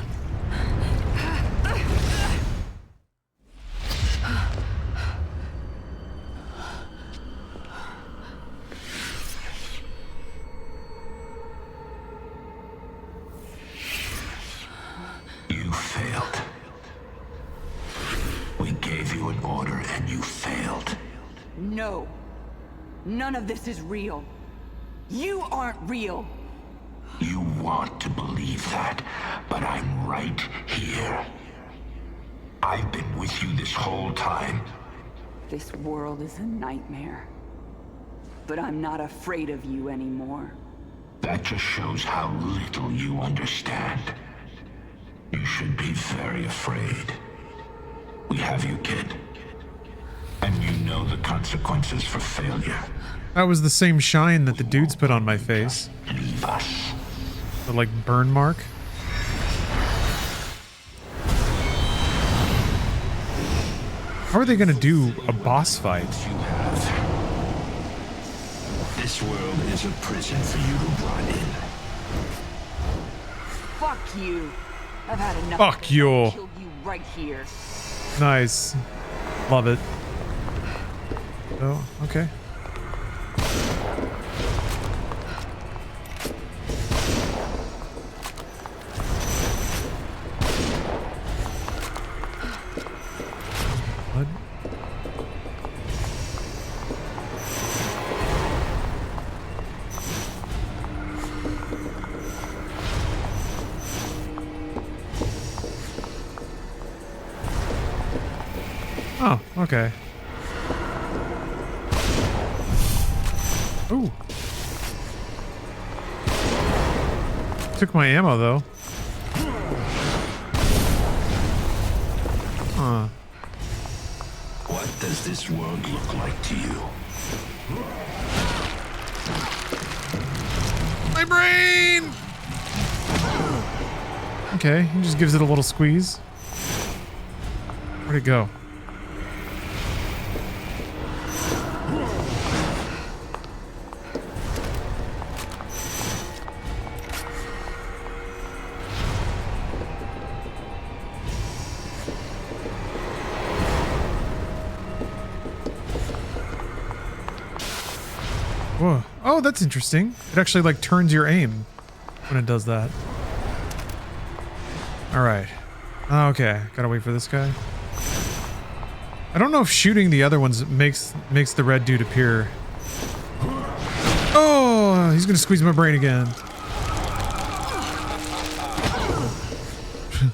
You failed. We gave you an order and you failed. No. None of this is real. You aren't real. You want to believe that, but I'm right here. I've been with you this whole time. This world is a nightmare. But I'm not afraid of you anymore. That just shows how little you understand. You should be very afraid. We have you, kid. And you know the consequences for failure. That was the same shine that the dudes put on my face. Leave us. The, like, burn mark. How are they gonna do a boss fight? This world is a prison for you to run in. Fuck you. I've had enough. Fuck you. I'll kill you right here. Nice. Love it. Oh, okay. Blood. Oh, okay. Ooh. Took my ammo though. Huh. What does this world look like to you? My brain! Okay, he just gives it a little squeeze. Where'd it go? Whoa. Oh, that's interesting. It actually like turns your aim when it does that. All right. Okay, gotta wait for this guy. I don't know if shooting the other ones makes the red dude appear. Oh, he's gonna squeeze my brain again.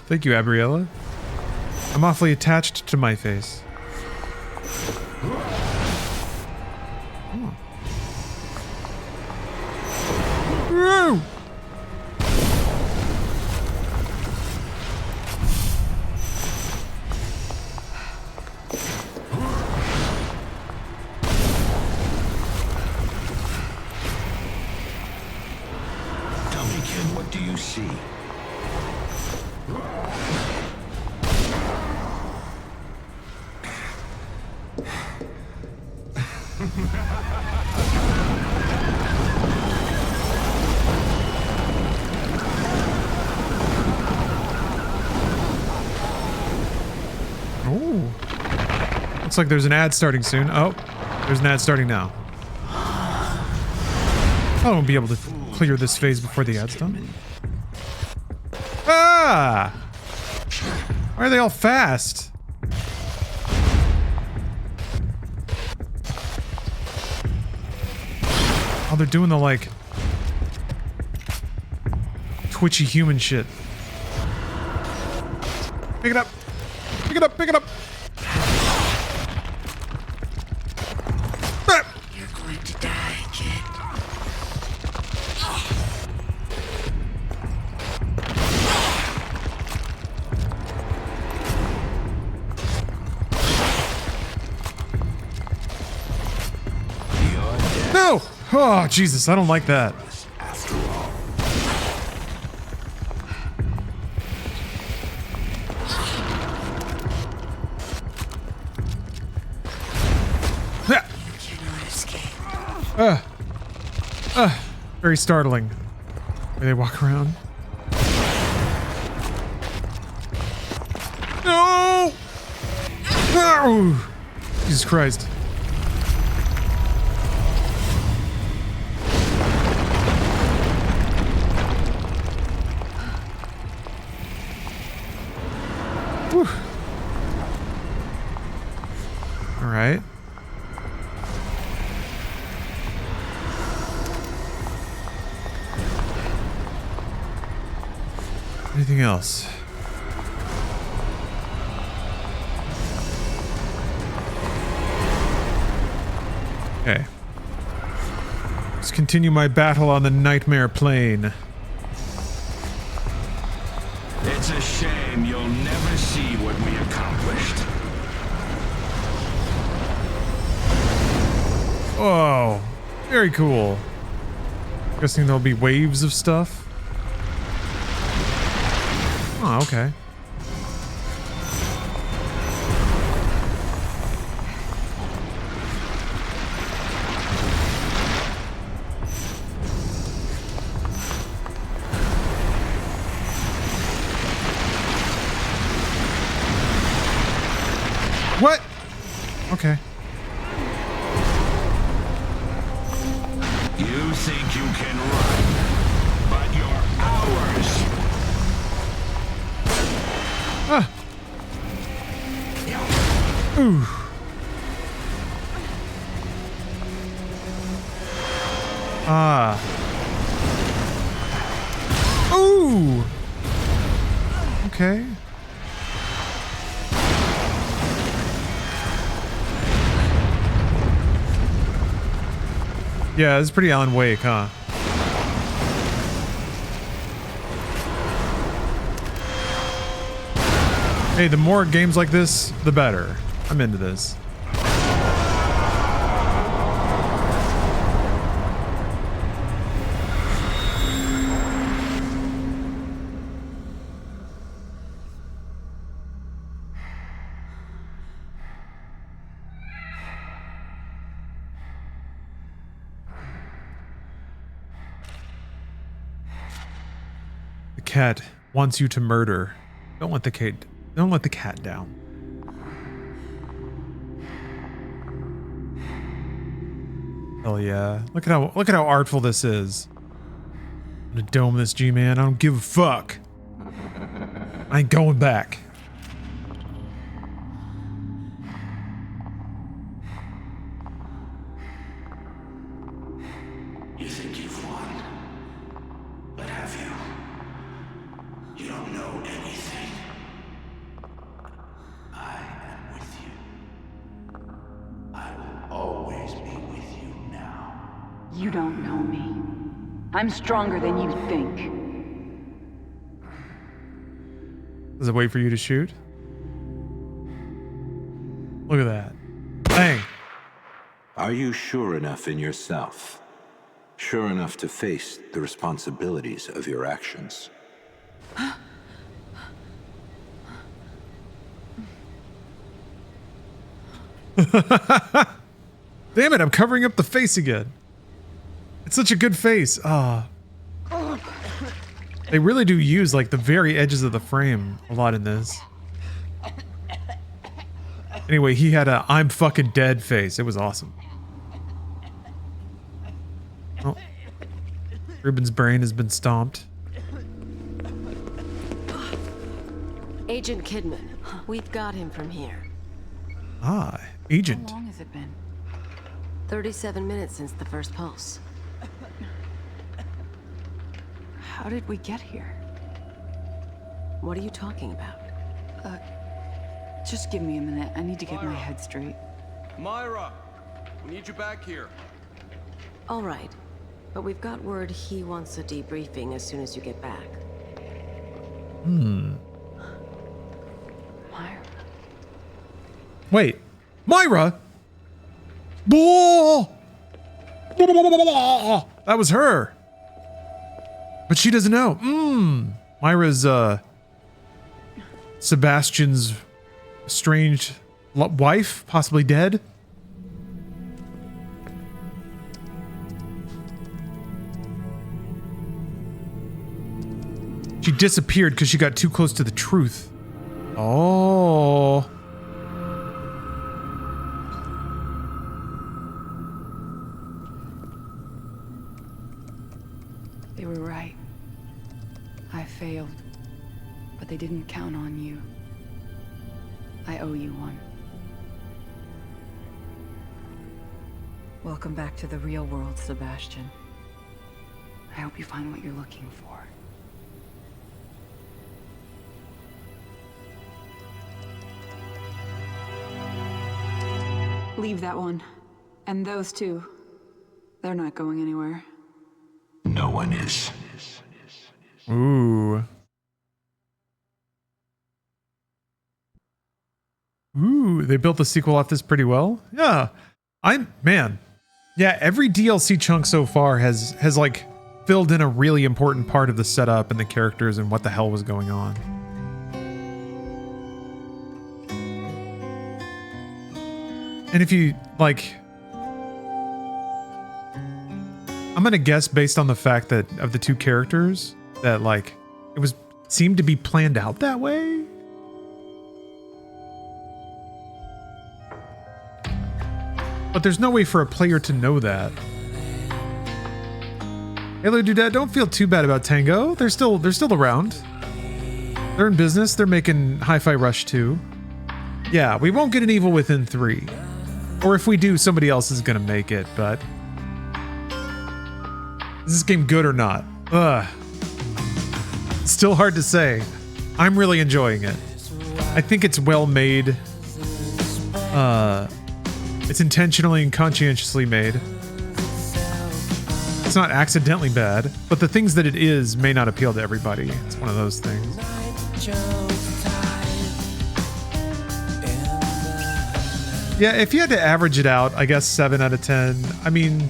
Thank you, Abriella. I'm awfully attached to my face. Woo! Tell me, kid, what do you see? Ooh. Looks like there's an ad starting soon. Oh, there's an ad starting now. I won't be able to clear this phase before the ad's done. Ah! Why are they all fast? Oh, they're doing the, like, twitchy human shit. Pick it up! Pick it up! Pick it up! Ah! You're going to die, kid. No! Oh, Jesus, I don't like that. After all. Yeah. You cannot Very startling. Where they walk around. No! Oh! Jesus Christ. Whew. All right. Anything else? Okay. Let's continue my battle on the nightmare plane. It's a shame you'll never see what we accomplished. Oh, very cool. Guessing there'll be waves of stuff. Oh, okay. What? Okay. You think you can run, but you're ours. Ah. Ooh. Ah. Ooh. Okay. Yeah, it's pretty Alan Wake, huh? Hey, the more games like this, the better. I'm into this. The cat wants you to murder. Don't let the cat down. Hell yeah. Look at how artful this is. I'm gonna dome this G-Man. I don't give a fuck. I ain't going back. You think you've won, but have you? You don't know anything. I am with you. I will always be with you now. You don't know me. I'm stronger than you think. Does it wait for you to shoot? Look at that. Bang. Are you sure enough in yourself? Sure enough to face the responsibilities of your actions? Damn it, I'm covering up the face again. It's such a good face. Ah. They really do use like the very edges of the frame a lot in this. Anyway, he had a I'm fucking dead face. It was awesome. Oh. Ruben's brain has been stomped. Agent Kidman, we've got him from here. Ah, Agent. How long has it been? 37 minutes since the first pulse. How did we get here? What are you talking about? Just give me a minute. I need to get my head straight. Myra, we need you back here. All right, but we've got word he wants a debriefing as soon as you get back. Hmm. Myra. Wait. Myra? That was her. But she doesn't know. Myra's, Sebastian's estranged wife, possibly dead. disappeared because she got too close to the truth. Oh. They were right. I failed. But they didn't count on you. I owe you one. Welcome back to the real world, Sebastian. I hope you find what you're looking for. Leave that one. And those two. They're not going anywhere. No one is. Ooh. Ooh, they built the sequel off this pretty well. Yeah. Man. Yeah, every DLC chunk so far has like filled in a really important part of the setup and the characters and what the hell was going on. And if you like, I'm gonna guess based on the fact that of the two characters that like it seemed to be planned out that way. But there's no way for a player to know that. Hello, Dudette. Don't feel too bad about Tango. They're still around. They're in business. They're making Hi-Fi Rush 2. Yeah, we won't get an Evil Within 3. Or if we do, somebody else is gonna make it, but... Is this game good or not? Ugh. Still hard to say. I'm really enjoying it. I think it's well made. It's intentionally and conscientiously made. It's not accidentally bad, but the things that it is may not appeal to everybody. It's one of those things. Yeah, if you had to average it out, I guess 7 out of 10. I mean,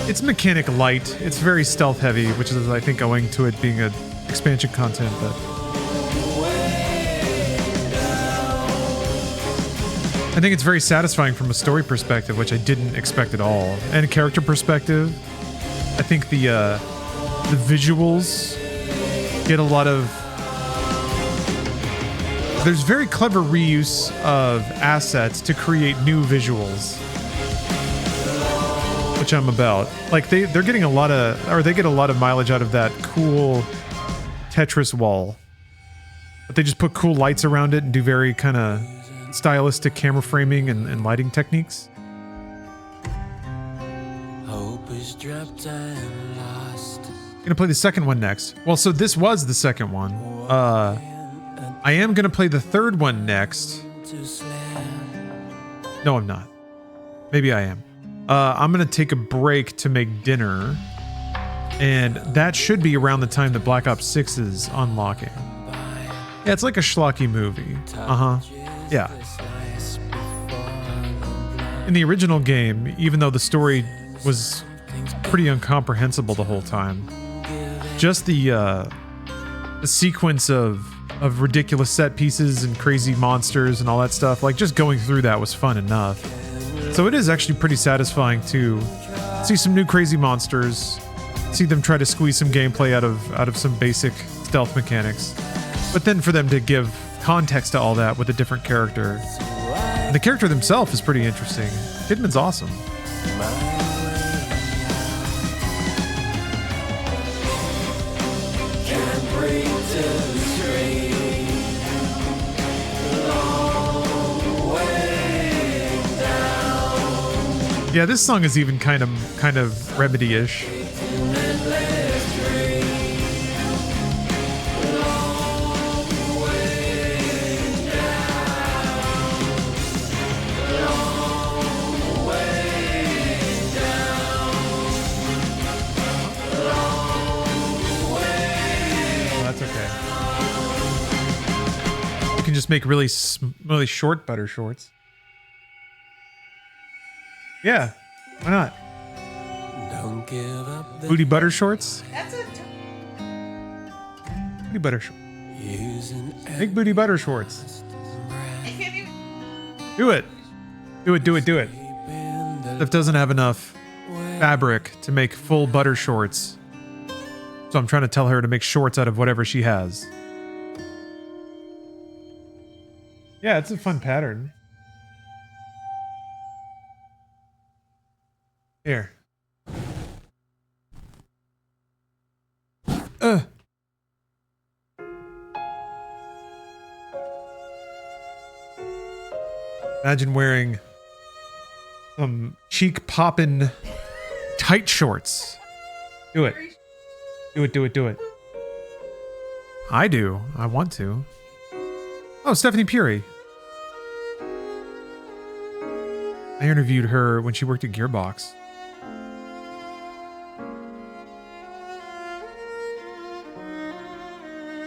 it's mechanic light. It's very stealth heavy, which is, I think, owing to it being a expansion content, but... I think it's very satisfying from a story perspective, which I didn't expect at all. And a character perspective, I think the visuals get a lot of... There's very clever reuse of assets to create new visuals, which I'm about. Like they're getting a lot of, or they get a lot of mileage out of that cool Tetris wall. But they just put cool lights around it and do very kind of stylistic camera framing and lighting techniques. Hope is dropped and lost. Gonna play the second one next. Well, so this was the second one. I am gonna play the third one next. No, I'm not. Maybe I am. I'm gonna take a break to make dinner, and that should be around the time that Black Ops 6 is unlocking. Yeah, it's like a schlocky movie. Yeah. In the original game, even though the story was pretty incomprehensible the whole time, just the sequence of ridiculous set pieces and crazy monsters and all that stuff, like just going through that was fun enough. So it is actually pretty satisfying to see some new crazy monsters, see them try to squeeze some gameplay out of some basic stealth mechanics, but then for them to give context to all that with a different character. And the character themselves is pretty interesting. Kidman's awesome. Yeah, this song is even kind of Remedy-ish. Just make really short butter shorts. Yeah, why not? Don't give up booty butter shorts. That's a booty butter shorts. Make booty butter shorts. Do it. Do it. Do it. Do it. Steph doesn't have enough fabric to make full butter shorts. So I'm trying to tell her to make shorts out of whatever she has. Yeah, it's a fun pattern. Here. Imagine wearing some cheek poppin' tight shorts. Do it. Do it, do it, do it. I do. I want to. Oh, Stephanie Puri. I interviewed her when she worked at Gearbox.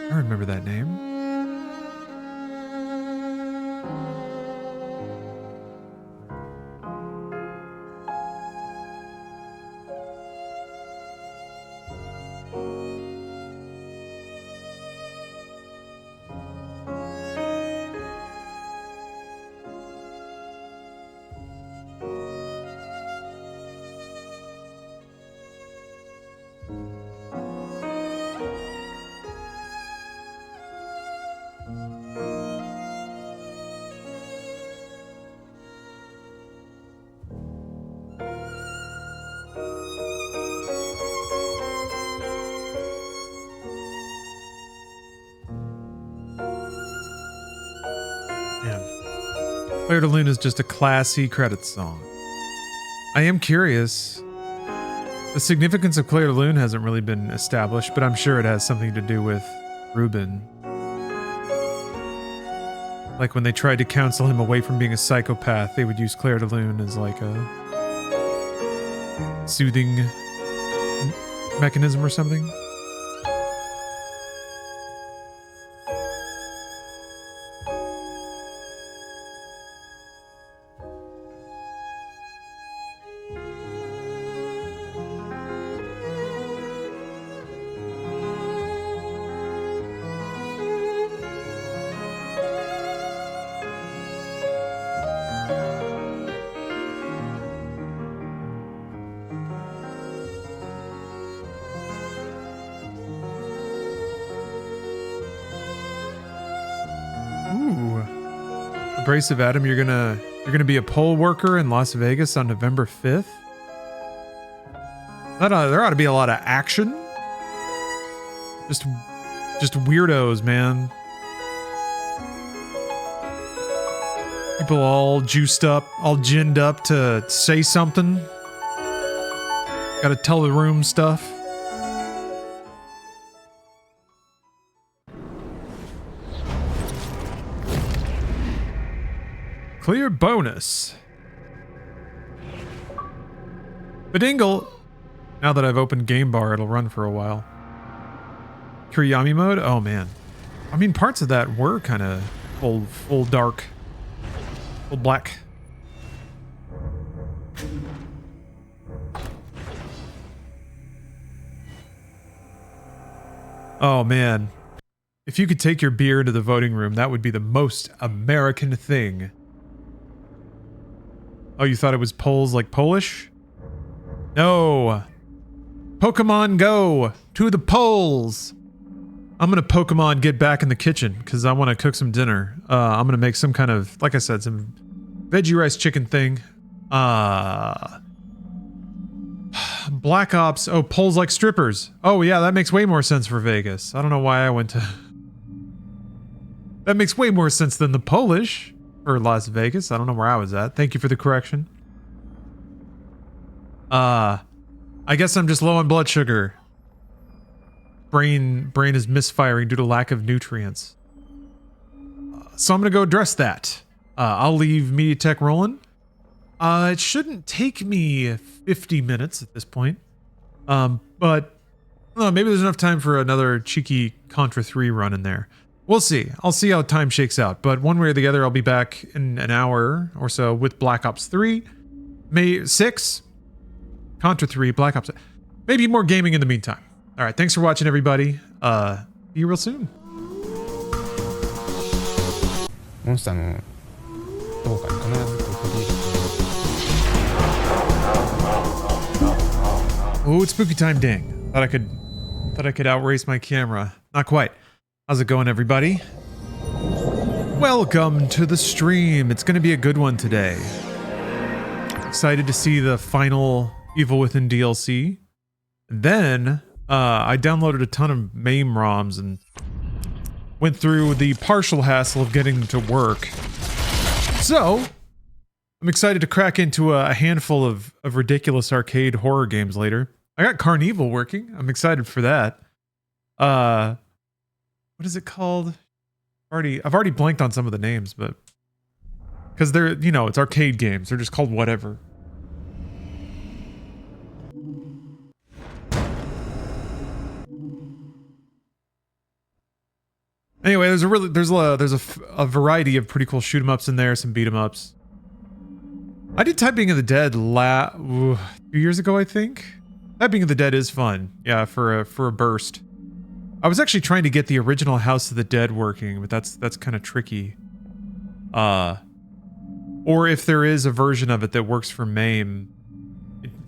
I remember that name. Claire de Lune is just a classy credits song. I am curious. The significance of Claire de Lune hasn't really been established, but I'm sure it has something to do with Ruben. Like when they tried to counsel him away from being a psychopath, they would use Claire de Lune as like a soothing mechanism or something. Abrasive Adam, you're gonna be a poll worker in Las Vegas on November 5th. There ought to be a lot of action. Just weirdos, man. People all juiced up, all ginned up to say something. Gotta tell the room stuff. Clear bonus. Badingle. Now that I've opened Game Bar, it'll run for a while. Kiriyami mode? Oh man. I mean, parts of that were kind of full dark. Full black. Oh man. If you could take your beer into the voting room, that would be the most American thing. Oh, you thought it was polls like Polish? No. Pokemon Go to the polls. I'm going to Pokemon get back in the kitchen because I want to cook some dinner. I'm going to make some kind of, like I said, some veggie rice chicken thing. Black Ops. Oh, polls like strippers. Oh, yeah, that makes way more sense for Vegas. I don't know why I went to... That makes way more sense than the Polish. Or Las Vegas. I don't know where I was at. Thank you for the correction. I guess I'm just low on blood sugar. Brain is misfiring due to lack of nutrients. So I'm gonna go address that. I'll leave MediaTek rolling. It shouldn't take me 50 minutes at this point. But maybe there's enough time for another cheeky Contra 3 run in there. We'll see. I'll see how time shakes out. But one way or the other, I'll be back in an hour or so with Black Ops 3. May 6. Contra 3, Black Ops. Maybe more gaming in the meantime. All right. Thanks for watching, everybody. See you real soon. モンスターのどこかに必ずここに Oh, it's spooky time, dang. Thought I could Thought I could outrace my camera. Not quite. How's it going, everybody? Welcome to the stream. It's going to be a good one today. Excited to see the final Evil Within DLC. And then, I downloaded a ton of MAME ROMs and went through the partial hassle of getting them to work. So, I'm excited to crack into a handful of ridiculous arcade horror games later. I got Carnival working. I'm excited for that. What is it called? I've already blanked on some of the names, but because they're, you know, it's arcade games. They're just called whatever. Anyway, there's a variety of pretty cool shoot 'em ups in there, some beat 'em ups. I did Typing of the Dead 2 years ago, I think. Typing of the Dead is fun, yeah, for a burst. I was actually trying to get the original House of the Dead working, but that's kind of tricky. Or if there is a version of it that works for MAME,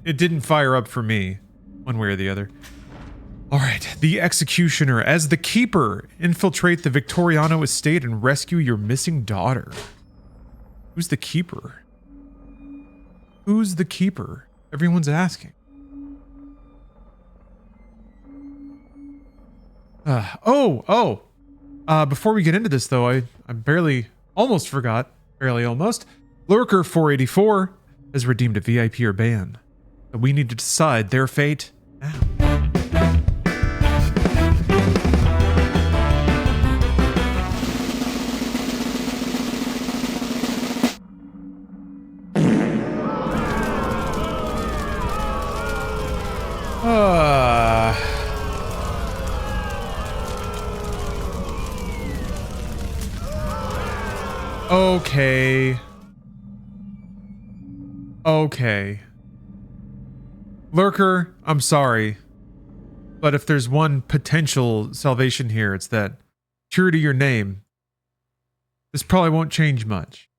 it didn't fire up for me, one way or the other. All right, the Executioner. As the Keeper, infiltrate the Victoriano estate and rescue your missing daughter. Who's the Keeper? Who's the Keeper? Everyone's asking. Before we get into this, though, I almost forgot. Lurker 484 has redeemed a VIP or ban. So we need to decide their fate now. Okay. Lurker, I'm sorry. But if there's one potential salvation here, it's that true to your name, this probably won't change much.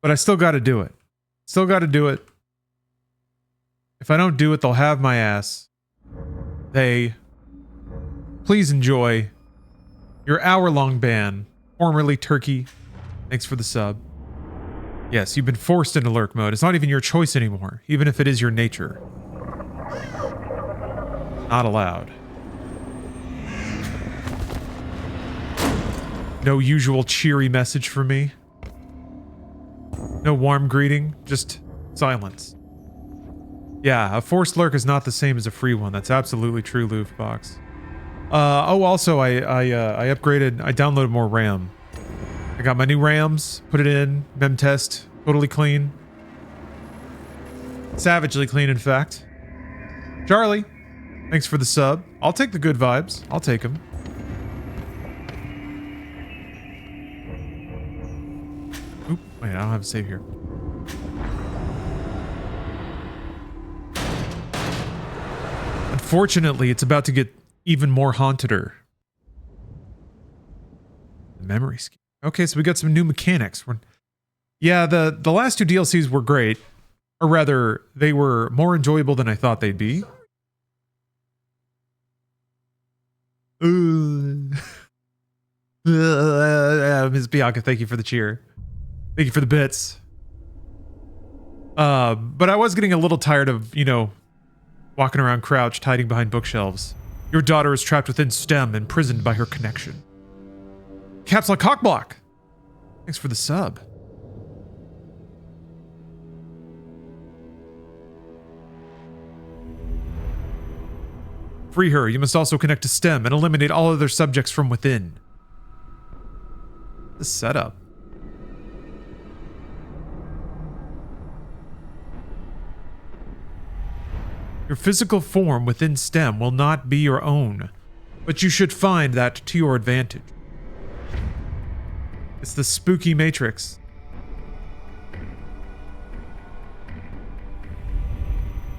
But I still gotta do it. If I don't do it, they'll have my ass. Please enjoy your hour-long ban. Formerly Turkey, thanks for the sub. Yes, you've been forced into lurk mode. It's not even your choice anymore, even if it is your nature. Not allowed. No usual cheery message from me. No warm greeting, just silence. Yeah, a forced lurk is not the same as a free one. That's absolutely true, Loofbox. Also, I downloaded more RAM. I got my new RAMs, put it in, mem test, totally clean. Savagely clean, in fact. Charlie, thanks for the sub. I'll take the good vibes. I'll take them. Oop, wait, I don't have a save here. Unfortunately, it's about to get even more haunted-er. The memory scheme. Okay, so we got some new mechanics. Yeah, the last two DLCs were great. Or rather, they were more enjoyable than I thought they'd be. Ms. Bianca, thank you for the cheer. Thank you for the bits. But I was getting a little tired of, you know, walking around crouched, hiding behind bookshelves. Your daughter is trapped within STEM, imprisoned by her connection. Caps on Cockblock! Thanks for the sub. Free her. You must also connect to STEM and eliminate all other subjects from within. The setup. Your physical form within STEM will not be your own, but you should find that to your advantage. It's the spooky matrix.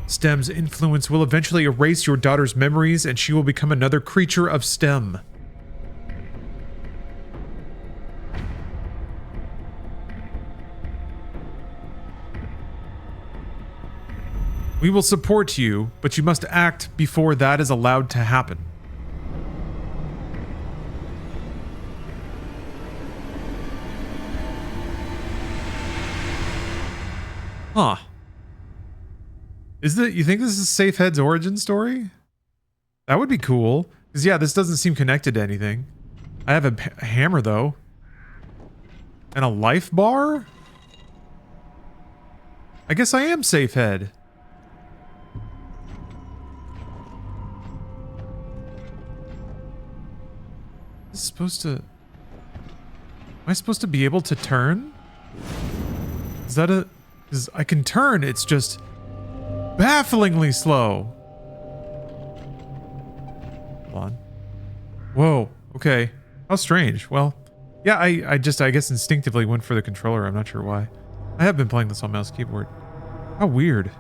STEM's influence will eventually erase your daughter's memories and she will become another creature of STEM. We will support you, but you must act before that is allowed to happen. Huh. You think this is Safehead's origin story? That would be cool. Because yeah, this doesn't seem connected to anything. I have a hammer though. And a life bar? I guess I am Safehead. Is this supposed to... Am I supposed to be able to turn? Is that a... Because I can turn, it's just bafflingly slow. Hold on. Whoa, okay. How strange. Well, yeah, I guess instinctively went for the controller. I'm not sure why. I have been playing this on mouse keyboard. How weird.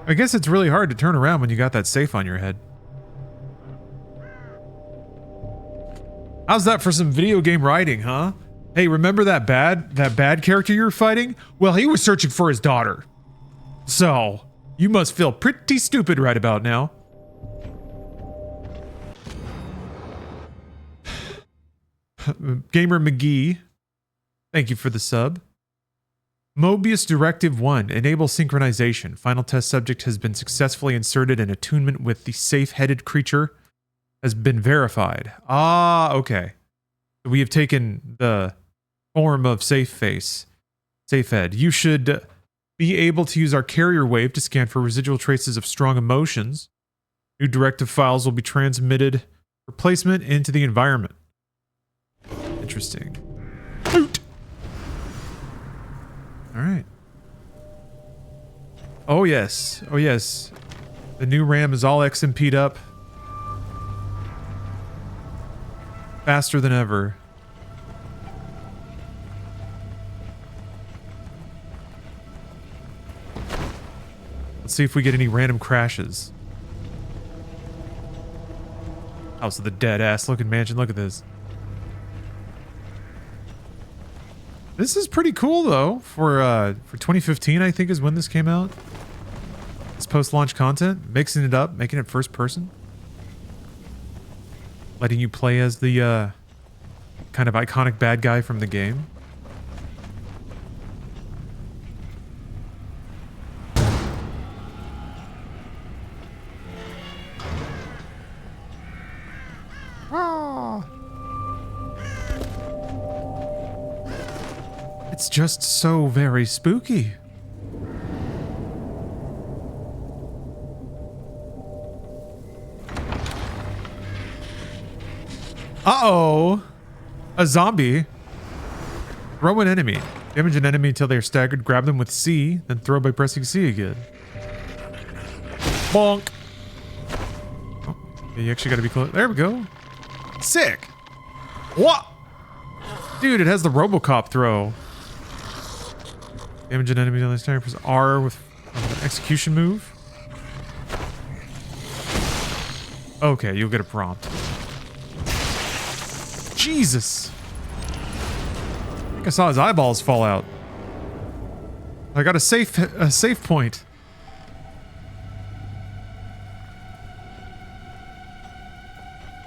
I guess it's really hard to turn around when you got that safe on your head. How's that for some video game writing, huh? Hey, remember that bad character you were fighting? Well, he was searching for his daughter. So, you must feel pretty stupid right about now. Gamer McGee, thank you for the sub. Mobius Directive 1, enable synchronization. Final test subject has been successfully inserted and attunement with the safe-headed creature has been verified. Ah, okay. We have taken the form of Safehead. You should be able to use our carrier wave to scan for residual traces of strong emotions. New directive files will be transmitted for placement into the environment. Interesting. Hoot! Alright. Oh yes. Oh yes. The new RAM is all XMP'd up. Faster than ever. Let's see if we get any random crashes. House of the dead ass looking mansion. Look at this. This is pretty cool though. For 2015, I think is when this came out. This post-launch content, mixing it up, making it first person. Letting you play as the kind of iconic bad guy from the game. It's just so very spooky. Uh-oh. A zombie. Throw an enemy. Damage an enemy until they are staggered. Grab them with C, then throw by pressing C again. Bonk. Oh, you actually gotta be close. There we go. Sick. What? Dude, it has the RoboCop throw. Damage an enemy until they staggered. Press R with an execution move. Okay, you'll get a prompt. Jesus! I think I saw his eyeballs fall out. I got a safe point.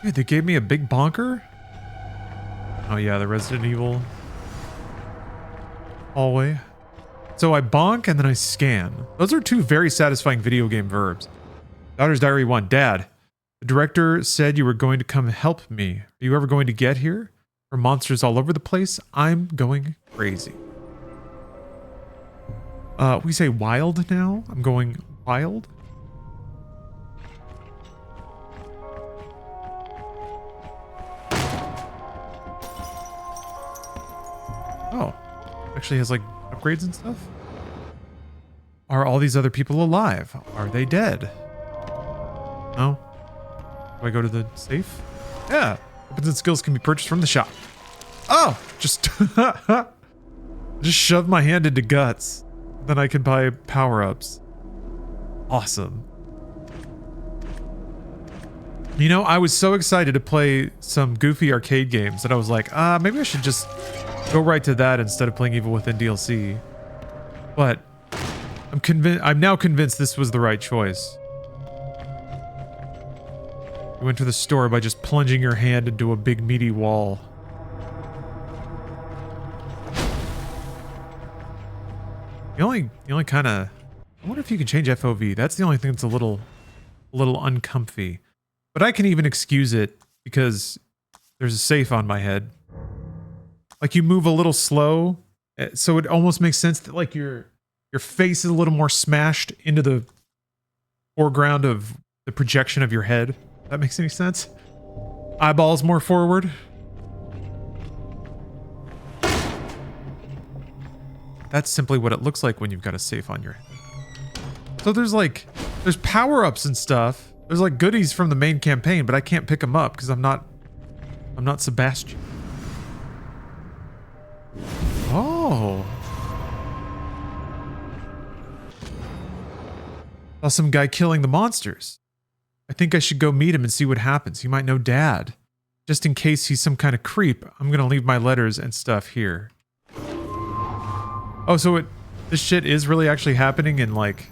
Dude, they gave me a big bonker? Oh yeah, the Resident Evil hallway. So I bonk and then I scan. Those are two very satisfying video game verbs. Daughter's Diary 1. Dad, the director said you were going to come help me. Are you ever going to get here? There are monsters all over the place. I'm going crazy. We say wild now? I'm going wild? Oh. Actually has like upgrades and stuff? Are all these other people alive? Are they dead? No? Do I go to the safe? Yeah. Weapons and skills can be purchased from the shop. Oh! Just just shove my hand into guts. Then I can buy power-ups. Awesome. You know, I was so excited to play some goofy arcade games that I was like, maybe I should just go right to that instead of playing Evil Within DLC. But I'm now convinced this was the right choice. You enter the store by just plunging your hand into a big meaty wall. The only kind of... I wonder if you can change FOV. That's the only thing that's a little uncomfy. But I can even excuse it because there's a safe on my head. Like, you move a little slow, so it almost makes sense that, like, your face is a little more smashed into the foreground of the projection of your head. That makes any sense? Eyeballs more forward. That's simply what it looks like when you've got a safe on your head. So there's power-ups and stuff. There's like goodies from the main campaign, but I can't pick them up because I'm not Sebastian. Oh. Saw some guy killing the monsters. I think I should go meet him and see what happens. He might know Dad. Just in case he's some kind of creep, I'm gonna leave my letters and stuff here. Oh, so this shit is really actually happening in, like,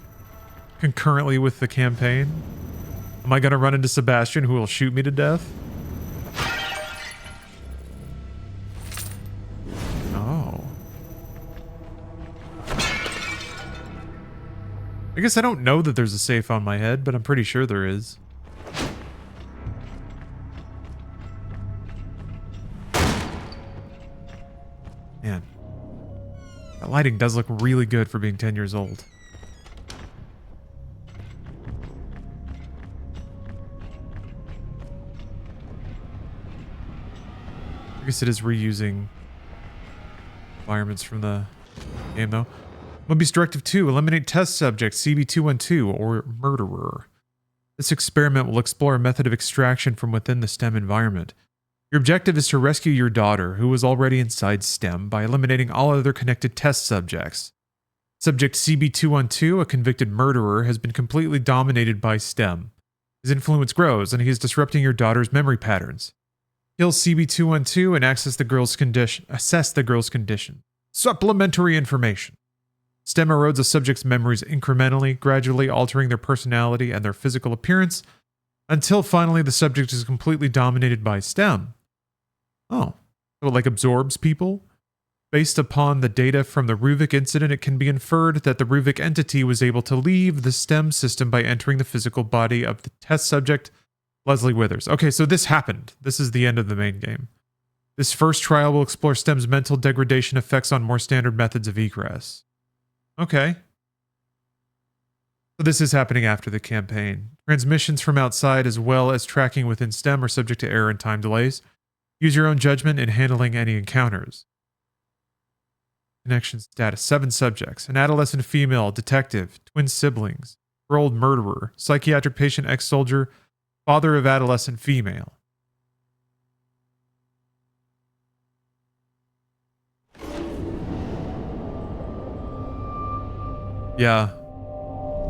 concurrently with the campaign? Am I gonna run into Sebastian who will shoot me to death? Oh. I guess I don't know that there's a safe on my head, but I'm pretty sure there is. Man. That lighting does look really good for being 10 years old. I guess it is reusing environments from the game, though. Mobius Directive 2, eliminate test subject CB212 or murderer. This experiment will explore a method of extraction from within the STEM environment. Your objective is to rescue your daughter, who was already inside STEM, by eliminating all other connected test subjects. Subject CB212, a convicted murderer, has been completely dominated by STEM. His influence grows, and he is disrupting your daughter's memory patterns. Kill CB212 and assess the girl's condition. Supplementary information. STEM erodes a subject's memories incrementally, gradually altering their personality and their physical appearance, until finally the subject is completely dominated by STEM. Oh, so it like absorbs people? Based upon the data from the Ruvik incident, it can be inferred that the Ruvik entity was able to leave the STEM system by entering the physical body of the test subject, Leslie Withers. Okay, so this happened. This is the end of the main game. This first trial will explore STEM's mental degradation effects on more standard methods of egress. Okay. So this is happening after the campaign. Transmissions from outside as well as tracking within STEM are subject to error and time delays. Use your own judgment in handling any encounters. Connections data. 7 subjects. An adolescent female, detective, twin siblings, paroled murderer, psychiatric patient ex-soldier, father of adolescent female. Yeah.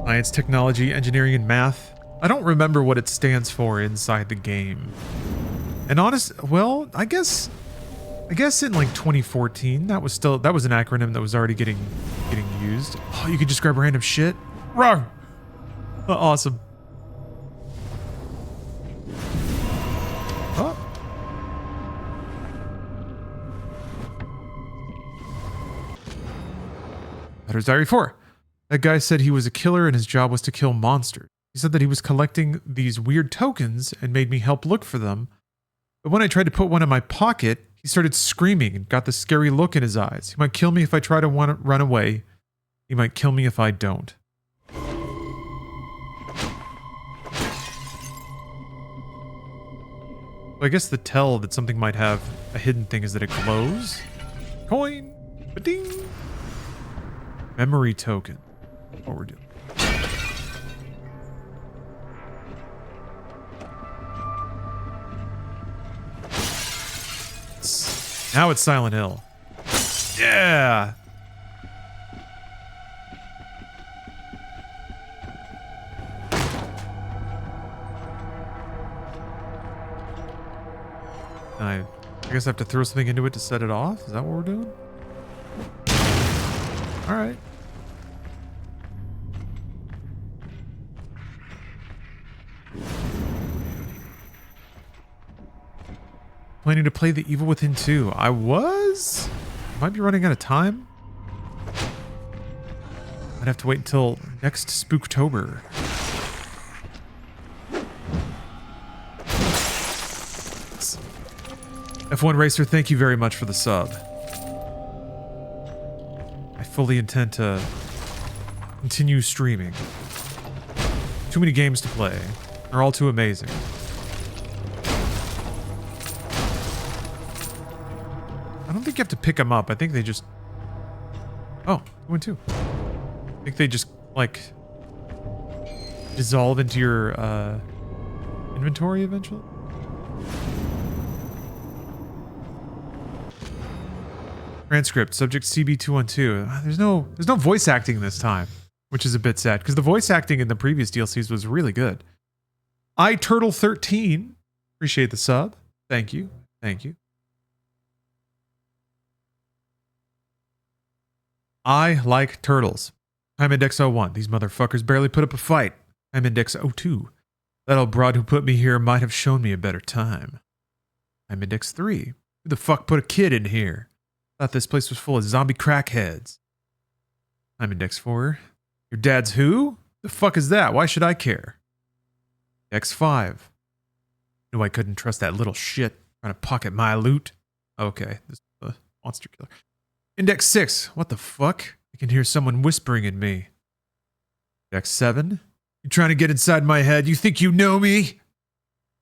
Science, technology, engineering, and math. I don't remember what it stands for inside the game. And well, I guess in like 2014, that was an acronym that was already getting used. Oh, you could just grab random shit? Rawr! Awesome. Oh. Letter's Diary 4. That guy said he was a killer and his job was to kill monsters. He said that he was collecting these weird tokens and made me help look for them. But when I tried to put one in my pocket, he started screaming and got this scary look in his eyes. He might kill me if I try to run away. He might kill me if I don't. So I guess the tell that something might have a hidden thing is that it glows. Coin! Ba-ding! Memory token. What we're doing. Now it's Silent Hill. Yeah! I guess I have to throw something into it to set it off? Is that what we're doing? Alright. planning to play The Evil Within 2? I was? Might be running out of time. I'd have to wait until next Spooktober. F1 Racer, thank you very much for the sub. I fully intend to continue streaming. Too many games to play. They're all too amazing. I don't think you have to pick them up. I think they just... Oh, 2 and 2. I think they just, like, dissolve into your inventory eventually. Transcript, subject CB212. There's no voice acting this time, which is a bit sad, because the voice acting in the previous DLCs was really good. iTurtle13, appreciate the sub. Thank you. Thank you. I like turtles. Time Index 01. These motherfuckers barely put up a fight. Time Index 02. That old broad who put me here might have shown me a better time. Time Index 3. Who the fuck put a kid in here? Thought this place was full of zombie crackheads. Time Index 4. Your dad's who? The fuck is that? Why should I care? Index 5. Knew I couldn't trust that little shit trying to pocket my loot. Okay, this is a monster killer. Index 6. What the fuck? I can hear someone whispering in me. Index 7. You trying to get inside my head? You think you know me?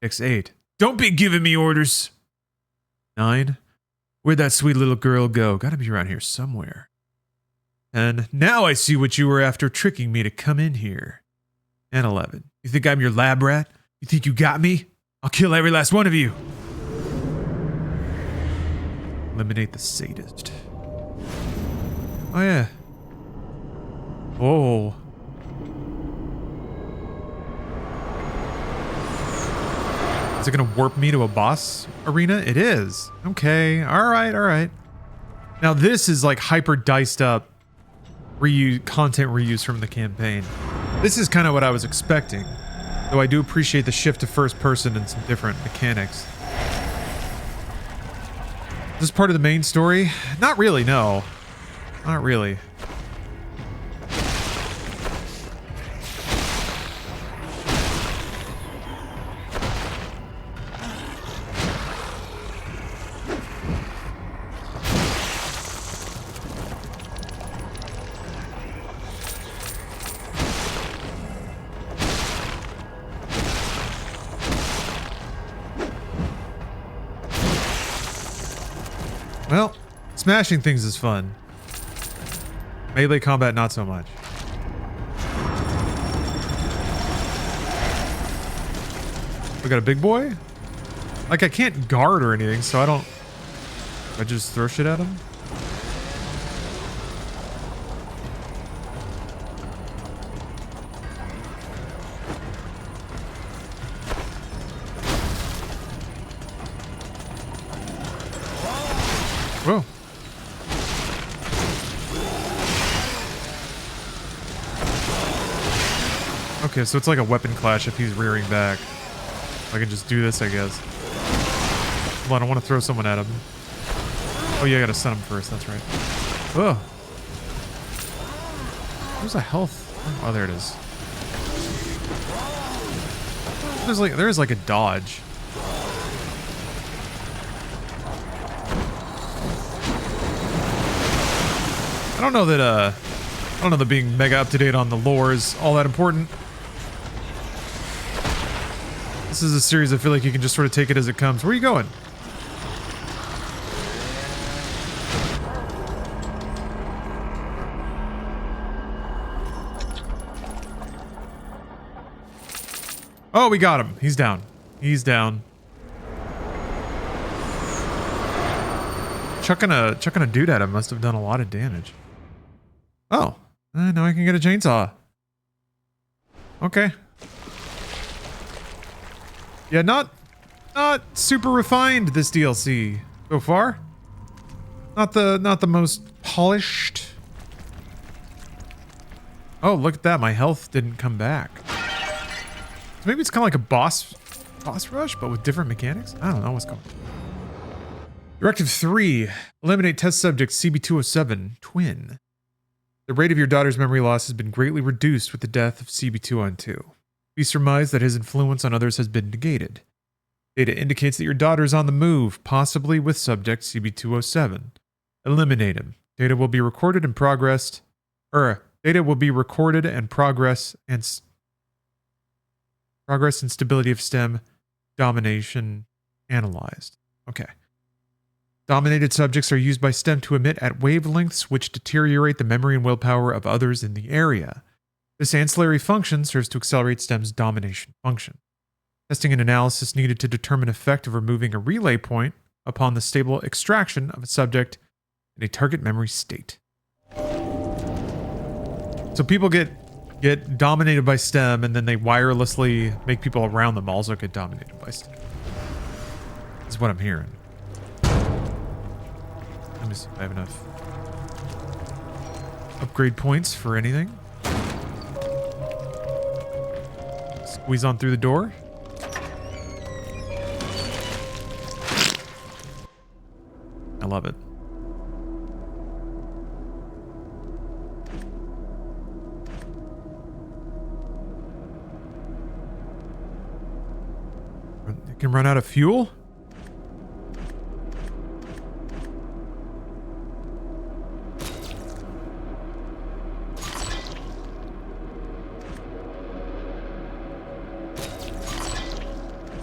Index 8. Don't be giving me orders. 9. Where'd that sweet little girl go? Gotta be around here somewhere. 10. Now I see what you were after, tricking me to come in here. And 11. You think I'm your lab rat? You think you got me? I'll kill every last one of you. Eliminate the sadist. Oh yeah. Oh. Is it gonna warp me to a boss arena? It is. Okay. Alright, alright. Now this is like hyper diced up content reuse from the campaign. This is kind of what I was expecting. Though I do appreciate the shift to first person and some different mechanics. Is this part of the main story? Not really, no. Not really. Well, smashing things is fun. Melee combat, not so much. We got a big boy? Like, I can't guard or anything, so I just throw shit at him? Whoa. Okay, so it's like a weapon clash if he's rearing back. I can just do this, I guess. Hold on, I want to throw someone at him. Oh yeah, I gotta stun him first, that's right. Ugh. Where's the health? Oh, there it is. There's like a dodge. I don't know that being mega up to date on the lore is all that important. This is a series I feel like you can just sort of take it as it comes. Where are you going? Oh, we got him. He's down. He's down. Chucking a dude at him must have done a lot of damage. Oh, now I can get a chainsaw. Okay. Yeah, not super refined, this DLC so far. Not the most polished. Oh, look at that. My health didn't come back. Maybe it's kind of like a boss rush, but with different mechanics. I don't know what's going on. Directive 3. Eliminate test subject CB207, twin. The rate of your daughter's memory loss has been greatly reduced with the death of CB212. We surmise that his influence on others has been negated. Data indicates that your daughter is on the move, possibly with subject CB207. Eliminate him. Data will be recorded and progressed. Data will be recorded and progress and stability of STEM domination analyzed. Okay. Dominated subjects are used by STEM to emit at wavelengths which deteriorate the memory and willpower of others in the area. This ancillary function serves to accelerate STEM's domination function. Testing and analysis needed to determine effect of removing a relay point upon the stable extraction of a subject in a target memory state. So people get dominated by STEM, and then they wirelessly make people around them also get dominated by STEM. That's what I'm hearing. Let me see if I have enough upgrade points for anything. Squeeze on through the door. I love it. It can run out of fuel?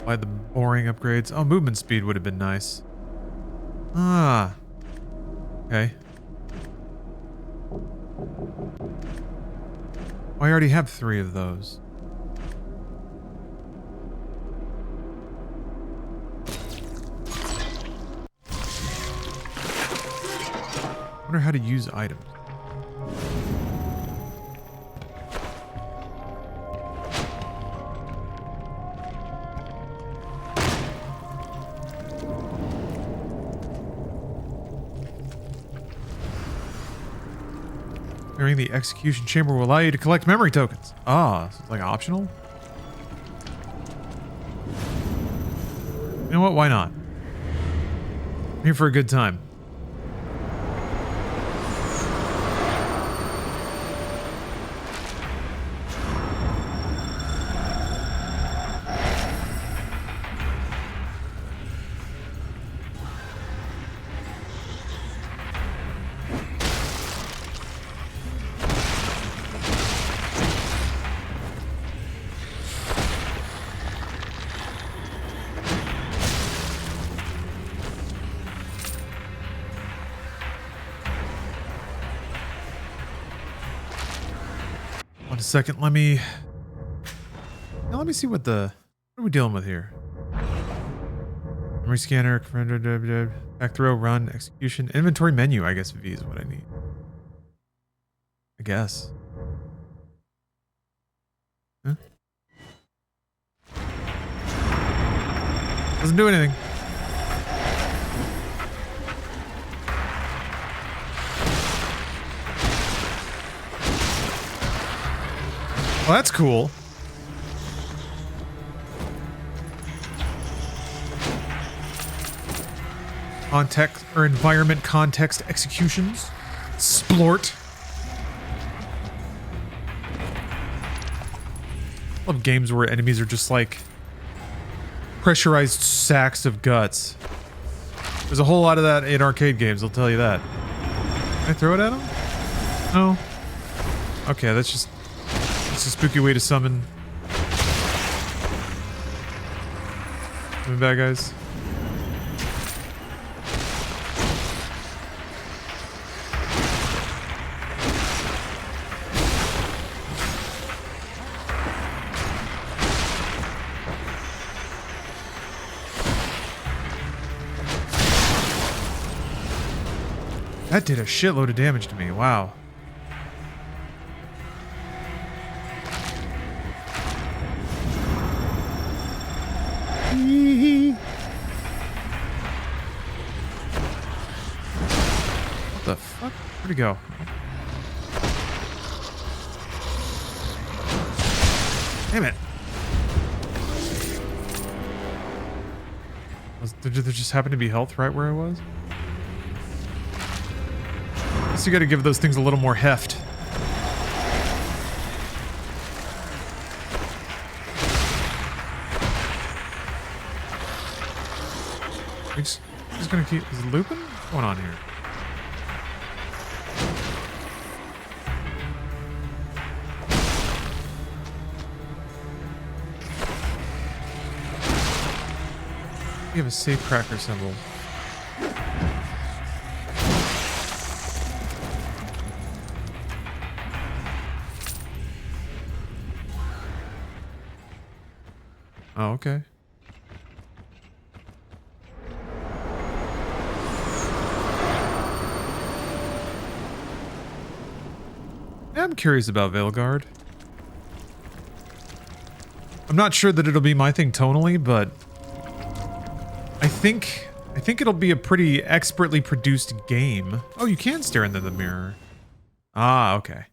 Buy the boring upgrades. Oh, movement speed would have been nice. Ah. Okay. Oh, I already have 3 of those. I wonder how to use items. Entering the execution chamber will allow you to collect memory tokens. Ah, so it's like optional? You know what? Why not? I'm here for a good time. One second, let me see what are we dealing with here? Memory scanner, back throw, run, execution, inventory menu, I guess V is what I need. I guess. Huh? Doesn't do anything. Well, that's cool. Context or environment context executions. Splort. I love games where enemies are just like pressurized sacks of guts. There's a whole lot of that in arcade games, I'll tell you that. Can I throw it at him? No. Okay, that's just a spooky way to summon bad guys. That did a shitload of damage to me. Wow. What the fuck? Where'd he go? Damn it. There just happened to be health right where I was? I guess you gotta give those things a little more heft. He's gonna keep... Is it looping? What's going on here? You have a safe cracker symbol. Oh, okay. Yeah, I'm curious about Veilguard. I'm not sure that it'll be my thing tonally, but I think it'll be a pretty expertly produced game. Oh, you can stare into the mirror. Ah, okay.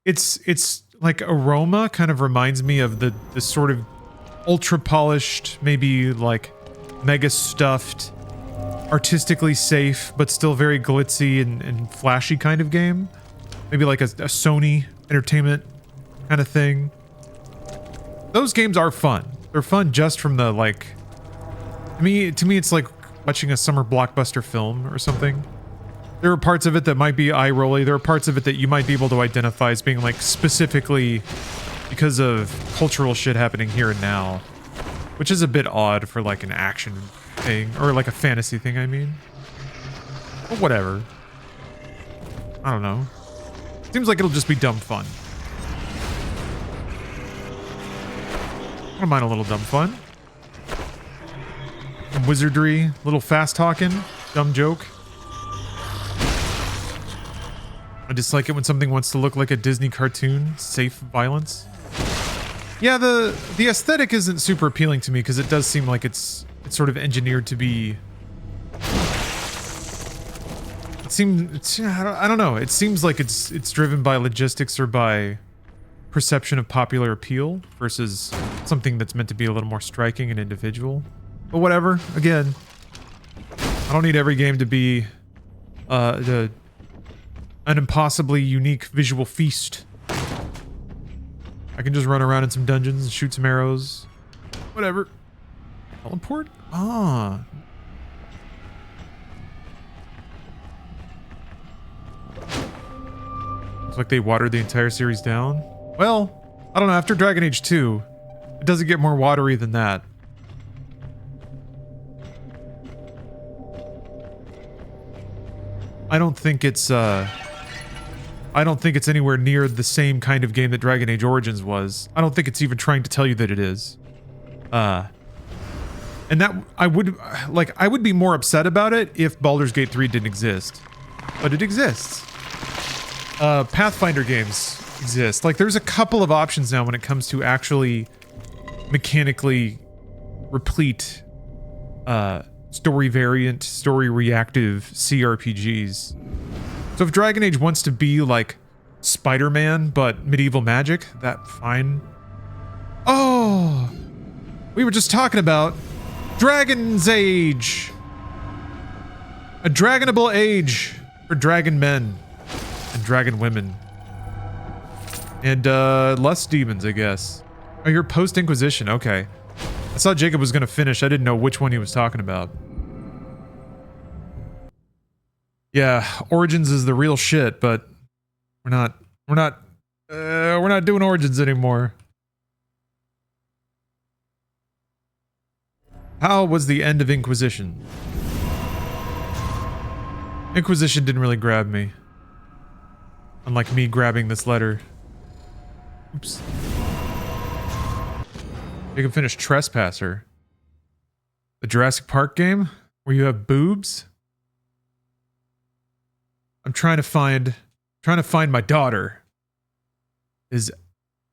It's like aroma kind of reminds me of the sort of ultra polished, maybe like mega stuffed, artistically safe, but still very glitzy and flashy kind of game. Maybe like a Sony Entertainment kind of thing. Those games are fun. They're fun just from the, like... to me, it's like watching a summer blockbuster film or something. There are parts of it that might be eye-rolly. There are parts of it that you might be able to identify as being, like, specifically because of cultural shit happening here and now. Which is a bit odd for, like, an action thing. Or, like, a fantasy thing, I mean. But whatever. I don't know. Seems like it'll just be dumb fun. I don't mind a little dumb fun. Wizardry, little fast talking, dumb joke. I dislike it when something wants to look like a Disney cartoon. Safe violence. Yeah, the aesthetic isn't super appealing to me because it does seem like it's sort of engineered to be... I don't know. It seems like it's driven by logistics or by perception of popular appeal versus something that's meant to be a little more striking and individual. But whatever. Again, I don't need every game to be an impossibly unique visual feast. I can just run around in some dungeons and shoot some arrows. Whatever. Teleport? Ah. Looks like they watered the entire series down. Well, I don't know. After Dragon Age 2, it doesn't get more watery than that. I don't think it's anywhere near the same kind of game that Dragon Age Origins was. I don't think it's even trying to tell you that it is. And that I would be more upset about it if Baldur's Gate 3 didn't exist. But it exists. Pathfinder games exist. Like, there's a couple of options now when it comes to actually mechanically replete story variant, story reactive CRPGs. So if Dragon Age wants to be like Spider-Man but medieval magic, that fine. Oh, we were just talking about Dragon's Age. A dragonable age for dragon men and dragon women. And lust demons, I guess. Oh, you're post-Inquisition. Okay. I saw Jacob was gonna finish. I didn't know which one he was talking about. Yeah, Origins is the real shit, but we're not doing Origins anymore. How was the end of Inquisition? Inquisition didn't really grab me. Unlike me grabbing this letter. Oops. You can finish Trespasser. The Jurassic Park game where you have boobs? I'm trying to find my daughter. Is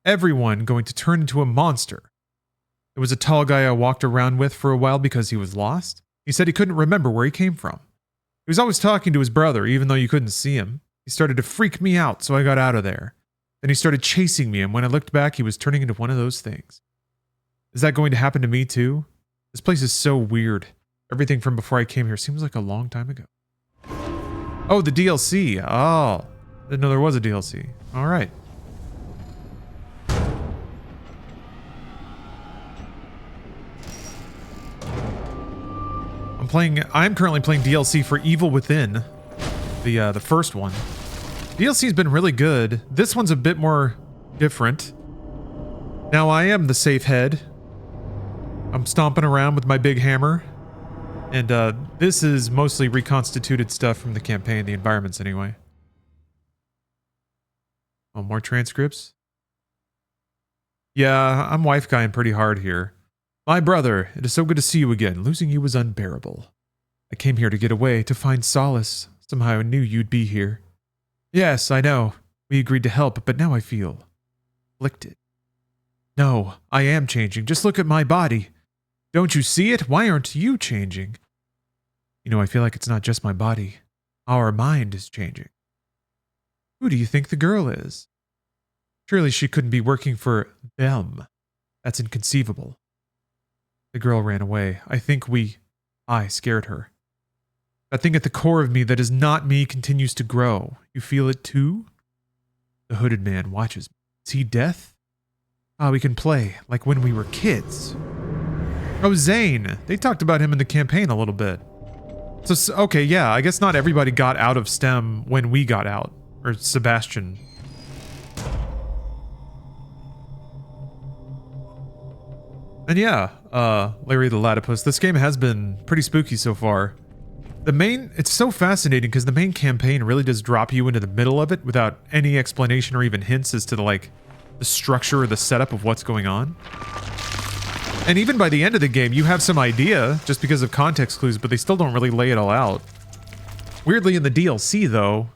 everyone going to turn into a monster? There was a tall guy I walked around with for a while because he was lost. He said he couldn't remember where he came from. He was always talking to his brother, even though you couldn't see him. He started to freak me out, so I got out of there. Then he started chasing me, and when I looked back, he was turning into one of those things. Is that going to happen to me too? This place is so weird. Everything from before I came here seems like a long time ago. Oh, the DLC. Oh, didn't know there was a DLC. All right. I'm currently playing DLC for Evil Within, the first one. DLC's been really good. This one's a bit more different. Now I am the safe head. I'm stomping around with my big hammer. And this is mostly reconstituted stuff from the campaign, the environments anyway. Oh, more transcripts? Yeah, I'm wife guying pretty hard here. My brother, it is so good to see you again. Losing you was unbearable. I came here to get away, to find solace. Somehow I knew you'd be here. Yes, I know. We agreed to help, but now I feel afflicted. No, I am changing. Just look at my body. Don't you see it? Why aren't you changing? You know, I feel like it's not just my body. Our mind is changing. Who do you think the girl is? Surely she couldn't be working for them. That's inconceivable. The girl ran away. I scared her. That thing at the core of me that is not me continues to grow. You feel it too? The hooded man watches me. Is he death? Ah, we can play, like when we were kids. Oh, Zane. They talked about him in the campaign a little bit. So, okay, yeah, I guess not everybody got out of STEM when we got out. Or Sebastian. And yeah, Larry the Platypus. This game has been pretty spooky so far. It's so fascinating because the main campaign really does drop you into the middle of it without any explanation or even hints as to the structure or the setup of what's going on. And even by the end of the game, you have some idea just because of context clues, but they still don't really lay it all out. Weirdly, in the DLC, though,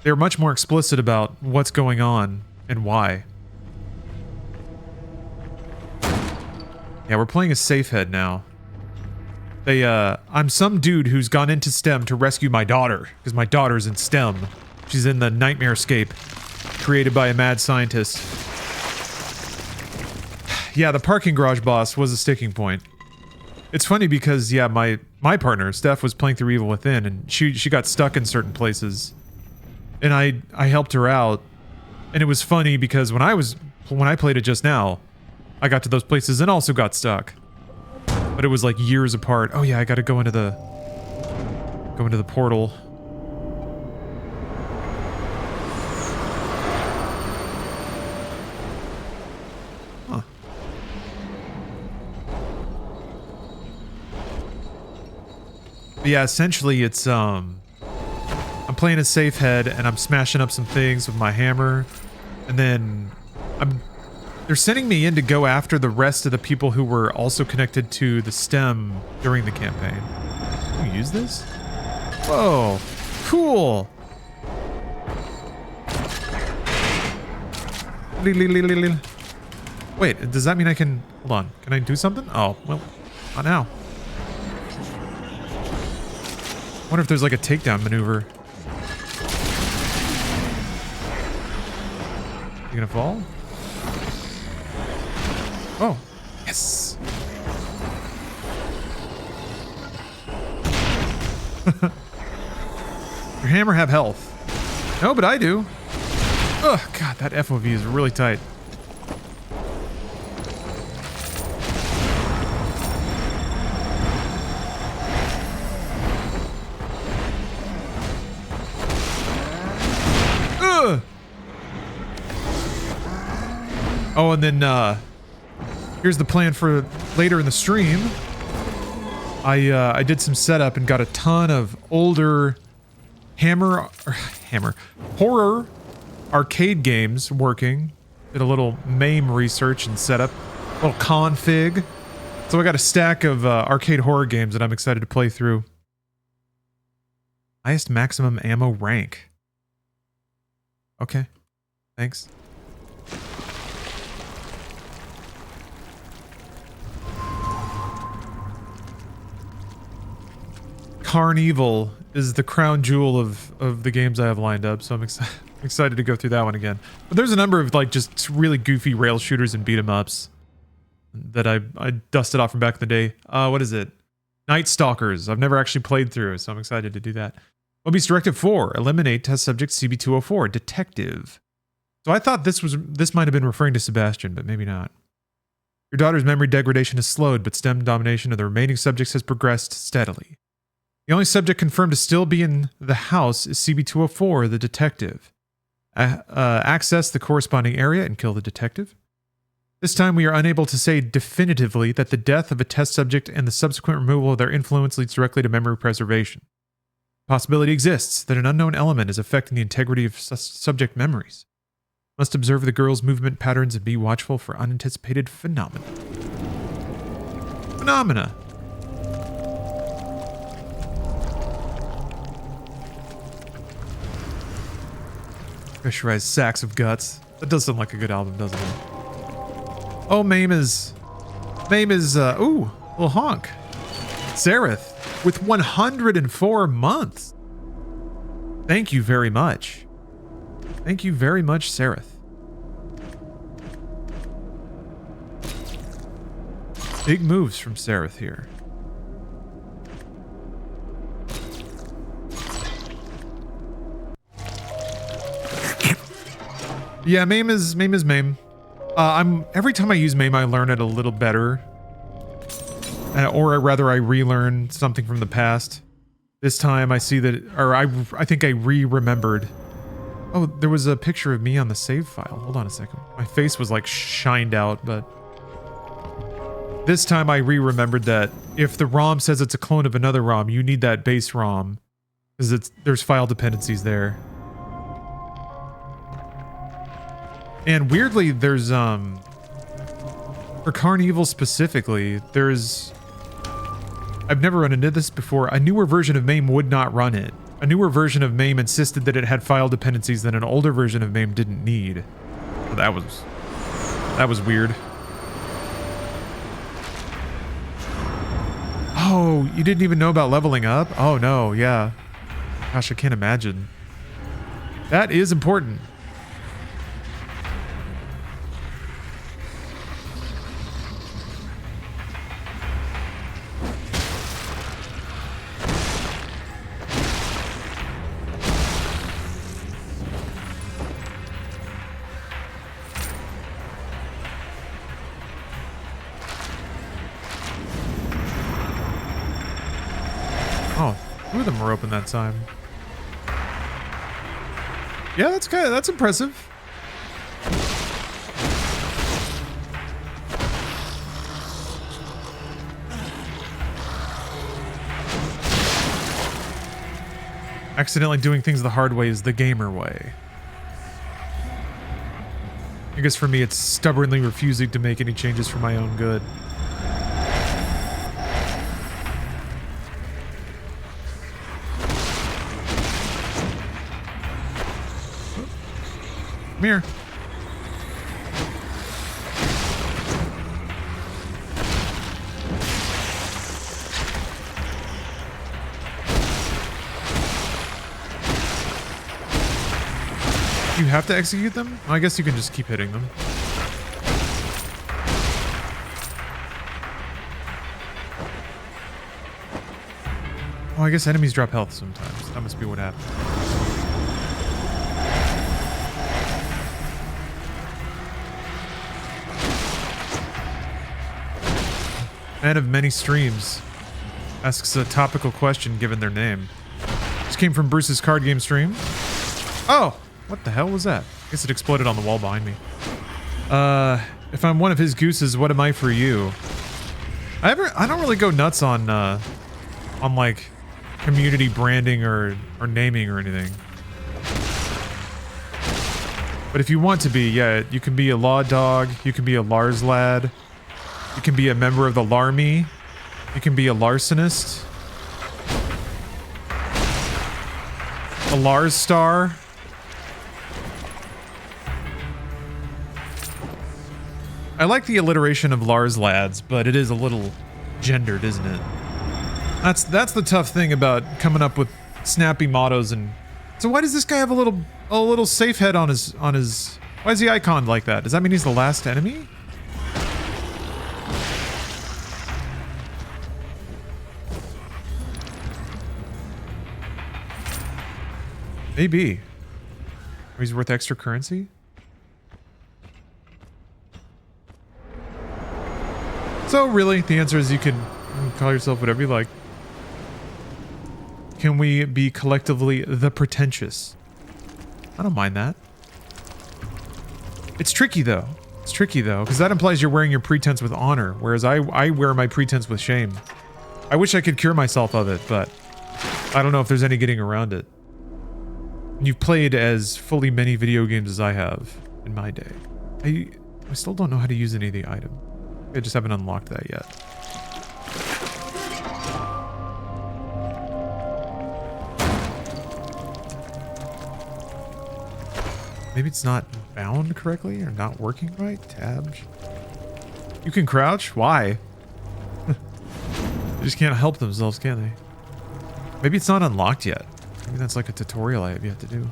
they're much more explicit about what's going on and why. Yeah, we're playing a safe head now. I'm some dude who's gone into STEM to rescue my daughter, because my daughter's in STEM. She's in the Nightmarescape, created by a mad scientist. Yeah, the parking garage boss was a sticking point. It's funny because, yeah, my partner, Steph, was playing through Evil Within, and she got stuck in certain places. And I helped her out, and it was funny because when I played it just now, I got to those places and also got stuck. But it was like years apart. Oh yeah, I gotta go into the portal. Huh. But yeah, essentially it's I'm playing a safe head and I'm smashing up some things with my hammer, and then they're sending me in to go after the rest of the people who were also connected to the STEM during the campaign. Can you use this? Whoa, cool. Wait, does that mean I can, hold on, can I do something? Oh, well, not now. I wonder if there's like a takedown maneuver. You gonna fall? Oh, yes. Your hammer have health. No, but I do. Ugh, God, that FOV is really tight. Ugh. Oh, and then, here's the plan for later in the stream. I did some setup and got a ton of older horror arcade games working. Did a little MAME research and setup, a little config. So I got a stack of arcade horror games that I'm excited to play through. Highest maximum ammo rank. Okay, thanks. Carnival is the crown jewel of the games I have lined up, so I'm excited to go through that one again. But there's a number of like just really goofy rail shooters and beat 'em ups. that I dusted off from back in the day. What is it? Night Stalkers. I've never actually played through, so I'm excited to do that. Mobius Directive 4. Eliminate test subject CB204. Detective. So I thought this might have been referring to Sebastian, but maybe not. Your daughter's memory degradation has slowed, but STEM domination of the remaining subjects has progressed steadily. The only subject confirmed to still be in the house is CB204, the detective. Access the corresponding area and kill the detective. This time we are unable to say definitively that the death of a test subject and the subsequent removal of their influence leads directly to memory preservation. Possibility exists that an unknown element is affecting the integrity of subject memories. Must observe the girl's movement patterns and be watchful for unanticipated phenomena. Pressurized sacks of guts. That does sound like a good album, doesn't it? Oh, Mame is, ooh, little honk. Sereth with 104 months. Thank you very much. Thank you very much, Sereth. Big moves from Sereth here. Yeah, Mame is Mame. Every time I use Mame, I learn it a little better. Or rather, I relearn something from the past. This time I see that, or I think I remembered. Oh, there was a picture of me on the save file. Hold on a second. My face was like shined out, but this time I remembered that if the ROM says it's a clone of another ROM, you need that base ROM because there's file dependencies there. And weirdly, there's, for Carnival specifically, I've never run into this before. A newer version of MAME would not run it. A newer version of MAME insisted that it had file dependencies that an older version of MAME didn't need. So that was weird. Oh, you didn't even know about leveling up? Oh no, yeah. Gosh, I can't imagine. That is important. Two of them were open that time. Yeah, that's good. That's impressive. Accidentally doing things the hard way is the gamer way. I guess for me, it's stubbornly refusing to make any changes for my own good. Come here. You have to execute them? I guess you can just keep hitting them. Oh, I guess enemies drop health sometimes. That must be what happened. Man of many streams asks a topical question given their name. This came from Bruce's card game stream. Oh, what the hell was that? I guess it exploded on the wall behind me. If I'm one of his gooses, what am I for you? I don't really go nuts on like community branding or naming or anything. But if you want to be, yeah, you can be a law dog, you can be a Lars lad. You can be a member of the Larmy. You can be a larcenist. A Lars star. I like the alliteration of Lars lads, but it is a little gendered, isn't it? That's the tough thing about coming up with snappy mottos. And so why does this guy have a little safe head on his why is he iconed like that? Does that mean he's the last enemy? Maybe. Or he's worth extra currency? So really, the answer is you can call yourself whatever you like. Can we be collectively the pretentious? I don't mind that. It's tricky though. It's tricky though, because that implies you're wearing your pretense with honor, whereas I wear my pretense with shame. I wish I could cure myself of it, but I don't know if there's any getting around it. You've played as fully many video games as I have in my day. I still don't know how to use any of the items. I just haven't unlocked that yet. Maybe it's not bound correctly or not working right? Tabs. You can crouch? Why? They just can't help themselves, can they? Maybe it's not unlocked yet. Maybe that's like a tutorial I have yet to do.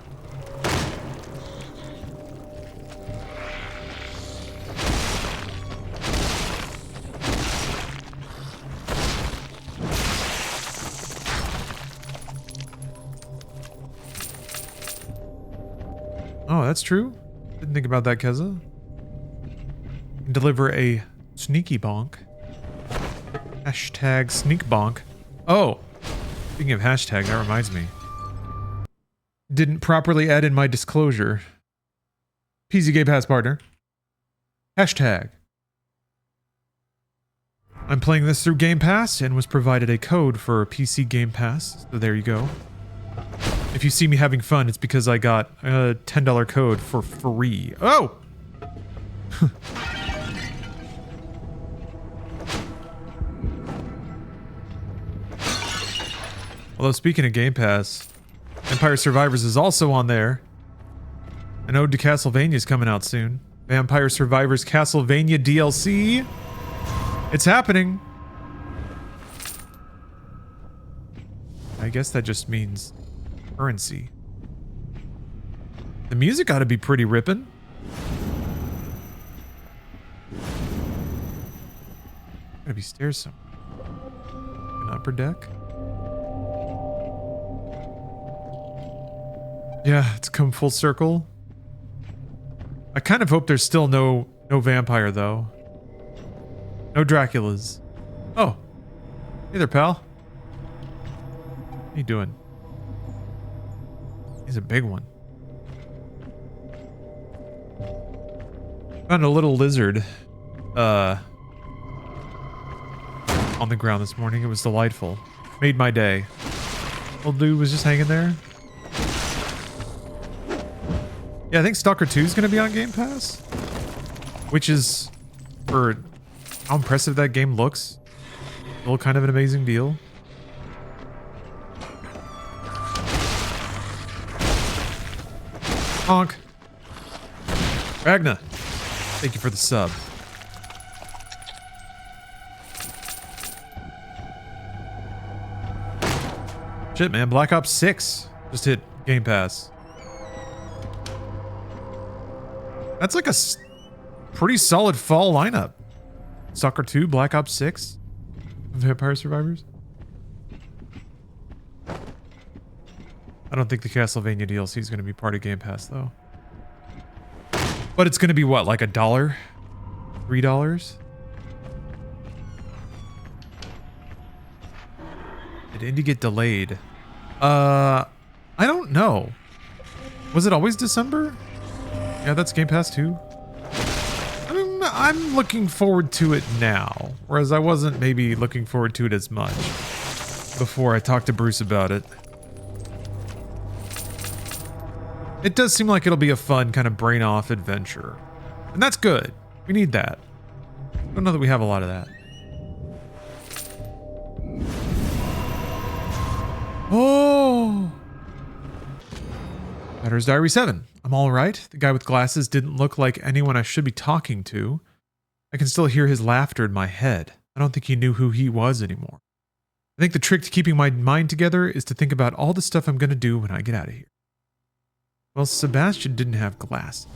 Oh, that's true. Didn't think about that, Keza. Deliver a sneaky bonk. Hashtag sneak bonk. Oh, speaking of hashtag, that reminds me. Didn't properly add in my disclosure. PC Game Pass partner. Hashtag. I'm playing this through Game Pass and was provided a code for PC Game Pass. So there you go. If you see me having fun, it's because I got a $10 code for free. Oh! Although speaking of Game Pass, Vampire Survivors is also on there. An Ode to Castlevania is coming out soon. Vampire Survivors Castlevania DLC. It's happening. I guess that just means currency. The music ought to be pretty ripping. Gotta be stairs somewhere. An upper deck. Yeah, it's come full circle. I kind of hope there's still no vampire though. No Draculas. Oh. Hey there, pal. How you doing? He's a big one. Found a little lizard on the ground this morning. It was delightful. Made my day. Little dude was just hanging there. Yeah, I think Stalker 2 is going to be on Game Pass. Which is, for how impressive that game looks, still kind of an amazing deal. Honk. Ragna, thank you for the sub. Shit, man. Black Ops 6 just hit Game Pass. That's like a pretty solid fall lineup. Stalker 2, Black Ops 6, Vampire Survivors. I don't think the Castlevania DLC is going to be part of Game Pass, though. But it's going to be what, like $1? $3? Did Indie get delayed? I don't know. Was it always December? Yeah, that's Game Pass too. I'm looking forward to it now, whereas I wasn't maybe looking forward to it as much before I talked to Bruce about it. It does seem like it'll be a fun kind of brain-off adventure. And that's good. We need that. I don't know that we have a lot of that. Oh! Batter's Diary 7. I'm all right. The guy with glasses didn't look like anyone I should be talking to. I can still hear his laughter in my head. I don't think he knew who he was anymore. I think the trick to keeping my mind together is to think about all the stuff I'm going to do when I get out of here. Well, Sebastian didn't have glasses.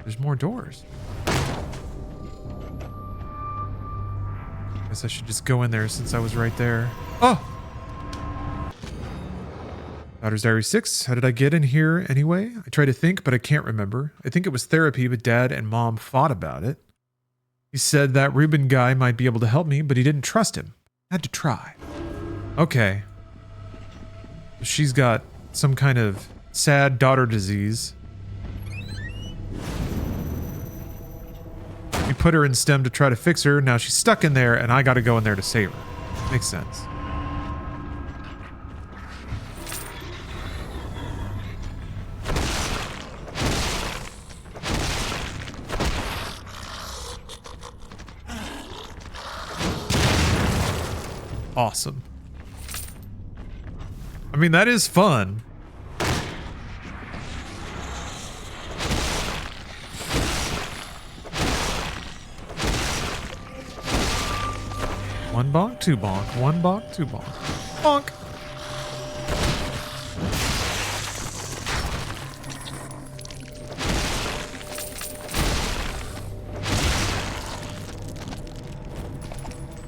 There's more doors. Guess I should just go in there since I was right there. Oh! Daughter's Diary 6. How did I get in here anyway? I try to think, but I can't remember. I think it was therapy, but Dad and Mom fought about it. He said that Ruben guy might be able to help me, but he didn't trust him. Had to try. Okay. She's got some kind of sad daughter disease. We put her in STEM to try to fix her. Now she's stuck in there, and I gotta go in there to save her. Makes sense. Awesome. I mean, that is fun. One bonk, two bonk. One bonk, two bonk. Bonk.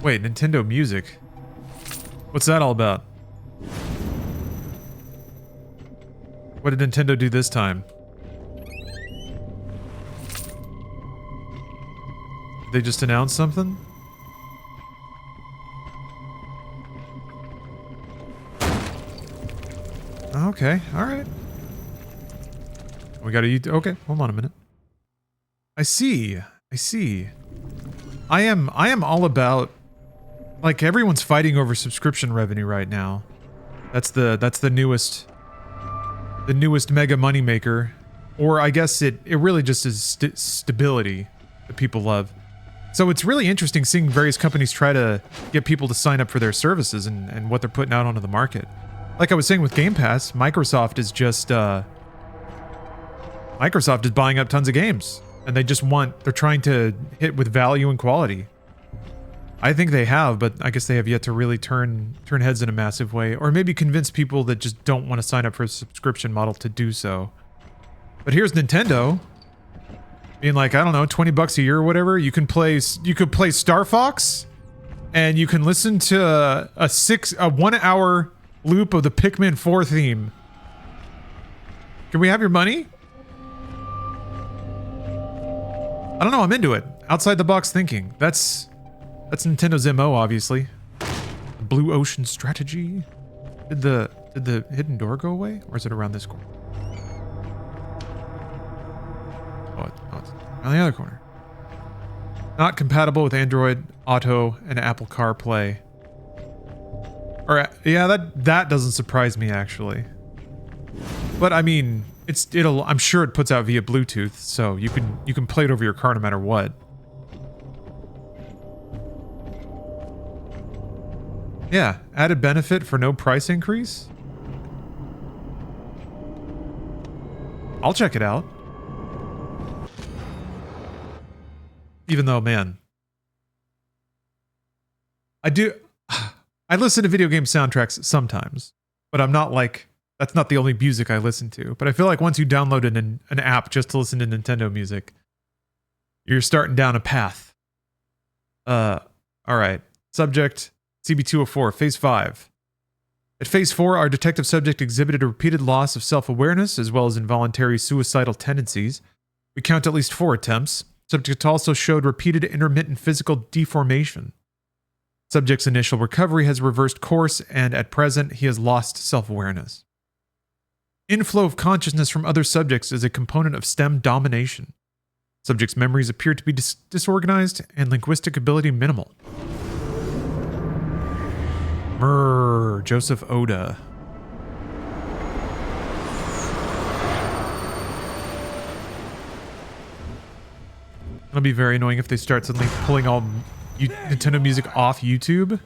Wait, Nintendo Music. What's that all about? What did Nintendo do this time? Did they just announce something? Okay, alright. We gotta eat. Okay, hold on a minute. I see. I am all about, like, everyone's fighting over subscription revenue right now. That's the newest mega moneymaker. Or I guess it really just is stability that people love. So it's really interesting seeing various companies try to get people to sign up for their services and what they're putting out onto the market. Like I was saying with Game Pass, Microsoft is just Microsoft is buying up tons of games, and they're trying to hit with value and quality. I think they have, but I guess they have yet to really turn heads in a massive way, or maybe convince people that just don't want to sign up for a subscription model to do so. But here's Nintendo being like, I don't know, $20 a year or whatever. You could play Star Fox, and you can listen to a 1 hour loop of the Pikmin 4 theme. Can we have your money? I don't know, I'm into it. Outside the box thinking. That's Nintendo's MO, obviously. Blue Ocean strategy. Did the hidden door go away? Or is it around this corner? Oh, it's around the other corner. Not compatible with Android Auto and Apple CarPlay. Or yeah, that doesn't surprise me actually. But I mean, I'm sure it puts out via Bluetooth, so you can play it over your car no matter what. Yeah, added benefit for no price increase? I'll check it out. Even though, man, I listen to video game soundtracks sometimes, but I'm not like, that's not the only music I listen to. But I feel like once you download an app just to listen to Nintendo music, you're starting down a path. All right. Subject, CB204, Phase 5. At Phase 4, our detective subject exhibited a repeated loss of self-awareness as well as involuntary suicidal tendencies. We count at least 4 attempts. Subject also showed repeated intermittent physical deformation. Subject's initial recovery has reversed course, and at present, he has lost self-awareness. Inflow of consciousness from other subjects is a component of STEM domination. Subject's memories appear to be disorganized and linguistic ability minimal. Joseph Oda. It'll be very annoying if they start suddenly pulling all Nintendo music off YouTube.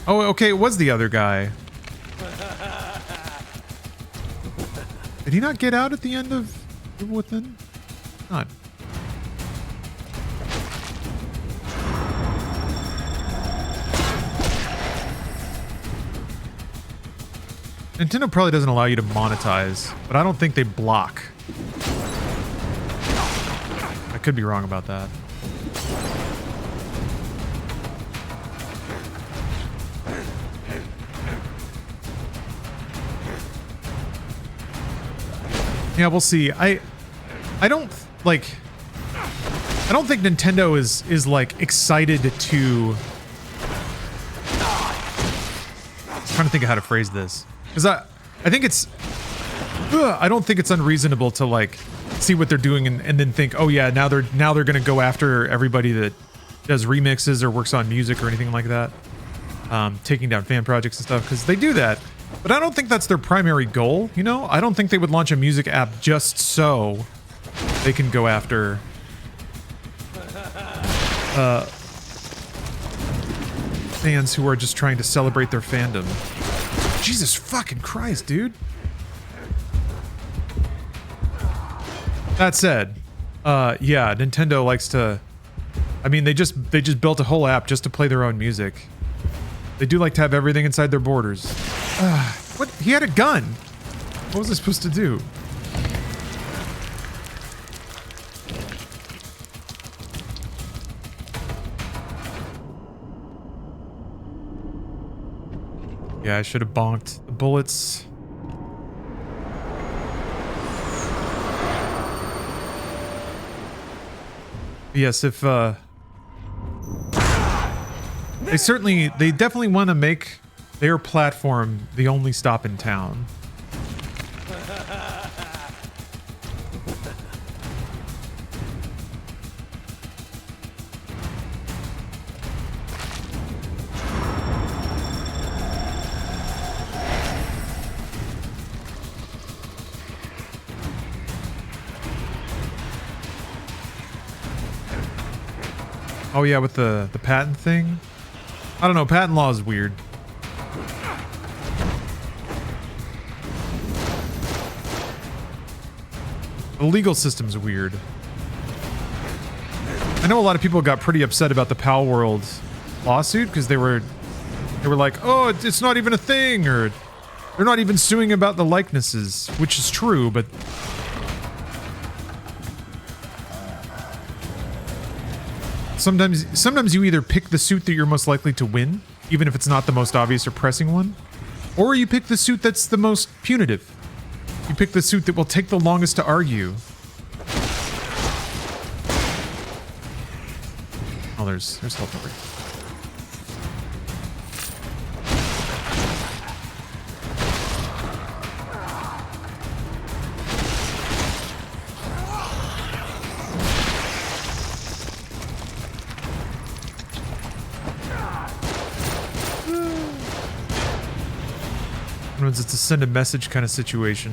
Oh, okay, it was the other guy. Did he not get out at the end of Evil Within? Not. Nintendo probably doesn't allow you to monetize, but I don't think they block. could be wrong about that. Yeah, we'll see. I don't like. I don't think Nintendo is like excited to. I'm trying to think of how to phrase this, because I think it's. I don't think it's unreasonable to like see what they're doing and then think, oh yeah, now they're gonna go after everybody that does remixes or works on music or anything like that, taking down fan projects and stuff, because they do that. But I don't think that's their primary goal, you know? I don't think they would launch a music app just so they can go after fans who are just trying to celebrate their fandom. Jesus fucking Christ, dude. That said, yeah, Nintendo likes to... I mean, they just built a whole app just to play their own music. They do like to have everything inside their borders. What? He had a gun. What was I supposed to do? Yeah, I should have bonked the bullets. Yes, if they definitely want to make their platform the only stop in town. Oh yeah, with the patent thing? I don't know, patent law is weird. The legal system's weird. I know a lot of people got pretty upset about the Pal World lawsuit because they were like, oh, it's not even a thing, or they're not even suing about the likenesses, which is true, but sometimes you either pick the suit that you're most likely to win, even if it's not the most obvious or pressing one, or you pick the suit that's the most punitive. You pick the suit that will take the longest to argue. Oh, there's help over here. Sometimes it's a send a message kind of situation.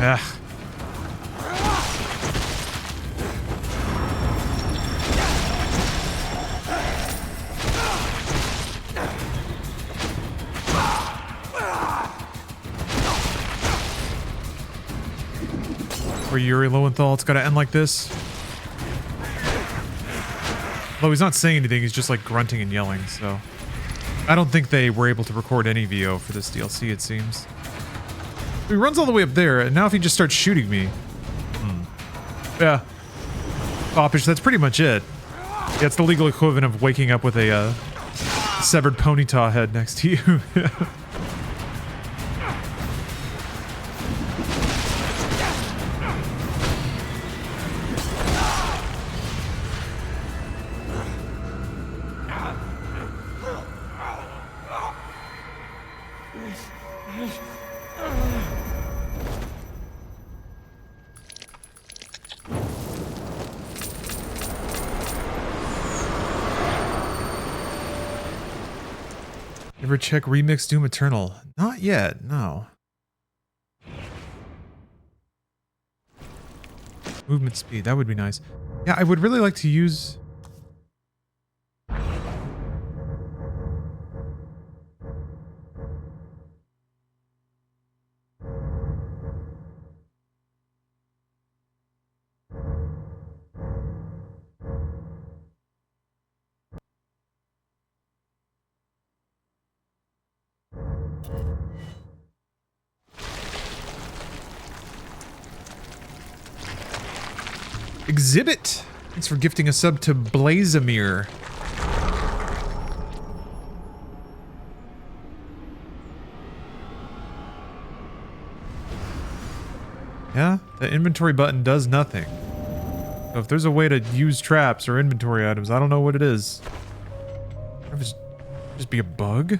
Ah. Or Yuri Lowenthal, it's gotta end like this. Although he's not saying anything, he's just like grunting and yelling, so... I don't think they were able to record any VO for this DLC, it seems. He runs all the way up there, and now if he just starts shooting me... Yeah. Foppish, that's pretty much it. Yeah, it's the legal equivalent of waking up with a severed ponytail head next to you. Ever check Remix Doom Eternal? Not yet, no. Movement speed, that would be nice. Yeah, I would really like to use... Exhibit! Thanks for gifting a sub to Blazamir. Yeah, the inventory button does nothing. So if there's a way to use traps or inventory items, I don't know what it is. What if it's just be a bug?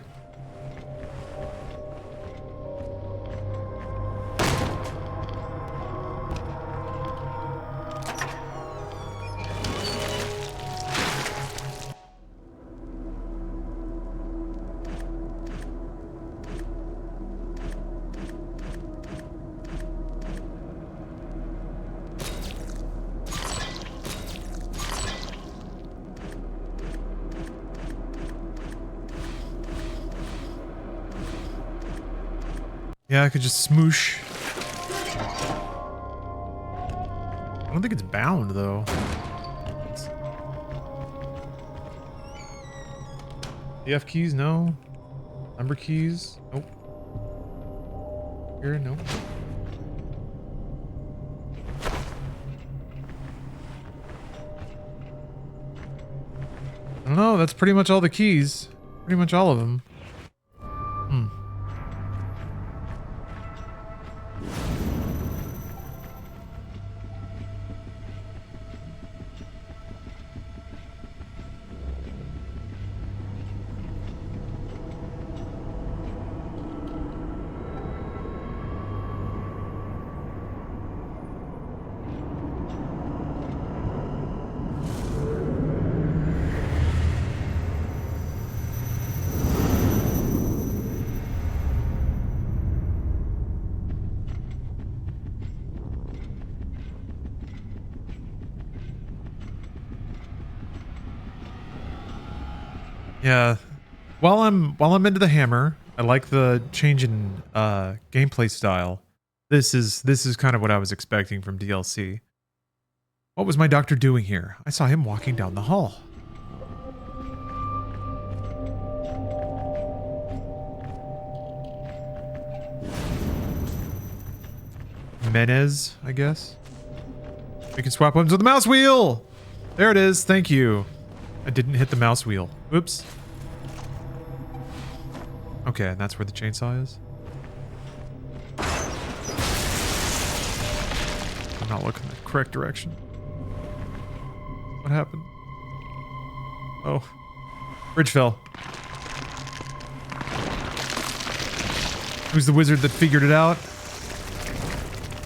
Yeah, I could just smoosh. I don't think it's bound, though. The F keys, no. Number keys, nope. Here, nope. I don't know, that's pretty much all the keys. Pretty much all of them. Hmm. Yeah. While I'm into the hammer, I like the change in gameplay style. This is kind of what I was expecting from DLC. What was my doctor doing here? I saw him walking down the hall. Menez, I guess. We can swap weapons with the mouse wheel! There it is, thank you. I didn't hit the mouse wheel. Oops. Okay, and that's where the chainsaw is? I'm not looking in the correct direction. What happened? Oh. Bridge fell. Who's the wizard that figured it out?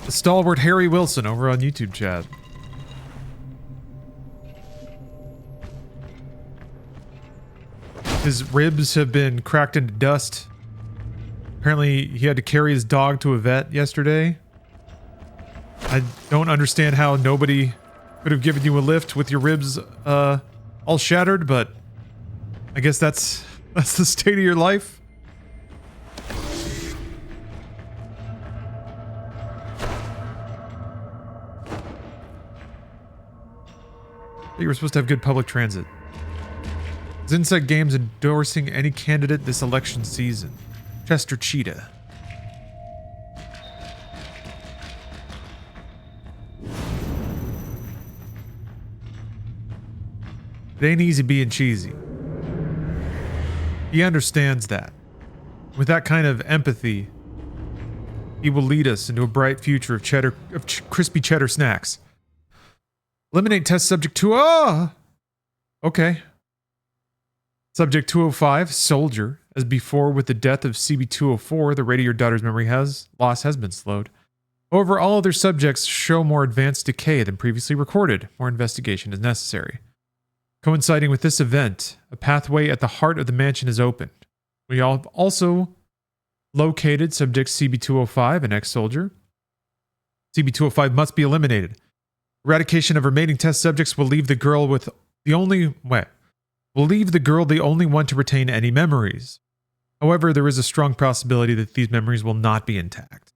The stalwart Harry Wilson over on YouTube chat. His ribs have been cracked into dust. Apparently, he had to carry his dog to a vet yesterday. I don't understand how nobody could have given you a lift with your ribs all shattered, but I guess that's the state of your life. You were supposed to have good public transit. Is Inside Games endorsing any candidate this election season? Chester Cheetah. It ain't easy being cheesy. He understands that. With that kind of empathy, he will lead us into a bright future of crispy cheddar snacks. Eliminate test subject 2. Okay. Subject 205, soldier. As before, with the death of CB204, the rate of your daughter's memory loss has been slowed. However, all other subjects show more advanced decay than previously recorded. More investigation is necessary. Coinciding with this event, a pathway at the heart of the mansion is opened. We have also located subject CB205, an ex-soldier. CB205 must be eliminated. Eradication of remaining test subjects will leave the girl the only one to retain any memories. However, there is a strong possibility that these memories will not be intact.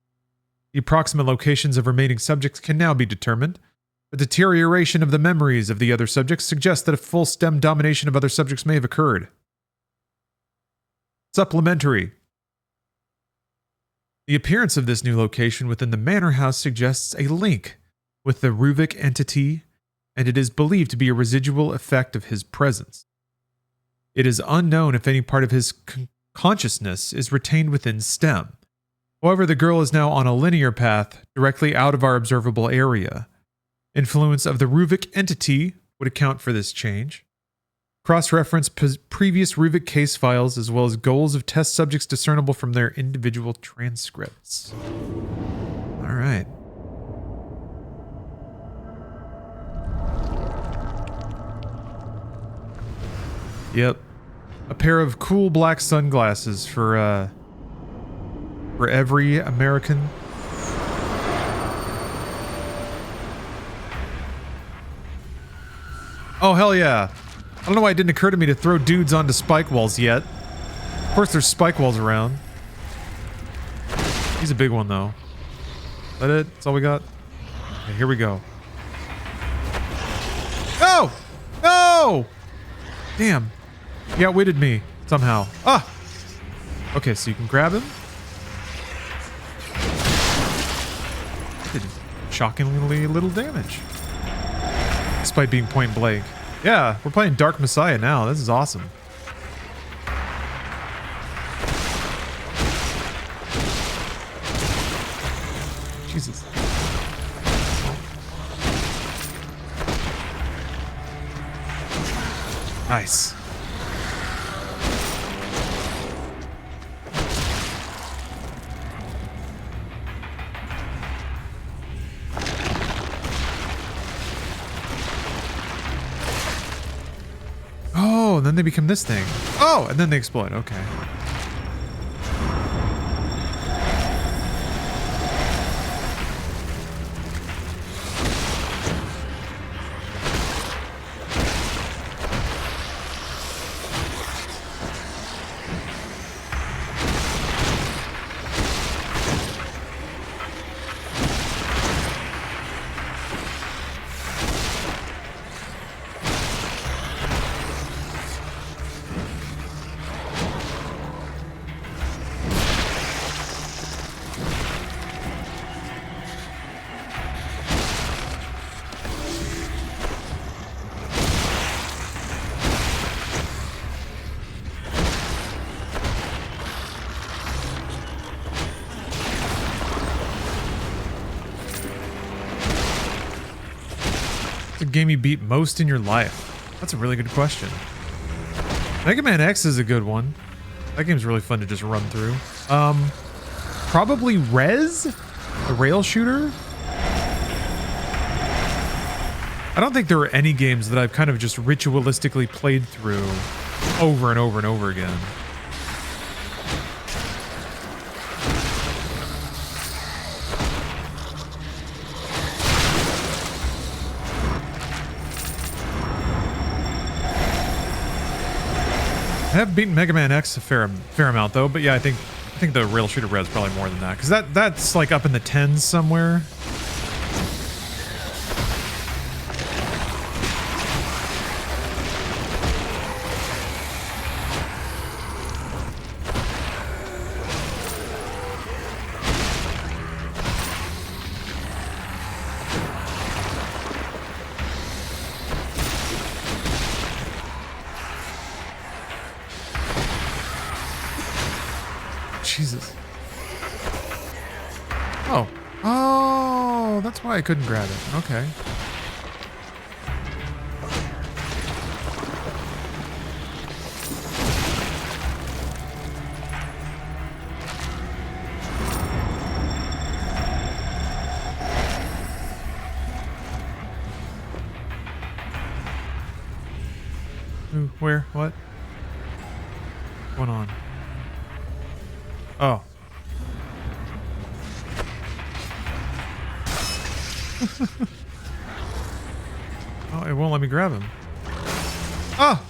The approximate locations of remaining subjects can now be determined. The deterioration of the memories of the other subjects suggests that a full STEM domination of other subjects may have occurred. Supplementary. The appearance of this new location within the manor house suggests a link with the Ruvik entity, and it is believed to be a residual effect of his presence. It is unknown if any part of his consciousness is retained within STEM. However, the girl is now on a linear path directly out of our observable area. Influence of the Ruvik entity would account for this change. Cross-reference previous Ruvik case files as well as goals of test subjects discernible from their individual transcripts. All right. Yep. A pair of cool black sunglasses for every American. Oh, hell yeah. I don't know why it didn't occur to me to throw dudes onto spike walls yet. Of course there's spike walls around. He's a big one though. Is that it? That's all we got? Okay, here we go. No! No! Damn. He outwitted me somehow. Ah! Okay, so you can grab him. Did shockingly little damage. Despite being point blank. Yeah, we're playing Dark Messiah now. This is awesome. Jesus. Nice. Oh, and then they become this thing. Oh, and then they explode. Okay. Game you beat most in your life? That's a really good question. Mega Man X is a good one. That game's really fun to just run through. Probably Rez, the rail shooter. I don't think there are any games that I've kind of just ritualistically played through over and over and over again. I have beaten Mega Man X a fair amount though, but yeah, I think the rail shooter Red is probably more than that, because that's like up in the 10s somewhere. Jesus. Oh. Oh, that's why I couldn't grab it. Okay. Who? Where? What? What's going on? Oh. Oh, it won't let me grab him. Oh!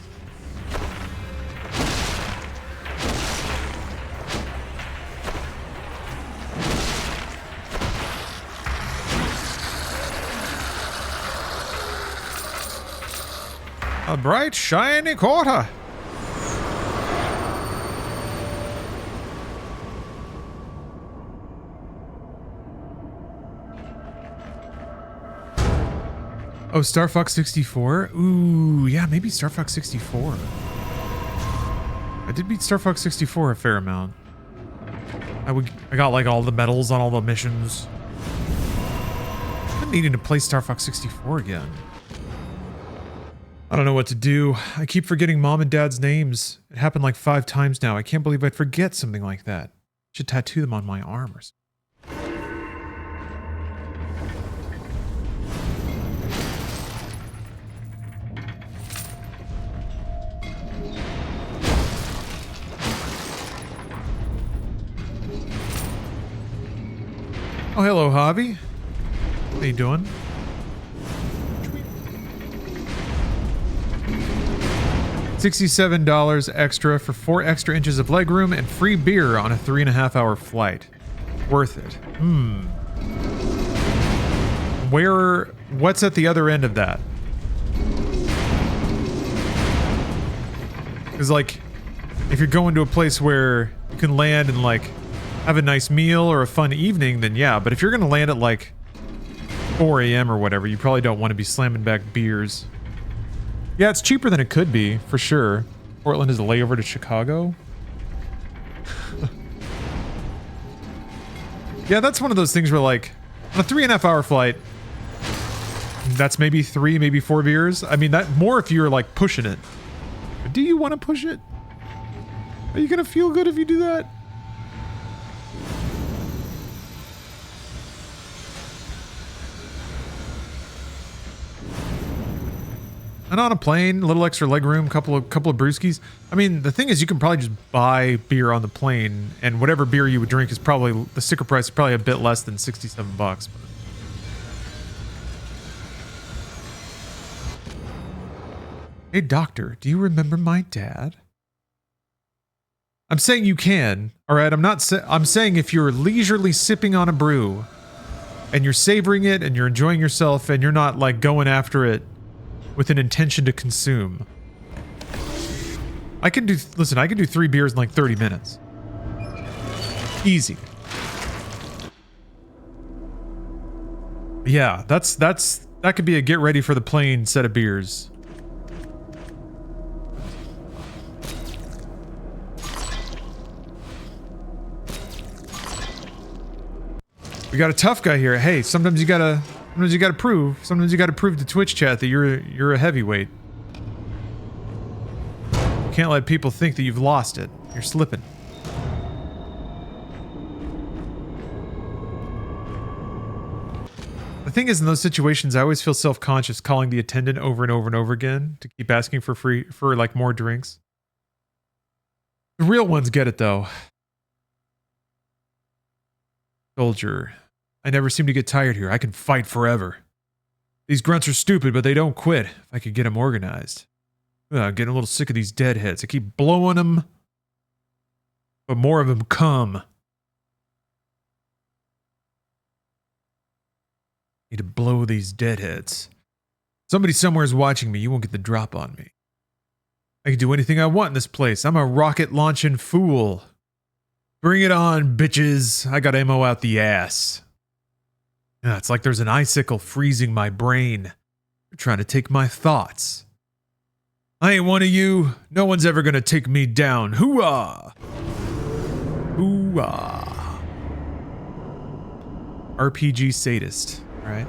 A bright, shiny quarter. Oh, Star Fox 64? Ooh, yeah, maybe Star Fox 64. I did beat Star Fox 64 a fair amount. I got like all the medals on all the missions. I've been needing to play Star Fox 64 again. I don't know what to do. I keep forgetting mom and dad's names. It happened like 5 times now. I can't believe I'd forget something like that. I should tattoo them on my arm or something. Oh, hello, Javi. How you doing? $67 extra for 4 extra inches of legroom and free beer on a 3.5-hour flight. Worth it. What's at the other end of that? Because, like, if you're going to a place where you can land and, like, have a nice meal or a fun evening, then yeah. But if you're going to land at, like, 4 a.m. or whatever, you probably don't want to be slamming back beers. Yeah, it's cheaper than it could be, for sure. Portland is a layover to Chicago. Yeah, that's one of those things where, like, on a 3.5-hour flight, that's maybe 3, maybe 4 beers. I mean, that more if you're, like, pushing it. But do you want to push it? Are you going to feel good if you do that? And on a plane, a little extra legroom, couple of brewskis. I mean, the thing is, you can probably just buy beer on the plane, and whatever beer you would drink is probably, the sticker price is probably a bit less than $67. But. Hey, doctor, do you remember my dad? I'm saying you can, all right? I'm saying if you're leisurely sipping on a brew, and you're savoring it, and you're enjoying yourself, and you're not, like, going after it with an intention to consume. I can do 3 beers in like 30 minutes. Easy. Yeah, that could be a get ready for the plane set of beers. We got a tough guy here. Hey, sometimes you gotta prove to Twitch chat that you're a heavyweight. You can't let people think that you've lost it. You're slipping. The thing is, in those situations, I always feel self-conscious calling the attendant over and over and over again to keep asking for like more drinks. The real ones get it though. Soldier. I never seem to get tired here. I can fight forever. These grunts are stupid, but they don't quit. If I could get them organized. I'm getting a little sick of these deadheads. I keep blowing them, but more of them come. Need to blow these deadheads. Somebody somewhere is watching me. You won't get the drop on me. I can do anything I want in this place. I'm a rocket launching fool. Bring it on, bitches. I got ammo out the ass. Yeah, it's like there's an icicle freezing my brain. You're trying to take my thoughts. I ain't one of you. No one's ever gonna take me down. Hoo-ah! Hoo-ah. RPG sadist, right?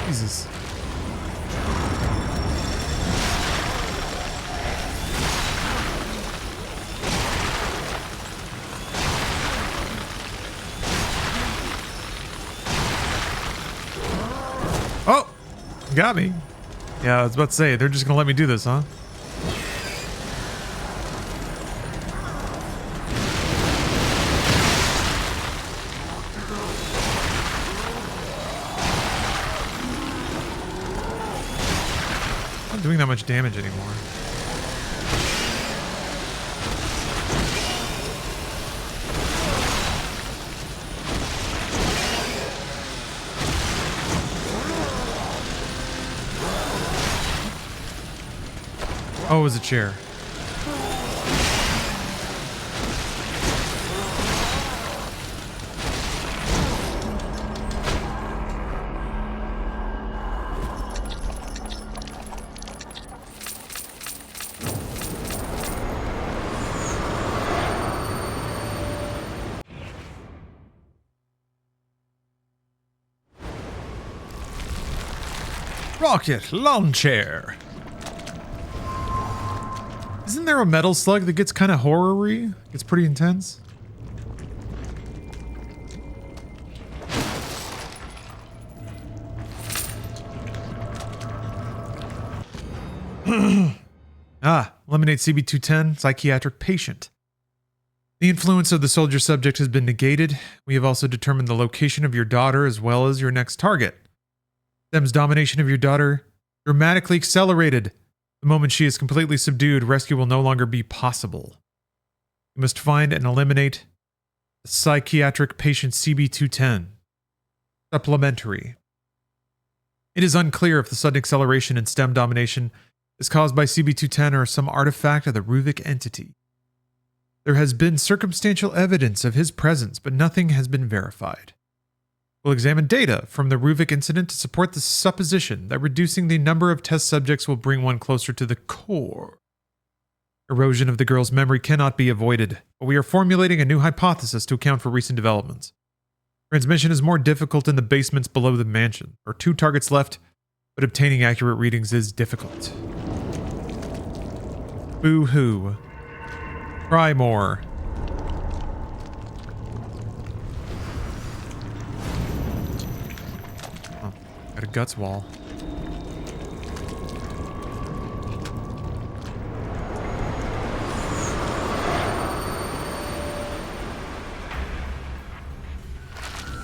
Jesus. Oh! Got me. Yeah, I was about to say, they're just gonna let me do this, huh? Not doing that much damage anymore. Oh, it was a chair. Rocket launcher. Isn't there a metal slug that gets kind of horror-y? It's pretty intense. Eliminate CB210, psychiatric patient. The influence of the soldier subject has been negated. We have also determined the location of your daughter as well as your next target. Them's domination of your daughter dramatically accelerated. The moment she is completely subdued, rescue will no longer be possible. You must find and eliminate the psychiatric patient CB210. Supplementary. It is unclear if the sudden acceleration in STEM domination is caused by CB210 or some artifact of the Ruvik entity. There has been circumstantial evidence of his presence, but nothing has been verified. We'll examine data from the Ruvik incident to support the supposition that reducing the number of test subjects will bring one closer to the core. Erosion of the girl's memory cannot be avoided, but we are formulating a new hypothesis to account for recent developments. Transmission is more difficult in the basements below the mansion. There are 2 targets left, but obtaining accurate readings is difficult. Boo-hoo. Try more. Oh, got a guts wall.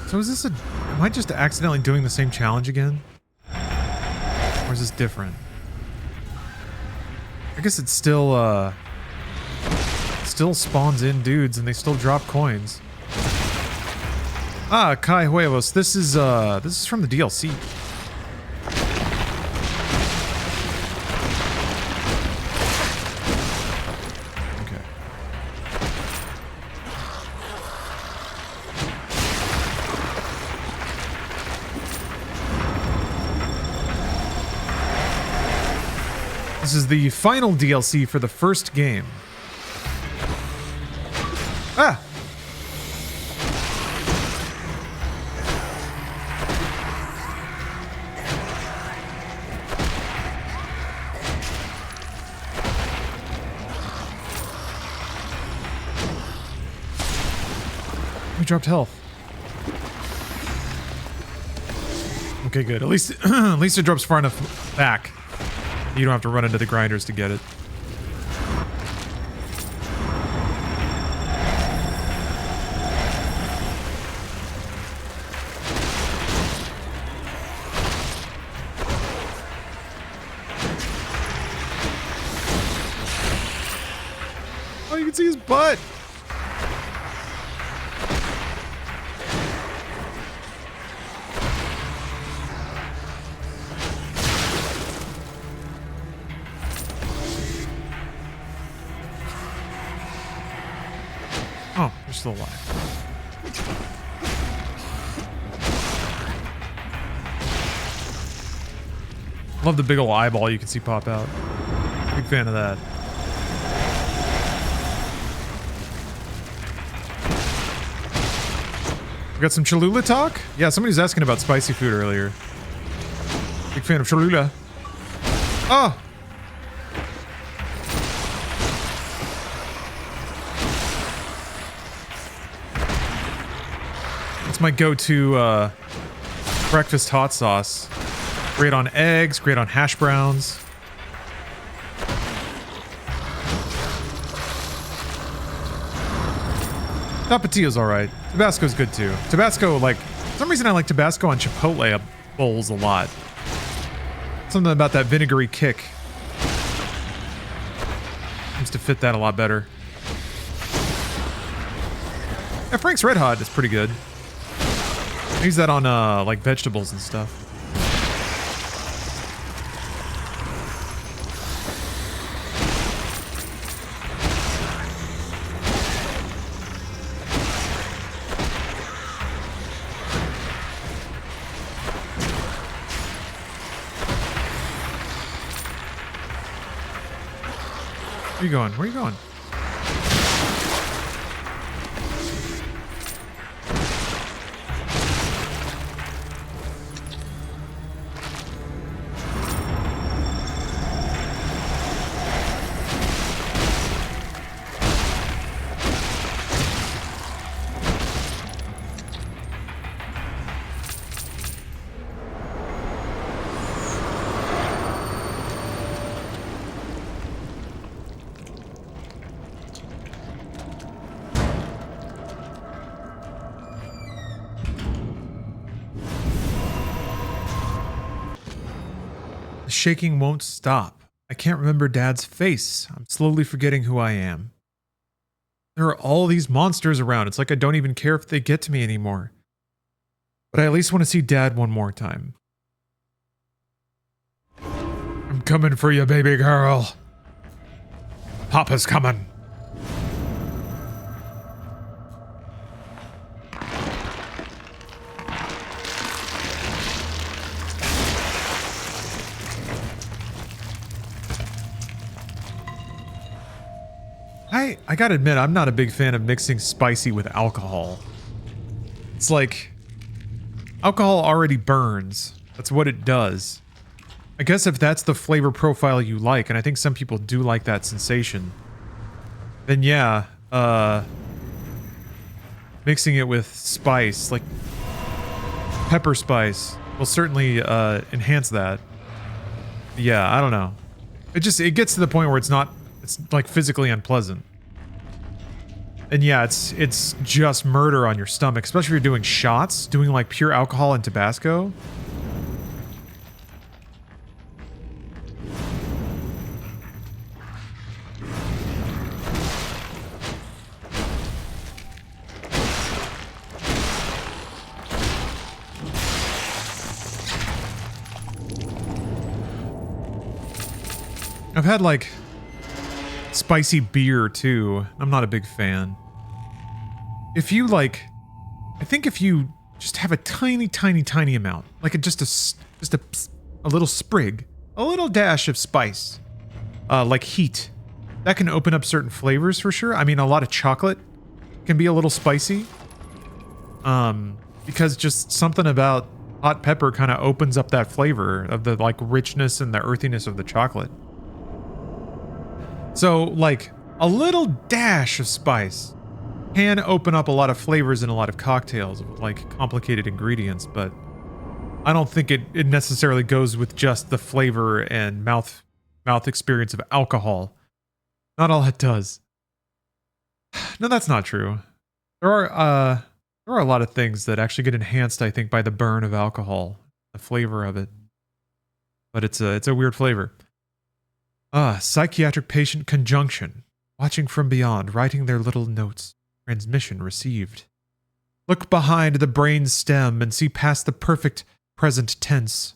So is this am I just accidentally doing the same challenge again? Or is this different? I guess it's still spawns in dudes and they still drop coins. Ah, Kai Huevos. This is from the DLC. Okay. This is the final DLC for the first game. Ah! We dropped health. Okay, good. At least it drops far enough back. You don't have to run into the grinders to get it. Oh, you can see his butt. Oh, you're still alive. Love the big ol' eyeball you can see pop out. Big fan of that. We got some Cholula talk? Yeah, somebody was asking about spicy food earlier. Big fan of Cholula. Oh! That's my go-to breakfast hot sauce. Great on eggs, great on hash browns. Tapatio's alright. Tabasco's good too. Tabasco, like, for some reason I like Tabasco on Chipotle bowls a lot. Something about that vinegary kick seems to fit that a lot better. Yeah, Frank's Red Hot is pretty good. I use that on, like, vegetables and stuff. Where you going? Where you going? The shaking won't stop. I can't remember Dad's face. I'm slowly forgetting who I am. There are all these monsters around. It's like I don't even care if they get to me anymore. But I at least want to see Dad one more time. I'm coming for you, baby girl. Papa's coming. I gotta admit, I'm not a big fan of mixing spicy with alcohol. It's like, alcohol already burns. That's what it does. I guess if that's the flavor profile you like, and I think some people do like that sensation, then yeah, mixing it with spice, like pepper spice, will certainly enhance that. Yeah, I don't know. It gets to the point where it's like physically unpleasant. And yeah, it's just murder on your stomach, especially if you're doing shots, doing like pure alcohol and Tabasco. I've had like spicy beer too. I'm not a big fan. If you like, I think if you just have a tiny amount, like just a little sprig, a little dash of spice, like heat, that can open up certain flavors for sure. I mean, a lot of chocolate can be a little spicy, because just something about hot pepper kind of opens up that flavor of the like richness and the earthiness of the chocolate. So, like, a little dash of spice can open up a lot of flavors in a lot of cocktails with, like, complicated ingredients, but I don't think it necessarily goes with just the flavor and mouth experience of alcohol. Not all it does. No, that's not true. There are a lot of things that actually get enhanced, I think, by the burn of alcohol, the flavor of it. But it's a weird flavor. Psychiatric patient conjunction. Watching from beyond, writing their little notes. Transmission received. Look behind the brain stem and see past the perfect present tense.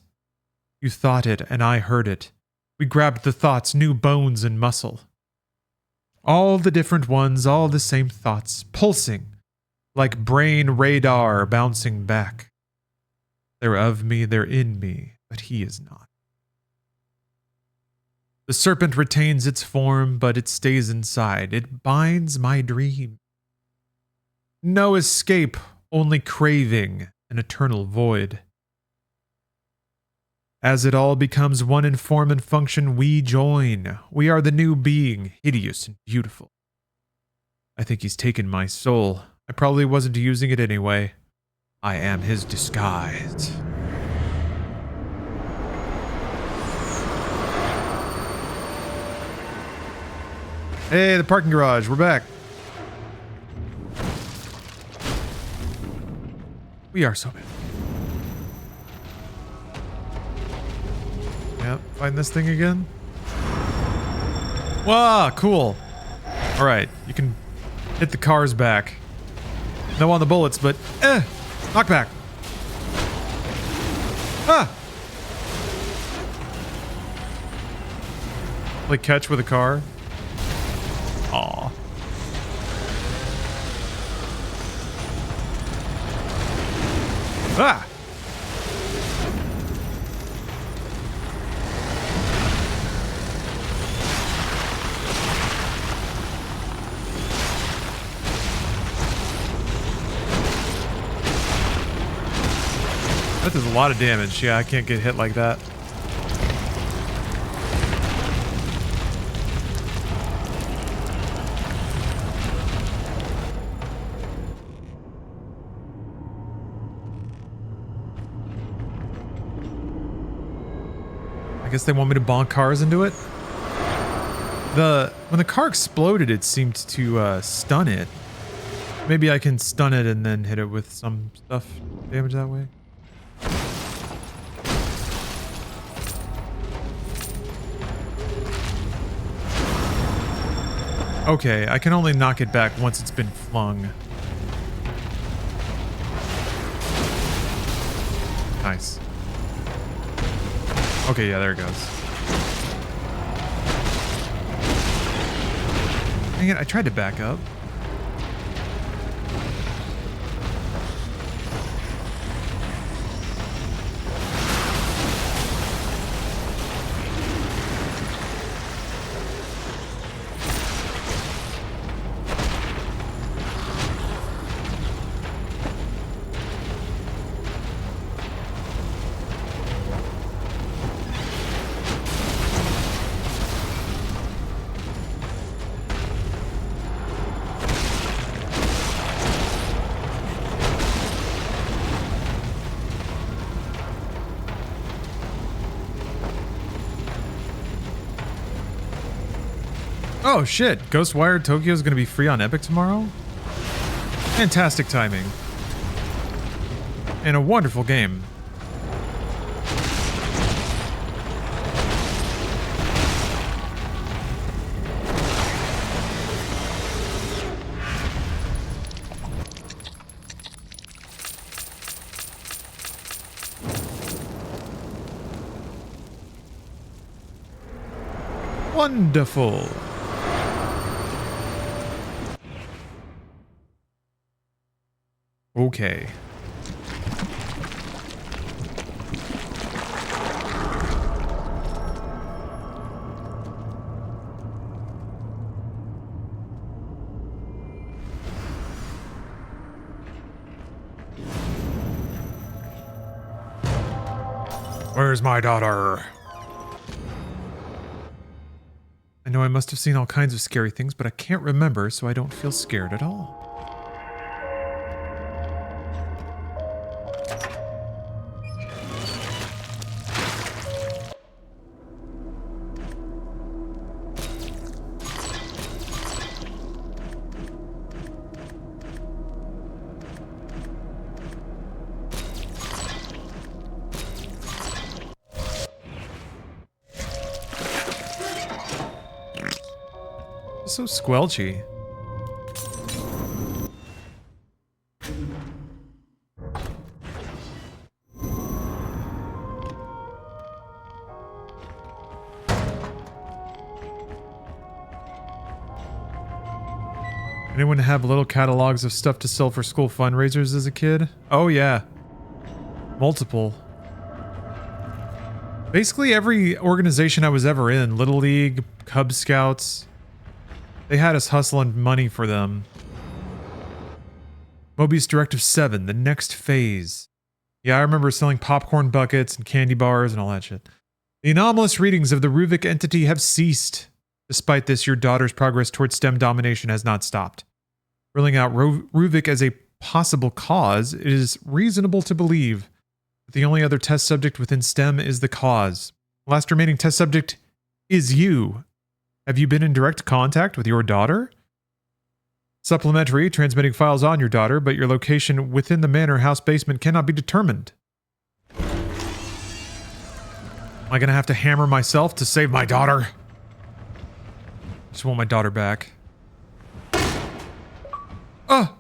You thought it and I heard it. We grabbed the thoughts, new bones and muscle. All the different ones, all the same thoughts, pulsing, like brain radar bouncing back. They're of me, they're in me, but he is not. The serpent retains its form, but it stays inside. It binds my dream. No escape, only craving, an eternal void. As it all becomes one in form and function, we join. We are the new being, hideous and beautiful. I think he's taken my soul. I probably wasn't using it anyway. I am his disguise. Hey, the parking garage, we're back. We are so bad. Yep, find this thing again. Wow, cool. Alright, you can hit the cars back. No on the bullets, but knockback. Ah! Like catch with a car. Aw. Ah! Death is a lot of damage. Yeah, I can't get hit like that. I guess they want me to bonk cars into it. When the car exploded, it seemed to stun it. Maybe I can stun it and then hit it with some stuff damage that way. Okay, I can only knock it back once it's been flung. Nice. Okay, yeah, there it goes. Dang it, I tried to back up. Oh shit, Ghostwire Tokyo is going to be free on Epic tomorrow? Fantastic timing. And a wonderful game. Wonderful. Okay. Where's my daughter? I know I must have seen all kinds of scary things, but I can't remember, so I don't feel scared at all. So squelchy. Anyone have little catalogs of stuff to sell for school fundraisers as a kid? Oh yeah. Multiple. Basically every organization I was ever in, Little League, Cub Scouts, they had us hustling money for them. Mobius Directive 7, the next phase. Yeah, I remember selling popcorn buckets and candy bars and all that shit. The anomalous readings of the Ruvik entity have ceased. Despite this, your daughter's progress towards STEM domination has not stopped. Ruling out Ruvik as a possible cause, it is reasonable to believe that the only other test subject within STEM is the cause. The last remaining test subject is you. Have you been in direct contact with your daughter? Supplementary, transmitting files on your daughter, but your location within the manor house basement cannot be determined. Am I gonna have to hammer myself to save my daughter? I just want my daughter back. Ah!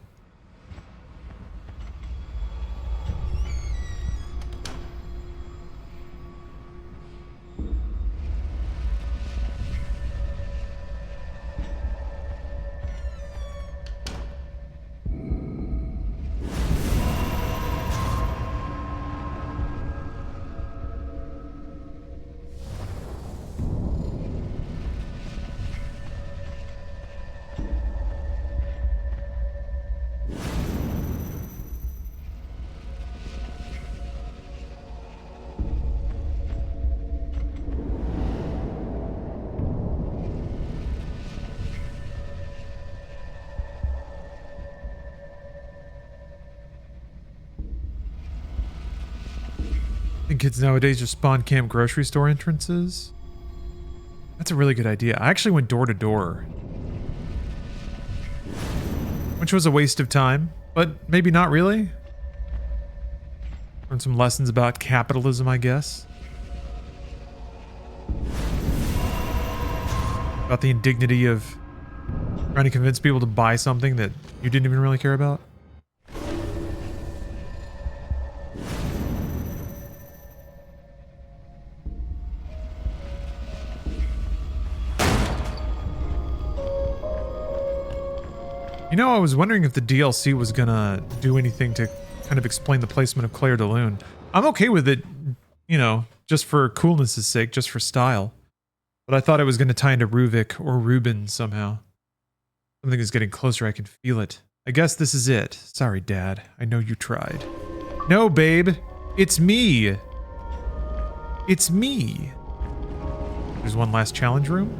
I think kids nowadays just spawn camp grocery store entrances. That's a really good idea. I actually went door to door, which was a waste of time, but maybe not really. Learned some lessons about capitalism, I guess. About the indignity of trying to convince people to buy something that you didn't even really care about. You know, I was wondering if the DLC was gonna do anything to kind of explain the placement of Claire de Lune. I'm okay with it, you know, just for coolness' sake, just for style. But I thought it was gonna tie into Ruvik or Ruben somehow. Something is getting closer, I can feel it. I guess this is it. Sorry, Dad. I know you tried. No, babe. It's me. It's me. There's one last challenge room.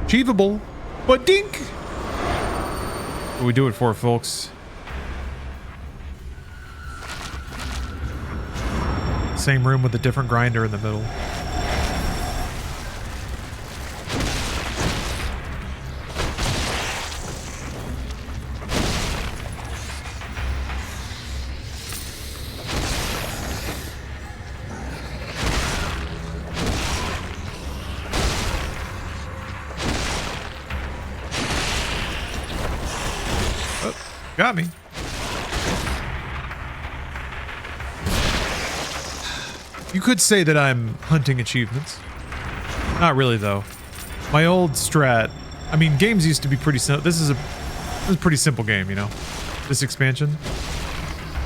Achievable. But dink! What we do it for, folks? Same room with a different grinder in the middle. Got me. You could say that I'm hunting achievements. Not really, though. My old strat... I mean, games used to be pretty simple. This is a pretty simple game, you know? This expansion.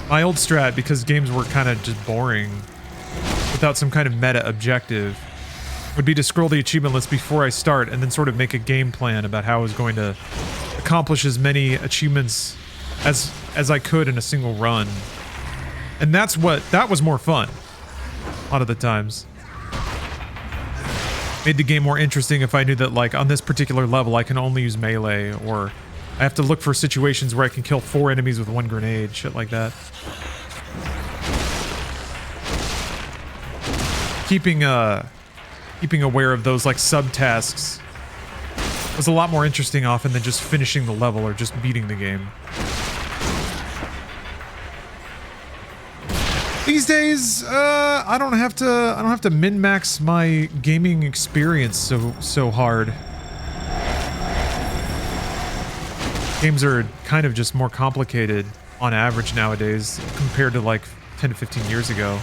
My old strat, because games were kind of just boring, without some kind of meta objective, would be to scroll the achievement list before I start and then sort of make a game plan about how I was going to accomplish as many achievements as I could in a single run. And that was more fun. A lot of the times. Made the game more interesting if I knew that, like, on this particular level I can only use melee, or I have to look for situations where I can kill 4 enemies with 1 grenade, shit like that. Keeping aware of those, like, subtasks was a lot more interesting often than just finishing the level or just beating the game. These days, I don't have to min-max my gaming experience so hard. Games are kind of just more complicated on average nowadays compared to like 10 to 15 years ago.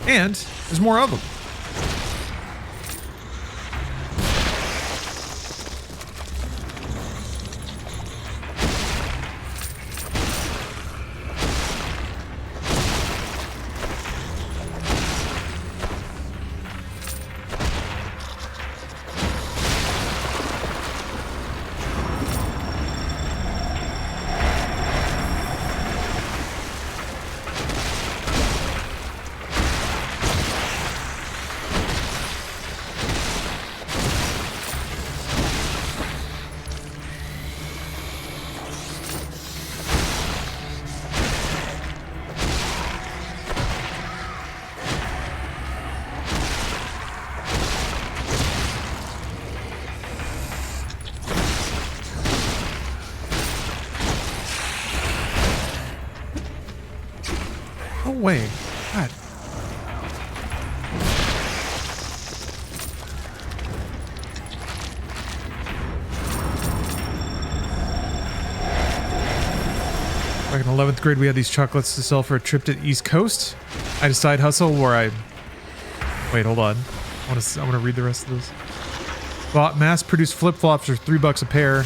And there's more of them. Way. God. Back in 11th grade, we had these chocolates to sell for a trip to the East Coast. I had a side hustle where I... Wait, hold on. I want to read the rest of this. Bought mass-produced flip-flops for $3 a pair.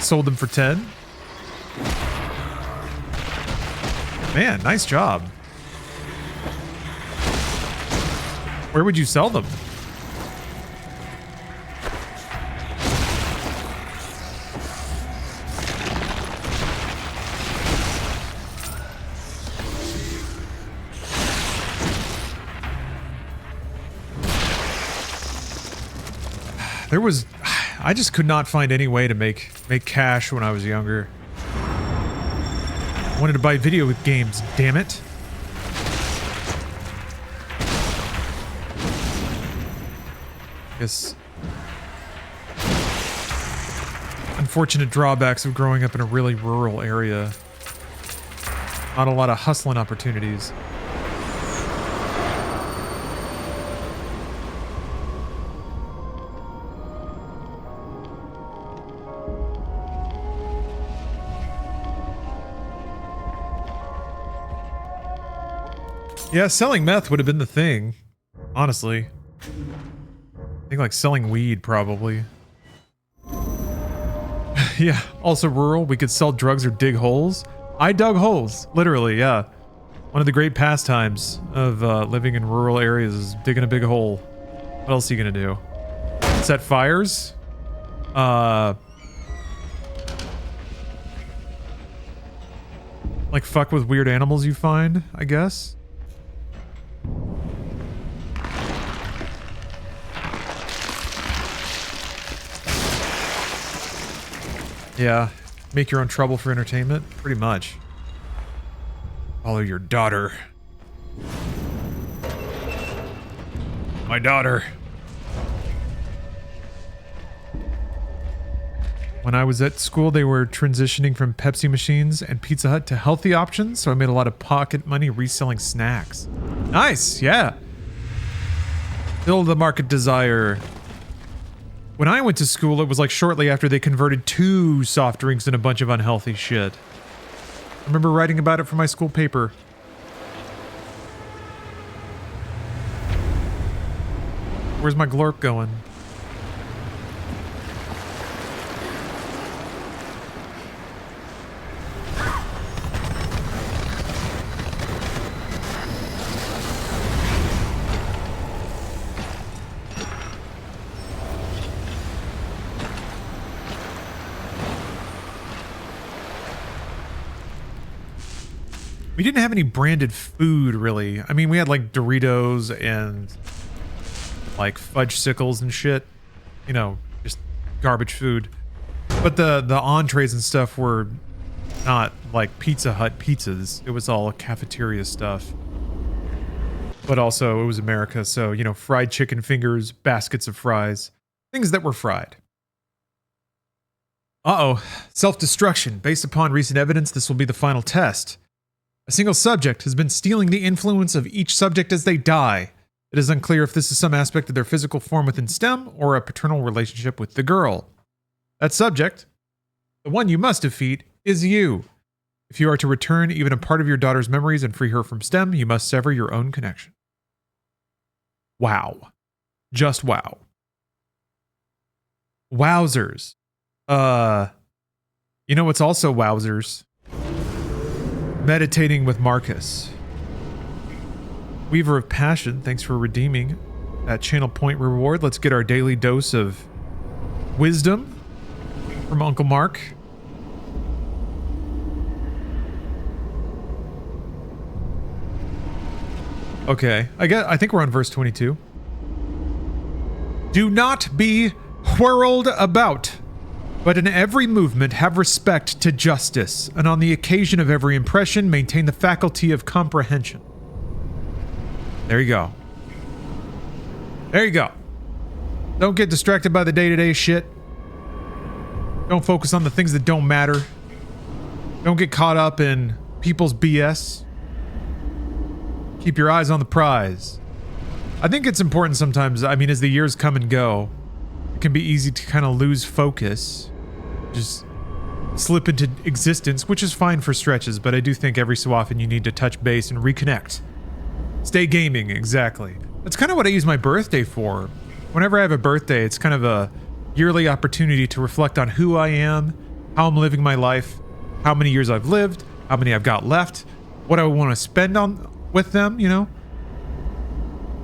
Sold them for 10. Man, nice job. Where would you sell them? I just could not find any way to make cash when I was younger. Wanted to buy video games, damn it. Guess unfortunate drawbacks of growing up in a really rural area. Not a lot of hustling opportunities. Yeah, selling meth would have been the thing, honestly. I think like selling weed, probably. Yeah, also rural, we could sell drugs or dig holes. I dug holes, literally, yeah. One of the great pastimes of living in rural areas is digging a big hole. What else are you gonna do? Set fires? Like fuck with weird animals you find, I guess? Yeah, make your own trouble for entertainment? Pretty much. Follow your daughter. My daughter. When I was at school, they were transitioning from Pepsi machines and Pizza Hut to healthy options, so I made a lot of pocket money reselling snacks. Nice, yeah. Build the market desire. When I went to school, it was like shortly after they converted 2 soft drinks and a bunch of unhealthy shit. I remember writing about it for my school paper. Where's my glorp going? We didn't have any branded food, really. I mean, we had like Doritos and like fudge sickles and shit. You know, just garbage food. But the entrees and stuff were not like Pizza Hut pizzas. It was all cafeteria stuff. But also, it was America, so, you know, fried chicken fingers, baskets of fries. Things that were fried. Uh-oh. Self-destruction. Based upon recent evidence, this will be the final test. A single subject has been stealing the influence of each subject as they die. It is unclear if this is some aspect of their physical form within STEM or a paternal relationship with the girl. That subject, the one you must defeat, is you. If you are to return even a part of your daughter's memories and free her from STEM, you must sever your own connection. Wow. Just wow. Wowzers. You know what's also wowzers? Meditating with Marcus. Weaver of Passion, thanks for redeeming that channel point reward. Let's get our daily dose of wisdom from Uncle Mark. Okay, I think we're on verse 22. Do not be whirled about, but in every movement have respect to justice, and on the occasion of every impression maintain the faculty of comprehension. There you go. There you go. Don't get distracted by the day-to-day shit. Don't focus on the things that don't matter. Don't get caught up in people's BS. Keep your eyes on the prize. I think it's important sometimes, I mean, as the years come and go, it can be easy to kind of lose focus. Just slip into existence, which is fine for stretches, but I do think every so often you need to touch base and reconnect. Stay gaming, exactly. That's kind of what I use my birthday for. Whenever I have a birthday, it's kind of a yearly opportunity to reflect on who I am, how I'm living my life, how many years I've lived, how many I've got left, what I want to spend on with them, you know?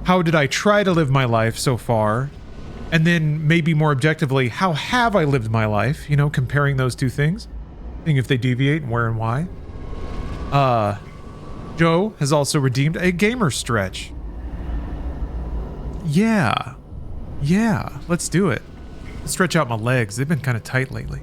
How did I try to live my life so far? And then maybe more objectively, how have I lived my life? You know, comparing those two things, seeing if they deviate and where and why. Joe has also redeemed a gamer stretch. Yeah, let's do it. Let's stretch out my legs. They've been kind of tight lately.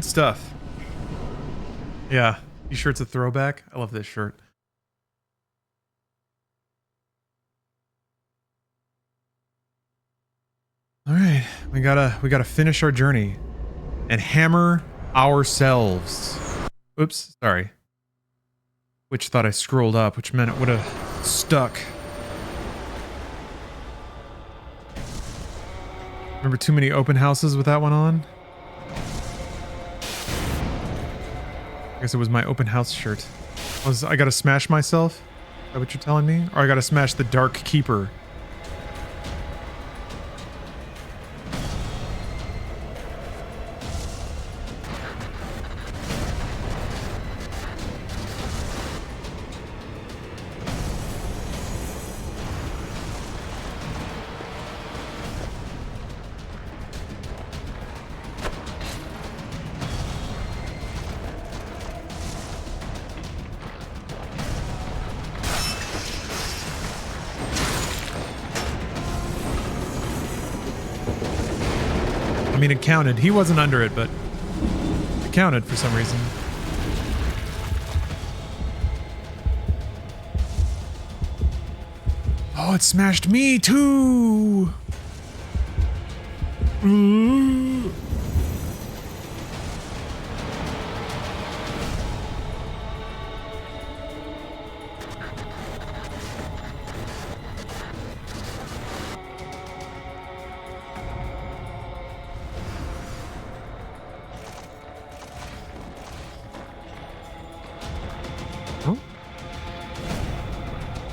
Good stuff. Yeah, you sure it's a throwback? I love this shirt. All right, we gotta finish our journey and hammer ourselves. Oops, sorry. Which thought I scrolled up, which meant it would have stuck. Remember too many open houses with that one on? I guess it was my open house shirt. I gotta smash myself? Is that what you're telling me? Or I gotta smash the Dark Keeper? I mean, it counted. He wasn't under it, but it counted for some reason. Oh, it smashed me too!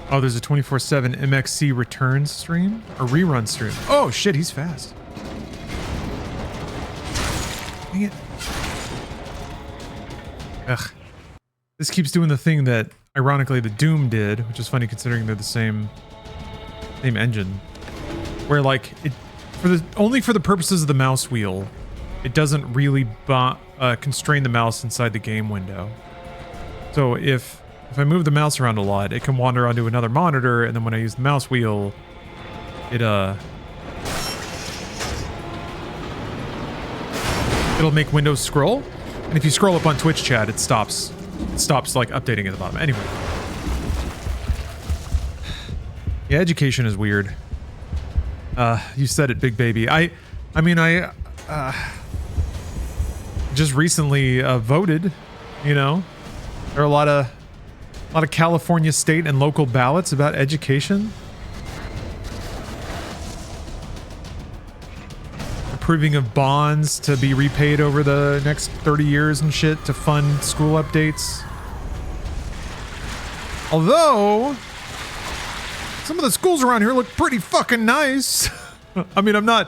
Oh, there's a 24/7 MXC returns stream? Or rerun stream. Oh shit, he's fast. Dang it. Ugh. This keeps doing the thing that, ironically, the Doom did, which is funny considering they're the same engine. Where, like, only for the purposes of the mouse wheel, it doesn't really constrain the mouse inside the game window. So if I move the mouse around a lot, it can wander onto another monitor, and then when I use the mouse wheel, it'll make Windows scroll. And if you scroll up on Twitch chat, it stops like updating at the bottom. Anyway. Yeah, education is weird. You said it, big baby. I mean, just recently voted, you know. There are a lot of California state and local ballots about education. Approving of bonds to be repaid over the next 30 years and shit to fund school updates. Although, some of the schools around here look pretty fucking nice. I mean, I'm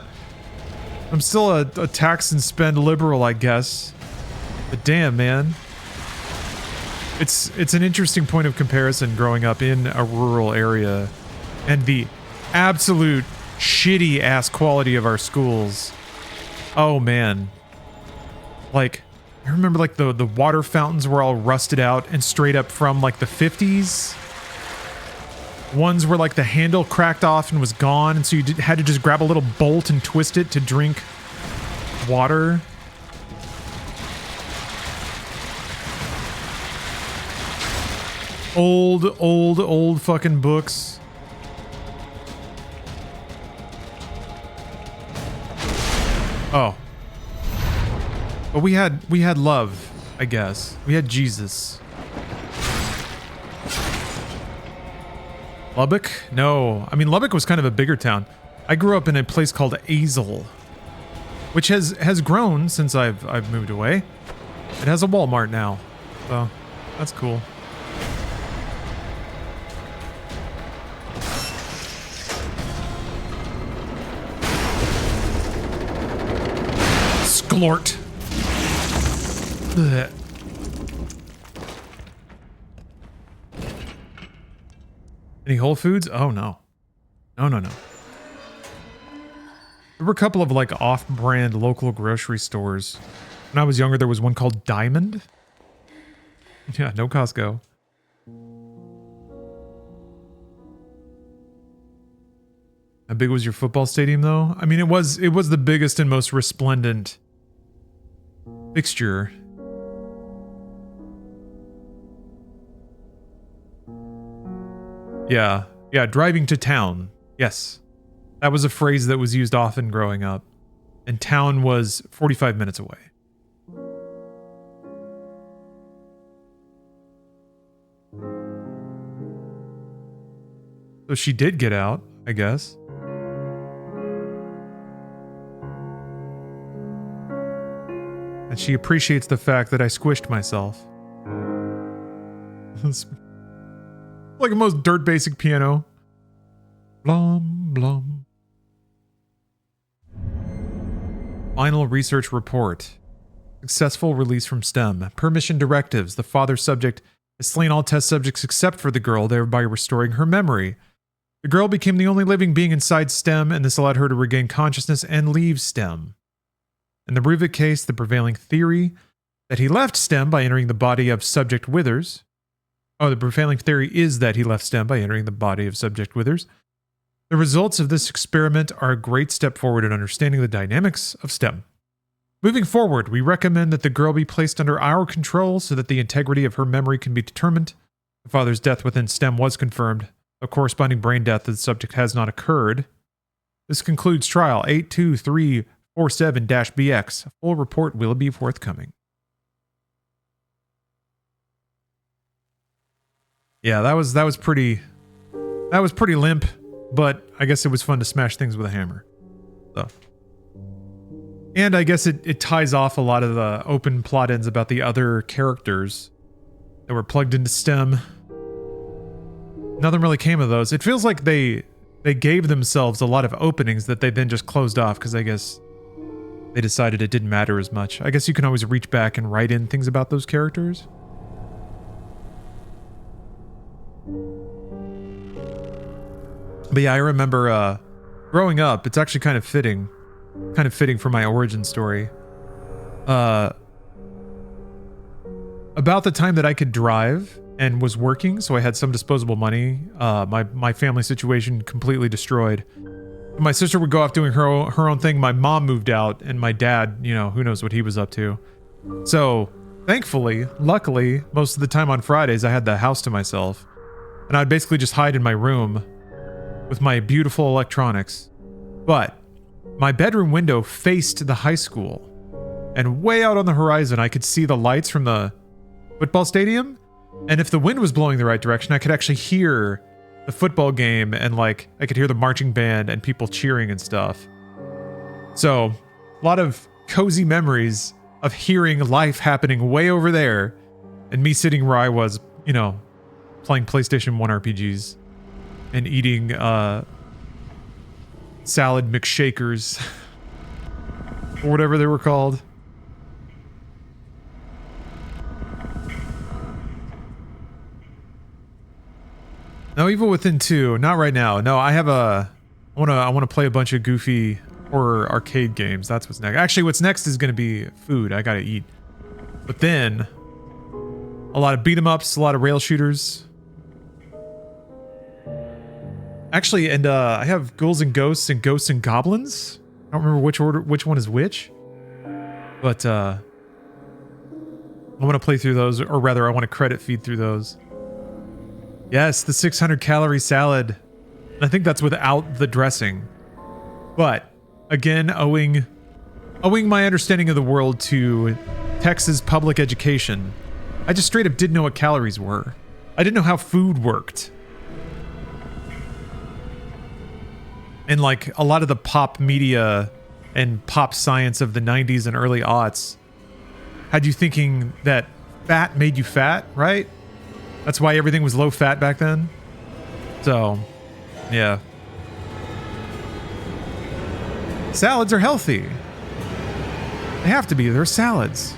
still a tax and spend liberal, I guess. But damn, man. It's an interesting point of comparison growing up in a rural area and the absolute shitty ass quality of our schools. Oh man. Like, I remember like the water fountains were all rusted out and straight up from like the 50s. Ones where like the handle cracked off and was gone, and so you had to just grab a little bolt and twist it to drink water. Old fucking books. Oh. But we had love, I guess. We had Jesus. Lubbock? No. I mean, Lubbock was kind of a bigger town. I grew up in a place called Azle, which has grown since I've moved away. It has a Walmart now. So, that's cool. Sklort. Blech. Any Whole Foods? Oh no. No. There were a couple of like off-brand local grocery stores. When I was younger, there was one called Diamond. Yeah, no Costco. How big was your football stadium though? I mean, it was the biggest and most resplendent fixture. Yeah, driving to town. Yes. That was a phrase that was used often growing up. And town was 45 minutes away. So she did get out, I guess. And she appreciates the fact that I squished myself. It's like the most dirt basic piano. Blum, blum. Final research report. Successful release from STEM. Permission directives. The father subject has slain all test subjects except for the girl, thereby restoring her memory. The girl became the only living being inside STEM, and this allowed her to regain consciousness and leave STEM. In the Ruvik case, the prevailing theory that he left STEM by entering the body of Subject Withers. Oh, the prevailing theory is that he left STEM by entering the body of Subject Withers. The results of this experiment are a great step forward in understanding the dynamics of STEM. Moving forward, we recommend that the girl be placed under our control so that the integrity of her memory can be determined. The father's death within STEM was confirmed. A corresponding brain death of the subject has not occurred. This concludes trial 82347-BX. A full report will be forthcoming. Yeah, that was pretty limp, but I guess it was fun to smash things with a hammer. So. And I guess it ties off a lot of the open plot ends about the other characters that were plugged into STEM. Nothing really came of those. It feels like they gave themselves a lot of openings that they then just closed off because I guess they decided it didn't matter as much. I guess you can always reach back and write in things about those characters. But yeah, I remember growing up, it's actually kind of fitting for my origin story. About the time that I could drive and was working, so I had some disposable money, my family situation completely destroyed. My sister would go off doing her own thing. My mom moved out, and my dad, who knows what he was up to. So, thankfully, luckily, most of the time on Fridays, I had the house to myself. And I'd basically just hide in my room with my beautiful electronics. But my bedroom window faced the high school. And way out on the horizon, I could see the lights from the football stadium. And if the wind was blowing the right direction, I could actually hear the football game and I could hear the marching band and people cheering and stuff. So, a lot of cozy memories of hearing life happening way over there and me sitting where I was, playing PlayStation 1 RPGs and eating salad McShakers or whatever they were called. No, Evil Within 2, not right now. No, I want to play a bunch of goofy horror arcade games. That's what's next. Actually, what's next is going to be food. I got to eat. But then a lot of beat 'em ups, a lot of rail shooters. Actually, and I have Ghouls and Ghosts and Ghosts and Goblins. I don't remember which one is which. But I want to play through those, or rather I want to credit feed through those. Yes, the 600 calorie salad. I think that's without the dressing. But again, owing my understanding of the world to Texas public education, I just straight up didn't know what calories were. I didn't know how food worked. And a lot of the pop media and pop science of the 90s and early aughts had you thinking that fat made you fat, right? That's why everything was low fat back then. So, yeah. Salads are healthy. They have to be. They're salads.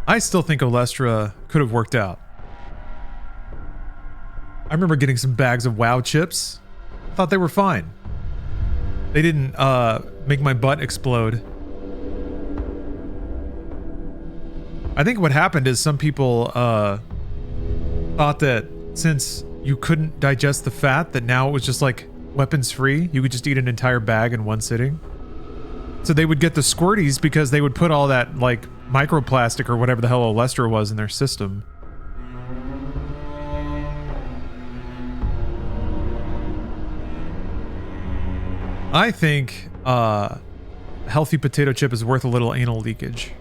I still think Olestra could have worked out. I remember getting some bags of WoW chips. Thought they were fine. They didn't make my butt explode. I think what happened is some people thought that since you couldn't digest the fat, that now it was just like weapons free. You could just eat an entire bag in one sitting. So they would get the squirties because they would put all that like microplastic or whatever the hell Olestra was in their system. I think a healthy potato chip is worth a little anal leakage.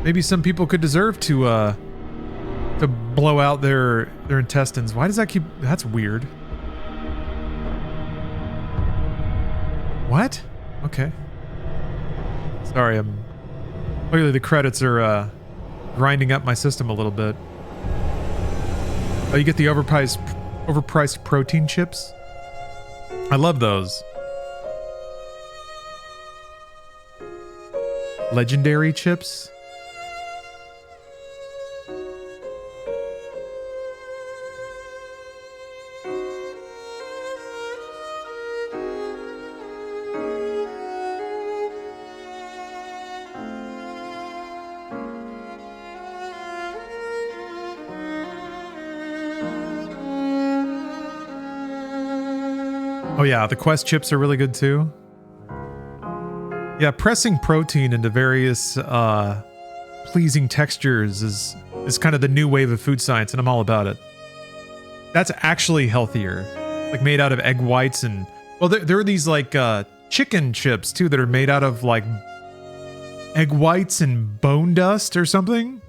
Maybe some people could deserve to blow out their intestines. Why does that keep... That's weird. What? Okay. Sorry, clearly the credits are grinding up my system a little bit. Oh, you get the overpriced protein chips? I love those. Legendary chips? Oh yeah, the Quest chips are really good too. Yeah, pressing protein into various pleasing textures is kind of the new wave of food science, and I'm all about it. That's actually healthier. Like made out of egg whites and... Well, there are these like chicken chips too that are made out of like egg whites and bone dust or something.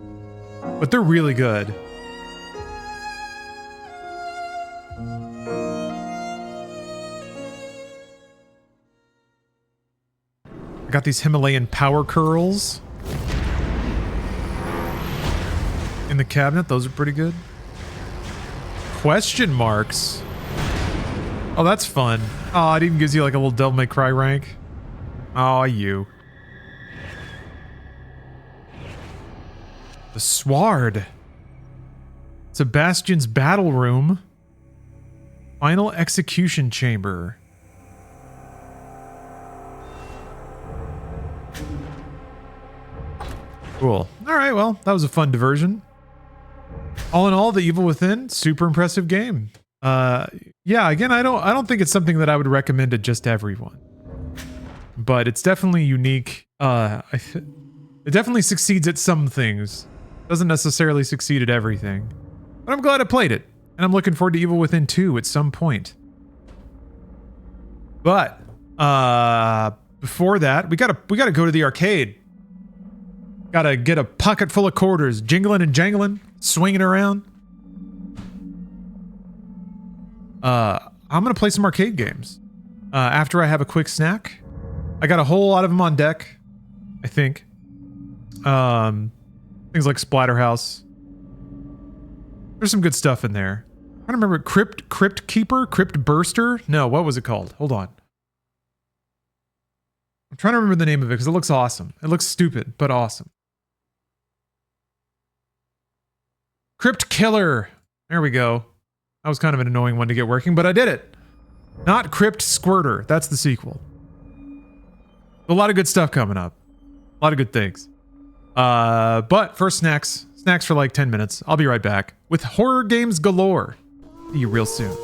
But they're really good. Got these Himalayan power curls in the cabinet. Those are pretty good. Question marks. Oh, that's fun. Oh, it even gives you like a little Devil May Cry rank. Oh, you. The Sward. Sebastian's battle room. Final execution chamber. Cool. All right, well, that was a fun diversion. All in all, The Evil Within, super impressive game. Yeah, again, I don't think it's something that I would recommend to just everyone. But it's definitely unique. It definitely succeeds at some things. Doesn't necessarily succeed at everything. But I'm glad I played it. And I'm looking forward to Evil Within 2 at some point. But before that, we gotta go to the arcade. Gotta get a pocket full of quarters, jingling and jangling, swinging around. I'm gonna play some arcade games after I have a quick snack. I got a whole lot of them on deck, I think. Things like Splatterhouse. There's some good stuff in there. I don't remember. Crypt Keeper? Crypt Burster? No, what was it called? Hold on. I'm trying to remember the name of it because it looks awesome. It looks stupid, but awesome. Crypt Killer. There we go. That was kind of an annoying one to get working, but I did it. Not Crypt Squirter. That's the sequel. A lot of good stuff coming up. A lot of good things. But first snacks. Snacks for like 10 minutes. I'll be right back with horror games galore. See you real soon.